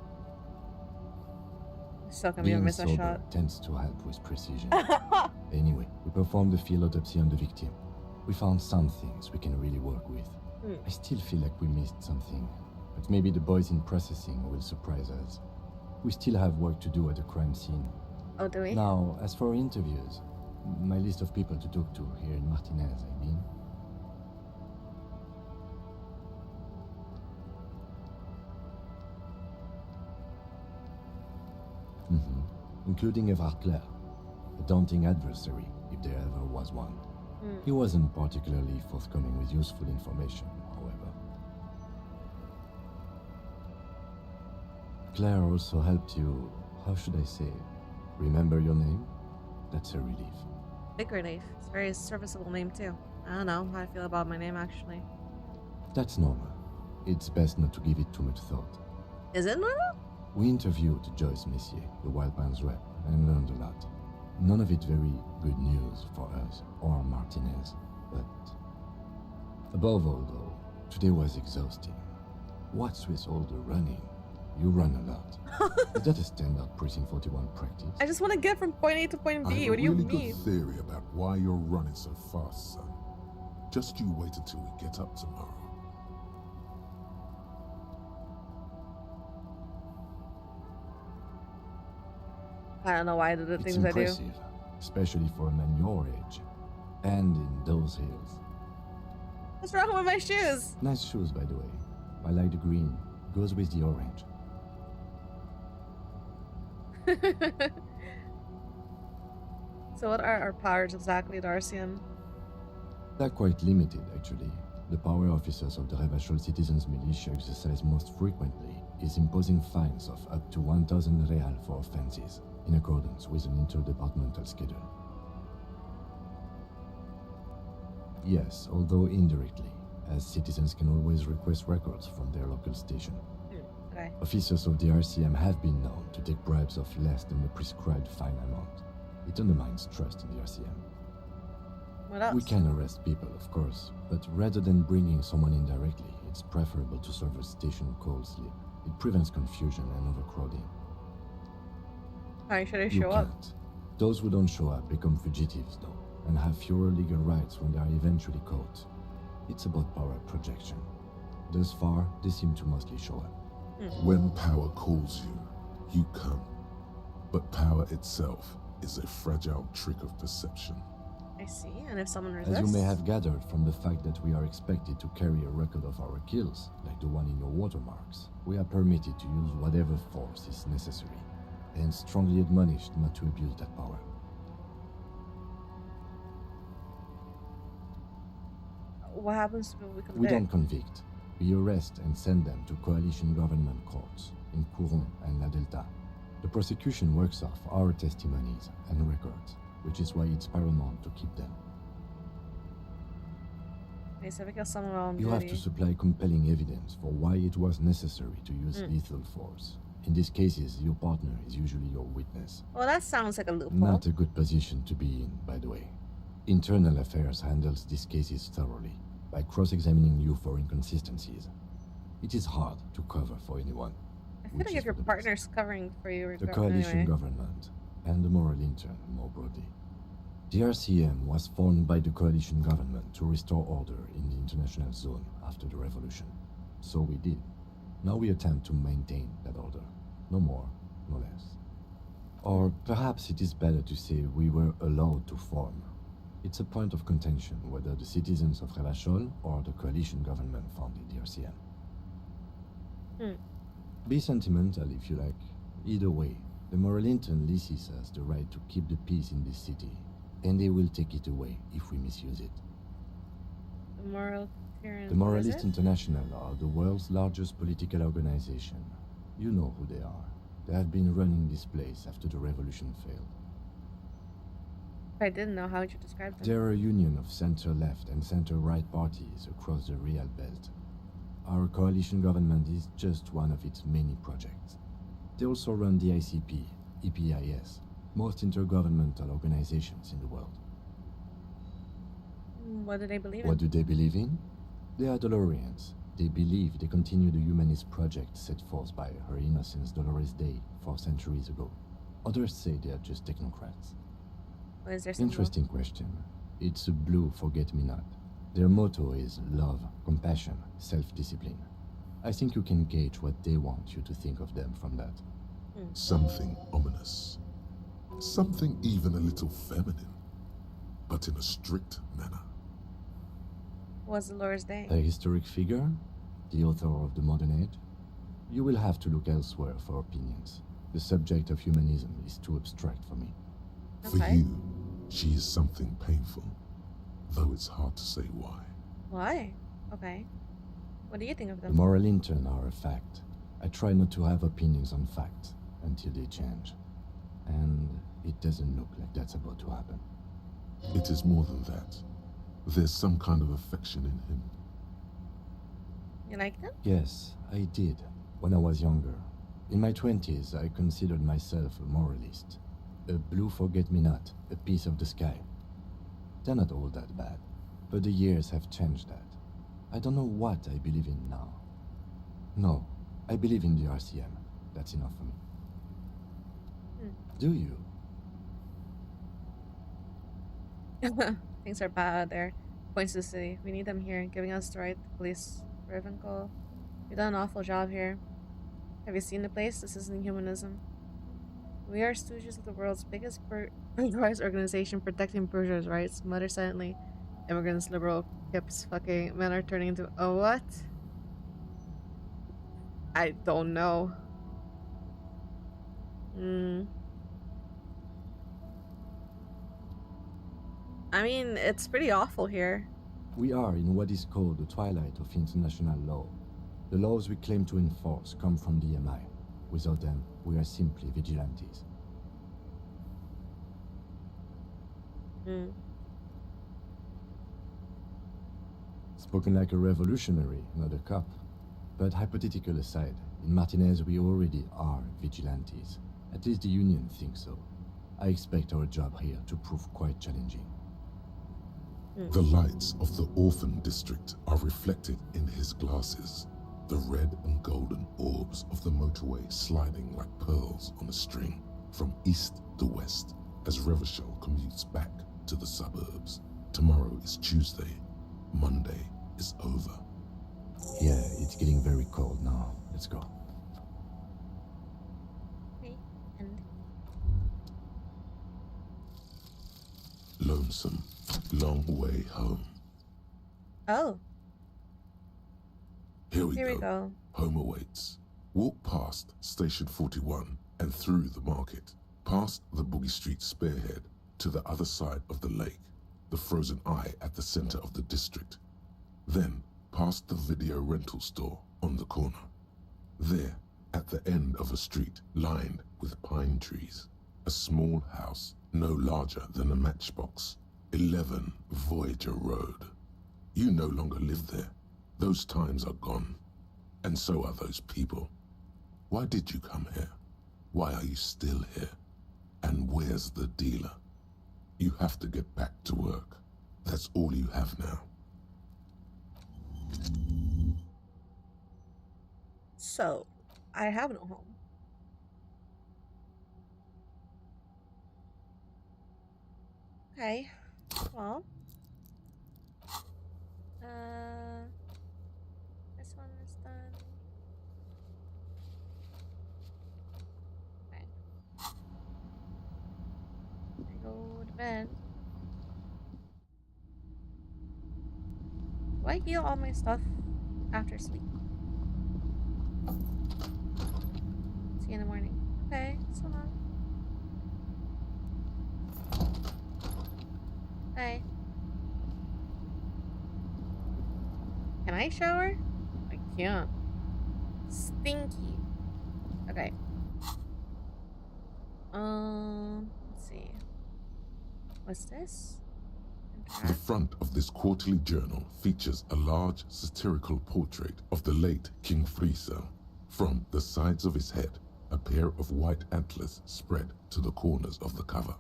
Still gonna be a miss a sober shot. tends to help with precision. Anyway, we performed a field autopsy on the victim. We found some things we can really work with. I still feel like we missed something, but maybe the boys in processing will surprise us. We still have work to do at the crime scene. Oh, do we? Now, as for interviews, my list of people to talk to here in Martinez, I mean. Including Evrard Claire, a daunting adversary, if there ever was one. He wasn't particularly forthcoming with useful information, however. Claire also helped you, how should I say, remember your name? That's a relief. Big relief. It's a very serviceable name too. I don't know how I feel about my name actually. That's normal. It's best not to give it too much thought. Is it normal? We interviewed Joyce Messier, the Wildlands rep, and learned a lot. None of it very good news for us or Martinez, but above all though, today was exhausting. What's with all the running? You run a lot. Is that a standard Precinct 41 practice? I just want to get from point A to point B. I have What do you a really mean? good theory about why you're running so fast, son. Just you wait until we get up tomorrow. I don't know why I do the It's things I do. impressive, especially for a man your age, and in those hills. What's wrong with my shoes? Nice shoes, by the way. I like the green. Goes with the orange. So what are our powers exactly, Darcian? They're quite limited, actually. The power officers of the Revachol Citizens Militia exercise most frequently is imposing fines of up to 1,000 real for offenses, in accordance with an interdepartmental schedule. Yes, although indirectly, as citizens can always request records from their local station. Okay. Officers of the RCM have been known to take bribes of less than the prescribed fine amount. It undermines trust in the RCM. What else? We can arrest people, of course, but rather than bringing someone in directly, it's preferable to serve a station call slip. It prevents confusion and overcrowding. Why should I You show up? can't. Those who don't show up become fugitives, though, and have fewer legal rights when they are eventually caught. It's about power projection. Thus far, they seem to mostly show up. When power calls you, you come. But power itself is a fragile trick of perception. I see, and if someone resists... As you may have gathered from the fact that we are expected to carry a record of our kills, like the one in your watermarks, we are permitted to use whatever force is necessary, and strongly admonished not to abuse that power. What happens to people we convict? We don't convict. We arrest and send them to coalition government courts in Couron and La Delta. The prosecution works off our testimonies and records, which is why it's paramount to keep them. Okay, so if we kill someone while on You have duty. to supply compelling evidence for why it was necessary to use lethal force. In these cases, your partner is usually your witness. Well, that sounds like a loophole. Not a good position to be in, by the way. Internal Affairs handles these cases thoroughly, by cross-examining you for inconsistencies. It is hard to cover for anyone. I feel like if your partner's covering for you... The coalition anyway. government, and the moral intern more broadly. The RCM was formed by the coalition government to restore order in the international zone after the revolution. So we did. Now we attempt to maintain that order. No more, no less. Or perhaps it is better to say we were allowed to form. It's a point of contention whether the citizens of Revachol or the coalition government founded the RCM. Be sentimental if you like. Either way, the moral intern leases us the right to keep the peace in this city, and they will take it away if we misuse it. The Moral Tyrann... The Moralist International are the world's largest political organization. You know who they are. They have been running this place after the revolution failed. If I didn't know, how would you describe them? They're a union of center-left and center-right parties across the Real Belt. Our coalition government is just one of its many projects. They also run the ICP, EPIS, most intergovernmental organizations in the world. What do they believe in? What do they believe in? They are Dolorians. They believe they continue the humanist project set forth by Her Innocence Dolores Day 4 centuries ago. Others say they are just technocrats. What is their symbol? Interesting question. It's a blue forget-me-not. Their motto is love, compassion, self-discipline. I think you can gauge what they want you to think of them from that. Something ominous. Something even a little feminine, but in a strict manner. What's Dolores Day? A historic figure? The author of the modern age? You will have to look elsewhere for opinions. The subject of humanism is too abstract for me. For you, she is something painful, though it's hard to say why. Why? Okay. What do you think of The them? moral intern are a fact. I try not to have opinions on facts until they change. And it doesn't look like that's about to happen. It is more than that. There's some kind of affection in him. You like them? Yes, I did, when I was younger. In my 20s, I considered myself a moralist. A blue forget-me-not, a piece of the sky. They're not all that bad, but the years have changed that. I don't know what I believe in now. No, I believe in the RCM. That's enough for me. Do you? Things are bad out there. Points to the city. We need them here, giving us the right police. Ravenclaw. You've done an awful job here. Have you seen the place? This isn't humanism. We are stooges of the world's biggest rights organization protecting burgers' rights. Mutter silently. Immigrants, liberal, hips, fucking men are turning into a what? I don't know. I mean, it's pretty awful here. We are in what is called the twilight of international law. The laws we claim to enforce come from the MI. Without them, we are simply vigilantes. Spoken like a revolutionary, not a cop. But hypothetical aside, in Martinez we already are vigilantes. At least the Union thinks so. I expect our job here to prove quite challenging. The lights of the orphan district are reflected in his glasses. The red and golden orbs of the motorway sliding like pearls on a string from east to west as Revachol commutes back to the suburbs. Tomorrow is Tuesday. Monday is over. Yeah, it's getting very cold now. Let's go. Okay, and Lonesome, long way home. oh, Here we we go. go. Home awaits. Walk past Station 41 and through the market, past the Boogie Street spearhead to the other side of the lake, the frozen eye at the center of the district. Then past the video rental store on the corner. There, at the end of a street lined with pine trees, a small house no larger than a matchbox, 11 Voyager Road. You no longer live there. Those times are gone. And so are those people. Why did you come here? Why are you still here? And where's the dealer? You have to get back to work. That's all you have now. So, I have no home. Okay. Well. This one is done. Okay. I go to bed. Do I heal all my stuff after sleep? See you in the morning. Okay, so long. Bye. Can I shower? I can't. Stinky. Okay. Let's see. What's this? The front of this quarterly journal features a large satirical portrait of the late King Friesel. From the sides of his head, a pair of white antlers spread to the corners of the cover.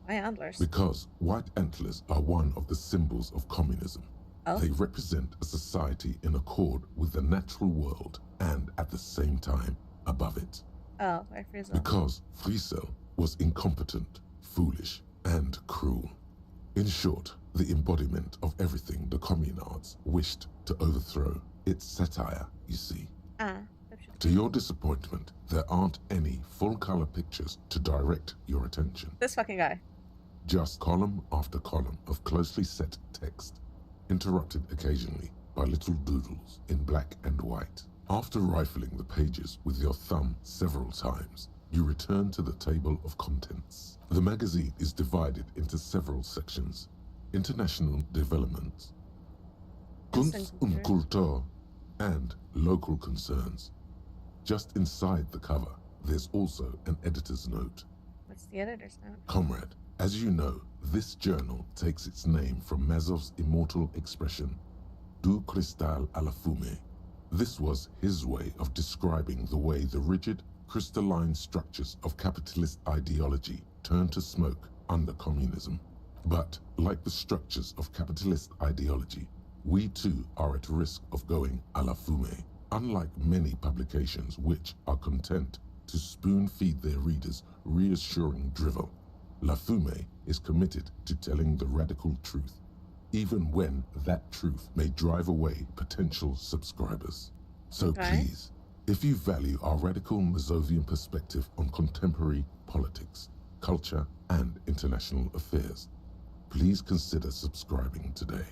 Why antlers? Because white antlers are one of the symbols of communism. Oh. They represent a society in accord with the natural world and at the same time above it. Oh, by Friesel. Because Friesel was incompetent, foolish, and cruel. In short, the embodiment of everything the communards wished to overthrow. It's satire, you see. To your disappointment, there aren't any full-color pictures to direct your attention. This fucking guy. Just column after column of closely set text, interrupted occasionally by little doodles in black and white. After rifling the pages with your thumb several times, you return to the table of contents. The magazine is divided into several sections. International development, Kunst und Kultur, and local concerns. just inside the cover, there's also an editor's note. What's the editor's note? Comrade, as you know, this journal takes its name from Mazov's immortal expression, Du cristal à la fumée. This was his way of describing the way the rigid, crystalline structures of capitalist ideology turned to smoke under communism. But, like the structures of capitalist ideology, we too are at risk of going à la fumée. Unlike many publications which are content to spoon-feed their readers reassuring drivel, La Fumée is committed to telling the radical truth, even when that truth may drive away potential subscribers. So please, if you value our radical Mazovian perspective on contemporary politics, culture, and international affairs, please consider subscribing today.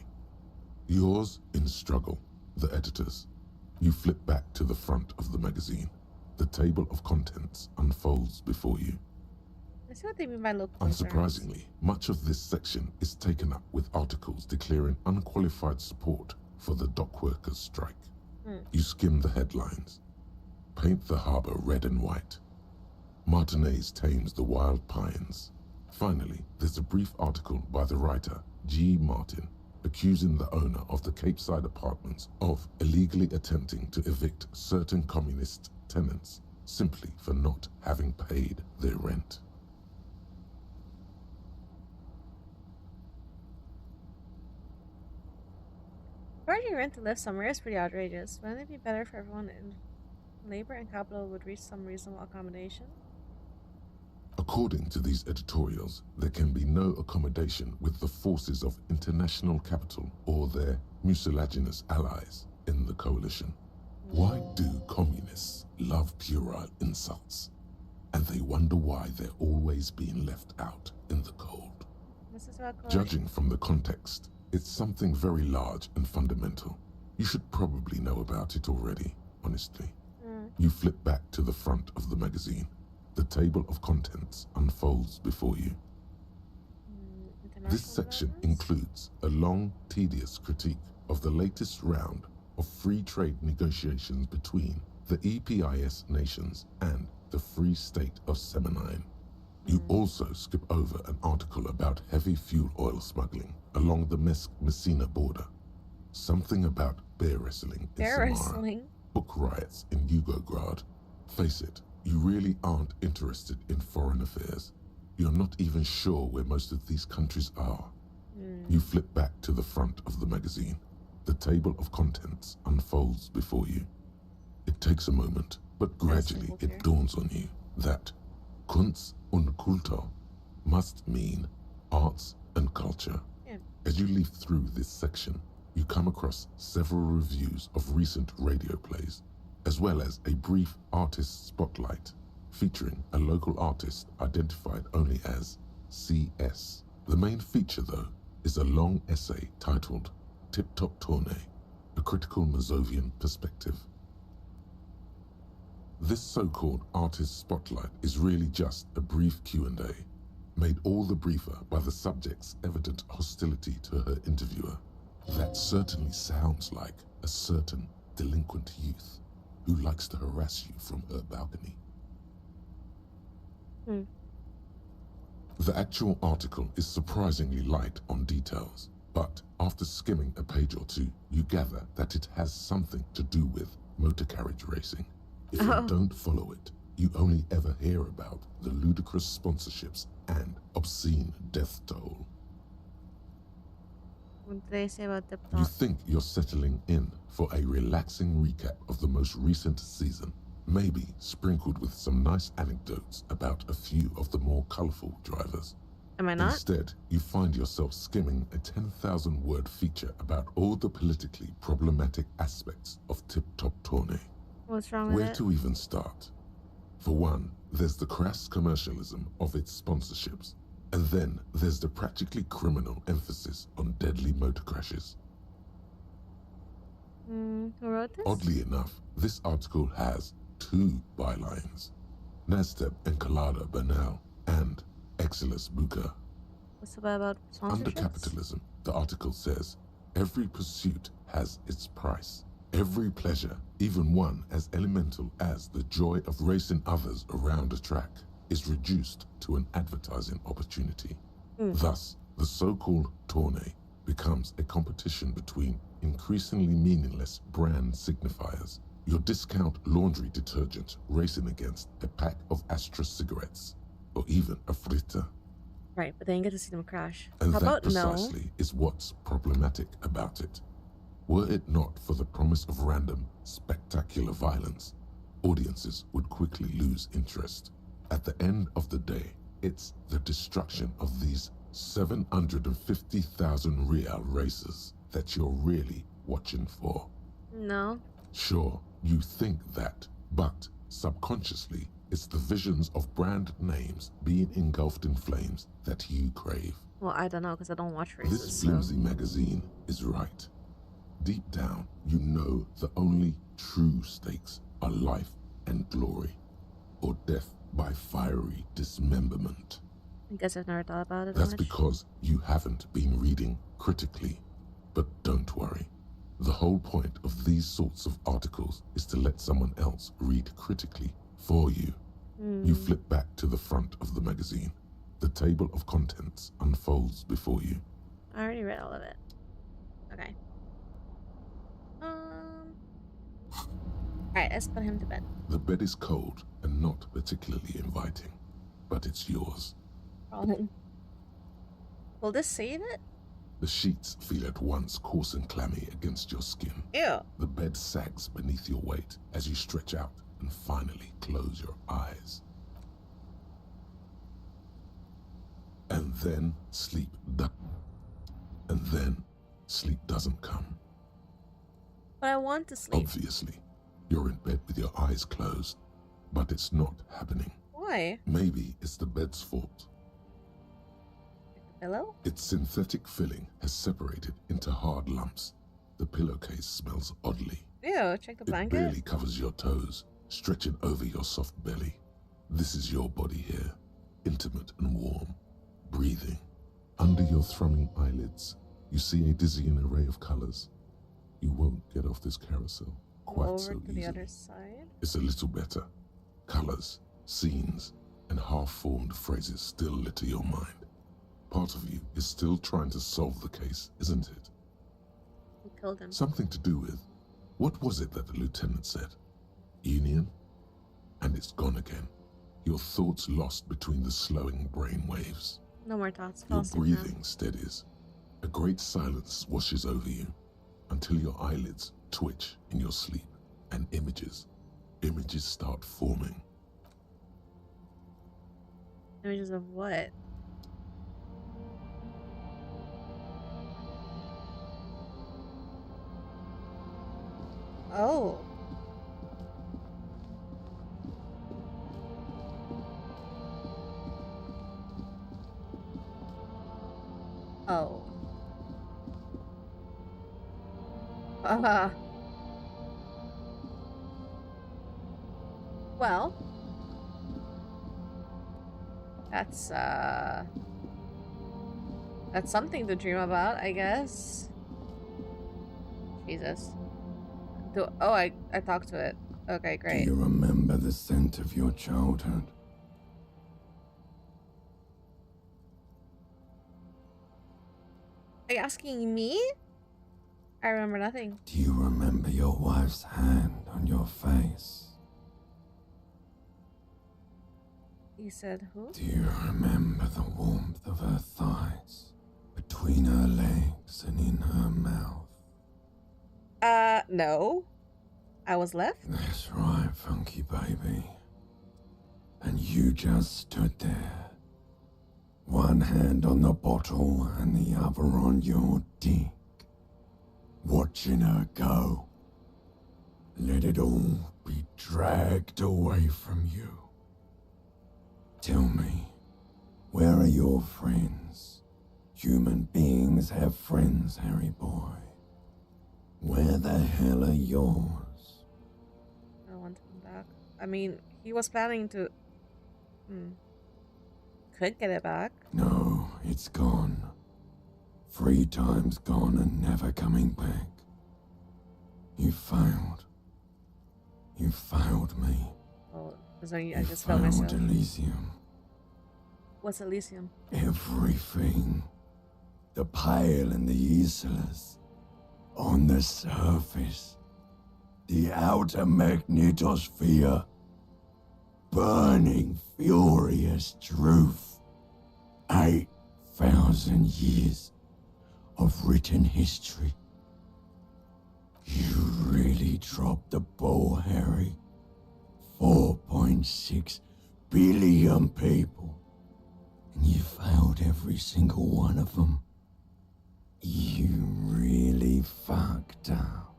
Yours in struggle, the editors. You flip back to the front of the magazine. The table of contents unfolds before you. Let's see what they mean by local Unsurprisingly, much of this section is taken up with articles declaring unqualified support for the dock workers' strike. You skim the headlines. Paint the harbor red and white. Martinez tames the wild pines. Finally, there's a brief article by the writer, G. Martin, accusing the owner of the Capeside apartments of illegally attempting to evict certain communist tenants simply for not having paid their rent. Charging rent to live somewhere is pretty outrageous. Wouldn't it be better for everyone in labor and capital would reach some reasonable accommodation? According to these editorials, there can be no accommodation with the forces of international capital or their mucilaginous allies in the coalition. Why do communists love puerile insults? And they wonder why they're always being left out in the cold. This is about coalition. Judging from the context, it's something very large and fundamental. You should probably know about it already, honestly. You flip back to the front of the magazine. The table of contents unfolds before you. This section includes a long, tedious critique of the latest round of free trade negotiations between the EPIS nations and the Free State of Semenine. You also skip over an article about heavy fuel oil smuggling along the Messina border. Something about bear wrestling in Samara. Book riots in Yugograd. Face it, you really aren't interested in foreign affairs. You're not even sure where most of these countries are. You flip back to the front of the magazine. The table of contents unfolds before you. It takes a moment, but gradually it dawns on you that Kunst und Kultur must mean arts and culture. As you leaf through this section, you come across several reviews of recent radio plays, as well as a brief artist spotlight featuring a local artist identified only as CS. The main feature, though, is a long essay titled Tip Top Tournée, a critical Mazovian perspective. This so-called artist spotlight is really just a brief Q&A, made all the briefer by the subject's evident hostility to her interviewer. That certainly sounds like a certain delinquent youth who likes to harass you from her balcony. The actual article is surprisingly light on details, but after skimming a page or two, you gather that it has something to do with motor carriage racing. If you don't follow it, you only ever hear about the ludicrous sponsorships and obscene death toll. What did they say about the You think you're settling in for a relaxing recap of the most recent season, maybe sprinkled with some nice anecdotes about a few of the more colorful drivers. Am I not? Instead, you find yourself skimming a 10,000-word feature about all the politically problematic aspects of Tip Top Tournée. What's wrong with Where it? to even start? For one, there's the crass commercialism of its sponsorships, and then there's the practically criminal emphasis on deadly motor crashes. Who wrote this? Oddly enough, this article has 2 bylines: Nasdeb Encolada Bernal and Exilus Buka. What's about sponsorships? Under capitalism, the article says, every pursuit has its price. Every pleasure, even one as elemental as the joy of racing others around a track, is reduced to an advertising opportunity. Thus, the so-called tourney becomes a competition between increasingly meaningless brand signifiers. Your discount laundry detergent racing against a pack of Astra cigarettes, or even a fritter. Right, but then you get to see them crash. And How that about precisely is what's problematic about it. Were it not for the promise of random, spectacular violence, audiences would quickly lose interest. At the end of the day, it's the destruction of these 750,000 real racers that you're really watching for. No. Sure, you think that, but subconsciously, it's the visions of brand names being engulfed in flames that you crave. Well, I don't know because I don't watch races. This flimsy magazine is right. Deep down, you know the only true stakes are life and glory, or death by fiery dismemberment. I guess I've never thought about it. That's much. because you haven't been reading critically. But don't worry. The whole point of these sorts of articles is to let someone else read critically for you. You flip back to the front of the magazine. The table of contents unfolds before you. I already read all of it. Okay. Alright, let's put him to bed. The bed is cold and not particularly inviting, but it's yours. Will this save it? The sheets feel at once coarse and clammy against your skin. Ew. The bed sags beneath your weight as you stretch out and finally close your eyes. And then sleep doesn't come. But I want to sleep. Obviously, you're in bed with your eyes closed, but it's not happening. Why? Maybe it's the bed's fault. Pillow? Its synthetic filling has separated into hard lumps. The pillowcase smells oddly. Ew, check the blanket. It barely covers your toes, stretching over your soft belly. This is your body here, intimate and warm, breathing. Under your thrumming eyelids, you see a dizzying array of colors. You won't get off this carousel quite Over so to easily. the other side. It's a little better. Colors, scenes, and half-formed phrases still litter your mind. Part of you is still trying to solve the case, isn't it? Who killed him? Something to do with, what was it that the lieutenant said? Union? And it's gone again. Your thoughts lost between the slowing brain waves. No more thoughts. Your breathing steadies. A great silence washes over you until your eyelids twitch in your sleep and images start forming. Images of what? Oh. Oh. Well. That's something to dream about, I guess. Jesus. I talked to it. Okay, great. Do you remember the scent of your childhood? Are you asking me? I remember nothing. Do you remember your wife's hand on your face? You said who? Do you remember the warmth of her thighs, between her legs and in her mouth? No. I was left? That's right, funky baby. And you just stood there. One hand on the bottle and the other on your dick. Watching her go. Let it all be dragged away from you. Tell me, where are your friends? Human beings have friends, Harry boy. Where the hell are yours? I want him back. I mean, he was planning to... Could get it back. No, it's gone. 3 times gone and never coming back. You failed. You failed me. Oh, I You just felt myself. Elysium. What's Elysium? Everything. The Pale and the Islas. On the surface. The outer magnetosphere. Burning, furious truth. 8,000 years of written history. You really dropped the ball, Harry. 4.6 billion people. And you failed every single one of them. You really fucked up.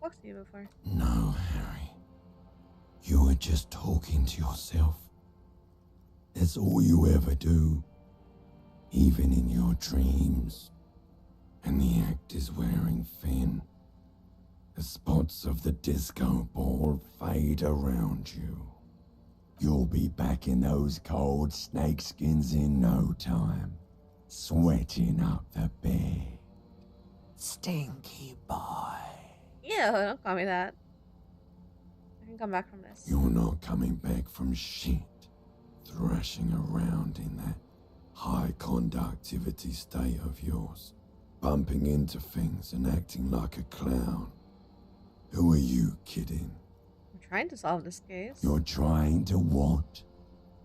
Talked to you before. No, Harry. You were just talking to yourself. That's all you ever do. Even in your dreams. And the act is wearing thin. The spots of the disco ball fade around you. You'll be back in those cold snakeskins in no time. Sweating up the bed. Stinky boy. Yeah, don't call me that. I can come back from this. You're not coming back from shit. Thrashing around in that high conductivity state of yours. Bumping into things and acting like a clown. Who are you kidding? I'm trying to solve this case. You're trying to what?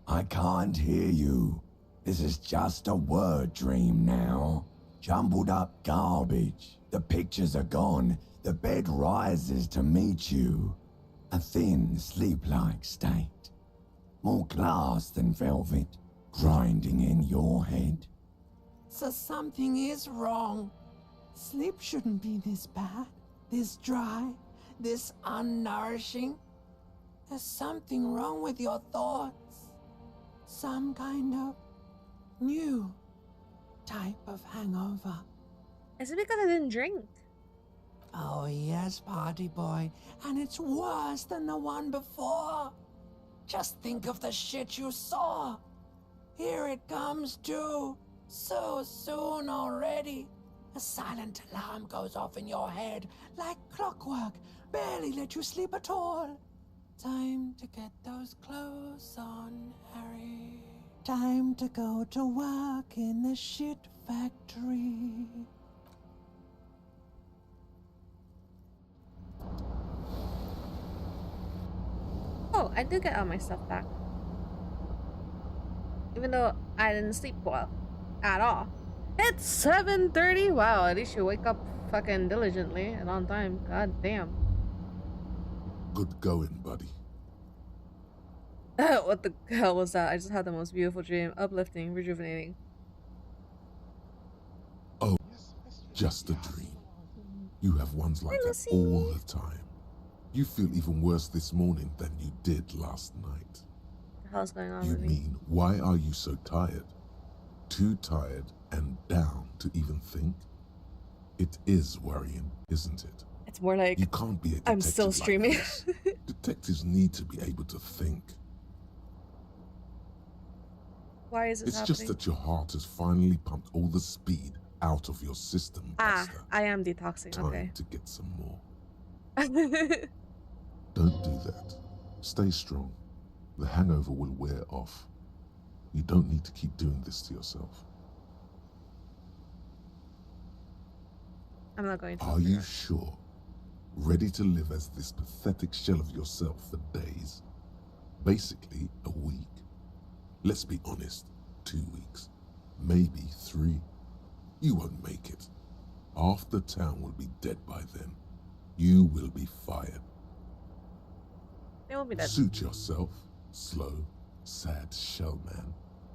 I can't hear you. This is just a word dream now. Jumbled up garbage. The pictures are gone. The bed rises to meet you. A thin, sleep-like state. More glass than velvet, grinding in your head. So something is wrong. Sleep shouldn't be this bad, this dry, this unnourishing. There's something wrong with your thoughts. Some kind of new type of hangover. Is it because I didn't drink? Oh yes, party boy. And it's worse than the one before. Just think of the shit you saw. Here it comes too. So soon already. A silent alarm goes off in your head like clockwork. Barely let you sleep at all. Time to get those clothes on, Harry. Time to go to work in the shit factory. Oh, I did get all my stuff back. Even though I didn't sleep well. At all. It's 7:30. Wow, at least you wake up fucking diligently and on time. God damn. Good going, buddy. What the hell was that? I just had the most beautiful dream. Uplifting, rejuvenating. Oh, just a dream. You have ones like that all the time. You feel even worse this morning than you did last night. What the hell's going on You with me? mean, why are you so tired? Too tired and down to even think? It is worrying, isn't it? It's more like you can't be a detective I'm still streaming. Like this. Detectives need to be able to think. Why is this It's happening? just that your heart has finally pumped all the speed out of your system, Buster. I am detoxing. Time Okay. to get some more. Don't do that. Stay strong. The hangover will wear off. You don't need to keep doing this to yourself. I'm not going to. Are you sure? Ready to live as this pathetic shell of yourself for days? Basically, a week. Let's be honest, 2 weeks. Maybe 3. You won't make it. Half the town will be dead by then. You will be fired. They won't be dead. Suit yourself, slow, sad shell man.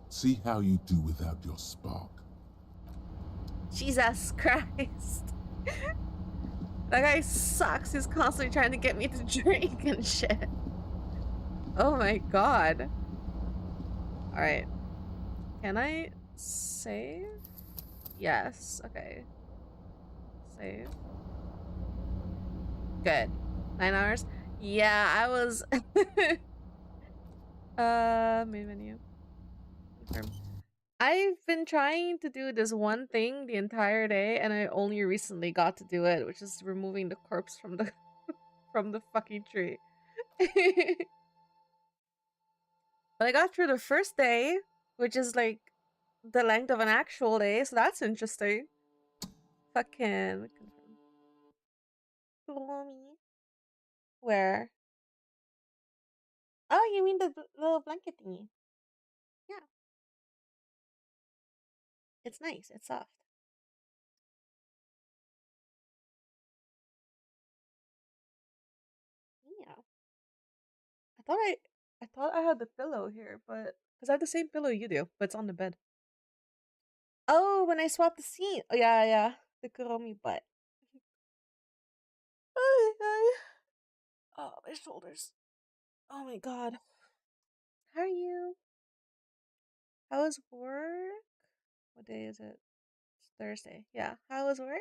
See how you do without your spark. Jesus Christ. That guy sucks. He's constantly trying to get me to drink and shit. Oh my god. Alright. Can I save? Yes. Okay. Save. Good. 9 hours? Yeah, I was... main menu. Confirm. I've been trying to do this one thing the entire day, and I only recently got to do it, which is removing the corpse from the from the fucking tree. But I got through the first day, which is like the length of an actual day, so that's interesting. Fucking confirm. Gloomy. Where? Oh, you mean the little blanket thingy? Yeah. It's nice. It's soft. Yeah. I thought I had the pillow here, but because I have the same pillow you do, but it's on the bed. Oh, when I swapped the seat. Oh yeah, yeah. The Kuromi butt. Oh, my shoulders. Oh my god. How are you? How was work? What day is it? It's Thursday. Yeah. How was work?